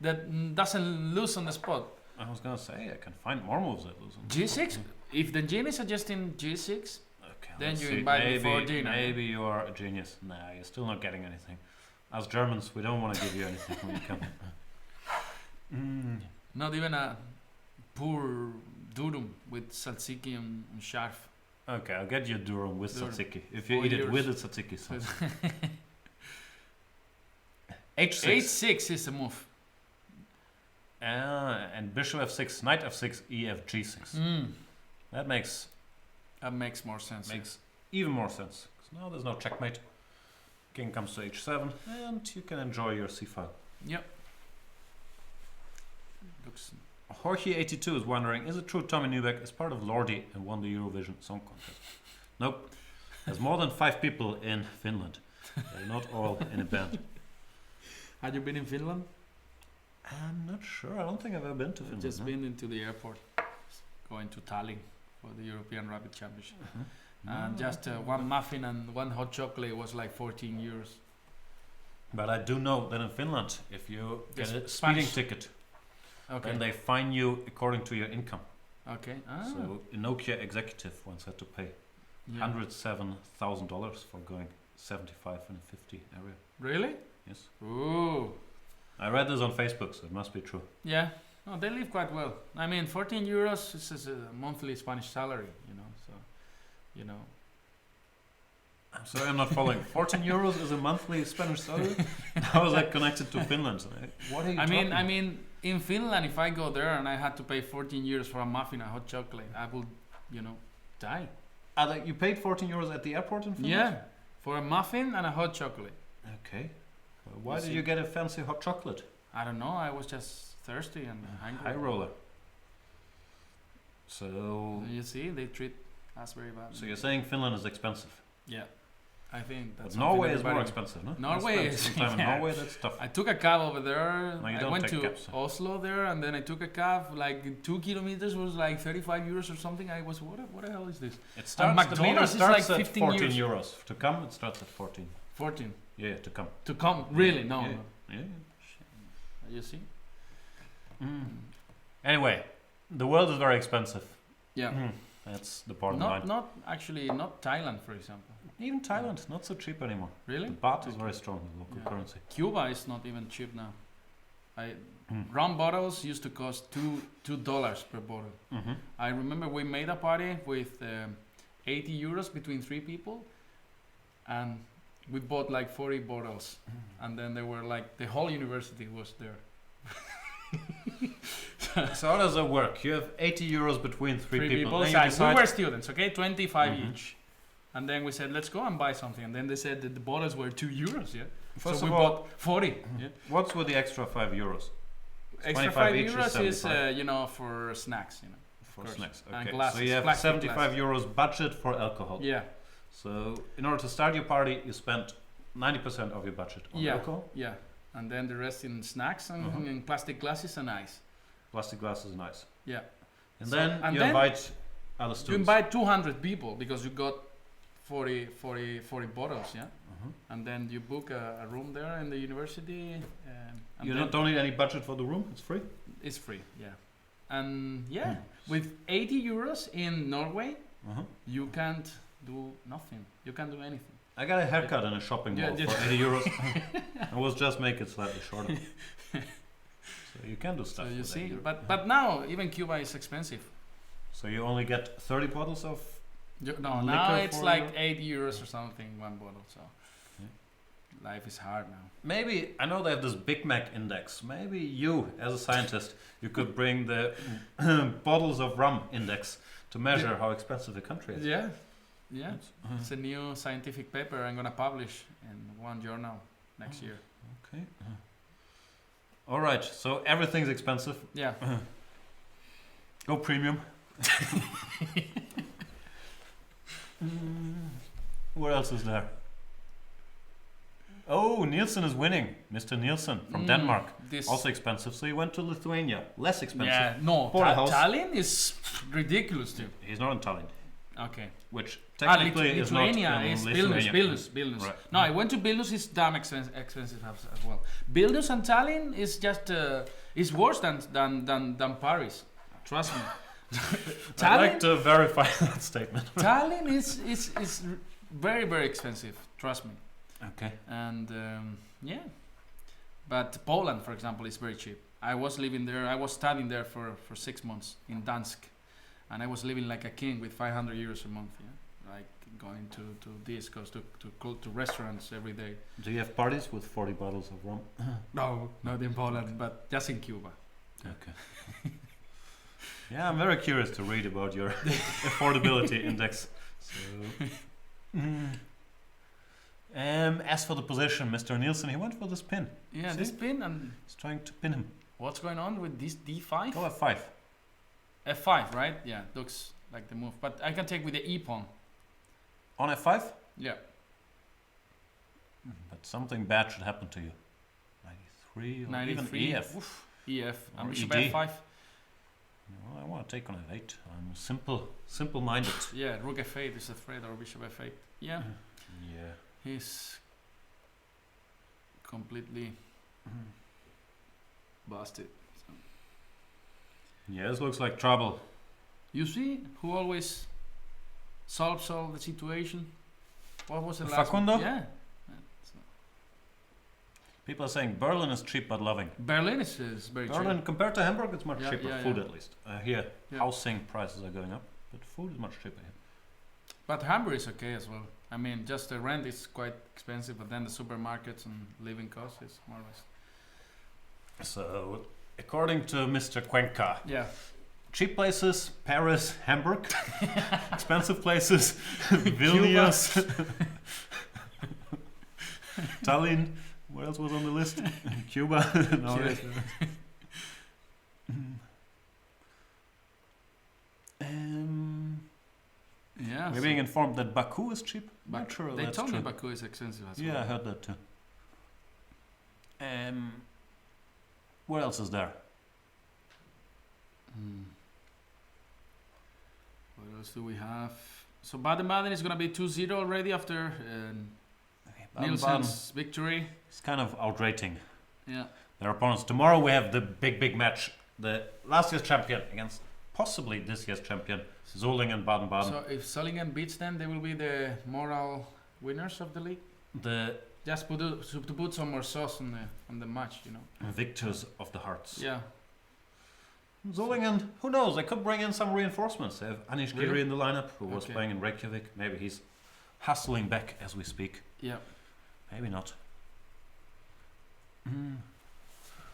Speaker 2: That doesn't lose on the spot.
Speaker 1: I was gonna say I can find more moves that lose. on the
Speaker 2: G6?
Speaker 1: spot.
Speaker 2: If the Jin is suggesting G6,
Speaker 1: Okay,
Speaker 2: Then
Speaker 1: Let's
Speaker 2: you
Speaker 1: see,
Speaker 2: invite me for dinner.
Speaker 1: Maybe you are a genius. Nah, you're still not getting anything. As Germans, we don't want to give you anything when you come.
Speaker 2: Not even a poor durum with tzatziki and scharf.
Speaker 1: Okay, I'll get you durum with
Speaker 2: Durum.
Speaker 1: tzatziki. If you
Speaker 2: 4
Speaker 1: eat it
Speaker 2: euros.
Speaker 1: with the tzatziki sauce. H6.
Speaker 2: H6 is the move.
Speaker 1: And bishop f6, knight f6, ef g6. That makes
Speaker 2: More sense.
Speaker 1: even more sense. 'Cause now there's no checkmate. King comes to h7, and you can enjoy your c file.
Speaker 2: Yep. Looks.
Speaker 1: Jorge82 is wondering, is it true Tommy Newbeck is part of Lordi and won the Eurovision Song Contest? Nope. There's more than 5 people in Finland. They're not all in a band.
Speaker 2: Had you been in Finland?
Speaker 1: I'm not sure. I don't think I've ever been to Finland.
Speaker 2: Just been into the airport, going to Tallinn for the European Rapid Championship. And just one muffin and one hot chocolate was like 14 euros.
Speaker 1: But I do know that in Finland, if you get a speeding
Speaker 2: Spanish.
Speaker 1: ticket,
Speaker 2: Okay.
Speaker 1: then they fine you according to your income.
Speaker 2: Okay.
Speaker 1: So a Nokia executive once had to pay $107,000 for going 75 and 50 area.
Speaker 2: Really?
Speaker 1: Yes.
Speaker 2: Ooh.
Speaker 1: I read this on Facebook, so it must be true.
Speaker 2: Yeah. No, they live quite well. I mean, 14 euros is a monthly Spanish salary, you know. So, you know.
Speaker 1: I'm sorry, I'm not following. 14 euros is a monthly Spanish salary? How is that connected to Finland? What are you talking
Speaker 2: I mean, in Finland, if I go there and I had to pay 14 euros for a muffin and hot chocolate, I would, you know, die.
Speaker 1: You paid 14 euros at the airport in Finland?
Speaker 2: Yeah, for a muffin and a hot chocolate.
Speaker 1: Okay. Well, why did you get a fancy hot chocolate?
Speaker 2: I don't know. I was just thirsty and hungry.
Speaker 1: High roller. So
Speaker 2: You see, they treat us very bad.
Speaker 1: you're saying Finland is expensive?
Speaker 2: Yeah, I think that's.
Speaker 1: But Norway is
Speaker 2: something
Speaker 1: more
Speaker 2: everybody-
Speaker 1: expensive, no?
Speaker 2: Norway
Speaker 1: I
Speaker 2: is-
Speaker 1: spent some time
Speaker 2: yeah.
Speaker 1: in Norway, that's tough.
Speaker 2: I took a cab over there.
Speaker 1: No, you
Speaker 2: I
Speaker 1: don't
Speaker 2: went
Speaker 1: take
Speaker 2: to
Speaker 1: cabs, huh?
Speaker 2: Oslo there, and then I took a cab. Like 2 kilometers was like 35 euros or something. I was what the hell is this?
Speaker 1: It starts, the meter
Speaker 2: McDonald's is
Speaker 1: starts
Speaker 2: like
Speaker 1: at
Speaker 2: 15
Speaker 1: 14 euros. To come, it starts at 14.
Speaker 2: 14
Speaker 1: Yeah, to come.
Speaker 2: to come. Really? No.
Speaker 1: Yeah.
Speaker 2: no.
Speaker 1: Yeah.
Speaker 2: You see?
Speaker 1: Anyway, the world is very expensive.
Speaker 2: Yeah.
Speaker 1: That's the bottom line.
Speaker 2: Not Thailand, for example.
Speaker 1: Even Thailand, not so cheap anymore.
Speaker 2: Really?
Speaker 1: The baht is very strong, the local
Speaker 2: Yeah.
Speaker 1: currency.
Speaker 2: Cuba is not even cheap now. Rum bottles used to cost $2 per bottle. I remember we made a party with 80 euros between 3 people, and we bought like 40 bottles, and then they were like the whole university was there.
Speaker 1: So how does that work? You have 80 euros between 3 people. Then you
Speaker 2: So
Speaker 1: decide,
Speaker 2: we were students, okay, 25 each, and then we said let's go and buy something, and then they said that the bottles were 2 euros. Yeah.
Speaker 1: First
Speaker 2: so
Speaker 1: of
Speaker 2: we
Speaker 1: all,
Speaker 2: bought 40. Yeah.
Speaker 1: what's with the extra 5 euros?
Speaker 2: Extra
Speaker 1: 25
Speaker 2: 5
Speaker 1: each is
Speaker 2: euros is
Speaker 1: 75.
Speaker 2: you know, for snacks, you know.
Speaker 1: For
Speaker 2: course.
Speaker 1: snacks.
Speaker 2: And
Speaker 1: Okay,
Speaker 2: glasses,
Speaker 1: so you have
Speaker 2: plastic
Speaker 1: 75
Speaker 2: glasses.
Speaker 1: euros budget for alcohol.
Speaker 2: Yeah.
Speaker 1: So in order to start your party, you spent 90% of your budget on alcohol.
Speaker 2: Yeah. And then the rest in snacks and in plastic glasses and ice.
Speaker 1: Plastic glasses and ice.
Speaker 2: Yeah.
Speaker 1: And
Speaker 2: So-
Speaker 1: then
Speaker 2: and
Speaker 1: you
Speaker 2: then
Speaker 1: invite other students.
Speaker 2: You invite 200 people because you got 40 bottles, yeah? And then you book a room there in the university. And
Speaker 1: You
Speaker 2: then
Speaker 1: don't need any budget for the room, it's free.
Speaker 2: It's free, yeah. And yeah, with 80 euros in Norway, you can't do nothing. You can't do anything.
Speaker 1: I got a haircut in a shopping mall for 80 euros. I will just make it slightly shorter. So you can do stuff.
Speaker 2: So you
Speaker 1: with
Speaker 2: see,
Speaker 1: 80 euros.
Speaker 2: but now even Cuba is expensive.
Speaker 1: So you only get 30 bottles of.
Speaker 2: No,
Speaker 1: Liquor
Speaker 2: now it's
Speaker 1: for
Speaker 2: like
Speaker 1: you?
Speaker 2: 8 euros or something, one bottle. So life is hard now.
Speaker 1: Maybe I know they have this Big Mac index. Maybe you, as a scientist, you could bring the bottles of rum index to measure how expensive the country is.
Speaker 2: Yeah, yeah. It's a new scientific paper I'm gonna publish in one journal next year.
Speaker 1: Okay. All right. So everything's expensive.
Speaker 2: Yeah.
Speaker 1: Go premium. What else is there? Oh, Nielsen is winning. Mr. Nielsen from Denmark. Also expensive. So he went to Lithuania. Less expensive.
Speaker 2: Yeah, no.
Speaker 1: Porterhouse.
Speaker 2: Tallinn is ridiculous, dude.
Speaker 1: He's not in Tallinn.
Speaker 2: Okay.
Speaker 1: Which technically is not
Speaker 2: Lithuania
Speaker 1: in
Speaker 2: is
Speaker 1: Lithuania.
Speaker 2: Vilnius.
Speaker 1: Right.
Speaker 2: No, I went to Vilnius. It's damn expensive as well. Vilnius and Tallinn is just is worse than Paris. Trust me.
Speaker 1: I'd like to verify that statement.
Speaker 2: Tallinn is very, very expensive, trust me.
Speaker 1: Okay.
Speaker 2: And yeah, but Poland, for example, is very cheap. I was living there. I was studying there for 6 months in Dansk, and I was living like a king with 500 euros a month. Yeah, like going to discos, to restaurants every day.
Speaker 1: Do you have parties with 40 bottles of rum?
Speaker 2: No, not in Poland, but just in Cuba.
Speaker 1: Okay. Yeah, I'm very curious to read about your affordability index. So, as for the position, Mr. Nielsen, he went for the spin.
Speaker 2: Yeah,
Speaker 1: See?
Speaker 2: this pin, and
Speaker 1: He's trying to pin him.
Speaker 2: what's going on with this D5?
Speaker 1: Go F5.
Speaker 2: F5, right? Yeah, looks like the move. But I can take with the E pawn.
Speaker 1: On F5?
Speaker 2: Yeah.
Speaker 1: But something bad should happen to you. 93 or
Speaker 2: 93.
Speaker 1: even EF.
Speaker 2: Oof. EF.
Speaker 1: Or
Speaker 2: And bishop
Speaker 1: ED.
Speaker 2: F5.
Speaker 1: No, I want to take on F8. I'm simple-minded.
Speaker 2: Yeah, rook F8 is a threat, or bishop F8. Yeah.
Speaker 1: Yeah.
Speaker 2: He's completely busted. So.
Speaker 1: Yeah, this looks like trouble.
Speaker 2: You see who always solves all the situation? What was the last
Speaker 1: Facundo?
Speaker 2: one? Yeah.
Speaker 1: People are saying Berlin is cheap but loving.
Speaker 2: Berlin is very
Speaker 1: Berlin,
Speaker 2: cheap.
Speaker 1: compared to Hamburg, it's much
Speaker 2: Yeah,
Speaker 1: cheaper.
Speaker 2: yeah,
Speaker 1: Food
Speaker 2: yeah.
Speaker 1: at least. Here,
Speaker 2: Yeah.
Speaker 1: housing prices are going up, but food is much cheaper here.
Speaker 2: But Hamburg is okay as well. I mean, just the rent is quite expensive, but then the supermarkets and living costs is more or less.
Speaker 1: So, according to Mr. Cuenca,
Speaker 2: Yeah.
Speaker 1: cheap places, Paris, Hamburg. Expensive places, Vilnius, Tallinn. What else was on the list? Cuba. No,
Speaker 2: Cuba. Yeah.
Speaker 1: we're being informed that Baku is cheap.
Speaker 2: But
Speaker 1: Not sure
Speaker 2: they
Speaker 1: that's
Speaker 2: told
Speaker 1: true.
Speaker 2: me Baku is expensive as
Speaker 1: Yeah, I
Speaker 2: well.
Speaker 1: heard that too. What else is there?
Speaker 2: What else do we have? So Baden-Baden is going to be 2-0 already after Nielsen's victory.
Speaker 1: It's kind of outrating
Speaker 2: Yeah.
Speaker 1: their opponents. Tomorrow we have the big match. The last year's champion against possibly this year's champion, Solingen Baden-Baden.
Speaker 2: So if Solingen beats them, they will be the moral winners of the league.
Speaker 1: The
Speaker 2: Just to put some more sauce on the match, you know.
Speaker 1: victors of the hearts.
Speaker 2: Yeah.
Speaker 1: Solingen, who knows? They could bring in some reinforcements. They have Anish Giri
Speaker 2: Really?
Speaker 1: in the lineup, who was
Speaker 2: Okay.
Speaker 1: playing in Reykjavik. Maybe he's hustling back as we speak.
Speaker 2: Yeah.
Speaker 1: Maybe not.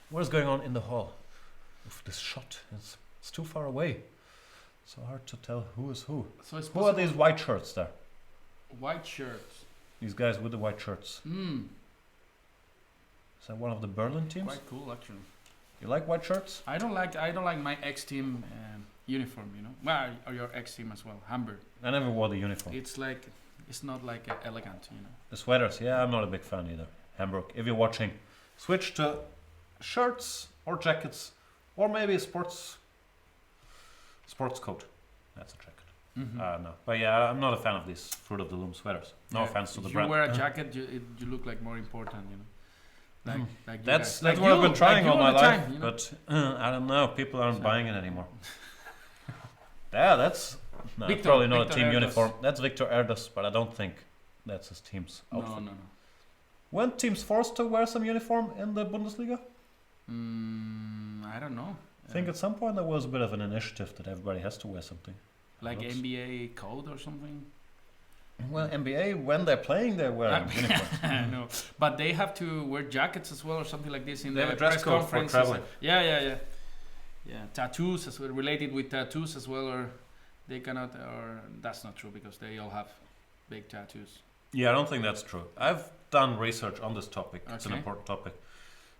Speaker 1: What is going on in the hall? Oof, this shot it's too far away. So hard to tell who is who.
Speaker 2: So it's
Speaker 1: Who are these white shirts there?
Speaker 2: white shirts.
Speaker 1: These guys with the white shirts. Is that one of the Berlin teams?
Speaker 2: Quite cool, actually.
Speaker 1: You like white shirts?
Speaker 2: I don't like my ex-team uniform, you know. Well, or your ex-team as well, Hamburg.
Speaker 1: I never wore the uniform.
Speaker 2: It's not like elegant, you know.
Speaker 1: The sweaters, yeah, I'm not a big fan either. Hamburg, if you're watching, switch to shirts or jackets, or maybe a sports coat. That's a jacket. No, but yeah, I'm not a fan of these Fruit of the Loom sweaters. No
Speaker 2: Yeah,
Speaker 1: offense to the
Speaker 2: if
Speaker 1: brand.
Speaker 2: you wear a jacket, you look like more important, you know. Like you
Speaker 1: That's
Speaker 2: guys. Like
Speaker 1: what I've
Speaker 2: you,
Speaker 1: been trying
Speaker 2: like
Speaker 1: all
Speaker 2: you
Speaker 1: my
Speaker 2: the
Speaker 1: life,
Speaker 2: time, you know?
Speaker 1: but I don't know. People aren't
Speaker 2: So-
Speaker 1: buying it anymore. Yeah, that's
Speaker 2: Victor-
Speaker 1: probably not
Speaker 2: Victor
Speaker 1: a team
Speaker 2: Erdos.
Speaker 1: uniform. That's Victor Erdos, but I don't think that's his team's
Speaker 2: No,
Speaker 1: outfit.
Speaker 2: no.
Speaker 1: Weren't teams forced to wear some uniform in the Bundesliga?
Speaker 2: I don't know.
Speaker 1: I think at some point there was a bit of an initiative that everybody has to wear something.
Speaker 2: Like
Speaker 1: Looks-
Speaker 2: NBA code or something.
Speaker 1: Well, NBA, when they're playing, they're wearing uniforms.
Speaker 2: I know, but they have to wear jackets as well or something like this in
Speaker 1: They
Speaker 2: the
Speaker 1: have a dress
Speaker 2: press
Speaker 1: code for
Speaker 2: conferences.
Speaker 1: traveling.
Speaker 2: Yeah. Tattoos as well, related with tattoos as well, or they cannot, or that's not true because they all have big tattoos.
Speaker 1: Yeah, I don't think that's true. I've done research on this topic. It's an
Speaker 2: Okay.
Speaker 1: important topic.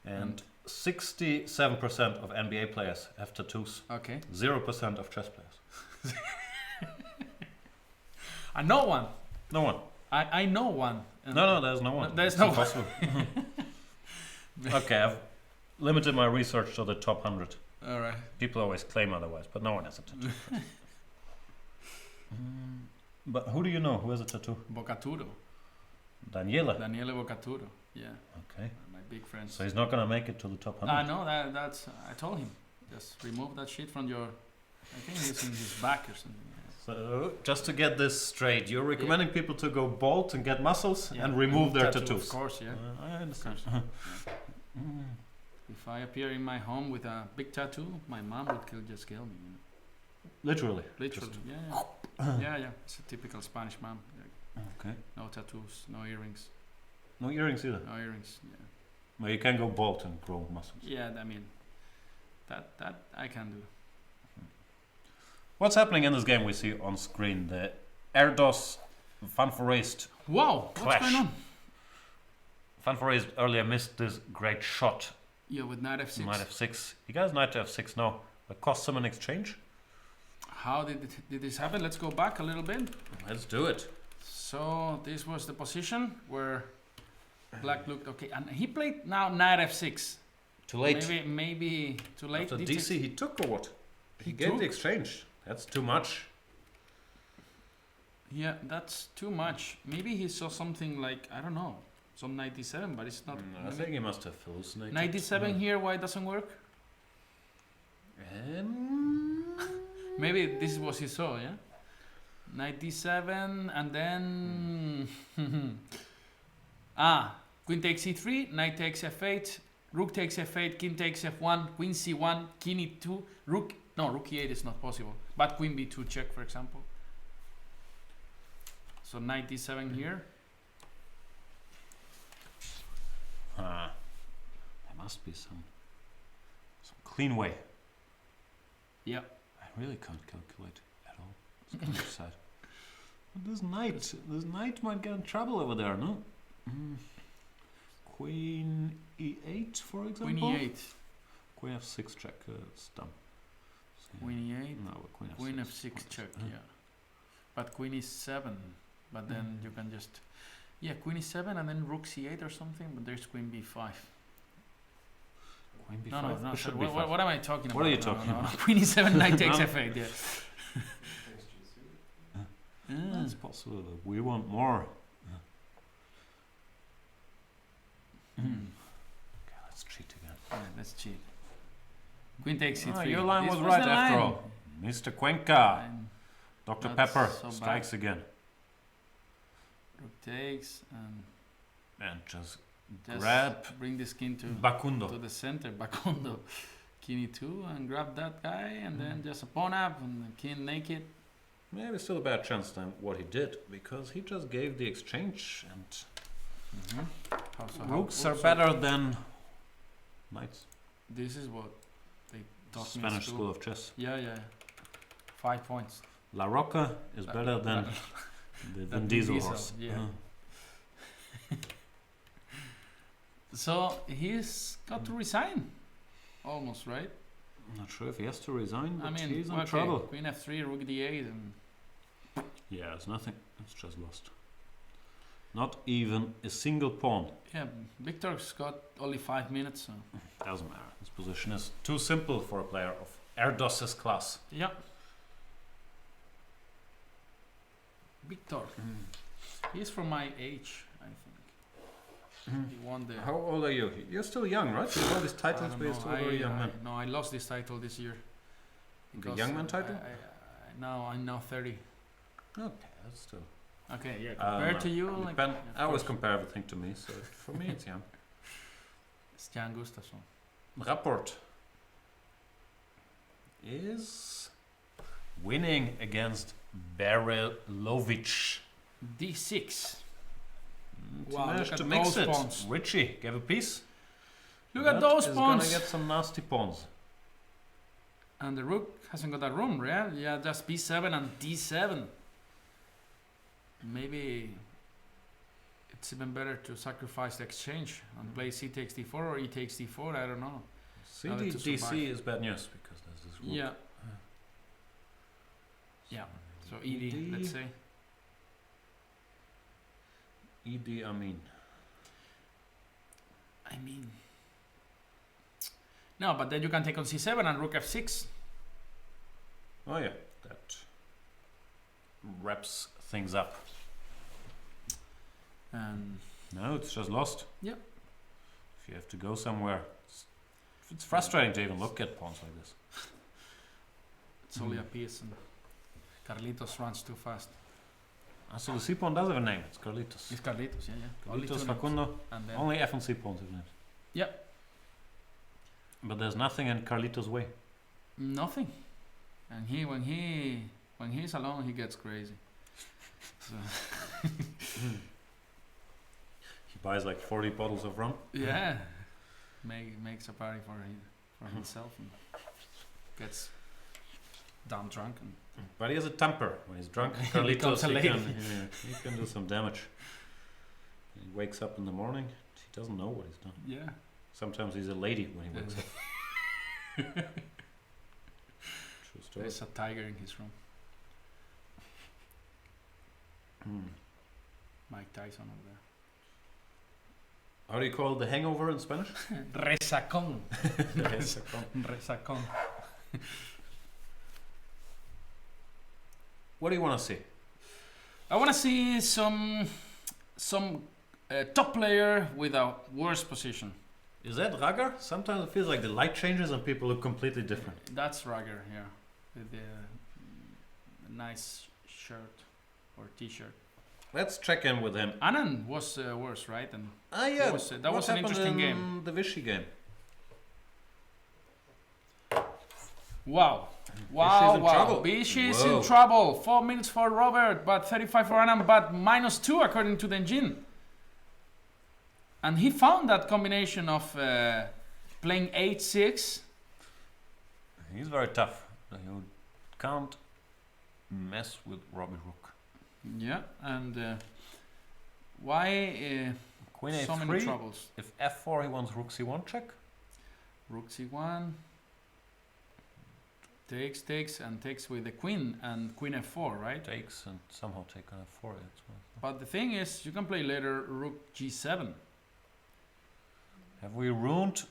Speaker 1: And 67% of NBA players have tattoos.
Speaker 2: Okay.
Speaker 1: 0% of chess players.
Speaker 2: I know one.
Speaker 1: No one.
Speaker 2: I know one.
Speaker 1: No, there's no one.
Speaker 2: There's
Speaker 1: It's
Speaker 2: no one.
Speaker 1: impossible. Okay, I've limited my research to the top 100.
Speaker 2: All right.
Speaker 1: People always claim otherwise, but no one has a tattoo. But who do you know who has a tattoo?
Speaker 2: Bocaturo.
Speaker 1: Daniela.
Speaker 2: Daniele Bocaturo. Yeah.
Speaker 1: Okay.
Speaker 2: My big friend.
Speaker 1: So he's not going to make it to the top 100.
Speaker 2: I know that's. I told him, just remove that shit from your I think he's in his back or something.
Speaker 1: So, just to get this straight, you're recommending people to go bald and get muscles
Speaker 2: Yeah.
Speaker 1: and remove their
Speaker 2: tattoo,
Speaker 1: tattoos.
Speaker 2: Of course, yeah.
Speaker 1: I understand.
Speaker 2: If I appear in my home with a big tattoo, my mom would just kill me. You know?
Speaker 1: Literally.
Speaker 2: Literally, yeah. It's a typical Spanish mom. Like,
Speaker 1: Okay.
Speaker 2: no tattoos, no earrings.
Speaker 1: No earrings either.
Speaker 2: No earrings, yeah.
Speaker 1: Well, you can go bald and grow muscles.
Speaker 2: Yeah, I mean, that I can do.
Speaker 1: What's happening in this game we see on screen? The Erdos Fanforest
Speaker 2: Wow,
Speaker 1: clash.
Speaker 2: what's going on?
Speaker 1: Fanforest earlier missed this great shot.
Speaker 2: Yeah, with knight f6.
Speaker 1: Knight f6. He got knight to f6 now. That costs him an exchange.
Speaker 2: How did this happen? Let's go back a little bit.
Speaker 1: Let's do it.
Speaker 2: So this was the position where black looked okay, and he played now knight f6.
Speaker 1: Too late.
Speaker 2: Maybe too late.
Speaker 1: After
Speaker 2: Did
Speaker 1: DC he took or what? He gave
Speaker 2: took?
Speaker 1: the exchange. That's too much.
Speaker 2: Yeah, that's too much. Maybe he saw something like, I don't know, some knight d7, but it's not.
Speaker 1: I think he must have hallucinated.
Speaker 2: Knight d7 here, why it doesn't work? Maybe this is what he saw, yeah? Knight d7, and then... queen takes e3, knight takes f8, rook takes f8, king takes f1, queen c1, king e2, rook e8 is not possible, but queen b2 check, for example. So knight d7 here.
Speaker 1: There must be some clean way.
Speaker 2: Yeah.
Speaker 1: I really can't calculate at all. It's kind of sad. But this knight might get in trouble over there, no? Queen e8, for example.
Speaker 2: Queen e8.
Speaker 1: Queen f6 check. It's dumb. So,
Speaker 2: Queen e8.
Speaker 1: no, but queen f6.
Speaker 2: Queen f6 check, yeah. But queen e7. But then you can just... Yeah, queen e7 and then rook c8 or something, but there's queen b5.
Speaker 1: Queen b5.
Speaker 2: No,
Speaker 1: Bishop
Speaker 2: sorry,
Speaker 1: b5.
Speaker 2: what am I talking about?
Speaker 1: What are you talking about?
Speaker 2: Queen e7, knight takes f8, yeah.
Speaker 1: It's possible that we want more. Okay, let's cheat again.
Speaker 2: Yeah, let's cheat. Queen takes c3.
Speaker 1: Your line
Speaker 2: This
Speaker 1: was right
Speaker 2: the
Speaker 1: after
Speaker 2: line.
Speaker 1: all. Mr. Cuenca.
Speaker 2: And
Speaker 1: Dr.
Speaker 2: That's
Speaker 1: Pepper
Speaker 2: so
Speaker 1: strikes
Speaker 2: bad.
Speaker 1: again.
Speaker 2: rook takes and
Speaker 1: And just
Speaker 2: just
Speaker 1: grab
Speaker 2: bring this king to
Speaker 1: Bakundo.
Speaker 2: the center, Bakundo. King e2 and grab that guy and then just a pawn up and the king naked.
Speaker 1: Maybe still a bad chance than what he did, because he just gave the exchange and rooks are better than knights.
Speaker 2: This is what they taught me in
Speaker 1: Spanish
Speaker 2: school.
Speaker 1: school of chess.
Speaker 2: Yeah. 5 points.
Speaker 1: La Rocca is better than the Vin Diesel horse.
Speaker 2: Yeah. So he's got to resign, almost, right?
Speaker 1: I'm not sure if he has to resign, but
Speaker 2: I mean,
Speaker 1: he's in
Speaker 2: okay,
Speaker 1: trouble.
Speaker 2: Queen f3, rook d8, and
Speaker 1: Yeah, it's nothing. It's just lost. Not even a single pawn.
Speaker 2: yeah, Victor's got only 5 minutes. So.
Speaker 1: Doesn't matter. This position is too simple for a player of Erdos's class.
Speaker 2: Yeah. Victor, he's from my age, I think. He won the.
Speaker 1: How old are you? You're still young, right? You hold these
Speaker 2: I
Speaker 1: titles,
Speaker 2: don't
Speaker 1: but you're
Speaker 2: know,
Speaker 1: still a very young man.
Speaker 2: No, I lost this title this year.
Speaker 1: The
Speaker 2: because,
Speaker 1: young man title?
Speaker 2: Now I'm now 30.
Speaker 1: Okay, that's still.
Speaker 2: Okay, yeah. Compared to you, like
Speaker 1: I always
Speaker 2: course.
Speaker 1: compare everything to me, so for me it's young.
Speaker 2: It's Jan Gustafsson.
Speaker 1: Rapport is winning against Barilovic.
Speaker 2: D6.
Speaker 1: He
Speaker 2: Wow,
Speaker 1: managed
Speaker 2: look
Speaker 1: to
Speaker 2: at
Speaker 1: mix
Speaker 2: those
Speaker 1: it.
Speaker 2: pawns.
Speaker 1: Richie gave a piece.
Speaker 2: Look at those
Speaker 1: Is
Speaker 2: pawns.
Speaker 1: gonna get some nasty pawns.
Speaker 2: And the rook hasn't got that room, right? Yeah, just b7 and d7. Maybe it's even better to sacrifice the exchange and play c takes d4 or e takes d4. I don't know.
Speaker 1: CD
Speaker 2: to survive.
Speaker 1: DC is bad news because there's this rook.
Speaker 2: Yeah. Yeah. So ed, let's say.
Speaker 1: Idi Amin.
Speaker 2: I mean, no, but then you can take on c7 and rook f6.
Speaker 1: Oh yeah, that wraps things up.
Speaker 2: And
Speaker 1: No, it's just lost.
Speaker 2: Yep.
Speaker 1: If you have to go somewhere, it's frustrating to even look at pawns like this.
Speaker 2: It's only a piece, and Carlitos runs too fast.
Speaker 1: So the C pawn does have a name. It's Carlitos.
Speaker 2: It's Carlitos, yeah. Only
Speaker 1: Carlitos
Speaker 2: two names.
Speaker 1: Facundo.
Speaker 2: And then
Speaker 1: Only F and C pawns, isn't it?
Speaker 2: Yep.
Speaker 1: But there's nothing in Carlitos' way.
Speaker 2: nothing. And when he's alone, he gets crazy. So
Speaker 1: He buys like 40 bottles of rum.
Speaker 2: yeah, makes a party for himself and gets damn drunk. And
Speaker 1: But he has a temper. When he's drunk,
Speaker 2: He
Speaker 1: Carlitos,
Speaker 2: becomes a
Speaker 1: he
Speaker 2: lady.
Speaker 1: he can do some damage. He wakes up in the morning, he doesn't know what he's done.
Speaker 2: yeah.
Speaker 1: Sometimes he's a lady when he wakes up. True story.
Speaker 2: There's a tiger in his room. Mike Tyson over there.
Speaker 1: How do you call the hangover in Spanish?
Speaker 2: Resacón.
Speaker 1: Yes.
Speaker 2: Resacón.
Speaker 1: What do you want to see?
Speaker 2: I want to see some top player with a worse position.
Speaker 1: Is that Ragar? Sometimes it feels like the light changes and people look completely different.
Speaker 2: That's Rager here, with the nice shirt or t-shirt.
Speaker 1: Let's check in with him.
Speaker 2: Anand was worse, right? And
Speaker 1: Yeah.
Speaker 2: that was an interesting game.
Speaker 1: The Vichy game.
Speaker 2: Wow.
Speaker 1: in trouble.
Speaker 2: Vichy is
Speaker 1: Whoa.
Speaker 2: in trouble. 4 minutes for Robert, but 35 for Anand, but -2 according to the engine. And he found that combination of playing 8-6.
Speaker 1: He's very tough. You can't mess with Robbie Rook.
Speaker 2: Yeah, and why
Speaker 1: Queen
Speaker 2: so
Speaker 1: A3.
Speaker 2: many troubles?
Speaker 1: If F4, he wants Rook C1 check.
Speaker 2: Rook C1 takes and takes with the queen and Queen F4, right?
Speaker 1: Takes and somehow take on F4. That's
Speaker 2: But the thing is, you can play later Rook G7.
Speaker 1: Have we ruined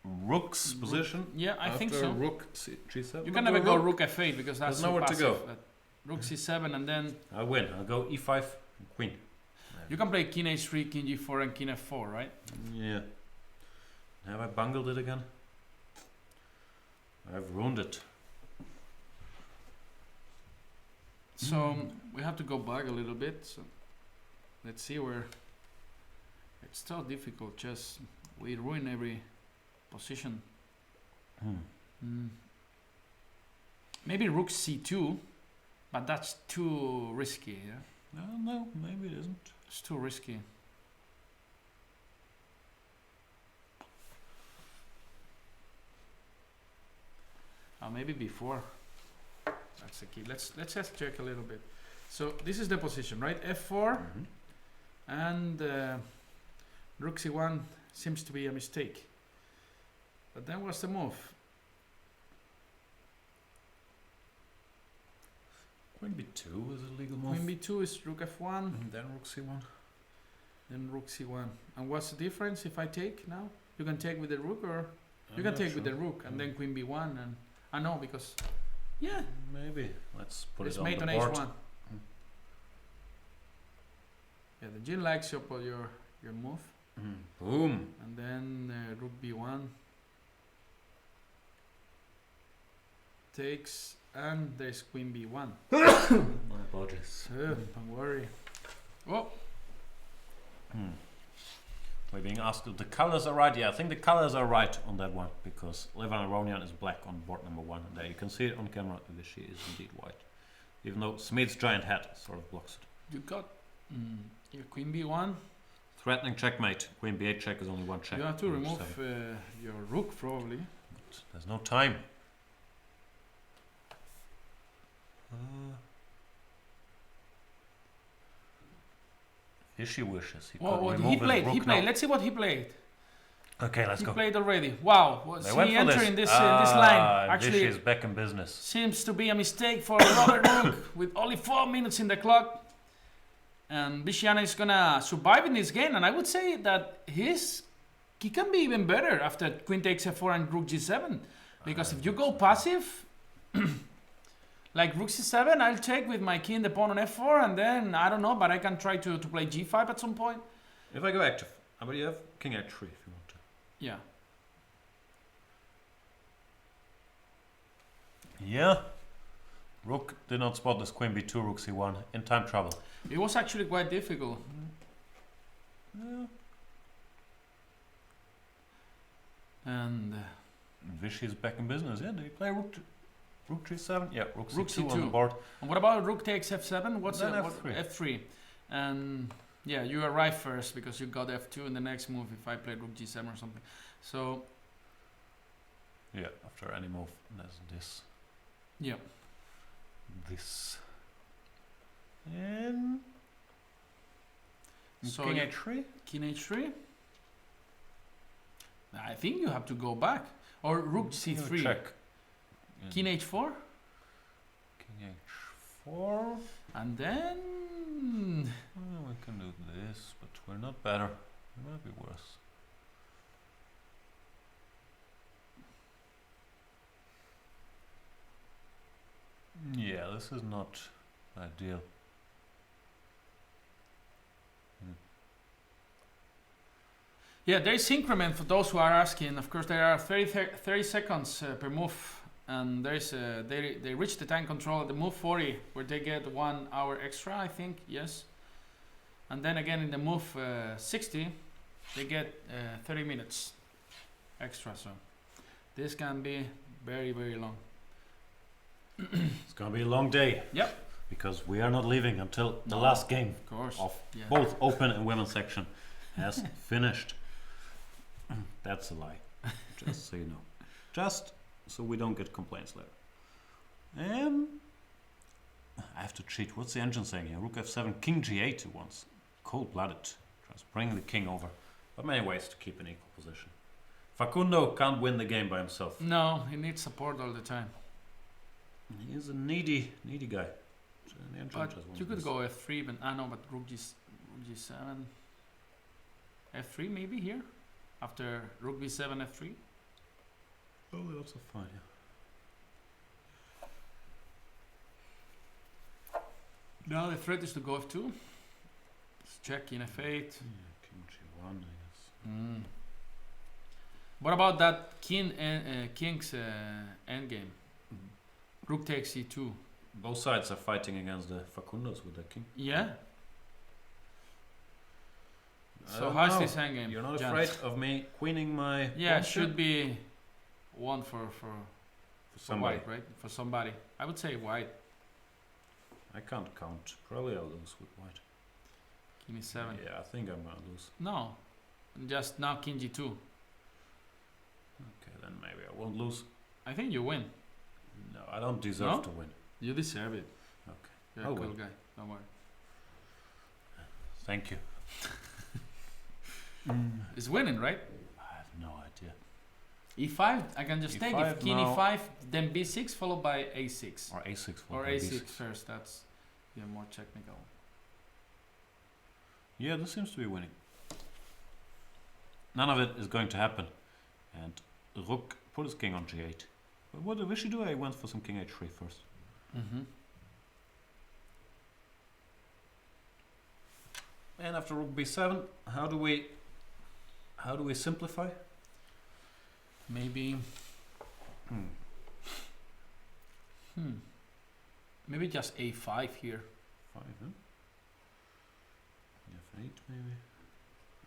Speaker 1: Rook's position?
Speaker 2: Yeah, I think so.
Speaker 1: Rook G7.
Speaker 2: You can never go Rook F8 because that's
Speaker 1: There's
Speaker 2: so
Speaker 1: nowhere to go.
Speaker 2: passive. Rook C7 and then
Speaker 1: I win. I'll go E5, Queen.
Speaker 2: you can play King H3, King G4 and King F4, right?
Speaker 1: Yeah. Have I bungled it again? I've ruined it.
Speaker 2: So we have to go back a little bit. So let's see where it's so difficult. Just we ruin every position. Maybe Rook C2, but that's too risky. Yeah,
Speaker 1: No, maybe it isn't.
Speaker 2: it's too risky. Maybe before. That's the key. Let's just check a little bit. So this is the position, right? F4 and Rook C1 seems to be a mistake. But then what's the move?
Speaker 1: Queen B2 is a legal move.
Speaker 2: Queen B2 is Rook F1,
Speaker 1: Then Rook C1.
Speaker 2: then Rook C1. And what's the difference if I take now? You can take with the Rook, or you
Speaker 1: I'm
Speaker 2: can
Speaker 1: not
Speaker 2: take with
Speaker 1: sure.
Speaker 2: the Rook and then Queen B1 and I know because yeah,
Speaker 1: Maybe. Let's put
Speaker 2: it's
Speaker 1: it on
Speaker 2: mate
Speaker 1: the
Speaker 2: on
Speaker 1: board.
Speaker 2: H1. Yeah, the Jin likes your move,
Speaker 1: Boom.
Speaker 2: and then Rook B1 takes, and there's Queen B1.
Speaker 1: My apologies.
Speaker 2: Don't worry. Oh,
Speaker 1: We're being asked if the colors are right. Yeah, I think the colors are right on that one because Levan Aronian is black on board number 1. And there you can see it on camera. Vichy is indeed white. Even though Smith's giant hat sort of blocks it.
Speaker 2: you got your Queen B1.
Speaker 1: Threatening checkmate. Queen B8 check is only one check.
Speaker 2: You have to
Speaker 1: on
Speaker 2: remove
Speaker 1: H7.
Speaker 2: your Rook probably.
Speaker 1: But there's no time. Vichy wishes. He
Speaker 2: Well,
Speaker 1: could
Speaker 2: what
Speaker 1: remove
Speaker 2: he
Speaker 1: his
Speaker 2: played.
Speaker 1: rook
Speaker 2: He played.
Speaker 1: now.
Speaker 2: Let's see what he played.
Speaker 1: Okay, let's
Speaker 2: He
Speaker 1: go.
Speaker 2: played already. Wow, was
Speaker 1: They
Speaker 2: he
Speaker 1: went for
Speaker 2: entering
Speaker 1: this.
Speaker 2: this line?
Speaker 1: Vichy
Speaker 2: Actually,
Speaker 1: is back in business.
Speaker 2: seems to be a mistake for Robert Rook with only 4 minutes in the clock. And Viciana is gonna survive in this game, and I would say that he can be even better after Queen takes F4 and Rook G7. Because if you go passive, like Rook C7, I'll take with my king the pawn on F4, and then I don't know, but I can try to play G5 at some point.
Speaker 1: If I go active, how about you have King H3 if you want to?
Speaker 2: Yeah.
Speaker 1: Yeah. Rook did not spot this queen b2, rook c1. In time trouble.
Speaker 2: It was actually quite difficult.
Speaker 1: Yeah.
Speaker 2: And
Speaker 1: Vichy's back in business. Yeah, did he play rook g7? Yeah, rook
Speaker 2: Rook
Speaker 1: c2 on
Speaker 2: c2.
Speaker 1: the board.
Speaker 2: and what about rook takes f7? What's
Speaker 1: Then
Speaker 2: what,
Speaker 1: f3.
Speaker 2: f3? And yeah, you arrive first because you got f2 in the next move if I played rook g7 or something. So
Speaker 1: Yeah, after any move, there's this.
Speaker 2: yeah.
Speaker 1: This. And
Speaker 2: So
Speaker 1: king
Speaker 2: you-
Speaker 1: h3?
Speaker 2: King h3. I think you have to go back. Or rook c3.
Speaker 1: Check.
Speaker 2: King h4.
Speaker 1: King h4.
Speaker 2: And then
Speaker 1: Oh, we can do this, but we're not better. It might be worse. Yeah, this is not ideal.
Speaker 2: yeah, there is increment for those who are asking. Of course, there are 30 seconds per move, and there is they reach the time control at the move 40, where they get 1 hour extra, I think. Yes, and then again in the move 60, they get 30 minutes extra. So this can be very, very long.
Speaker 1: It's gonna be a long day.
Speaker 2: Yep.
Speaker 1: Because we are not leaving until the
Speaker 2: No.
Speaker 1: last game
Speaker 2: Of course.
Speaker 1: of
Speaker 2: Yeah.
Speaker 1: both open and women's section has finished. That's a lie. Just so you know. Just so we don't get complaints later. I have to cheat. What's the engine saying here? Rook f7, king g8 he wants. Cold-blooded. Tries to bring the king over. But many ways to keep an equal position. Facundo can't win the game by himself.
Speaker 2: No, he needs support all the time.
Speaker 1: He is a needy guy. The engine
Speaker 2: But
Speaker 1: just wants
Speaker 2: you could
Speaker 1: this.
Speaker 2: go f3, but no, but rook g7, f3 maybe here after rook b7 f3.
Speaker 1: Oh, that's also fine. Yeah.
Speaker 2: Now the threat is to go f2. Let's check in f8.
Speaker 1: Yeah, king g1, I guess.
Speaker 2: What about that king's endgame? Rook takes c2.
Speaker 1: Both sides are fighting against the Facundos with the king.
Speaker 2: Yeah.
Speaker 1: I
Speaker 2: So
Speaker 1: don't
Speaker 2: how's
Speaker 1: know.
Speaker 2: this endgame?
Speaker 1: You're not
Speaker 2: Jan?
Speaker 1: afraid of me queening my
Speaker 2: Yeah,
Speaker 1: pawn
Speaker 2: should
Speaker 1: here?
Speaker 2: be one for
Speaker 1: somebody.
Speaker 2: white, right? For somebody. I would say white.
Speaker 1: I can't count. Probably I'll lose with white.
Speaker 2: King e7.
Speaker 1: Yeah, I think I'm gonna lose.
Speaker 2: No. Just now king g2.
Speaker 1: Okay, then maybe I won't lose.
Speaker 2: I think you win.
Speaker 1: No, I don't deserve
Speaker 2: No?
Speaker 1: to win.
Speaker 2: You deserve it.
Speaker 1: Okay.
Speaker 2: You're
Speaker 1: I'll
Speaker 2: a cool
Speaker 1: win.
Speaker 2: guy. Don't worry.
Speaker 1: Thank you.
Speaker 2: It's winning, right?
Speaker 1: I have no idea.
Speaker 2: e5, I can just take
Speaker 1: E5
Speaker 2: if king
Speaker 1: now.
Speaker 2: e5, then b6 followed by a6.
Speaker 1: Or a6 for
Speaker 2: Or
Speaker 1: my
Speaker 2: a6
Speaker 1: b6.
Speaker 2: first, that's more technical.
Speaker 1: Yeah, this seems to be winning. None of it is going to happen. And Rook put his king on g8. But what did Vichy do? I went for some king h3 first.
Speaker 2: Mm-hmm.
Speaker 1: And after rook b7, how do we simplify?
Speaker 2: Maybe, maybe just a5 here.
Speaker 1: 5, huh? f8 maybe.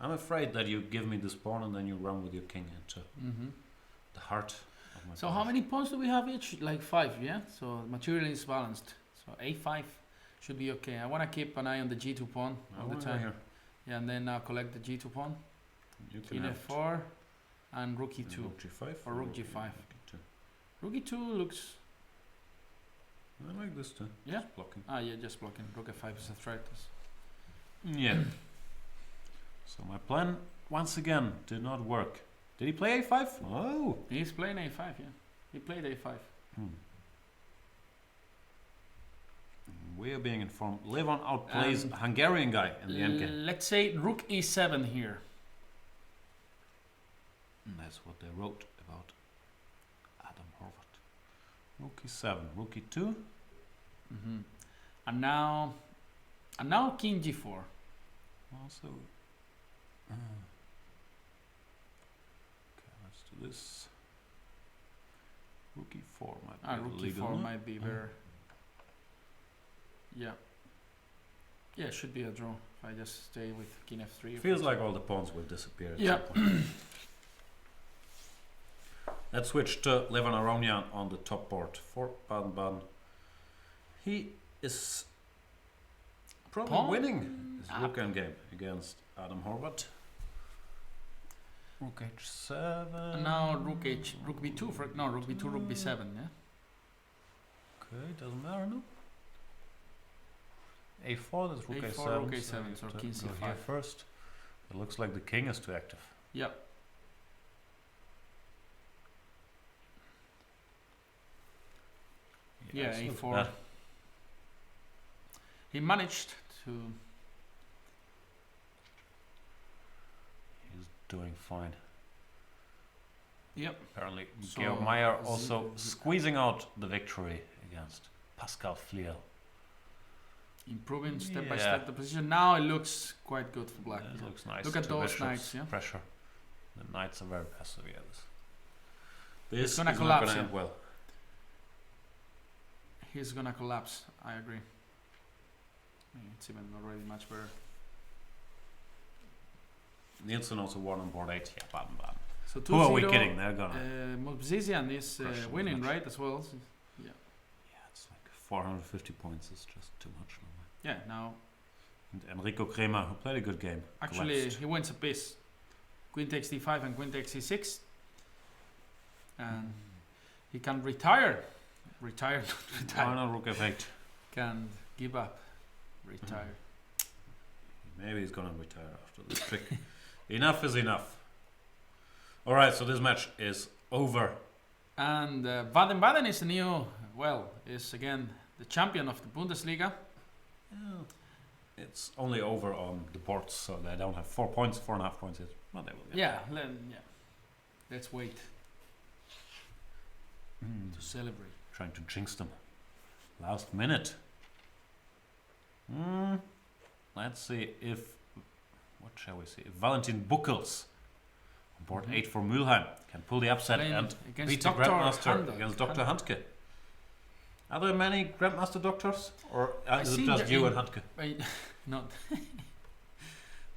Speaker 1: I'm afraid that you give me this pawn and then you run with your king into
Speaker 2: Mm-hmm.
Speaker 1: the heart of my
Speaker 2: So how many pawns do we have each? Like 5, yeah? So material is balanced. So a5 should be okay. I want to keep an eye on the g2 pawn all the time.
Speaker 1: Here.
Speaker 2: Yeah, and then collect the g2 pawn.
Speaker 1: You can
Speaker 2: King
Speaker 1: have
Speaker 2: f4 and rook e2.
Speaker 1: rook g5
Speaker 2: or rook g5.
Speaker 1: e2.
Speaker 2: Rook e2 looks...
Speaker 1: I like this too.
Speaker 2: Yeah?
Speaker 1: Just blocking.
Speaker 2: Ah, yeah, just blocking. Rook f5 is a threat.
Speaker 1: Yeah. So my plan once again did not work. Did he play a5? Oh.
Speaker 2: He's playing a5, yeah. He played a5.
Speaker 1: We are being informed. Levon outplays a Hungarian guy in the endgame.
Speaker 2: Let's say rook e7 here.
Speaker 1: And that's what they wrote about Adam Horvath. Rook e7, rook e2.
Speaker 2: Mm-hmm. And now king g4.
Speaker 1: Also. Okay, let's do this. Rook e4 might be
Speaker 2: Rook
Speaker 1: illegal,
Speaker 2: e4
Speaker 1: no?
Speaker 2: might be better. Yeah. Yeah, should be a draw if I just stay with king f3.
Speaker 1: Feels like all the pawns will disappear at
Speaker 2: Yeah.
Speaker 1: some point. Let's switch to Levan Aronian on the top board for Baden-Baden. He is probably
Speaker 2: Pawn?
Speaker 1: winning his rook endgame against Adam Horvath. Rook h7.
Speaker 2: And now rook b2 for rook b2, rook b7, yeah.
Speaker 1: Okay, doesn't matter, no? a4, that's rook
Speaker 2: A4,
Speaker 1: a7.
Speaker 2: rook
Speaker 1: you
Speaker 2: a7,
Speaker 1: have
Speaker 2: so
Speaker 1: to
Speaker 2: king
Speaker 1: go
Speaker 2: c5.
Speaker 1: here first. It looks like the king is too active.
Speaker 2: Yeah. Yeah,
Speaker 1: it's not
Speaker 2: a4.
Speaker 1: bad.
Speaker 2: He managed to.
Speaker 1: He's doing fine.
Speaker 2: Yep.
Speaker 1: Apparently,
Speaker 2: So,
Speaker 1: Georg Meyer also squeezing out the victory against Pascal Fliel.
Speaker 2: Improving step by
Speaker 1: Yeah.
Speaker 2: step the position. Now it looks quite good for black.
Speaker 1: It looks nice.
Speaker 2: Look at
Speaker 1: Two
Speaker 2: those
Speaker 1: bishops,
Speaker 2: knights, yeah?
Speaker 1: Pressure. The knights are very passive, yeah. This
Speaker 2: It's
Speaker 1: is
Speaker 2: gonna
Speaker 1: not
Speaker 2: collapse,
Speaker 1: gonna
Speaker 2: yeah.
Speaker 1: end well.
Speaker 2: He's gonna collapse. I agree. It's even already much better.
Speaker 1: Nielsen also won on board 8. Yeah, Baden-Baden.
Speaker 2: So 2-0.
Speaker 1: Who are we kidding? They're gonna.
Speaker 2: Mobzizian is
Speaker 1: Crush them
Speaker 2: winning,
Speaker 1: much.
Speaker 2: right, as well.
Speaker 1: Yeah, it's like 450 points. It's just too much.
Speaker 2: Yeah, now
Speaker 1: And Enrico Kremer, who played a good game.
Speaker 2: actually
Speaker 1: collapsed.
Speaker 2: he wins a piece. Queen takes d5 and queen takes c6. And he can retire. Retire, not
Speaker 1: Why
Speaker 2: retire.
Speaker 1: not rook f8?
Speaker 2: Can give up. Retire.
Speaker 1: Maybe he's gonna retire after this trick. Enough is enough. Alright, so this match is over.
Speaker 2: And Baden-Baden is is again the champion of the Bundesliga.
Speaker 1: It's only over on the boards, so they don't have 4 points, 4.5 points yet. Well, they will get
Speaker 2: Yeah, let's wait
Speaker 1: Mm.
Speaker 2: to celebrate.
Speaker 1: Trying to jinx them. Last minute. Let's see if... What shall we see? If Valentin Buchels on board 8 for Mülheim can pull the upset
Speaker 2: Playing
Speaker 1: and
Speaker 2: against
Speaker 1: beat the
Speaker 2: Dr.
Speaker 1: Grandmaster
Speaker 2: Handke.
Speaker 1: against Dr. Handke. Are there many Grandmaster doctors? Or
Speaker 2: I
Speaker 1: is it
Speaker 2: see
Speaker 1: just
Speaker 2: the-
Speaker 1: you
Speaker 2: in-
Speaker 1: and Handke?
Speaker 2: Wait, not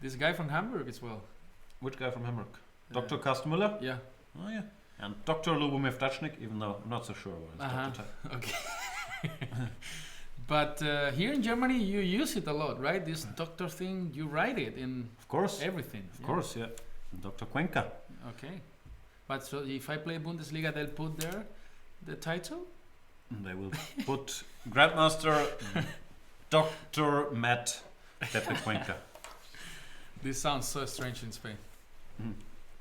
Speaker 2: this guy from Hamburg as well.
Speaker 1: Which guy from Hamburg?
Speaker 2: Uh,
Speaker 1: Dr. Kastmüller?
Speaker 2: Yeah.
Speaker 1: Oh yeah. And Dr. Lubomir Vdachnik, even though I'm not so sure what his doctor title.
Speaker 2: Okay. But here in Germany, you use it a lot, right? This doctor thing, you write it in
Speaker 1: Of course.
Speaker 2: everything.
Speaker 1: Of course, yeah. Dr. Cuenca.
Speaker 2: Okay. But so if I play Bundesliga, they'll put there the title?
Speaker 1: And they will put Grandmaster Dr. Matt Pepe Cuenca.
Speaker 2: This sounds so strange in Spain.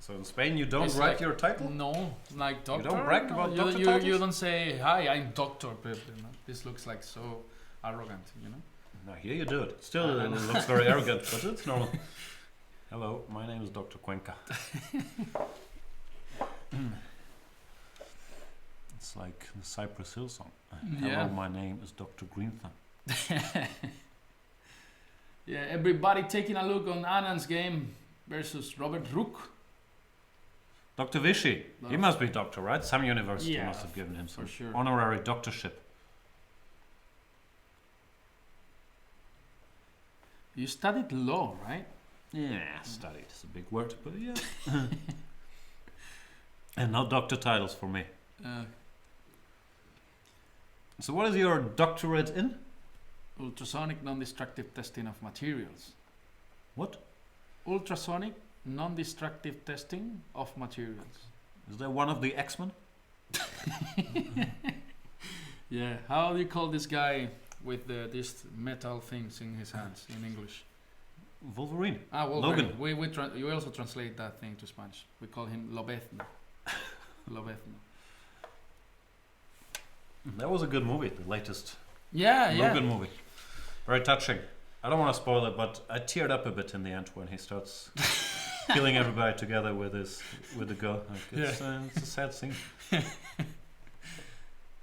Speaker 1: So in Spain, you don't
Speaker 2: It's
Speaker 1: write
Speaker 2: like-
Speaker 1: your title?
Speaker 2: No, like doctor.
Speaker 1: don't brag
Speaker 2: no,
Speaker 1: about
Speaker 2: you,
Speaker 1: doctor
Speaker 2: you,
Speaker 1: titles?
Speaker 2: you don't say, hi, I'm Dr. Pepe. No? This looks like so arrogant, you know?
Speaker 1: No, here you do it. Still, it looks very arrogant, but it's normal. Hello, my name is Dr. Cuenca. It's like the Cypress Hill song. Hello,
Speaker 2: Yeah.
Speaker 1: my name is Dr. Greenthumb.
Speaker 2: Yeah, everybody taking a look on Anand's game versus Robert Rook.
Speaker 1: Dr. Vichy. He
Speaker 2: No.
Speaker 1: must be doctor, right? Some university
Speaker 2: Yeah,
Speaker 1: must have given him some
Speaker 2: for sure.
Speaker 1: honorary doctorship.
Speaker 2: You studied law, right?
Speaker 1: Yeah, studied is a big word, but yeah. And no doctor titles for me. So what is your doctorate in?
Speaker 2: Ultrasonic non-destructive testing of materials.
Speaker 1: What?
Speaker 2: Ultrasonic non-destructive testing of materials.
Speaker 1: Is there one of the X-Men?
Speaker 2: Yeah, how do you call this guy with these metal things in his hands in English?
Speaker 1: Wolverine.
Speaker 2: Ah, well,
Speaker 1: Logan.
Speaker 2: We also translate that thing to Spanish. We call him Lobezno. Lobezno.
Speaker 1: That was a good movie, the latest
Speaker 2: Yeah,
Speaker 1: Logan movie. Very touching. I don't want to spoil it, but I teared up a bit in the end when he starts killing everybody together with the girl. Like, it's a sad scene.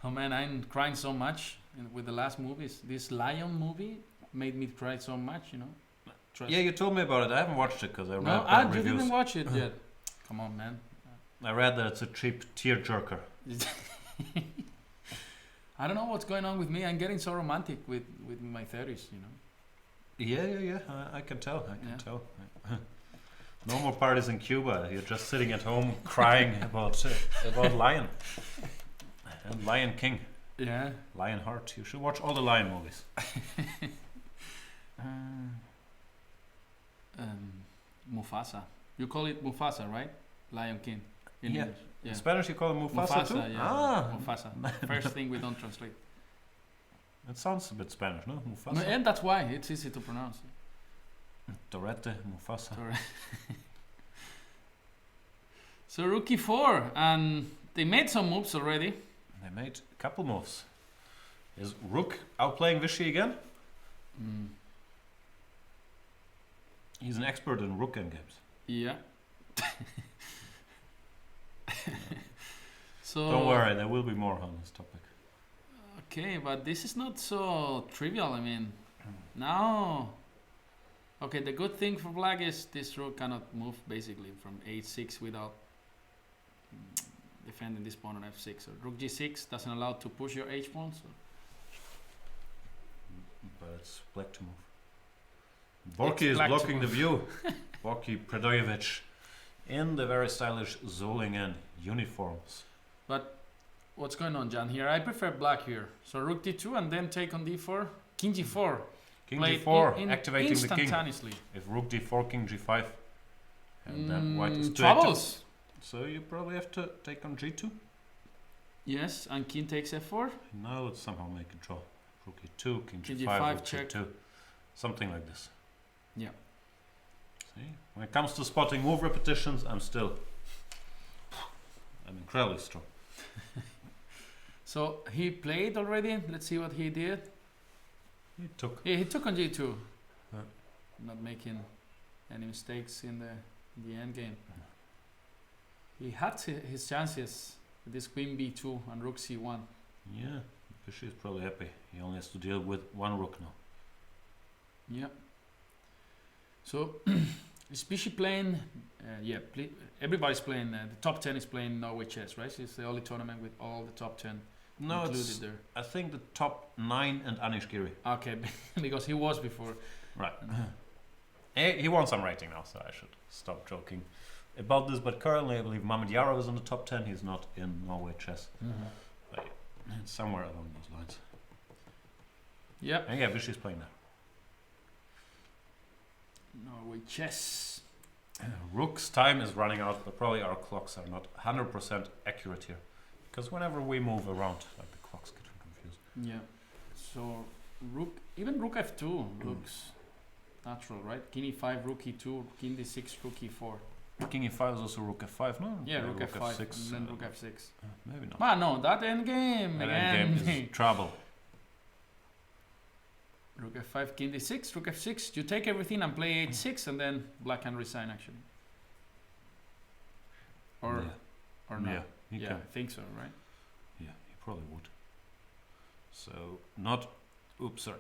Speaker 2: Oh man, I'm crying so much with the last movies. This Lion movie made me cry so much, you know. Trust.
Speaker 1: Yeah, you told me about it. I haven't watched it because I read
Speaker 2: No,
Speaker 1: bad
Speaker 2: you
Speaker 1: reviews.
Speaker 2: didn't watch it yet. Come on, man.
Speaker 1: I read that it's a cheap tearjerker.
Speaker 2: I don't know what's going on with me. I'm getting so romantic with my 30s, you know.
Speaker 1: Yeah. I can tell. I can
Speaker 2: Yeah.
Speaker 1: tell. No more parties in Cuba. You're just sitting at home crying about Lion and Lion King,
Speaker 2: Yeah.
Speaker 1: Lionheart. You should watch all the Lion movies.
Speaker 2: Mufasa. You call it Mufasa, right? Lion King. In
Speaker 1: Yeah.
Speaker 2: English. Yeah.
Speaker 1: In Spanish, you call it Mufasa, too.
Speaker 2: Yeah.
Speaker 1: Ah,
Speaker 2: Mufasa. First thing we don't translate.
Speaker 1: it sounds a bit Spanish, no?
Speaker 2: No,
Speaker 1: Mufasa.
Speaker 2: and that's why it's easy to pronounce.
Speaker 1: Torete, Mufasa.
Speaker 2: So rookie 4, and they made some moves already.
Speaker 1: They made a couple moves. Is Rook outplaying Vichy again? He's an expert in Rook endgames.
Speaker 2: Yeah. So
Speaker 1: Don't worry, there will be more on this topic.
Speaker 2: okay, but this is not so trivial. I mean, now. Okay, the good thing for black is this rook cannot move basically from h6 without defending this pawn on f6. So rook g6 doesn't allow to push your h pawn. So
Speaker 1: But it's black to move. Borky is
Speaker 2: black to
Speaker 1: blocking the
Speaker 2: move.
Speaker 1: view. Borky Predojevic in the very stylish Solingen uniforms.
Speaker 2: But what's going on, Jan? Here I prefer black here. So rook d2 and then take on d4, king g4.
Speaker 1: King
Speaker 2: Played
Speaker 1: d4, activating the king.
Speaker 2: instantaneously.
Speaker 1: If rook d4, king g5. And then white is too
Speaker 2: troubles.
Speaker 1: So you probably have to take on g2.
Speaker 2: Yes, and king takes f4.
Speaker 1: Now let's somehow make a draw. Rook e2, king
Speaker 2: King
Speaker 1: g5,
Speaker 2: g5,
Speaker 1: rook
Speaker 2: check.
Speaker 1: g2. Something like this.
Speaker 2: Yeah.
Speaker 1: See? When it comes to spotting move repetitions, I'm incredibly strong.
Speaker 2: So he played already. Let's see what he did.
Speaker 1: He took.
Speaker 2: Yeah, he took on g2.
Speaker 1: Yeah.
Speaker 2: Not making any mistakes in the end game. He had his chances with this queen b2 and rook c1.
Speaker 1: Yeah, Fishy is probably happy. He only has to deal with one rook now.
Speaker 2: Yeah. So is Fishy playing? Everybody's playing. The top 10 is playing Norway chess, right? It's the only tournament with all the top 10
Speaker 1: No,
Speaker 2: included
Speaker 1: it's
Speaker 2: there.
Speaker 1: I think the top 9 and Anish Giri.
Speaker 2: Okay, because he was before.
Speaker 1: Right. He won some rating now, so I should stop joking about this. But currently, I believe Mamad Yarov is in the top 10. He's not in Norway chess. But it's somewhere along those lines.
Speaker 2: Yep.
Speaker 1: And yeah, Vishy's playing now.
Speaker 2: Norway chess.
Speaker 1: Rook's time is running out, but probably our clocks are not 100% accurate here. Because whenever we move around, like the clocks get confused.
Speaker 2: Yeah. So even rook f2 looks natural, right? King e5, rook e2, king d6, rook e4.
Speaker 1: King e5 is also rook f5, no?
Speaker 2: Yeah, rook f5
Speaker 1: f6,
Speaker 2: and then rook f6.
Speaker 1: Maybe not.
Speaker 2: Ah, no, that endgame
Speaker 1: That
Speaker 2: again.
Speaker 1: endgame is trouble.
Speaker 2: Rook f5, king d6, rook f6. You take everything and play h6, and then black can resign actually. Or not.
Speaker 1: Yeah, he
Speaker 2: Yeah,
Speaker 1: can.
Speaker 2: I think so, right?
Speaker 1: Yeah, he probably would. So, not... Oops, sorry.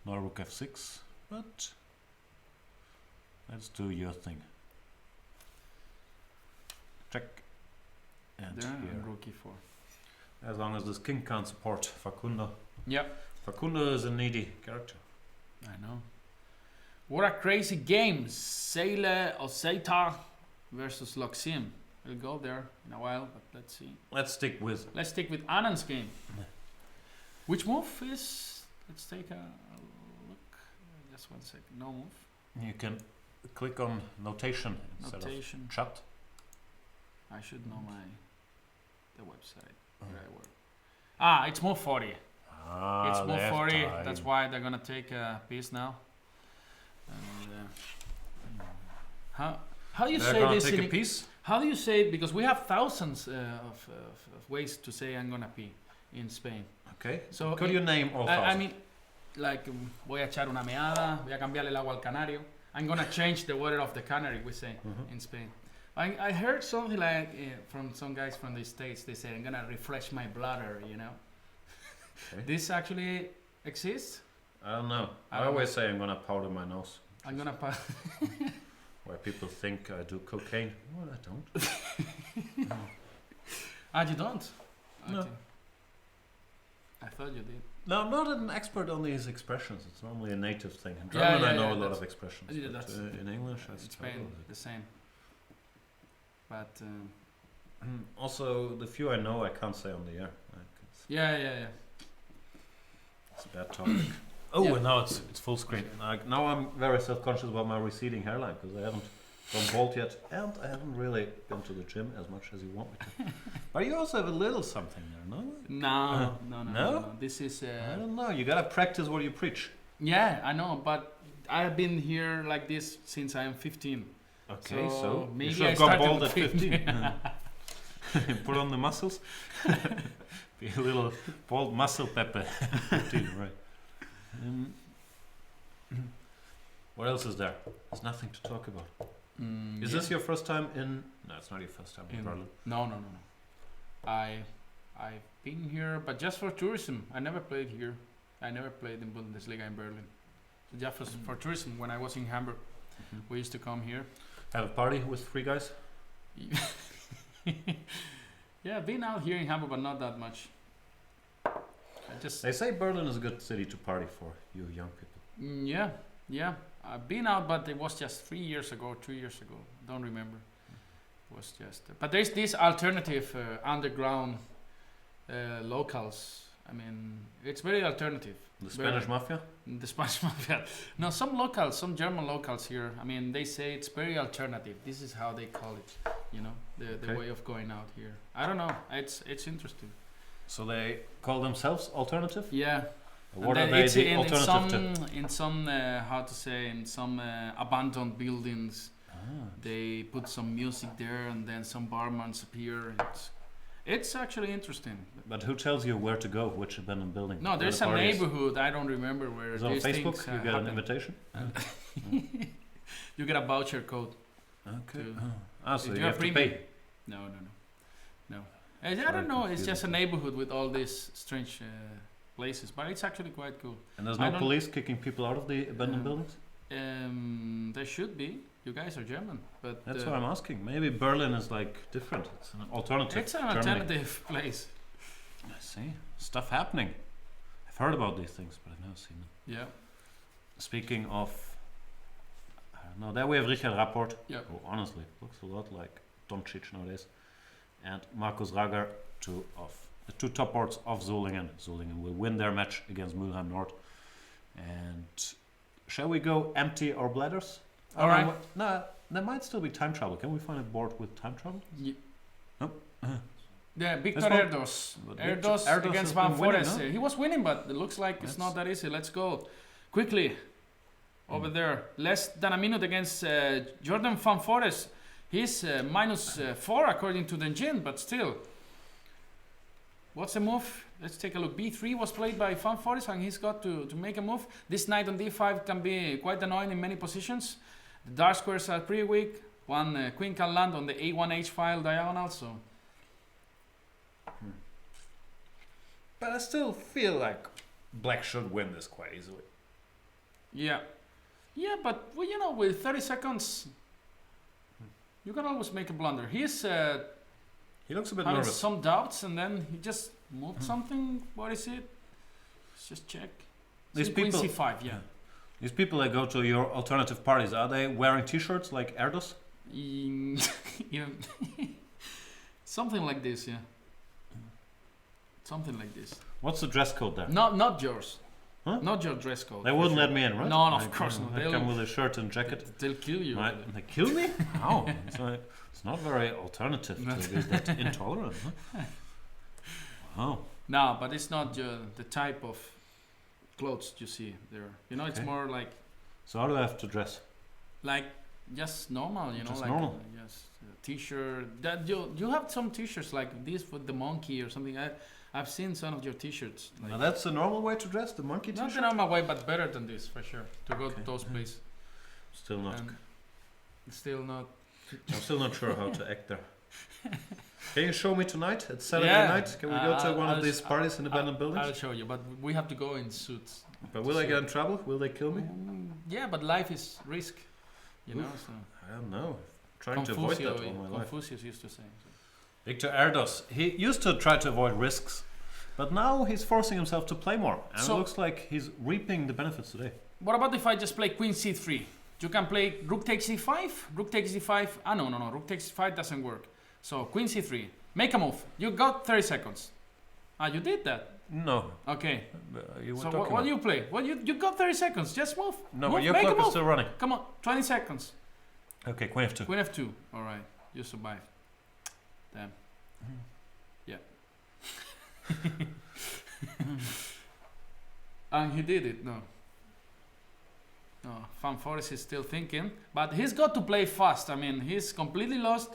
Speaker 1: Not rook f6, but... Let's do your thing. Check. And
Speaker 2: There,
Speaker 1: here.
Speaker 2: and rook e4.
Speaker 1: As long as this king can't support Facundo.
Speaker 2: Yep.
Speaker 1: Facundo is a needy character.
Speaker 2: I know. What a crazy game. Seile Osseita versus Loxim. We'll go there in a while, but let's see.
Speaker 1: Let's stick with...
Speaker 2: Let's stick with Anand's game. Which move is... Let's take a look. Just 1 second. No move.
Speaker 1: You can click on notation instead
Speaker 2: Notation.
Speaker 1: of chat.
Speaker 2: I should know the website where I work. Ah, it's move 40.
Speaker 1: Ah,
Speaker 2: It's
Speaker 1: they
Speaker 2: move
Speaker 1: have
Speaker 2: 40.
Speaker 1: time.
Speaker 2: That's why they're gonna take a piece now. And, how do you
Speaker 1: They're
Speaker 2: say
Speaker 1: gonna
Speaker 2: this
Speaker 1: take
Speaker 2: in
Speaker 1: a piece.
Speaker 2: How do you say it? Because we have thousands of ways to say I'm gonna pee in Spain.
Speaker 1: Okay.
Speaker 2: So
Speaker 1: Could you name all
Speaker 2: I
Speaker 1: thousand?
Speaker 2: mean, like voy a echar una meada, voy a cambiarle el agua al canario. I'm gonna change the water of the canary, we say in Spain. I heard something like from some guys from the States. They say I'm gonna refresh my bladder. You know,
Speaker 1: Okay.
Speaker 2: this actually exists.
Speaker 1: I don't know.
Speaker 2: I
Speaker 1: I
Speaker 2: don't
Speaker 1: always say I'm gonna powder my nose.
Speaker 2: I'm gonna.
Speaker 1: Where people think I do cocaine. Well, I don't.
Speaker 2: Ah, you don't?
Speaker 1: No.
Speaker 2: Okay. I thought you did.
Speaker 1: No, I'm not an expert on these expressions. It's normally a native thing. In
Speaker 2: Yeah,
Speaker 1: German, I
Speaker 2: yeah,
Speaker 1: know
Speaker 2: yeah,
Speaker 1: a lot
Speaker 2: that's-
Speaker 1: of expressions.
Speaker 2: yeah,
Speaker 1: but,
Speaker 2: that's-
Speaker 1: in English, I
Speaker 2: In Spain, the same. But
Speaker 1: Also, the few I know, I can't say on the air. Like,
Speaker 2: yeah.
Speaker 1: it's a bad topic. Oh,
Speaker 2: Yeah.
Speaker 1: and now it's full screen. Now I'm very self-conscious about my receding hairline because I haven't gone bald yet, and I haven't really been to the gym as much as you want me to. But you also have a little something there, no?
Speaker 2: No. This is.
Speaker 1: I don't know. You gotta practice what you preach.
Speaker 2: Yeah, I know, but I've been here like this since I am 15.
Speaker 1: Okay,
Speaker 2: So
Speaker 1: so
Speaker 2: maybe
Speaker 1: you should
Speaker 2: I
Speaker 1: have gone
Speaker 2: started
Speaker 1: bald
Speaker 2: with
Speaker 1: at 15. Put on the muscles. Be a little bald muscle Pepe. 15, right. What else is there? There's nothing to talk about. Is this your first time in? No, it's not your first time in Berlin.
Speaker 2: No. I've been here, but just for tourism. I never played here. I never played in Bundesliga in Berlin. So just for tourism, when I was in Hamburg, we used to come here.
Speaker 1: Have a party with 3 guys?
Speaker 2: Yeah, been out here in Hamburg, but not that much.
Speaker 1: They say Berlin is a good city to party for you young people.
Speaker 2: Yeah. I've been out, but it was just 3 years ago, 2 years ago. Don't remember. It was just. But there's this alternative underground locals. I mean, it's very alternative.
Speaker 1: The Spanish mafia?
Speaker 2: The Spanish mafia. No, some locals, some German locals here. I mean, they say it's very alternative. This is how they call it. You know, the way of going out here. I don't know. It's interesting.
Speaker 1: So they call themselves alternative?
Speaker 2: Yeah.
Speaker 1: What
Speaker 2: And
Speaker 1: are they
Speaker 2: it's
Speaker 1: the
Speaker 2: in
Speaker 1: alternative to?
Speaker 2: In some how to say, in some abandoned buildings. They put some music there, and then some barmans appear. It's actually interesting.
Speaker 1: But who tells you where to go, which abandoned building?
Speaker 2: No, there's a neighborhood. I don't remember where.
Speaker 1: Is it on
Speaker 2: these
Speaker 1: Facebook?
Speaker 2: things,
Speaker 1: You get an
Speaker 2: happen.
Speaker 1: invitation?
Speaker 2: You get a voucher code.
Speaker 1: Okay.
Speaker 2: to-
Speaker 1: So
Speaker 2: if
Speaker 1: you
Speaker 2: you're
Speaker 1: have to
Speaker 2: premium.
Speaker 1: pay.
Speaker 2: No. I don't know. It's just a
Speaker 1: confusing.
Speaker 2: neighborhood with all these strange places, but it's actually quite cool.
Speaker 1: And there's
Speaker 2: I
Speaker 1: no
Speaker 2: don't-
Speaker 1: police kicking people out of the abandoned buildings?
Speaker 2: There should be. You guys are German, but
Speaker 1: That's what I'm asking. Maybe Berlin is like different. It's an alternative.
Speaker 2: it's an
Speaker 1: Germany.
Speaker 2: alternative place.
Speaker 1: I see. Stuff happening. I've heard about these things, but I've never seen them.
Speaker 2: Yeah.
Speaker 1: Speaking of, I don't know, there we have Richard Rapport.
Speaker 2: Yeah.
Speaker 1: Who honestly looks a lot like Doncic nowadays. And Markus Rager, the 2 top boards of Solingen. Solingen will win their match against Mülheim Nord. And shall we go empty our bladders?
Speaker 2: All right.
Speaker 1: No, there might still be time travel. Can we find a board with time travel?
Speaker 2: Yeah, Victor
Speaker 1: Let's go.
Speaker 2: Erdos.
Speaker 1: But
Speaker 2: Erdos
Speaker 1: Erdos
Speaker 2: against
Speaker 1: has
Speaker 2: Van
Speaker 1: been winning,
Speaker 2: Forest.
Speaker 1: no?
Speaker 2: He was winning, but it looks like it's not that easy. Let's go quickly over there. Less than a minute against Jordan Van Forest. He's -4 according to the engine, but still. What's the move? Let's take a look. B3 was played by Van Forest, and he's got to make a move. This knight on D5 can be quite annoying in many positions. The dark squares are pretty weak. One queen can land on the A1H file diagonal, so.
Speaker 1: But I still feel like black should win this quite easily.
Speaker 2: Yeah, but well, you know, with 30 seconds, you can always make a blunder. He's
Speaker 1: He looks a bit
Speaker 2: having
Speaker 1: nervous.
Speaker 2: some doubts, and then he just moved something. What is it? Let's just check.
Speaker 1: These
Speaker 2: Queen
Speaker 1: people-
Speaker 2: C5, yeah.
Speaker 1: These people that go to your alternative parties, are they wearing T-shirts like Erdos?
Speaker 2: You know, something like this, yeah. Something like this.
Speaker 1: What's the dress code there?
Speaker 2: Not yours.
Speaker 1: Huh?
Speaker 2: Not your dress code.
Speaker 1: They
Speaker 2: for
Speaker 1: wouldn't
Speaker 2: sure.
Speaker 1: let me in, right?
Speaker 2: No, of course not.
Speaker 1: I come with a shirt and jacket.
Speaker 2: They'll kill you.
Speaker 1: They kill me? How? It's not very alternative to be that intolerant. Huh? Wow.
Speaker 2: No, but it's not the type of clothes you see there. You know, it's
Speaker 1: Okay.
Speaker 2: more like
Speaker 1: So how do I have to dress?
Speaker 2: just normal. You know,
Speaker 1: Just
Speaker 2: like
Speaker 1: normal.
Speaker 2: just a t-shirt. That you have some t-shirts like this with the monkey or something. I've seen some of your t-shirts. Like,
Speaker 1: Now that's the normal way to dress, the monkey
Speaker 2: not
Speaker 1: T-shirt?
Speaker 2: the normal way, but better than this for sure. To go to those places.
Speaker 1: Still not.
Speaker 2: And still not.
Speaker 1: I'm still not sure how to act there. Can you show me tonight? It's Saturday
Speaker 2: Yeah.
Speaker 1: night. Can we go to one
Speaker 2: I'll
Speaker 1: of these parties in abandoned
Speaker 2: I'll
Speaker 1: buildings?
Speaker 2: show you, but we have to go in suits.
Speaker 1: But will I get in trouble? Will they kill me?
Speaker 2: Yeah, but life is risk. You know, so.
Speaker 1: I don't know. Trying to avoid that all my life.
Speaker 2: Confucius used to say. So.
Speaker 1: Victor Erdos, he used to try to avoid risks, But now he's forcing himself to play more, and
Speaker 2: So-
Speaker 1: it looks like he's reaping the benefits today.
Speaker 2: What about if I just play queen c3? You can play rook takes e5, rook takes e5. Ah, no, rook takes e5 doesn't work. So queen c3, make a move. You got 30 seconds. Ah, you did that.
Speaker 1: No.
Speaker 2: Okay.
Speaker 1: You were
Speaker 2: So
Speaker 1: talking
Speaker 2: what
Speaker 1: about.
Speaker 2: do you play? Well, you got 30 seconds. Just move.
Speaker 1: No,
Speaker 2: move,
Speaker 1: but your
Speaker 2: make a
Speaker 1: clock is
Speaker 2: move.
Speaker 1: still running.
Speaker 2: Come on, 20 seconds.
Speaker 1: Okay, queen f2.
Speaker 2: Queen f2. All right, you survived. Damn. Yeah. And he did it. No. Van Forest is still thinking, but he's got to play fast. I mean, he's completely lost.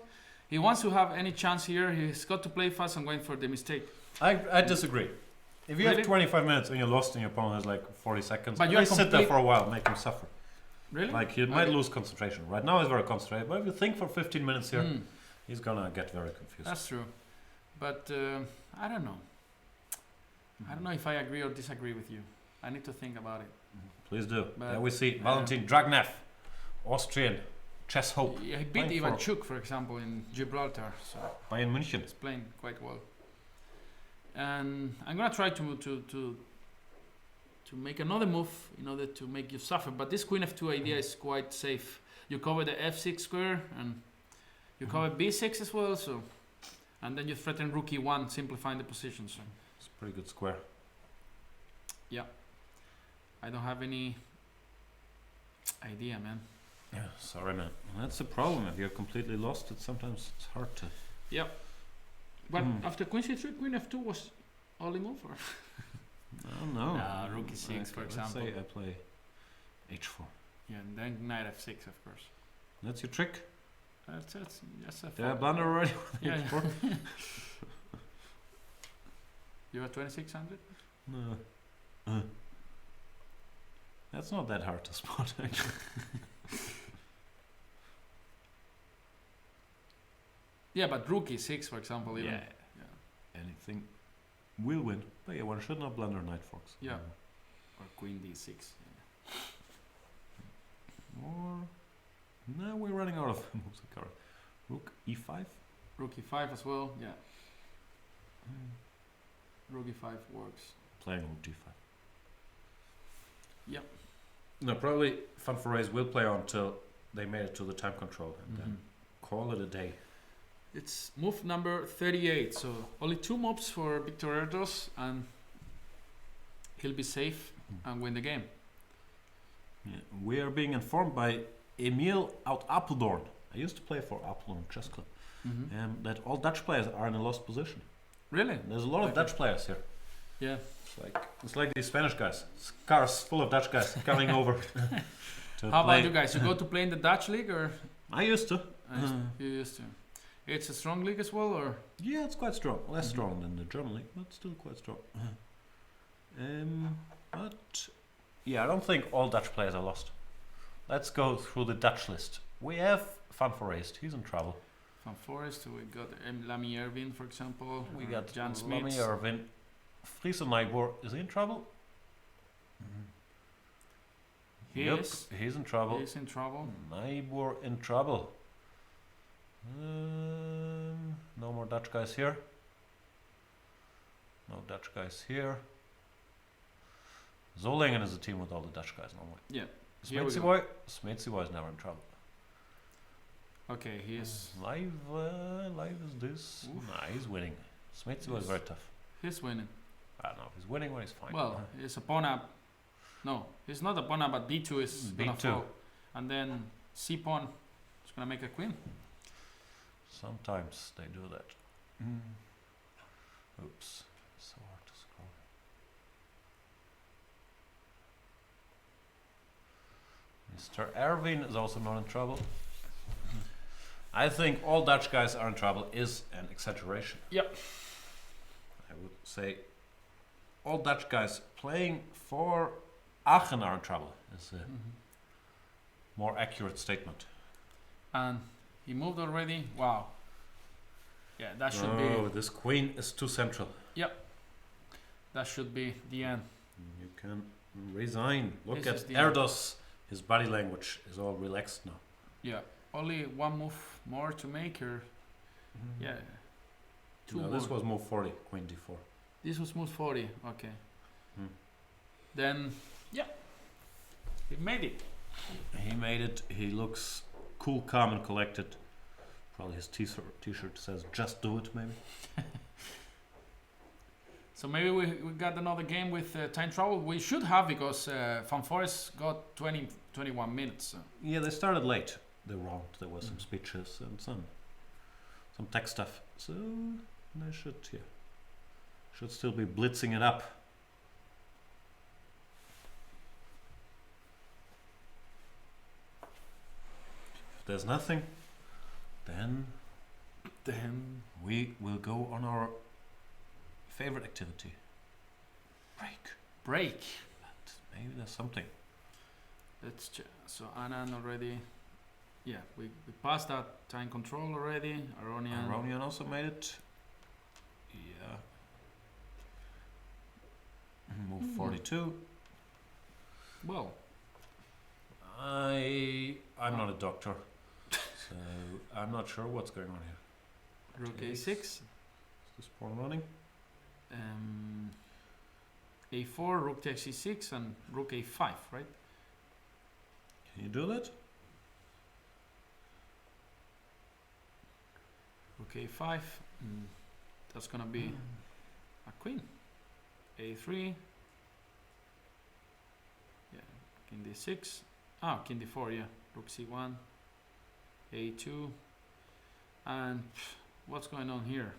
Speaker 2: He wants to have any chance here. He's got to play fast and going for the mistake.
Speaker 1: I disagree. If you
Speaker 2: Really?
Speaker 1: have 25 minutes and you're lost and your opponent has like 40 seconds,
Speaker 2: But
Speaker 1: at
Speaker 2: you're
Speaker 1: least sit there
Speaker 2: complete-
Speaker 1: for a while, make him suffer.
Speaker 2: Really?
Speaker 1: Like he might
Speaker 2: Okay.
Speaker 1: lose concentration. Right now he's very concentrated, but if you think for 15 minutes here,
Speaker 2: Mm,
Speaker 1: he's gonna get very confused.
Speaker 2: that's true. But I don't know. I don't know if I agree or disagree with you. I need to think about it.
Speaker 1: Please do.
Speaker 2: But,
Speaker 1: There we see Valentin Dragnev, Austrian chess hope,
Speaker 2: He beat
Speaker 1: Playing
Speaker 2: Ivan
Speaker 1: for-
Speaker 2: Chuk, for example, in Gibraltar. So
Speaker 1: Bayern München.
Speaker 2: he's playing quite well. And I'm gonna try to make another move in order to make you suffer. But this queen f2 idea is quite safe. You cover the f6 square and you cover b6 as well. So, and then you threaten rook e1, simplifying the position. So
Speaker 1: It's a pretty good square.
Speaker 2: I don't have any idea, man.
Speaker 1: Yeah, sorry man. That's the problem. If you're completely lost, sometimes it's hard to.
Speaker 2: But
Speaker 1: Hmm.
Speaker 2: after queen c3, queen f2 was only move. Or?
Speaker 1: Oh no.
Speaker 2: Nah, rook e6, for example.
Speaker 1: Let's say I play h4.
Speaker 2: Yeah, and then knight f6, of course.
Speaker 1: That's your trick.
Speaker 2: That's a
Speaker 1: Did I
Speaker 2: fault.
Speaker 1: blunder already?
Speaker 2: Yeah, yeah.
Speaker 1: h4?
Speaker 2: You are 2600?
Speaker 1: No. That's not that hard to spot actually.
Speaker 2: Yeah, but rook e6, for example, even.
Speaker 1: Yeah. Anything will win. But yeah, one should not blunder knight forks.
Speaker 2: Yeah. Or queen d6.
Speaker 1: Or no, we're running out of moves. Current. Rook e5.
Speaker 2: Rook e5 as well, yeah. Rook e5 works.
Speaker 1: Playing rook d5.
Speaker 2: Yep.
Speaker 1: No, probably Van Forest will play on till they made it to the time control and then call it a day.
Speaker 2: It's move number 38, so only 2 moves for Victor Erdos, and he'll be safe and win the game.
Speaker 1: Yeah. We are being informed by Emil out Apeldoorn. I used to play for Apeldoorn Chess Club. That all Dutch players are in a lost position.
Speaker 2: Really?
Speaker 1: There's a lot of
Speaker 2: Okay.
Speaker 1: Dutch players here.
Speaker 2: Yeah.
Speaker 1: It's like these Spanish guys. It's cars full of Dutch guys coming over to
Speaker 2: How
Speaker 1: play.
Speaker 2: about you guys? You go to play in the Dutch league, or
Speaker 1: I used to.
Speaker 2: you used to? It's a strong league as well, or
Speaker 1: Yeah, it's quite strong. Less strong than the German league, but still quite strong. But yeah, I don't think all Dutch players are lost. Let's go through the Dutch list. We have Van Forest. He's in trouble.
Speaker 2: Van Forest. We got Lamy Erwin, for example.
Speaker 1: We got
Speaker 2: Jan
Speaker 1: Lamy
Speaker 2: Smits.
Speaker 1: Erwin. Friese Nijboer. Is he in trouble?
Speaker 2: He
Speaker 1: Yup,
Speaker 2: is.
Speaker 1: he's in trouble.
Speaker 2: He's in trouble.
Speaker 1: Nijboer in trouble. No more Dutch guys here. No Dutch guys here. Zolingen is a team with all the Dutch guys normally.
Speaker 2: Yeah. Here we go.
Speaker 1: Smitsyboy. Smitsyboy is never in trouble.
Speaker 2: Okay, he is.
Speaker 1: Live is this?
Speaker 2: Oof.
Speaker 1: Nah, he's winning. Smitsyboy is
Speaker 2: Yes.
Speaker 1: very tough.
Speaker 2: He's winning.
Speaker 1: I don't know if he's winning or he's fine.
Speaker 2: Well, his pawn up. No, he's not a pawn up, but d2 is gonna
Speaker 1: B2.
Speaker 2: fall, and then c pawn is gonna make a queen.
Speaker 1: Sometimes they do that. Oops, so hard to scroll. Mr. Erwin is also not in trouble. I think all Dutch guys are in trouble is an exaggeration.
Speaker 2: Yep.
Speaker 1: I would say all Dutch guys playing for Aachen are in trouble is a more accurate statement.
Speaker 2: And he moved already. Wow. Yeah, that should
Speaker 1: Oh,
Speaker 2: be.
Speaker 1: this queen is too central.
Speaker 2: That should be the end.
Speaker 1: You can resign. Look
Speaker 2: This is
Speaker 1: at
Speaker 2: the end.
Speaker 1: Erdos. His body language is all relaxed now.
Speaker 2: Yeah. Only 1 move more to make, or yeah. 2
Speaker 1: No,
Speaker 2: more.
Speaker 1: this was move 40, queen d4.
Speaker 2: This was smooth 40. Okay.
Speaker 1: Hmm.
Speaker 2: Then, yeah, he made it.
Speaker 1: He made it. He looks cool, calm, and collected. Probably his t-shirt says "Just do it," maybe.
Speaker 2: So maybe we got another game with time travel. We should have because Van Forest got 21 minutes. So.
Speaker 1: Yeah, they started late. The round. There were some speeches and some tech stuff. So they should still be blitzing it up. If there's nothing, then we will go on our favorite activity.
Speaker 2: Break.
Speaker 1: But maybe there's something.
Speaker 2: Let's check. So Anand already. Yeah, we passed that time control already.
Speaker 1: Aronian also made it. Yeah. Move 42.
Speaker 2: Well,
Speaker 1: I'm not a doctor, so I'm not sure what's going on here.
Speaker 2: Rook
Speaker 1: Takes.
Speaker 2: A6.
Speaker 1: Is this pawn running?
Speaker 2: A4, Rook takes E6, and Rook A5, right?
Speaker 1: Can you do that?
Speaker 2: Rook A5. That's gonna be a queen. A3. Yeah, King D6. King D4, yeah. Rook C1. A2. And what's going on here?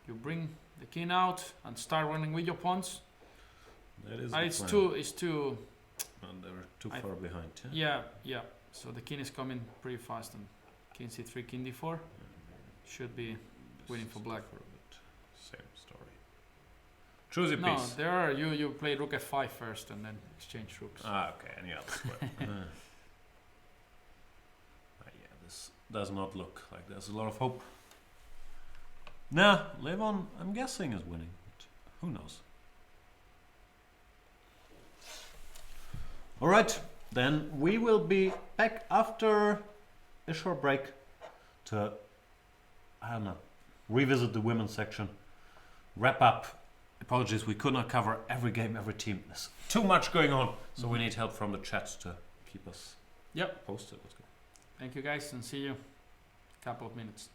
Speaker 2: You bring the king out and start running with your pawns.
Speaker 1: That is.
Speaker 2: It's too.
Speaker 1: And they're too far behind. Yeah?
Speaker 2: Yeah. So the king is coming pretty fast, and King C3, King D4 should be winning for black.
Speaker 1: Same story. Choose a
Speaker 2: No,
Speaker 1: piece.
Speaker 2: there are you play Rook F5 first and then exchange rooks.
Speaker 1: Okay, any other square. Yeah, this does not look like there's a lot of hope. Nah, Levon, I'm guessing, is winning. But who knows? Alright, then we will be back after a short break to, I don't know, revisit the women's section, wrap up. Apologies, we could not cover every game, every team. There's too much going on, so we need help from the chat to keep us posted. Let's go.
Speaker 2: Thank you guys, and see you in a couple of minutes.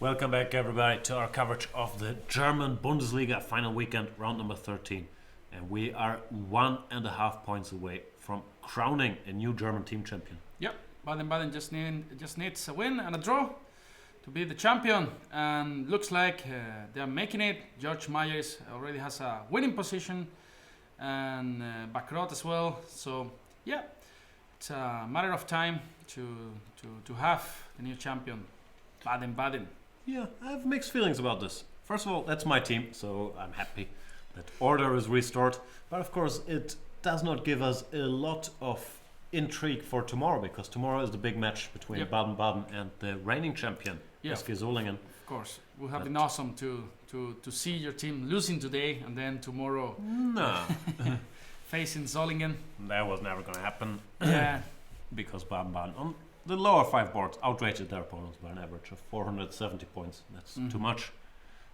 Speaker 1: Welcome back, everybody, to our coverage of the German Bundesliga final weekend, round number 13. And we are 1.5 points away from crowning a new German team champion.
Speaker 2: Yep, Baden-Baden just needs a win and a draw to be the champion. And looks like they're making it. George Myers already has a winning position, and Backrot as well. So, yeah, it's a matter of time to have the new champion, Baden-Baden.
Speaker 1: Yeah, I have mixed feelings about this. First of all, that's my team, so I'm happy that order is restored. But of course, it does not give us a lot of intrigue for tomorrow, because tomorrow is the big match between Baden-Baden and the reigning champion, SV Solingen.
Speaker 2: Of course, it would have been awesome to see your team losing today and then tomorrow facing Solingen.
Speaker 1: That was never going to happen.
Speaker 2: Yeah.
Speaker 1: Because Baden-Baden on the lower 5 boards outrated their opponents by an average of 470 points. That's too much.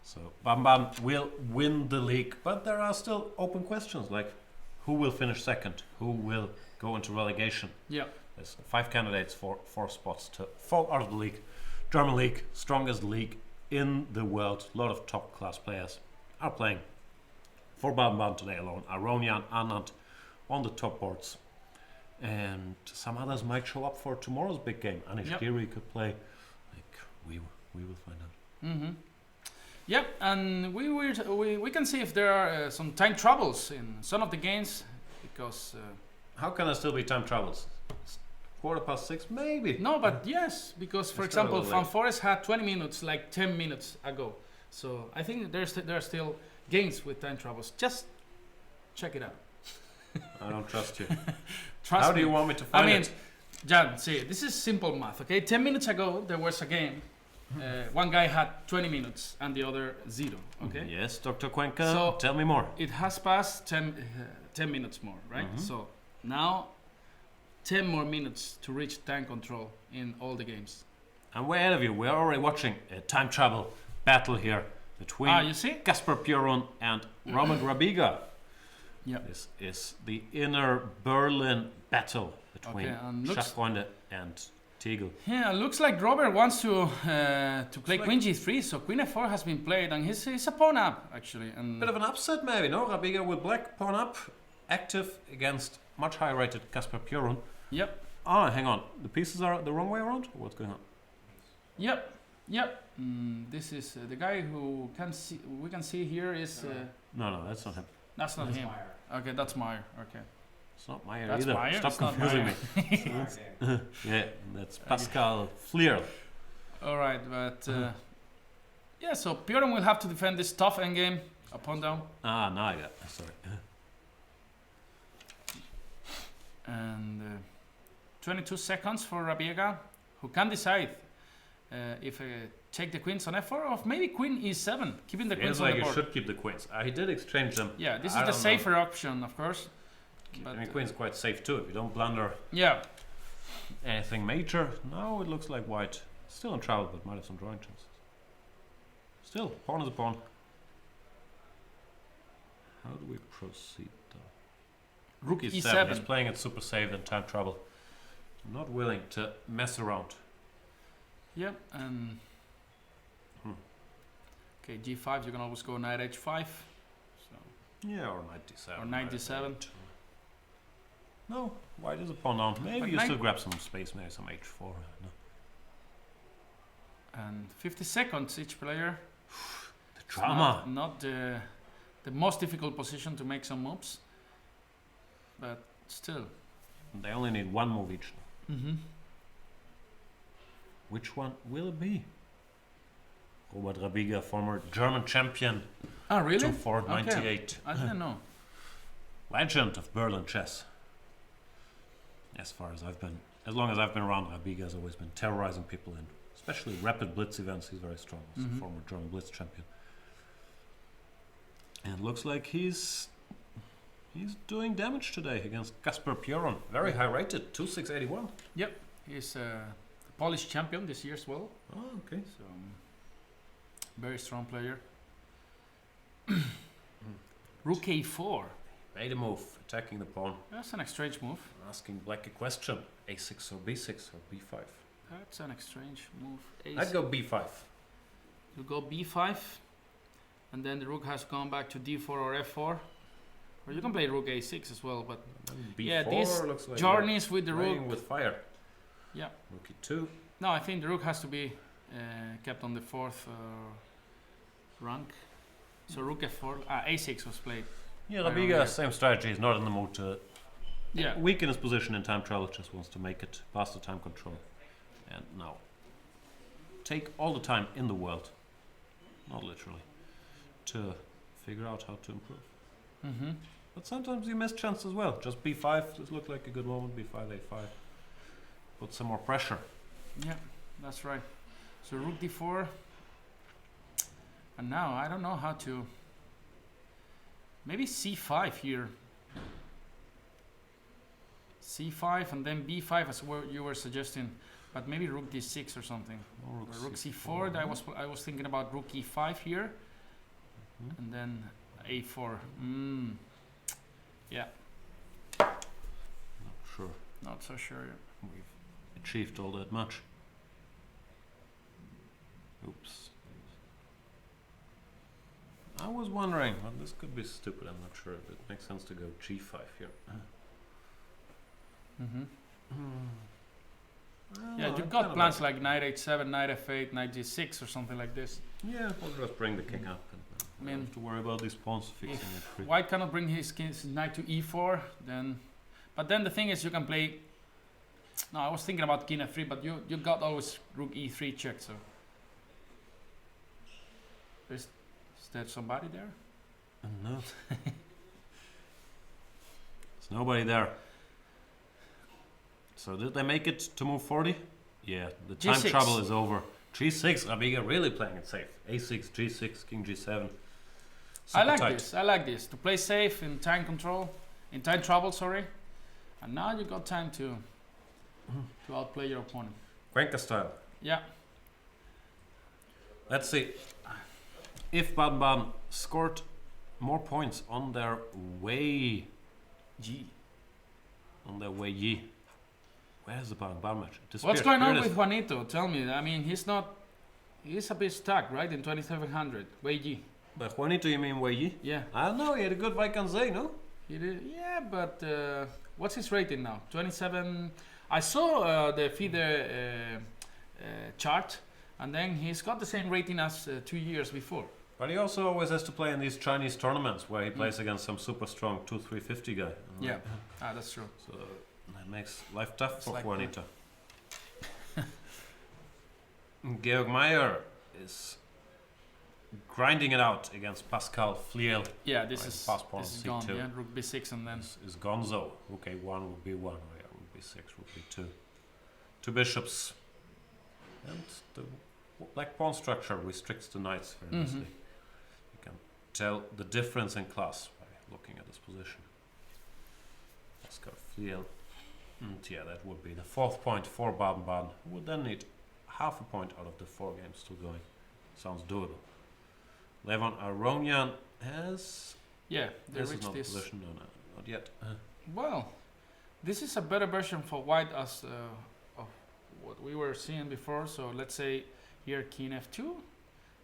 Speaker 1: So Baden-Baden will win the league, but there are still open questions like who will finish second, who will go into relegation.
Speaker 2: Yeah.
Speaker 1: There's 5 candidates for 4 spots to fall out of the league. German league, strongest league in the world. A lot of top class players are playing for Baden-Baden today alone. Aronian, Anand on the top boards. And some others might show up for tomorrow's big game. Anish Giri could play. Like we will find out.
Speaker 2: Mm-hmm. Yep, and we can see if there are some time troubles in some of the games, because
Speaker 1: how can there still be time troubles? 6:15, maybe.
Speaker 2: No, but yes, because for example, Van Forest had 20 minutes like 10 minutes ago. So I think there are still games with time troubles. Just check it out.
Speaker 1: I don't trust you.
Speaker 2: Trust
Speaker 1: How
Speaker 2: me.
Speaker 1: do you want me to find it?
Speaker 2: Jan, see, this is simple math, okay? 10 minutes ago, there was a game. One guy had 20 minutes and the other 0, okay?
Speaker 1: Yes, Dr. Cuenca,
Speaker 2: so
Speaker 1: tell me more.
Speaker 2: It has passed 10 minutes more, right? So now 10 more minutes to reach time control in all the games.
Speaker 1: And we're ahead of you. We're already watching a time travel battle here between
Speaker 2: you see?
Speaker 1: Kasper Pjorun and Roman Grabiga.
Speaker 2: Yeah.
Speaker 1: This is the inner Berlin battle between
Speaker 2: okay,
Speaker 1: and Tegel.
Speaker 2: Yeah, looks like Robert wants to play Queen G3, so Queen F4 has been played, and he's a pawn up actually. And
Speaker 1: bit of an upset maybe, no? Grabiga with black pawn up, active against much higher rated Kasper Pjorun.
Speaker 2: Yep.
Speaker 1: Ah, hang on. The pieces are the wrong way around? Or what's going on?
Speaker 2: Yep. This is the guy who we can see here is...
Speaker 1: No, that's not him.
Speaker 2: That's not him.
Speaker 3: Meyer.
Speaker 2: Okay, that's Meyer. Okay.
Speaker 1: It's not Meyer
Speaker 2: That's
Speaker 1: either.
Speaker 2: Meyer.
Speaker 1: Stop
Speaker 2: It's not
Speaker 1: confusing
Speaker 2: Meyer.
Speaker 1: me. Yeah, that's Pascal Fleer.
Speaker 2: All right, but yeah, so Pjorun will have to defend this tough endgame, a pawn down.
Speaker 1: Ah, now I got it. Sorry.
Speaker 2: And 22 seconds for Rabiega, who can decide if take the queens on f4 or maybe queen e7, keeping the queens on the board.
Speaker 1: Feels like you should keep the queens. He did exchange them.
Speaker 2: Yeah, this is the safer option, of course.
Speaker 1: I mean, queen's quite safe too if you don't blunder anything major. Now it looks like white still in trouble, but might have some drawing chances. Still, pawn is a pawn. How do we proceed though?
Speaker 2: Rook
Speaker 1: e7. He's playing it super safe in time trouble. Not willing to mess around.
Speaker 2: Yep, and okay, g5. You can always go knight h5. So
Speaker 1: yeah, or knight d7.
Speaker 2: Or knight d7.
Speaker 1: No, white is a pawn down. Maybe
Speaker 2: but
Speaker 1: you still grab some space, maybe some h4. No.
Speaker 2: And 50 seconds each player.
Speaker 1: The drama.
Speaker 2: Not the most difficult position to make some moves, but still.
Speaker 1: They only need one move each.
Speaker 2: Mm-hmm.
Speaker 1: Which one will it be? Robert Rabiga, former German champion.
Speaker 2: Ah, really?
Speaker 1: 2-4-98.
Speaker 2: Okay. I didn't know.
Speaker 1: Legend of Berlin chess. As long as I've been around, Rabiga has always been terrorizing people in especially rapid blitz events. He's very strong. He's a former German blitz champion. And looks like he's doing damage today against Kasper Pjorun. Very high rated, 2-6-81.
Speaker 2: Yep, he's the Polish champion this year as well.
Speaker 1: Oh, okay.
Speaker 2: So very strong player. Rook a4.
Speaker 1: Made a move, attacking the pawn.
Speaker 2: That's an exchange move.
Speaker 1: Asking black a question. a6 or b6 or b5.
Speaker 2: That's an exchange move.
Speaker 1: I'd go b5.
Speaker 2: You go b5, and then the rook has gone back to d4 or f4. Or you can play rook a6 as well, but
Speaker 1: B4
Speaker 2: yeah, these
Speaker 1: looks like
Speaker 2: journeys with the
Speaker 1: playing
Speaker 2: rook.
Speaker 1: with fire.
Speaker 2: Yeah.
Speaker 1: Rook e2.
Speaker 2: No, I think the rook has to be kept on the 4th rank. So rook f4, a6 was played.
Speaker 1: Yeah,
Speaker 2: I don't
Speaker 1: Rabiga,
Speaker 2: know.
Speaker 1: same strategy. He's not in the mood to
Speaker 2: Yeah.
Speaker 1: weaken his position in time travel, just wants to make it past the time control. And now, take all the time in the world, not literally, to figure out how to improve.
Speaker 2: Mm-hmm.
Speaker 1: But sometimes you miss chance as well. Just b5, this looked like a good moment, b5, a5. Put some more pressure.
Speaker 2: Yeah, that's right. So rook d4. And now I don't know how to. Maybe c5 here. c5 and then b5 as what you were suggesting, but maybe rook d6 or something.
Speaker 1: Or
Speaker 2: Or rook c4. I was thinking about rook e5 here,
Speaker 1: Mhm.
Speaker 2: and then a4. Yeah,
Speaker 1: Not sure
Speaker 2: not so sure.
Speaker 1: we've achieved all that much. Oops. I was wondering, well, this could be stupid, I'm not sure if it makes sense to go g5 here.
Speaker 2: Mm-hmm.
Speaker 1: Well,
Speaker 2: Yeah,
Speaker 1: I
Speaker 2: you've got
Speaker 1: kinda
Speaker 2: plans like knight h7, knight f8, knight g6 or something like this.
Speaker 1: Yeah, we'll just bring the king up and
Speaker 2: I
Speaker 1: don't
Speaker 2: mean,
Speaker 1: have to worry about these pawns fixing it. free.
Speaker 2: White cannot bring his knight to e4, then. But then the thing is, you can play. No, I was thinking about king f3, but you got always rook e3 check. So is there somebody there?
Speaker 1: No. There's nobody there. So did they make it to move 40? Yeah, the time
Speaker 2: G6.
Speaker 1: trouble is over. G6, Rabiga really playing it safe. A6, G6, King G7.
Speaker 2: I like
Speaker 1: tight.
Speaker 2: this. I like this to play safe in time control, in time trouble. Sorry, and now you got time to outplay your opponent.
Speaker 1: Cuenca style.
Speaker 2: Yeah.
Speaker 1: Let's see. If baden-baden scored more points on their way,
Speaker 2: G.
Speaker 1: Where's the baden-baden match? It
Speaker 2: What's
Speaker 1: disappeared.
Speaker 2: going
Speaker 1: Here
Speaker 2: on
Speaker 1: it is.
Speaker 2: with Juanito? Tell me. I mean, he's a bit stuck, right? In 2700. Way G.
Speaker 1: By Juanito, you mean Wei?
Speaker 2: Yeah.
Speaker 1: I don't know, he had a good Vaikanze, no?
Speaker 2: He did. Yeah, but what's his rating now? 27. I saw the FIDE chart, and then he's got the same rating as 2 years before.
Speaker 1: But he also always has to play in these Chinese tournaments where he plays against some super strong 2-3-50 guy.
Speaker 2: Yeah. That's true.
Speaker 1: So that makes life tough
Speaker 2: It's
Speaker 1: for
Speaker 2: like
Speaker 1: Juanito. Georg Meyer is grinding it out against Pascal Fliel.
Speaker 2: Yeah, this
Speaker 1: Right,
Speaker 2: is
Speaker 1: fast pawn
Speaker 2: this is
Speaker 1: C2.
Speaker 2: gone. Yeah, rook b6 and then.
Speaker 1: Is Gonzo. Rook a1, rook b1, yeah, rook b6, rook b2. Two bishops. And the black pawn structure restricts the knights very nicely. You can tell the difference in class by looking at this position. Pascal Fliel. And yeah, that would be the 4th point for baden-baden. Would then need half a point out of the 4 games still going. Sounds doable. Levon Aronian has...
Speaker 2: Yeah, they
Speaker 1: This is
Speaker 2: reached
Speaker 1: not
Speaker 2: this.
Speaker 1: position, no, not yet.
Speaker 2: Well, this is a better version for white as of what we were seeing before. So let's say here king f2,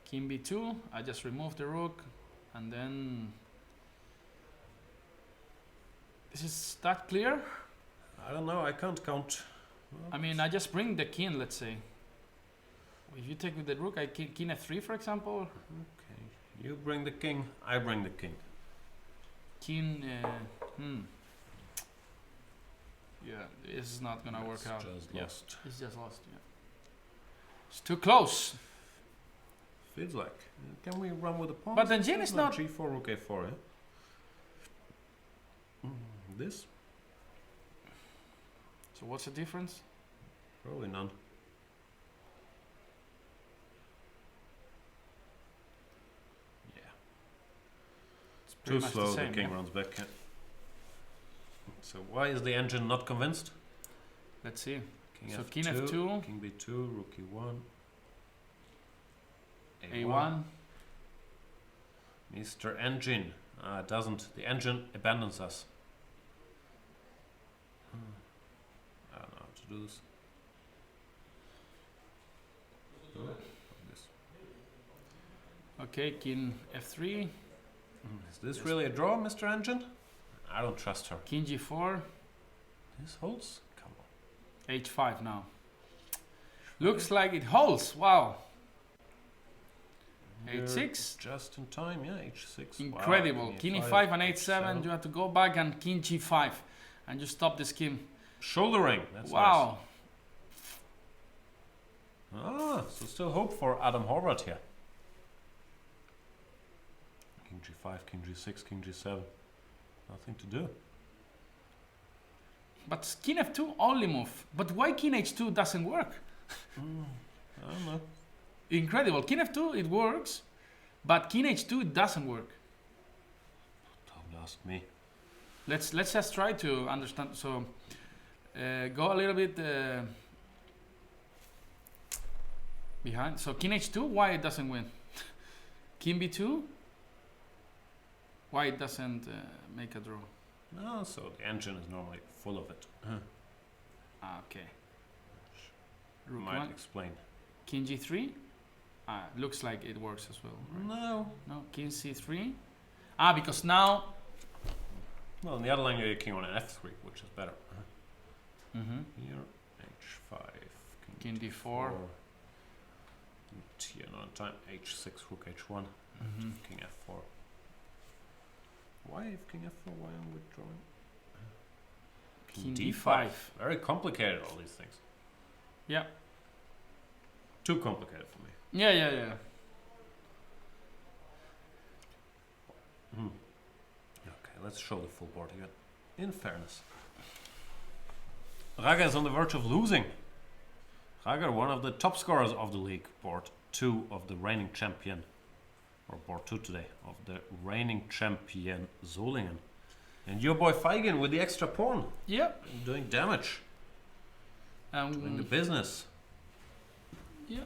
Speaker 2: king b2. I just remove the rook, and then this is that clear.
Speaker 1: I don't know, I can't count.
Speaker 2: I mean, I just bring the king. Let's say if you take with the rook, I king f3, for example.
Speaker 1: Okay, you bring the king, I bring the king.
Speaker 2: King. Yeah, this is not gonna work out.
Speaker 1: Just
Speaker 2: Yeah.
Speaker 1: lost.
Speaker 2: It's just lost. Yeah. It's too close.
Speaker 1: Feels like. Can we run with the pawn?
Speaker 2: But then Jin is not.
Speaker 1: G4, rook a4, eh? This?
Speaker 2: So what's the difference?
Speaker 1: Probably none. Yeah.
Speaker 2: It's
Speaker 1: Too
Speaker 2: pretty much
Speaker 1: slow,
Speaker 2: the same.
Speaker 1: king
Speaker 2: Yeah.
Speaker 1: runs back. So why is the engine not convinced?
Speaker 2: Let's see.
Speaker 1: King
Speaker 2: So
Speaker 1: F2,
Speaker 2: king F2.
Speaker 1: King B2, rook E1.
Speaker 2: A1.
Speaker 1: Mr. Engine. It doesn't. The engine abandons us. I don't know how to do this. Oh, like this.
Speaker 2: Okay, king f3,
Speaker 1: Is this really a draw, Mr. Engine? I don't trust her.
Speaker 2: king g4,
Speaker 1: This holds? Come on.
Speaker 2: h5 now. Looks like it holds. Wow.
Speaker 1: You're
Speaker 2: h6.
Speaker 1: Just in time, yeah, h6.
Speaker 2: Incredible.
Speaker 1: Wow,
Speaker 2: King e5 and h7. You have to go back and king g5. And you stop the scheme.
Speaker 1: Shouldering. That's
Speaker 2: Wow.
Speaker 1: nice. Ah, so still hope for Adam Horvath here. King g5, king g6, king g7. Nothing to do.
Speaker 2: But king f2 only move. But why king h2 doesn't work?
Speaker 1: I don't know.
Speaker 2: Incredible. King f2 it works. But king h2 it doesn't work.
Speaker 1: Don't ask me.
Speaker 2: Let's just try to understand. So go a little bit behind. So king h2, why it doesn't win? King b2, why it doesn't make a draw?
Speaker 1: No, so the engine is normally full of it.
Speaker 2: Okay. Rook
Speaker 1: Might
Speaker 2: 1,
Speaker 1: explain.
Speaker 2: king g3. Looks like it works as well. Right?
Speaker 1: No.
Speaker 2: No, king c3. Because now.
Speaker 1: Well, in the other line you have king on an f3, which is better.
Speaker 2: Mm-hmm.
Speaker 1: Here, h5,
Speaker 2: King d4.
Speaker 1: Here, another time, h6, rook h1,
Speaker 2: Mm-hmm.
Speaker 1: king f4. Why if king f4? Why am I withdrawing?
Speaker 2: King d5.
Speaker 1: Very complicated, all these things.
Speaker 2: Yeah.
Speaker 1: Too complicated for me.
Speaker 2: Yeah.
Speaker 1: Okay, let's show the full board again. In fairness. Raga is on the verge of losing. Raga, one of the top scorers of the league, board 2 of the reigning champion, or board 2 today, of the reigning champion Solingen. And your boy Feigen with the extra pawn,
Speaker 2: Yep.
Speaker 1: doing damage, doing the business.
Speaker 2: Yeah.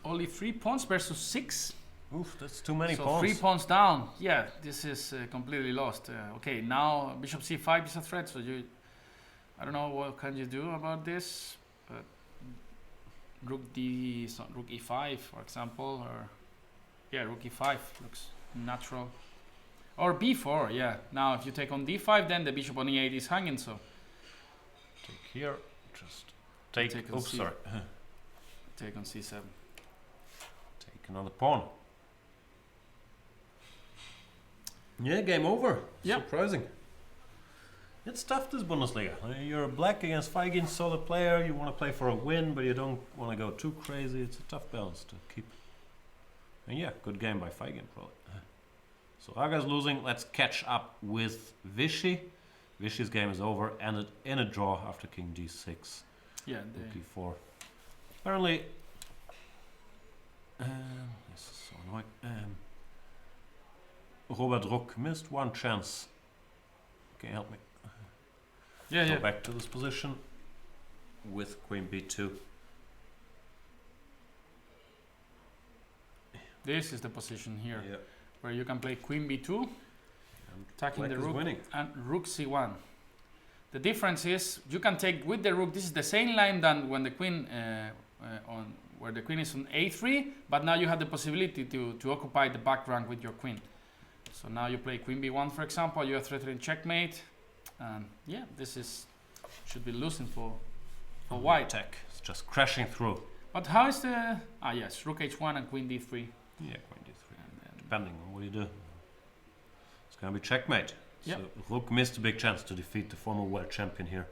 Speaker 2: Only 3 pawns versus 6.
Speaker 1: Oof, that's too many
Speaker 2: So
Speaker 1: pawns.
Speaker 2: 3 pawns down. Yeah, this is completely lost. Okay, now bishop c5 is a threat. So I don't know what can you do about this. But rook e5, for example, or rook e5 looks natural. Or b4, yeah. Now if you take on d5, then the bishop on e8 is hanging. So
Speaker 1: Take here, just take.
Speaker 2: Take on
Speaker 1: Oops,
Speaker 2: C.
Speaker 1: sorry.
Speaker 2: take on c7.
Speaker 1: Take another pawn. Yeah, game over.
Speaker 2: Yep.
Speaker 1: Surprising. It's tough, this Bundesliga. You're black against Feigen, solid player. You want to play for a win, but you don't want to go too crazy. It's a tough balance to keep. And yeah, good game by Feigen, probably. So Raga's losing. Let's catch up with Vichy. Vichy's game is over, ended in a draw after king d6,
Speaker 2: Yeah,
Speaker 1: rook e4. Apparently, this is so annoying. Robert Ruck missed one chance. Can you help me? Go back to this position with queen b2.
Speaker 2: This is the position here
Speaker 1: Yeah.
Speaker 2: where you can play queen b2,
Speaker 1: And
Speaker 2: attacking
Speaker 1: black
Speaker 2: the
Speaker 1: is
Speaker 2: rook,
Speaker 1: winning.
Speaker 2: and rook c1. The difference is you can take with the rook. This is the same line than when the queen where the queen is on a3, but now you have the possibility to occupy the back rank with your queen. So now you play queen b1, for example. You are threatening checkmate, and yeah, this should be losing for white.
Speaker 1: Attack. It's just crashing through.
Speaker 2: But how is the yes, rook h1 and queen d3.
Speaker 1: Yeah, queen d3.
Speaker 2: And then
Speaker 1: Depending on what you do. It's gonna be checkmate.
Speaker 2: Yep.
Speaker 1: So Ruck missed a big chance to defeat the former world champion here.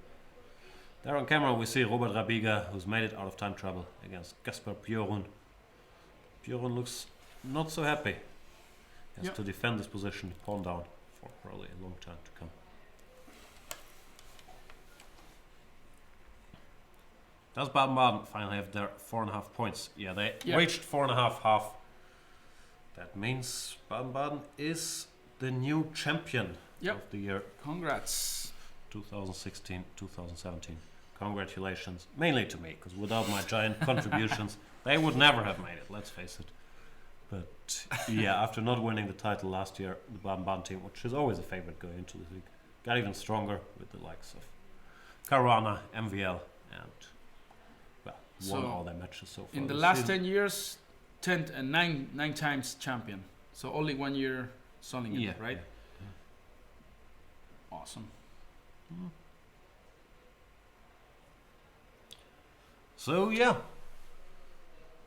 Speaker 1: There on camera we see Robert Rabiga, who's made it out of time trouble against Kasper Bjorn. Bjorn looks not so happy. He has
Speaker 2: Yep.
Speaker 1: to defend this position, pawn down, for probably a long time to come. Does Baden-Baden finally have their 4.5 points? Yeah, they reached 4.5 half. That means Baden-Baden is the new champion of the year
Speaker 2: Congrats.
Speaker 1: 2016-2017. Congratulations. Mainly to me, because without my giant contributions, they would never have made it, let's face it. But yeah, after not winning the title last year, the Baden-Baden team, which is always a favorite going into the league, got even stronger with the likes of Caruana, MVL, and won all their matches so far.
Speaker 2: In the last 10 years, nine times champion. So only 1 year Solingen, right? Awesome.
Speaker 1: So yeah,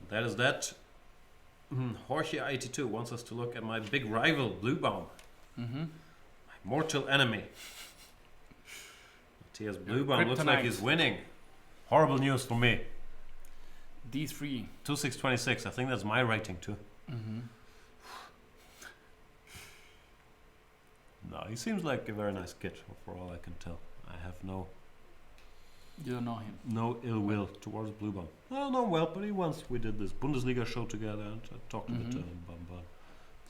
Speaker 1: that is that. Jorge82 wants us to look at my big rival, Bluebaum. My mortal enemy. Matthias Bluebaum looks like he's winning. Horrible news for me.
Speaker 2: D3.
Speaker 1: 2626, I think that's my rating too. No, he seems like a very nice kid, for all I can tell. I have
Speaker 2: You don't know him.
Speaker 1: no ill will towards Bluebaum. I don't know him well, but we did this Bundesliga show together and I talked a bit to him. But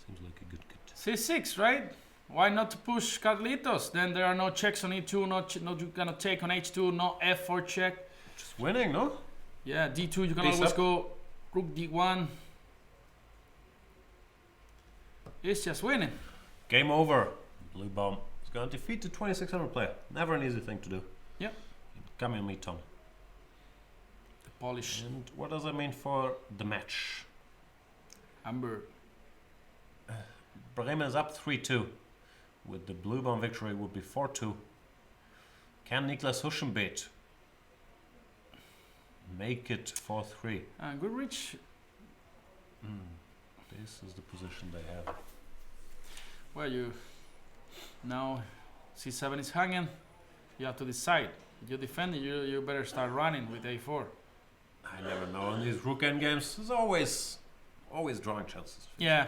Speaker 1: seems like a good kid.
Speaker 2: C6, right? Why not to push Carlitos? Then there are no checks on E2, no you cannot take on H2, no F4 check.
Speaker 1: Just winning, no?
Speaker 2: Yeah, D2 you can
Speaker 1: Ace
Speaker 2: always
Speaker 1: up.
Speaker 2: go Rook D1. It's just winning.
Speaker 1: Game over. Bluebaum is going to defeat the 2600 player. Never an easy thing to do.
Speaker 2: Yep.
Speaker 1: Come and meet Tom.
Speaker 2: The Polish
Speaker 1: And what does that mean for the match?
Speaker 2: Amber.
Speaker 1: Bremen is up 3-2. With the Bluebaum victory would be 4-2. Can Niklas Huschenbeet make it 4-3?
Speaker 2: Goodrich.
Speaker 1: This is the position they have.
Speaker 2: Well, you now C7 is hanging. You have to decide. You defend, you better start running with A4.
Speaker 1: I never know. In these rook end games, there's always drawing chances.
Speaker 2: Yeah,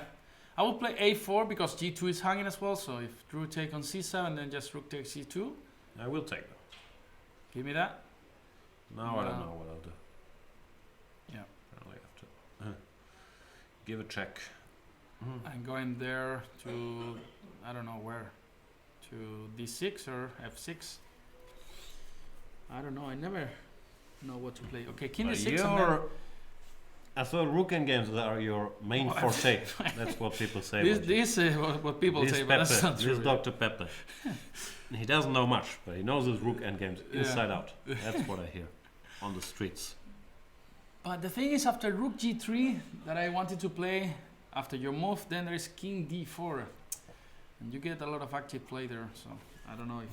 Speaker 2: I will play A4 because G2 is hanging as well. So if Drew take on C7, then just Rook takes C2.
Speaker 1: I will take that.
Speaker 2: Give me that.
Speaker 1: Now I don't know what I'll do.
Speaker 2: Yeah.
Speaker 1: Apparently I have to give a check.
Speaker 2: I'm going there to, I don't know where, to D6 or F6. I don't know. I never know what to play. Okay, King D6 and then
Speaker 1: I thought rook end games are your main forte. That's what people say.
Speaker 2: this is what people say, but that's not true.
Speaker 1: This Dr. Pepe. He doesn't know much, but he knows his rook end games inside out. That's what I hear on the streets.
Speaker 2: But the thing is, after Rook G3 that I wanted to play, after your move, then there is King D4. And you get a lot of active play there, so I don't know if...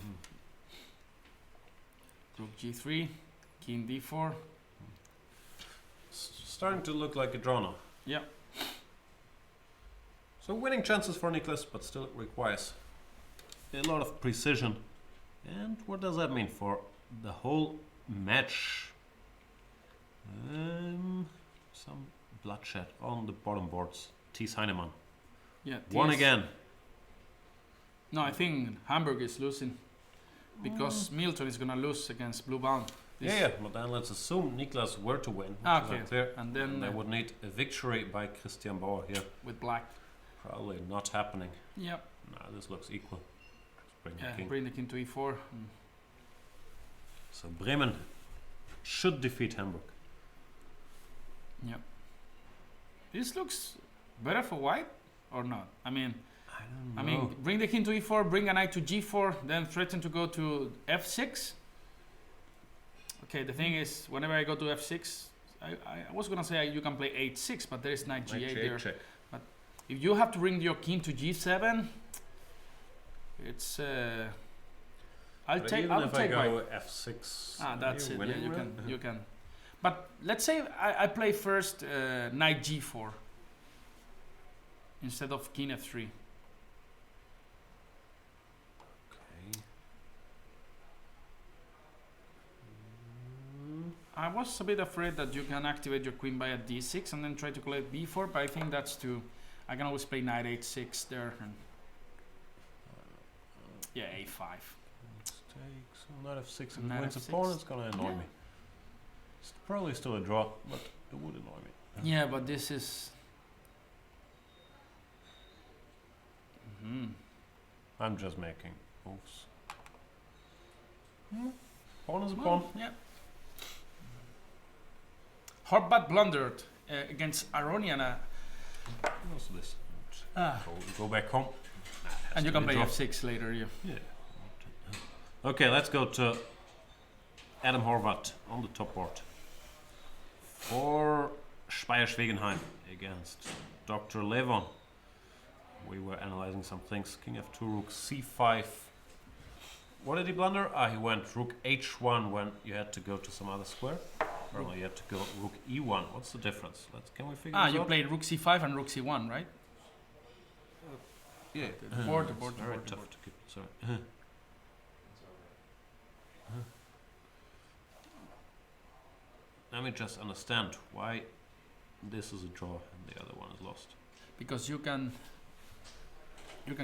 Speaker 2: Rook G3, King D4.
Speaker 1: Starting to look like a draw now.
Speaker 2: Yeah.
Speaker 1: So winning chances for Niklas, but still it requires a lot of precision. And what does that mean for the whole match? Some bloodshed on the bottom boards. Thies Heinemann.
Speaker 2: Yeah.
Speaker 1: Won again.
Speaker 2: No, I think Hamburg is losing. Because Milton is going to lose against Bluebaum.
Speaker 1: Yeah, but then let's assume Niklas were to win.
Speaker 2: Okay.
Speaker 1: Clear.
Speaker 2: And then
Speaker 1: they would need a victory by Christian Bauer here.
Speaker 2: with black.
Speaker 1: Probably not happening.
Speaker 2: Yep.
Speaker 1: No, this looks equal. Just bring the king.
Speaker 2: Bring the king to E4.
Speaker 1: So Bremen should defeat Hamburg.
Speaker 2: Yep. This looks better for white or not? I mean,
Speaker 1: I don't know.
Speaker 2: bring the king to E4, bring a knight to G4, then threaten to go to F6. Okay, the thing is, whenever I go to F6, I was gonna say you can play H6, but there is knight G8 there.
Speaker 1: Check.
Speaker 2: But if you have to bring your king to G7, it's I'll take
Speaker 1: if I go
Speaker 2: white.
Speaker 1: F6.
Speaker 2: That's it. Yeah,
Speaker 1: winning,
Speaker 2: you
Speaker 1: right?
Speaker 2: can. You can. But let's say I play first knight G4 instead of king F3.
Speaker 1: Okay.
Speaker 2: I was a bit afraid that you can activate your queen by a D6 and then try to collect B4, but I think that's too. I can always play knight H6 there. And yeah, A5.
Speaker 1: Let's take so knight F6 if
Speaker 2: Knight
Speaker 1: it wins
Speaker 2: F6.
Speaker 1: a pawn, it's gonna annoy me. It's probably still a draw, but it would annoy me.
Speaker 2: Yeah, but this is.
Speaker 1: I'm just making moves. Pawn is a pawn.
Speaker 2: Yeah. Horvat blundered against Aronian.
Speaker 1: What's this? Go back home.
Speaker 2: And you can play
Speaker 1: draw.
Speaker 2: F6 later. Yeah.
Speaker 1: Okay, let's go to Adam Horvat on the top board. For Speyer-Schwegenheim against Dr. Levon. We were analyzing some things. King f2, rook c5. What did he blunder? He went rook h1 when you had to go to some other square. Or no, you had to go rook e1. What's the difference? Can we figure this out?
Speaker 2: You played rook c5 and rook c1, right?
Speaker 1: Yeah.
Speaker 2: The board.
Speaker 1: Very tough to keep it. Sorry.
Speaker 3: It's alright.
Speaker 1: Let me just understand why this is a draw and the other one is lost.
Speaker 2: Because you can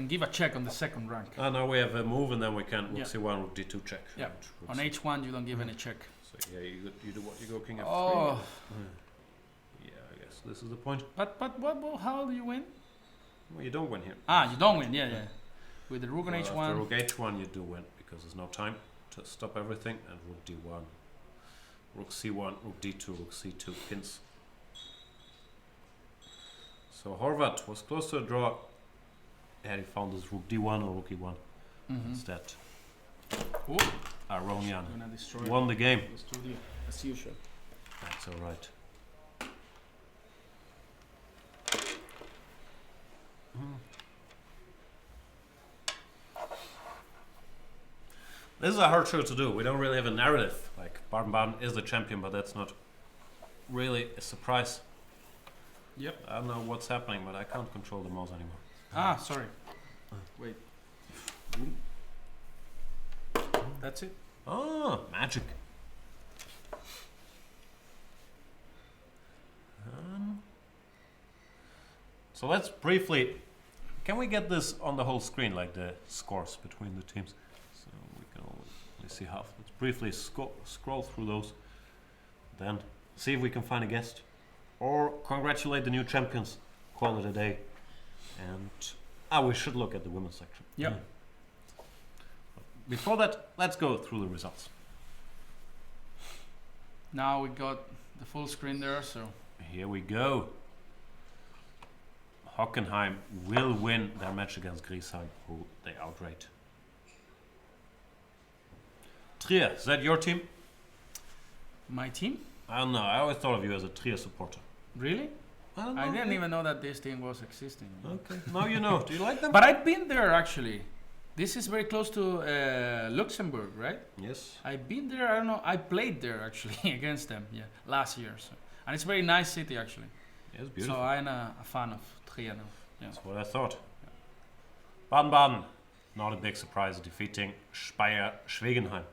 Speaker 2: give a check on the second rank.
Speaker 1: Now we have a move and then we can rook
Speaker 2: Yeah.
Speaker 1: c1, rook d2 check.
Speaker 2: Yeah.
Speaker 1: And rook
Speaker 2: On
Speaker 1: c-
Speaker 2: h1 you don't give any check.
Speaker 1: So yeah, you do what? You go king f3?
Speaker 2: Oh,
Speaker 1: Yeah, I guess this is the point.
Speaker 2: but what? How do you win?
Speaker 1: Well, you don't win here.
Speaker 2: You don't win. Yeah. With the rook on
Speaker 1: After
Speaker 2: h1.
Speaker 1: rook h1 you do win because there's no time to stop everything, and rook d1, rook c1, rook d2, rook c2 pins. So Horvat was close to a draw had he found this rook d1 or rook e1 instead.
Speaker 2: Ooh,
Speaker 1: Aronian
Speaker 2: gonna destroy
Speaker 1: won the game.
Speaker 2: the studio as usual.
Speaker 1: That's alright. This is a hard show to do. We don't really have a narrative. Like, Baden-Baden is the champion, but that's not really a surprise.
Speaker 2: Yep.
Speaker 1: I don't know what's happening, but I can't control the mouse anymore.
Speaker 2: Sorry. Wait. That's it.
Speaker 1: Oh, magic. So let's briefly... Can we get this on the whole screen, like the scores between the teams? So we can only see half. Let's briefly scroll through those. Then see if we can find a guest. Or congratulate the new champions. Call it a day. And we should look at the women's section.
Speaker 2: Yep.
Speaker 1: Yeah. Before that, let's go through the results.
Speaker 2: Now we got the full screen there, so
Speaker 1: Here we go. Hockenheim will win their match against Griesheim, who they outrate. Trier, is that your team?
Speaker 2: my team?
Speaker 1: I don't know. I always thought of you as a Trier supporter.
Speaker 2: Really?
Speaker 1: I don't know.
Speaker 2: I didn't even know that this team was existing.
Speaker 1: Okay. Now you know. Do you like them?
Speaker 2: But I've been there actually. This is very close to Luxembourg, right?
Speaker 1: Yes.
Speaker 2: I've been there. I don't know. I played there actually against them. Yeah, last year. So. And it's a very nice city actually.
Speaker 1: Yes, beautiful.
Speaker 2: So I'm a fan of Trier now. Yeah.
Speaker 1: That's what I thought. Baden-Baden, not a big surprise, defeating Speyer-Schwegenheim.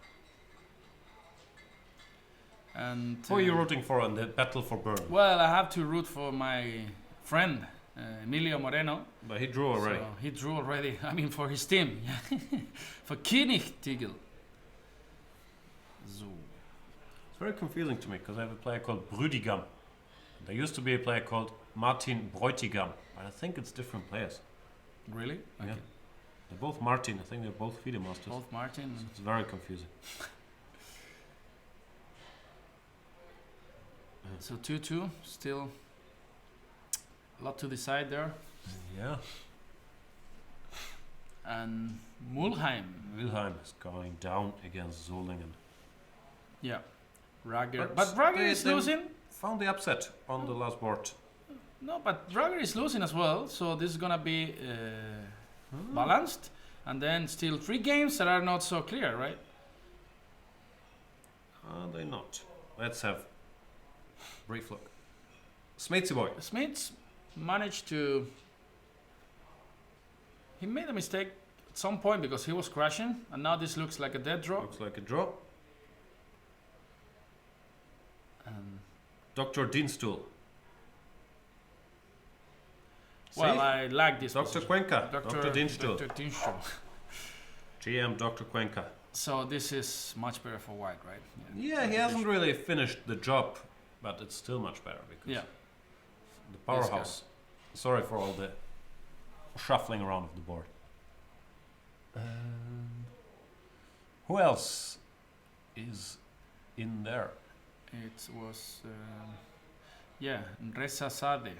Speaker 2: And
Speaker 1: Who are you rooting for in the battle for Bern?
Speaker 2: well, I have to root for my friend Emilio Moreno.
Speaker 1: But he drew already.
Speaker 2: So he drew already. I mean, for his team, for König-Tigel. So.
Speaker 1: It's very confusing to me because I have a player called Brüdigam. There used to be a player called Martin Bräutigam, but I think it's different players.
Speaker 2: Really?
Speaker 1: Yeah. They're both Martin. I think they're both FIDE masters.
Speaker 2: Both Martin.
Speaker 1: It's very confusing.
Speaker 2: So 2-2. Still a lot to decide there.
Speaker 1: Yeah.
Speaker 2: And Mulheim.
Speaker 1: Wilhelm is going down against Solingen.
Speaker 2: Yeah. Rager.
Speaker 1: But
Speaker 2: But Rager
Speaker 1: they-
Speaker 2: is
Speaker 1: they-
Speaker 2: losing.
Speaker 1: Found the upset on the last board.
Speaker 2: No, but Rager is losing as well. So this is gonna be balanced. And then still 3 games that are not so clear, right?
Speaker 1: Are they not? Let's have brief look. Smatesy boy.
Speaker 2: Smits managed to. He made a mistake at some point because he was crashing, and now this looks like a dead draw.
Speaker 1: Looks like a draw.
Speaker 2: Um,
Speaker 1: Dr. Dienstuhl.
Speaker 2: well, I like this.
Speaker 1: Dr.
Speaker 2: position.
Speaker 1: Cuenca. Dr. Dienstuhl.
Speaker 2: Dr. Dienstuhl.
Speaker 1: GM Dr. Cuenca.
Speaker 2: So this is much better for white, right?
Speaker 1: Yeah, he hasn't really finished the job, but it's still much better because
Speaker 2: Yeah.
Speaker 1: the powerhouse. Sorry for all the shuffling around of the board. Who else is in there?
Speaker 2: It was, Reza Sade.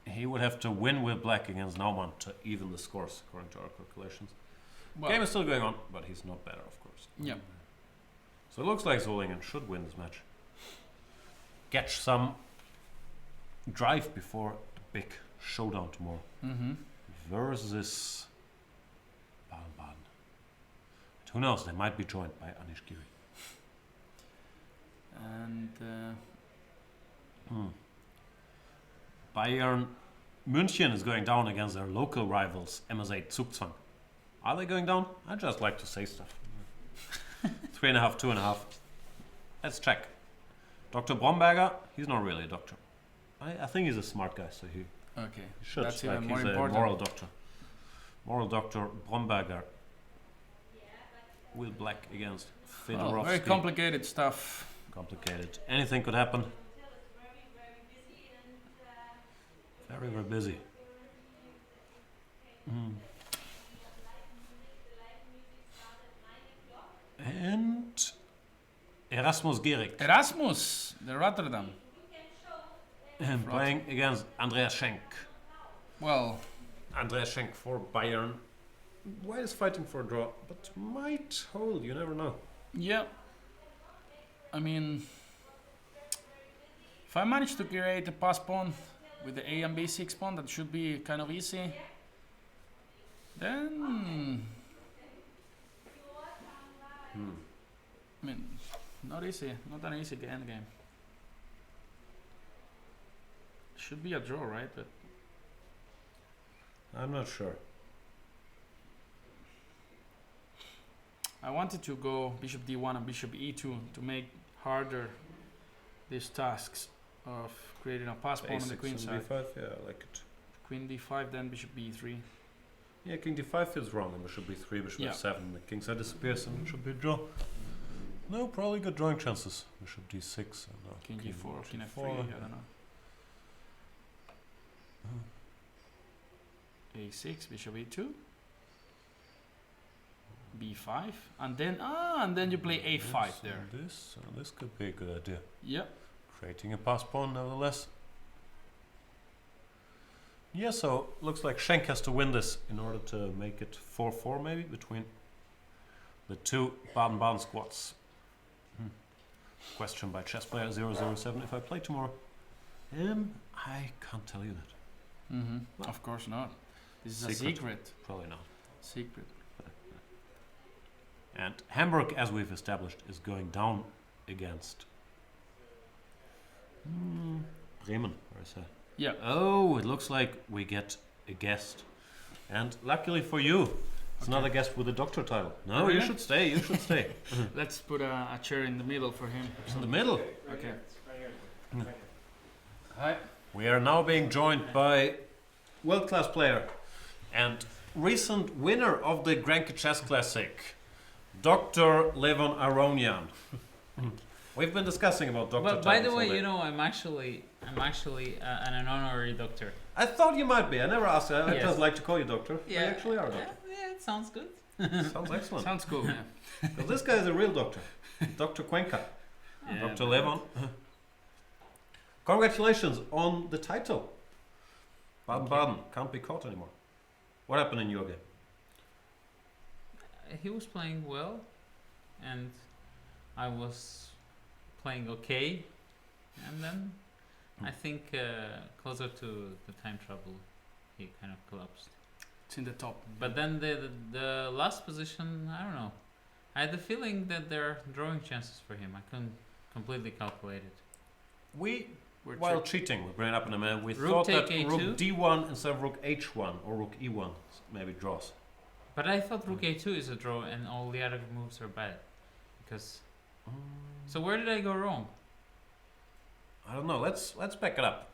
Speaker 1: He would have to win with black against Naumann to even the scores, according to our calculations.
Speaker 2: Well,
Speaker 1: Game is still going on, but he's not better, of course.
Speaker 2: yeah.
Speaker 1: So it looks like Solingen should win this match. Catch some drive before the big showdown tomorrow
Speaker 2: Mm-hmm.
Speaker 1: versus baden-baden. And who knows? They might be joined by Anish Giri.
Speaker 2: And
Speaker 1: Bayern München is going down against their local rivals MSA Zugzwang. Are they going down? I just like to say stuff. 3.5, 2.5. Let's check. Dr. Bromberger, he's not really a doctor. I think he's a smart guy, so he
Speaker 2: okay,
Speaker 1: should.
Speaker 2: that's
Speaker 1: Like,
Speaker 2: even more
Speaker 1: he's a
Speaker 2: important.
Speaker 1: moral doctor. Moral doctor Bromberger. Will Black against
Speaker 2: Well,
Speaker 1: Fedorovsky.
Speaker 2: very complicated stuff.
Speaker 1: Complicated. Anything could happen. Very, very busy. And Erasmus Gehrig
Speaker 2: Erasmus, the Rotterdam.
Speaker 1: and playing against Andreas Schenk.
Speaker 2: Well,
Speaker 1: Andreas Schenk for Bayern. White is fighting for a draw, but might hold. You never know.
Speaker 2: yeah. I mean, if I manage to create a pass pawn with the A and B6 pawn, that should be kind of easy. Then, I mean, not easy, not an easy end game. Should be a draw, right? But
Speaker 1: I'm not sure.
Speaker 2: I wanted to go bishop d1 and bishop e2 to make harder these tasks of creating a pass pawn on the
Speaker 1: Basics
Speaker 2: queen
Speaker 1: on
Speaker 2: side.
Speaker 1: b5, yeah, I like it.
Speaker 2: Queen d5, then bishop b3.
Speaker 1: Yeah, king d5 feels wrong, and bishop b3, bishop
Speaker 2: Yeah.
Speaker 1: f7. The king side disappears, and it should be a draw. No, probably good drawing chances. Bishop d6, and now
Speaker 2: King g4, king f3,
Speaker 1: g4.
Speaker 2: I don't know. a6, bishop e2. b5, and then you play a5
Speaker 1: This
Speaker 2: there.
Speaker 1: and this could be a good idea.
Speaker 2: Yep.
Speaker 1: Creating a pass pawn, nevertheless. Yeah, so looks like Schenk has to win this in order to make it 4-4 maybe between the two Baden-Baden squads. Question by chess player 007 if I play tomorrow. I can't tell you that.
Speaker 2: Mm-hmm. Of course not. This is a
Speaker 1: Secret.
Speaker 2: secret.
Speaker 1: Probably not.
Speaker 2: Secret.
Speaker 1: And Hamburg, as we've established, is going down against Bremen. Where is that?
Speaker 2: Yeah.
Speaker 1: Oh, it looks like we get a guest. And luckily for you, it's not a guest with a doctor title. No,
Speaker 2: Really?
Speaker 1: you should stay. You should stay.
Speaker 2: Let's put a chair in the middle for him.
Speaker 1: In the middle.
Speaker 2: Okay.
Speaker 3: Right here.
Speaker 2: Hi.
Speaker 1: We are now being joined by world-class player and recent winner of the Granke Chess Classic, Dr. Levon Aronian. We've been discussing about doctor
Speaker 4: But by the
Speaker 1: titles
Speaker 4: way,
Speaker 1: already.
Speaker 4: you know, I'm actually an honorary doctor.
Speaker 1: I thought you might be. I never asked. I
Speaker 4: Yes.
Speaker 1: just like to call you doctor. You actually are a doctor.
Speaker 4: Yeah, it sounds good.
Speaker 1: Sounds excellent.
Speaker 2: Sounds cool. Yeah.
Speaker 1: Well, this guy is a real doctor. Dr. Cuenca.
Speaker 4: Yeah,
Speaker 1: Dr. Levon. Congratulations on the title. Baden-Baden can't be caught anymore. What happened in your game?
Speaker 4: He was playing well, and I was playing okay, and then I think closer to the time trouble, he kind of collapsed.
Speaker 2: It's in the top.
Speaker 4: But then the last position, I don't know. I had the feeling that there are drawing chances for him. I couldn't completely calculate it.
Speaker 2: We're
Speaker 1: While
Speaker 2: check-
Speaker 1: cheating, we bring it up in a minute. We
Speaker 4: Rook
Speaker 1: thought
Speaker 4: take
Speaker 1: that rook
Speaker 4: A2?
Speaker 1: d1 instead of rook h1 or rook e1 maybe draws.
Speaker 4: But I thought rook a2 is a draw, and all the other moves are bad. Because so where did I go wrong?
Speaker 1: I don't know. Let's back it up.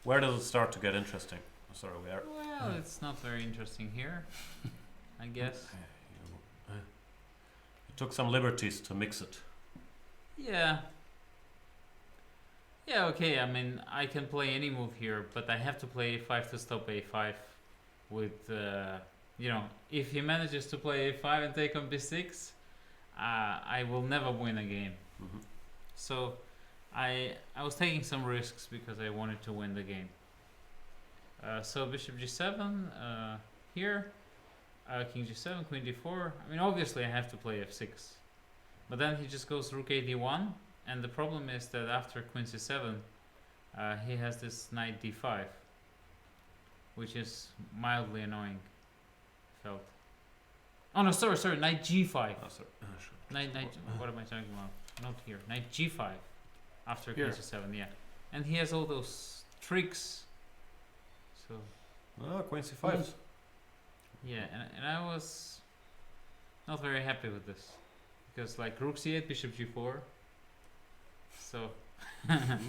Speaker 1: Where does it start to get interesting? Sorry, we are.
Speaker 4: Well, it's not very interesting here, I guess.
Speaker 1: You took some liberties to mix it.
Speaker 4: Yeah. Yeah, okay, I mean, I can play any move here, but I have to play a5 to stop a5 with, you know, if he manages to play a5 and take on b6, I will never win a game.
Speaker 1: Mhm.
Speaker 4: So I was taking some risks because I wanted to win the game. So bishop g7 here, king g7, queen d4. I mean, obviously I have to play f6. But then he just goes rook a d1, and the problem is that after queen c7, he has this knight d5, which is mildly annoying. Felt. Oh no, sorry, knight g5.
Speaker 1: Oh, sorry. Sure.
Speaker 4: Knight. What am I talking about? Not here. Knight g5 after
Speaker 2: Here.
Speaker 4: king c7. Yeah, and he has all those tricks. So
Speaker 1: Queen c5.
Speaker 4: yeah, and I was not very happy with this because like rook c8, bishop g4. So and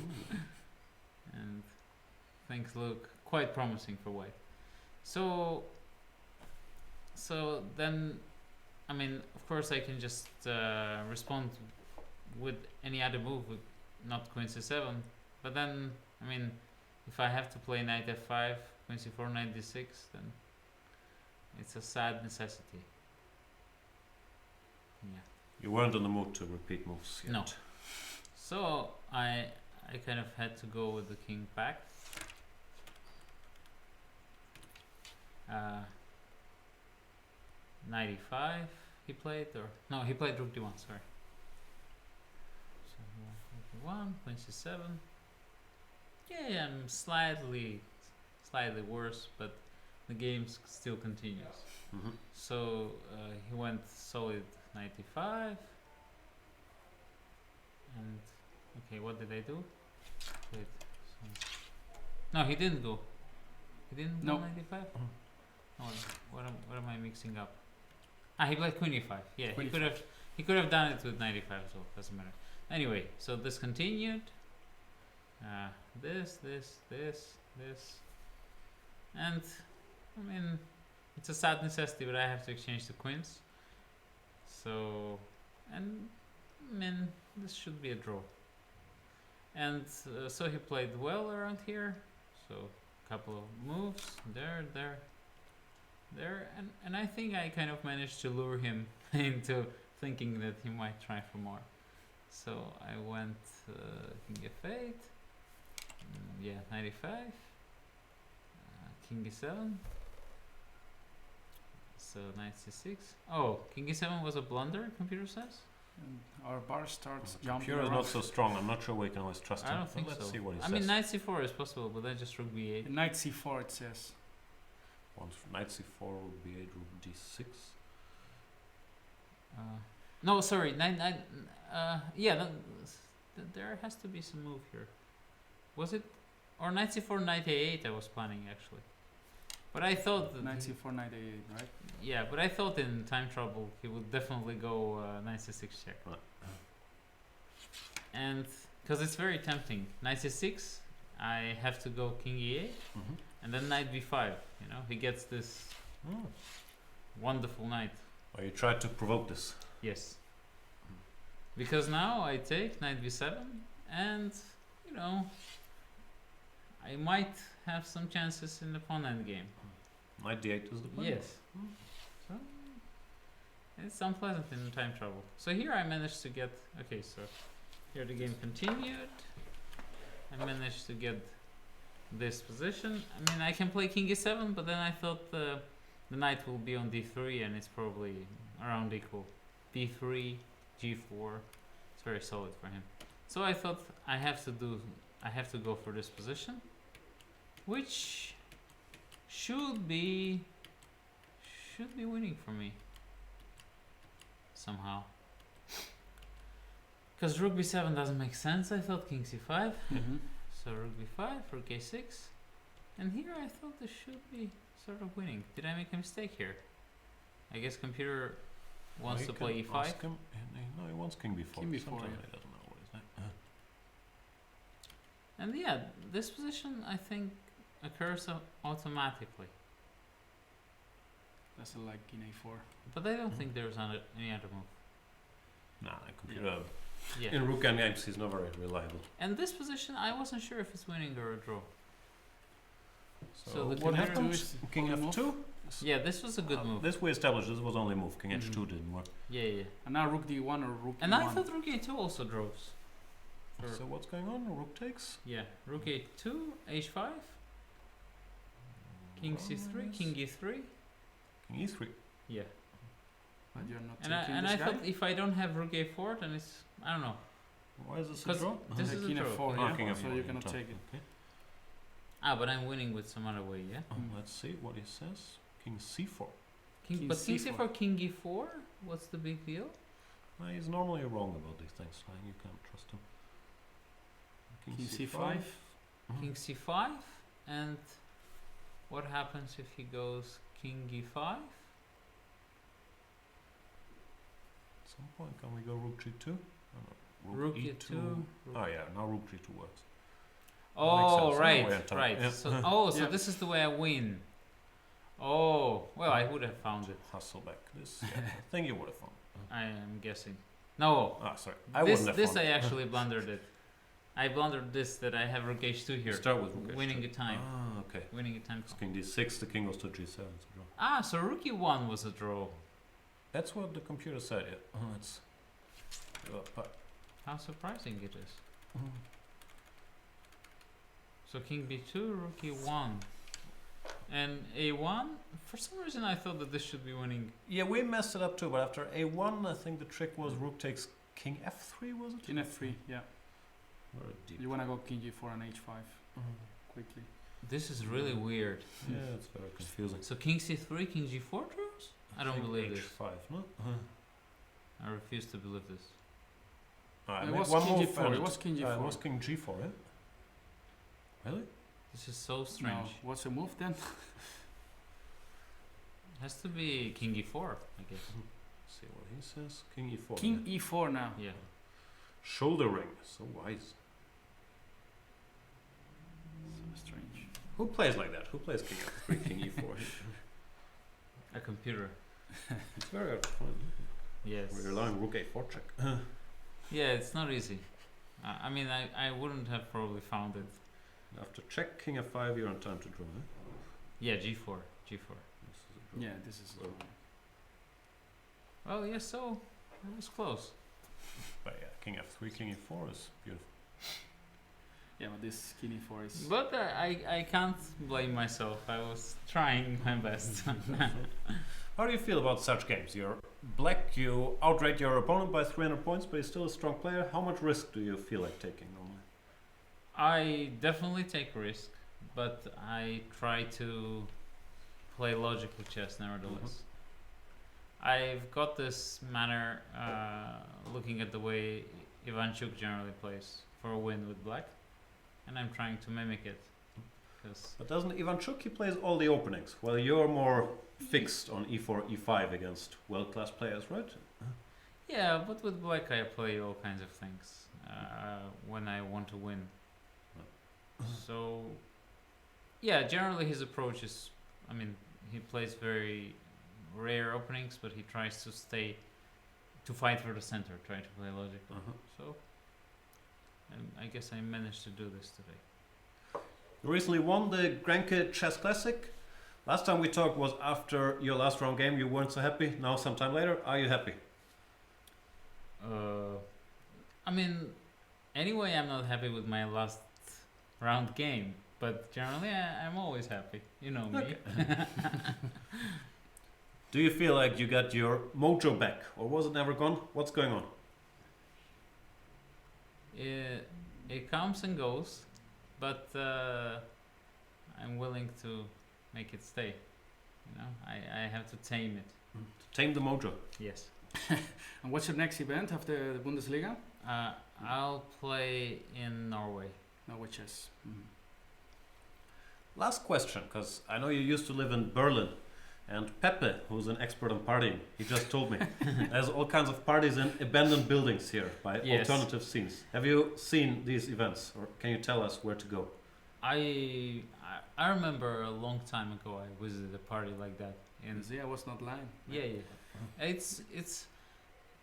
Speaker 4: things look quite promising for white. So then, I mean, of course, I can just respond with any other move, with not queen c7. But then, I mean, if I have to play knight f5, queen c4, knight d6, then it's a sad necessity. Yeah.
Speaker 1: You weren't in the mood to repeat moves yet.
Speaker 4: No. So I kind of had to go with the king back. Knight e5 he played, or no, he played rook d1, sorry. So rook d1, queen c7. Yeah, I'm slightly worse, but the game still continues.
Speaker 1: Mm-hmm.
Speaker 4: So he went solid knight e5. And okay, what did I do? Wait, no, he didn't go. He didn't go
Speaker 2: No.
Speaker 4: knight e5. Oh, what am I mixing up? He played queen e5. Yeah,
Speaker 2: Queen
Speaker 4: he could have done it with knight e5 as well. Doesn't matter. Anyway, so this continued. This, and I mean, it's a sad necessity, but I have to exchange the queens. So, and I mean, this should be a draw. And so he played well around here. So, a couple of moves there, and I think I kind of managed to lure him into thinking that he might try for more. So I went king f8, yeah, knight e5, king e7, so knight c6. Oh, king e7 was a blunder, computer says?
Speaker 2: And our bar starts
Speaker 1: The
Speaker 2: jumping
Speaker 1: computer is
Speaker 2: around.
Speaker 1: not so strong. I'm not sure we can always trust him.
Speaker 4: I don't think
Speaker 1: Let's
Speaker 4: so.
Speaker 1: see what he
Speaker 4: I
Speaker 1: says.
Speaker 4: mean, knight c4 is possible, but then just rook b8.
Speaker 2: Knight c4 it says.
Speaker 1: Knight c4, rook b8, rook d6.
Speaker 4: No, sorry, yeah, there has to be some move here. Was it? Or knight c4, knight a8 I was planning actually. But I thought that
Speaker 2: Knight c4, knight a8, right?
Speaker 4: yeah, but I thought in time trouble he would definitely go knight c6 check.
Speaker 1: Right.
Speaker 4: And because it's very tempting, knight c6, I have to go king e8,
Speaker 1: Mm-hmm.
Speaker 4: and then knight b5. You know, he gets this wonderful knight.
Speaker 1: Well, you tried to provoke this.
Speaker 4: Yes. Because now I take knight b7, and you know, I might have some chances in the pawn endgame.
Speaker 1: Knight d8 is the plan.
Speaker 4: Yes. So it's unpleasant in time trouble. So here I managed to get. Okay, so here the game continued. I managed to get this position. I mean, I can play king e7, but then I thought the knight will be on d3, and it's probably around equal. d3, g4. It's very solid for him. So I thought I have to go for this position, which should be winning for me somehow. Because rook b7 doesn't make sense. I thought king c5.
Speaker 2: Mm-hmm.
Speaker 4: So rook b5, rook a6, and here I thought this should be sort of winning. Did I make a mistake here? I guess computer wants to play e5.
Speaker 1: Ask him. No, he wants king b4.
Speaker 2: King b4,
Speaker 1: Sometimes
Speaker 2: yeah.
Speaker 1: he doesn't know what he's like.
Speaker 4: And yeah, this position I think occurs automatically.
Speaker 2: That's a like in a4.
Speaker 4: But I don't think there's any other move.
Speaker 1: Nah, computer.
Speaker 4: Yeah.
Speaker 1: In rook endgames, he's not very reliable.
Speaker 4: And this position, I wasn't sure if it's winning or a draw.
Speaker 1: So,
Speaker 4: So the
Speaker 1: what
Speaker 4: computer
Speaker 1: happened?
Speaker 2: is
Speaker 1: King
Speaker 2: only move?
Speaker 1: f2?
Speaker 4: Yeah, this was a good move.
Speaker 1: This we established. This was only move. King h2
Speaker 2: Mhm.
Speaker 1: didn't work.
Speaker 4: Yeah.
Speaker 2: And now rook d1 or rook
Speaker 4: And
Speaker 2: e1.
Speaker 4: I thought rook a2 also draws.
Speaker 1: So what's going on? Rook takes.
Speaker 4: Yeah, rook a2, h5, king c3, king e3.
Speaker 1: King e3.
Speaker 4: Yeah.
Speaker 2: But you're not
Speaker 4: And I
Speaker 2: taking this guy?
Speaker 4: thought if I don't have rook a4, then it's, I don't know.
Speaker 1: Why is this a
Speaker 4: Because
Speaker 1: draw?
Speaker 4: this is a
Speaker 2: King
Speaker 4: draw.
Speaker 2: F4,
Speaker 1: Ah,
Speaker 2: yeah.
Speaker 1: King
Speaker 2: So
Speaker 1: F4,
Speaker 2: you cannot
Speaker 1: turn.
Speaker 2: take it.
Speaker 1: Okay.
Speaker 4: But I'm winning with some other way, yeah?
Speaker 1: Let's see what he says. King C4.
Speaker 2: King
Speaker 4: But King
Speaker 2: C4.
Speaker 4: C4, King E4? What's the big deal?
Speaker 1: He's normally wrong about these things. You can't trust him.
Speaker 2: King C5.
Speaker 4: King C5? And what happens if he goes King E5?
Speaker 1: At some point, can we go Rook G2? Oh, no.
Speaker 4: Rook
Speaker 1: E2.
Speaker 4: E2.
Speaker 1: Oh yeah, now Rook G2 works.
Speaker 4: Oh,
Speaker 1: sense.
Speaker 4: right,
Speaker 1: Anyway, on top.
Speaker 4: right.
Speaker 1: Yeah.
Speaker 4: So
Speaker 2: Yeah.
Speaker 4: this is the way I win. Oh, well, I would have found it.
Speaker 1: Hustle back this. Yeah, I think you would have found.
Speaker 4: I am guessing. No,
Speaker 1: Ah, sorry. I
Speaker 4: this
Speaker 1: wouldn't have
Speaker 4: this
Speaker 1: found
Speaker 4: I
Speaker 1: it.
Speaker 4: actually blundered it. I blundered this that I have Rook H2 here.
Speaker 1: Start with Rook
Speaker 4: Winning
Speaker 1: H2.
Speaker 4: a time.
Speaker 1: Ah, okay.
Speaker 4: Winning a time.
Speaker 1: It's King D6, the king goes to G7. It's a draw.
Speaker 4: So Rook E1 was a draw.
Speaker 1: That's what the computer said. Yeah. Let's go up.
Speaker 4: How surprising it is. So King B2, Rook E1. And A1, for some reason I thought that this should be winning.
Speaker 1: Yeah, we messed it up too, but after A1, I think the trick was Rook takes King F3, was it?
Speaker 2: King F3, yeah.
Speaker 1: Very deep.
Speaker 2: You want to go King G4 and H5 quickly.
Speaker 4: This is really weird.
Speaker 1: Yeah, it's very confusing.
Speaker 4: So King C3, King G4 draws? I don't
Speaker 1: think
Speaker 4: believe this.
Speaker 1: H5, no?
Speaker 4: I refuse to believe this.
Speaker 1: Alright,
Speaker 2: It
Speaker 1: make
Speaker 2: was
Speaker 1: one
Speaker 2: King
Speaker 1: move
Speaker 2: G4.
Speaker 1: and-
Speaker 2: It was King G4.
Speaker 1: It was King G4, yeah? Really?
Speaker 4: This is so strange.
Speaker 2: No. What's the move then?
Speaker 4: Has to be King E4, I guess.
Speaker 1: See what he says. King E4.
Speaker 2: King
Speaker 1: yeah.
Speaker 2: E4 now.
Speaker 4: Yeah.
Speaker 1: Shoulder ring. So wise.
Speaker 2: So strange.
Speaker 1: Who plays like that? Who plays King F3, King E4?
Speaker 4: A computer.
Speaker 1: It's very hard to find.
Speaker 4: Yes.
Speaker 1: We're allowing Rook A4 check.
Speaker 4: Yeah, it's not easy. I mean, I wouldn't have probably found it.
Speaker 1: After check King F5, you're on time to draw. Eh?
Speaker 4: Yeah, G4. G4.
Speaker 1: This is a draw.
Speaker 2: Yeah, this is.
Speaker 1: Well.
Speaker 4: Well, yes, so it was close.
Speaker 1: But yeah, King F3, King E4 is beautiful.
Speaker 2: Yeah, but this King E4 is.
Speaker 4: But I can't blame myself. I was trying my best.
Speaker 1: How do you feel about such games? You're black, you outrate your opponent by 300 points, but he's still a strong player. How much risk do you feel like taking normally?
Speaker 4: I definitely take risk, but I try to play logical chess nevertheless. I've got this manner looking at the way Ivanchuk generally plays for a win with black, and I'm trying to mimic it.
Speaker 1: But doesn't Ivanchuk, he plays all the openings, while you're more fixed on E4, E5 against world-class players, right?
Speaker 4: Yeah, but with black I play all kinds of things when I want to win. So, yeah, generally his approach is, I mean, he plays very rare openings, but he tries to fight for the center, try to play logical. So, I guess I managed to do this today.
Speaker 1: You recently won the Granke Chess Classic. Last time we talked was after your last round game. You weren't so happy. Now, sometime later, are you happy?
Speaker 4: I mean, anyway, I'm not happy with my last round game, but generally I'm always happy. You know me.
Speaker 1: Okay. Do you feel like you got your mojo back, or was it never gone? What's going on?
Speaker 4: It comes and goes, but I'm willing to make it stay. You know, I have to tame it.
Speaker 1: Tame the mojo.
Speaker 4: Yes.
Speaker 2: And what's your next event after the Bundesliga?
Speaker 4: I'll play in Norway.
Speaker 2: Norway chess.
Speaker 1: Last question, because I know you used to live in Berlin, and Pepe, who's an expert on partying, he just told me there's all kinds of parties in abandoned buildings here by
Speaker 4: Yes.
Speaker 1: alternative scenes. Have you seen these events, or can you tell us where to go?
Speaker 4: I remember a long time ago I visited a party like that in
Speaker 2: I was not lying.
Speaker 4: yeah.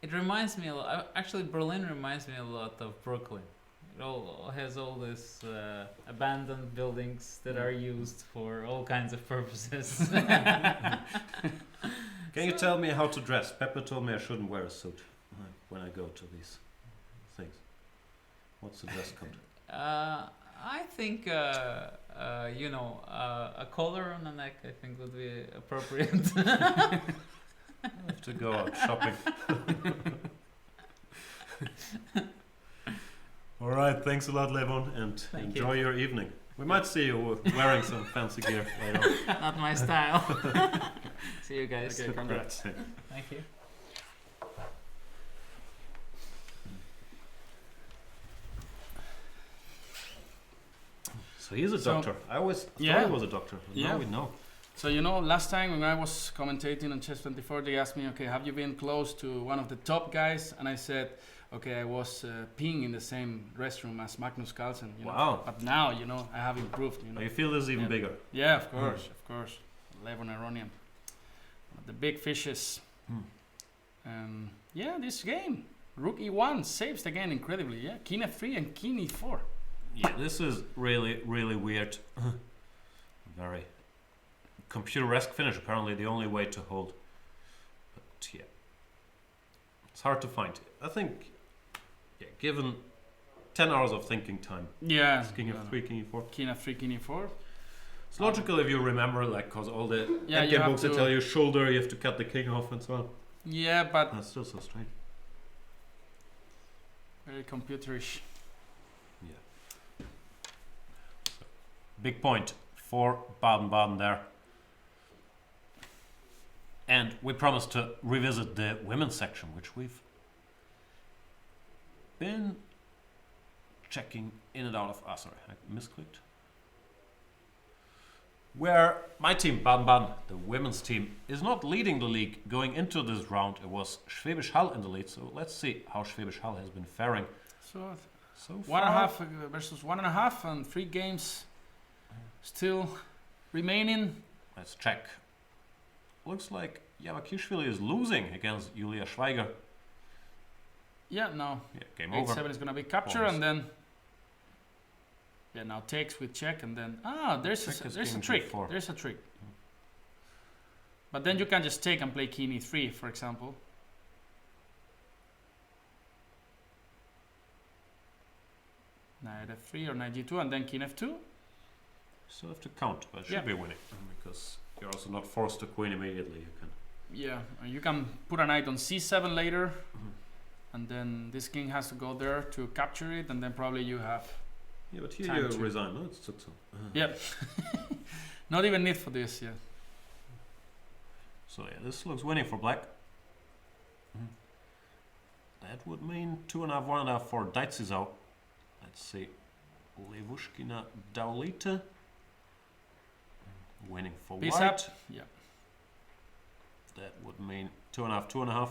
Speaker 4: It reminds me a lot. Actually, Berlin reminds me a lot of Brooklyn. It all has all these abandoned buildings that are used for all kinds of purposes.
Speaker 1: Can you tell me how to dress? Pepe told me I shouldn't wear a suit when I go to these things. What's the dress code?
Speaker 4: I think a collar on the neck I think would be appropriate.
Speaker 1: I have to go out shopping. All right, thanks a lot, Levon, and
Speaker 4: Thank
Speaker 1: enjoy your evening. We might see you wearing some fancy gear later on.
Speaker 4: Not my style. See you guys.
Speaker 2: Okay, congrats.
Speaker 4: Thank you.
Speaker 1: So he's a
Speaker 2: So-
Speaker 1: doctor. I always thought
Speaker 2: Yeah.
Speaker 1: he was a doctor. But
Speaker 2: Yeah.
Speaker 1: now we know.
Speaker 2: So last time when I was commentating on Chess 24, they asked me, okay, have you been close to one of the top guys? And I said, okay, I was peeing in the same restroom as Magnus Carlsen. Know?
Speaker 1: Wow.
Speaker 2: But now, I have improved.
Speaker 1: You feel this is even
Speaker 2: Yeah.
Speaker 1: bigger.
Speaker 2: Yeah, of course. Levon Aronian. The big fishes. This game. Rook E1 saves again incredibly. Yeah, King F3 and King E4.
Speaker 1: Yeah, this is really, really weird. Very computer-esque finish, apparently the only way to hold. But yeah, it's hard to find. I think, given 10 hours of thinking time,
Speaker 2: Yeah.
Speaker 1: it's King F3, King E4.
Speaker 2: King F3, King E4.
Speaker 1: It's logical if you remember, because all the
Speaker 2: Yeah, you
Speaker 1: endgame
Speaker 2: have
Speaker 1: books that
Speaker 2: to-
Speaker 1: tell you shoulder, you have to cut the king off and so on.
Speaker 2: Yeah, but
Speaker 1: That's still so strange.
Speaker 2: very computerish.
Speaker 1: Yeah. Big point for Baden-Baden there. And we promised to revisit the women's section, which we've been checking in and out of. Sorry, I misclicked. Where my team, Baden-Baden, the women's team, is not leading the league going into this round. It was Schwäbisch Hall in the lead, so let's see how Schwäbisch Hall has been faring
Speaker 2: So
Speaker 1: so far.
Speaker 2: 1.5 versus 1.5 and 3 games still remaining.
Speaker 1: Let's check. Looks like Yavakishvili is losing against Julia Schweiger.
Speaker 2: Yeah, no.
Speaker 1: Yeah, game over.
Speaker 2: 8-7 is going to be capture
Speaker 1: Almost.
Speaker 2: and then now takes with check and then there's
Speaker 1: Check is
Speaker 2: a
Speaker 1: king
Speaker 2: trick.
Speaker 1: G4.
Speaker 2: There's a trick. But then you can just take and play King E3, for example. Knight F3 or Knight G2 and then King F2.
Speaker 1: Still have to count, but it should
Speaker 2: Yeah.
Speaker 1: be winning because you're also not forced to queen immediately. You can.
Speaker 2: Yeah, you can put a knight on C7 later, and then this king has to go there to capture it, and then probably you have.
Speaker 1: Yeah, but here
Speaker 2: Time
Speaker 1: you
Speaker 2: to-
Speaker 1: resign. No, it took some.
Speaker 2: Yep. Not even need for this, yeah.
Speaker 1: So yeah, this looks winning for black. That would mean 2.5, 1.5 for Daitzizau. Let's see. Levushkina Daulita. Winning for
Speaker 2: Peace
Speaker 1: white.
Speaker 2: up. Yeah.
Speaker 1: That would mean 2.5, 2.5.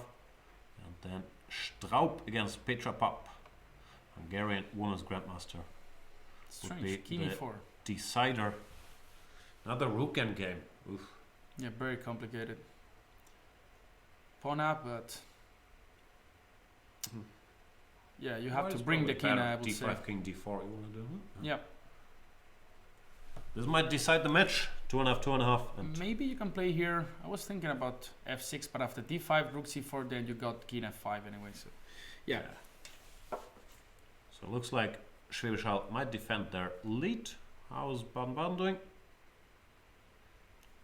Speaker 1: And then Straub against Petra Pop. Hungarian women's grandmaster. Would be
Speaker 2: Strange. King
Speaker 1: the-
Speaker 2: E4.
Speaker 1: Decider. Another rook end game. Oof.
Speaker 2: Yeah, very complicated. Pawn up, but
Speaker 1: Mhm.
Speaker 2: yeah, you have
Speaker 1: White
Speaker 2: to
Speaker 1: is
Speaker 2: bring the
Speaker 1: probably
Speaker 2: king.
Speaker 1: better.
Speaker 2: I would say.
Speaker 1: D5, king, D4. You want to do? Huh?
Speaker 2: Yeah.
Speaker 1: This might decide the match. 2.5, 2.5. And
Speaker 2: Maybe you can play here. I was thinking about F6, but after D5, Rook C4, then you got King F5 anyway. So yeah.
Speaker 1: so it looks like Schwäbisch Hall might defend their lead. How's Baden-Baden doing?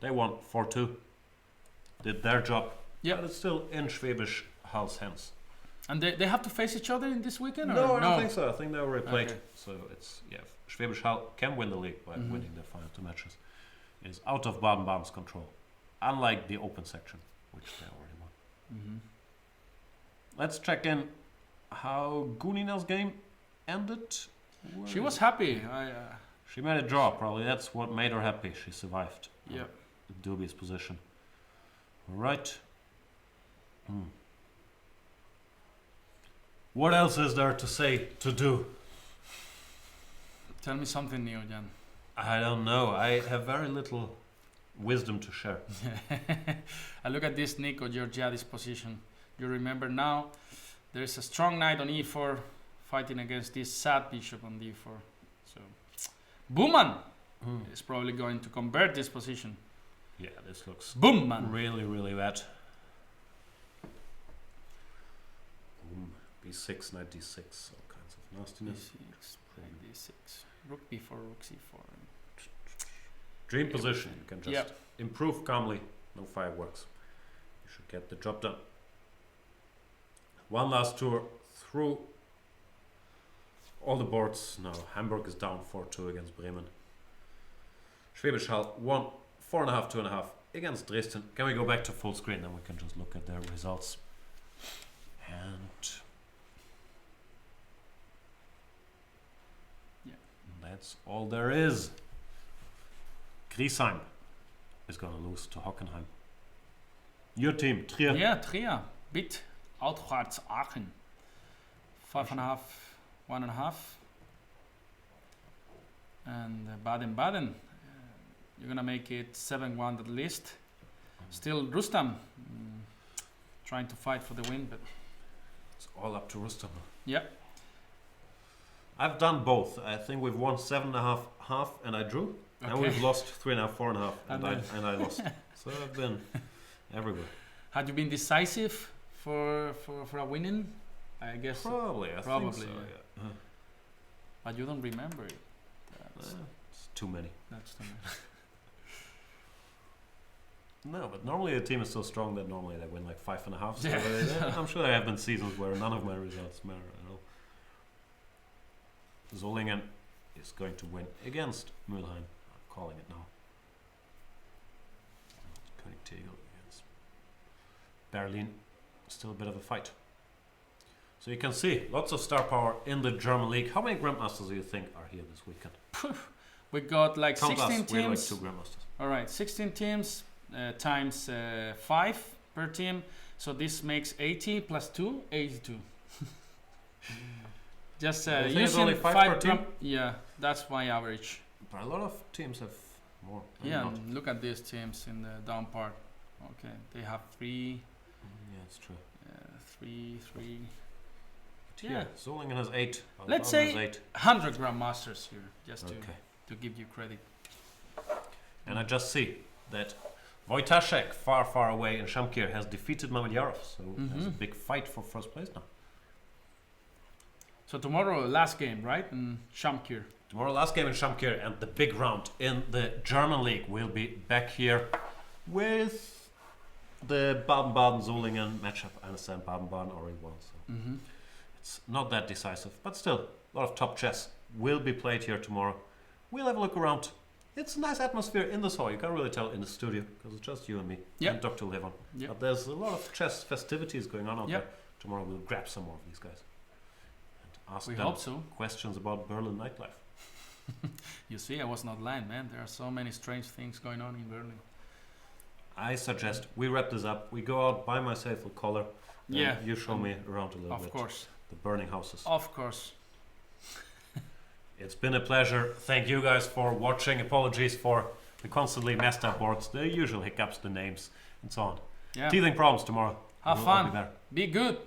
Speaker 1: They won 4-2. Did their job.
Speaker 2: Yeah.
Speaker 1: But it's still in Schwäbisch Hall's hands.
Speaker 2: And they have to face each other in this weekend?
Speaker 1: No,
Speaker 2: or?
Speaker 1: I don't think so. I think they already played.
Speaker 2: Okay.
Speaker 1: So it's, Schwäbisch Hall can win the league by
Speaker 2: Mhm.
Speaker 1: winning their final 2 matches. It is out of Baden-Baden's control. Unlike the open section, which they already won.
Speaker 2: Mm-hmm.
Speaker 1: Let's check in how Gunina's game ended.
Speaker 2: She was happy.
Speaker 1: She made a draw, probably. That's what made her happy. She survived.
Speaker 2: Yeah.
Speaker 1: A dubious position. Right. What else is there to say, to do?
Speaker 2: Tell me something new, Jan.
Speaker 1: I don't know. I have very little wisdom to share.
Speaker 2: I look at this Nico Georgiadis position. You remember now, there's a strong knight on E4 fighting against this sad bishop on D4. So, Booman is probably going to convert this position.
Speaker 1: Yeah, this looks
Speaker 2: Boomman.
Speaker 1: really, really bad. B6, knight D6, all kinds of nastiness.
Speaker 2: D6, play D6. Rook B4, Rook C4.
Speaker 1: Dream position. You can just
Speaker 2: Yep.
Speaker 1: improve calmly. No fireworks. You should get the job done. One last tour through All the boards. No, Hamburg is down 4-2 against Bremen. Schwäbisch Hall won 4.5, 2.5 against Dresden. Can we go back to full screen? Then we can just look at their results. And
Speaker 2: Yeah.
Speaker 1: that's all there is. Griesheim is going to lose to Hockenheim. Your team, Trier.
Speaker 2: Yeah, Trier beat Outwards Aachen. 5.5, 1.5. And Baden-Baden, you're gonna make it 7-1 at least. Still Rustam trying to fight for the win, but
Speaker 1: It's all up to Rustam.
Speaker 2: yeah.
Speaker 1: I've done both. I think we've won 7.5 half, and I drew. And
Speaker 2: Okay.
Speaker 1: we've lost 3.5, 4.5,
Speaker 2: And
Speaker 1: and I lost. So I've been everywhere.
Speaker 2: Had you been decisive for a winning? I guess,
Speaker 1: Probably, I
Speaker 2: Probably,
Speaker 1: think so.
Speaker 2: yeah.
Speaker 1: Yeah.
Speaker 2: but you don't remember it. That's,
Speaker 1: It's too many.
Speaker 2: that's the matter.
Speaker 1: No, but normally the team is so strong that normally they win like 5.5. So
Speaker 2: Yeah.
Speaker 1: I'm sure there have been seasons where none of my results matter at all. Solingen is going to win against Mülheim. I'm calling it now. König Tegel against Berlin. Still a bit of a fight. So you can see lots of star power in the German league. How many Grandmasters do you think are here this weekend?
Speaker 2: We got like
Speaker 1: Count
Speaker 2: 16
Speaker 1: us. We have like
Speaker 2: teams.
Speaker 1: 2 Grandmasters.
Speaker 2: All right, 16 teams times 5 per team. So this makes 80 plus 2, 82. Just
Speaker 1: You think it's
Speaker 2: using
Speaker 1: only 5 per team?
Speaker 2: Yeah, that's my average.
Speaker 1: But a lot of teams have more. Maybe
Speaker 2: Yeah,
Speaker 1: not.
Speaker 2: and look at these teams in the down part. Okay, they have 3,
Speaker 1: Yeah, it's true.
Speaker 2: 3.
Speaker 1: But
Speaker 2: Yeah.
Speaker 1: yeah, Solingen has 8.
Speaker 2: Let's
Speaker 1: Baden has
Speaker 2: say
Speaker 1: 8.
Speaker 2: 100 Grandmasters here, just
Speaker 1: Okay.
Speaker 2: to give you credit.
Speaker 1: And I just see that Wojtaszek, far, far away in Shamkir, has defeated Mamedyarov. So there's a
Speaker 2: Mhm.
Speaker 1: big fight for first place now.
Speaker 2: So tomorrow, last game, right? In Shamkir.
Speaker 1: Tomorrow, last game in Shamkir, and the big round in the German league will be back here with the Baden-Baden Solingen matchup. I understand Baden-Baden already won, so
Speaker 2: Mm-hmm.
Speaker 1: it's not that decisive, but still, a lot of top chess will be played here tomorrow. We'll have a look around. It's a nice atmosphere in this hall. You can't really tell in the studio because it's just you and me
Speaker 2: Yep.
Speaker 1: and Dr. Levon.
Speaker 2: Yep.
Speaker 1: But there's a lot of chess festivities going on out
Speaker 2: Yep.
Speaker 1: there. Tomorrow we'll grab some more of these guys and ask
Speaker 2: We
Speaker 1: them
Speaker 2: hope so.
Speaker 1: questions about Berlin nightlife.
Speaker 2: You see, I was not lying, man. There are so many strange things going on in Berlin.
Speaker 1: I suggest we wrap this up. We go out, buy myself a collar. and
Speaker 2: Yeah.
Speaker 1: You show me around a little
Speaker 2: Of
Speaker 1: bit.
Speaker 2: course.
Speaker 1: The burning houses.
Speaker 2: Of course.
Speaker 1: It's been a pleasure. Thank you guys for watching. Apologies for the constantly messed up boards, the usual hiccups, the names, and so on.
Speaker 2: Yeah.
Speaker 1: Teething problems tomorrow.
Speaker 2: Have
Speaker 1: We'll all be
Speaker 2: fun.
Speaker 1: better.
Speaker 2: Be good.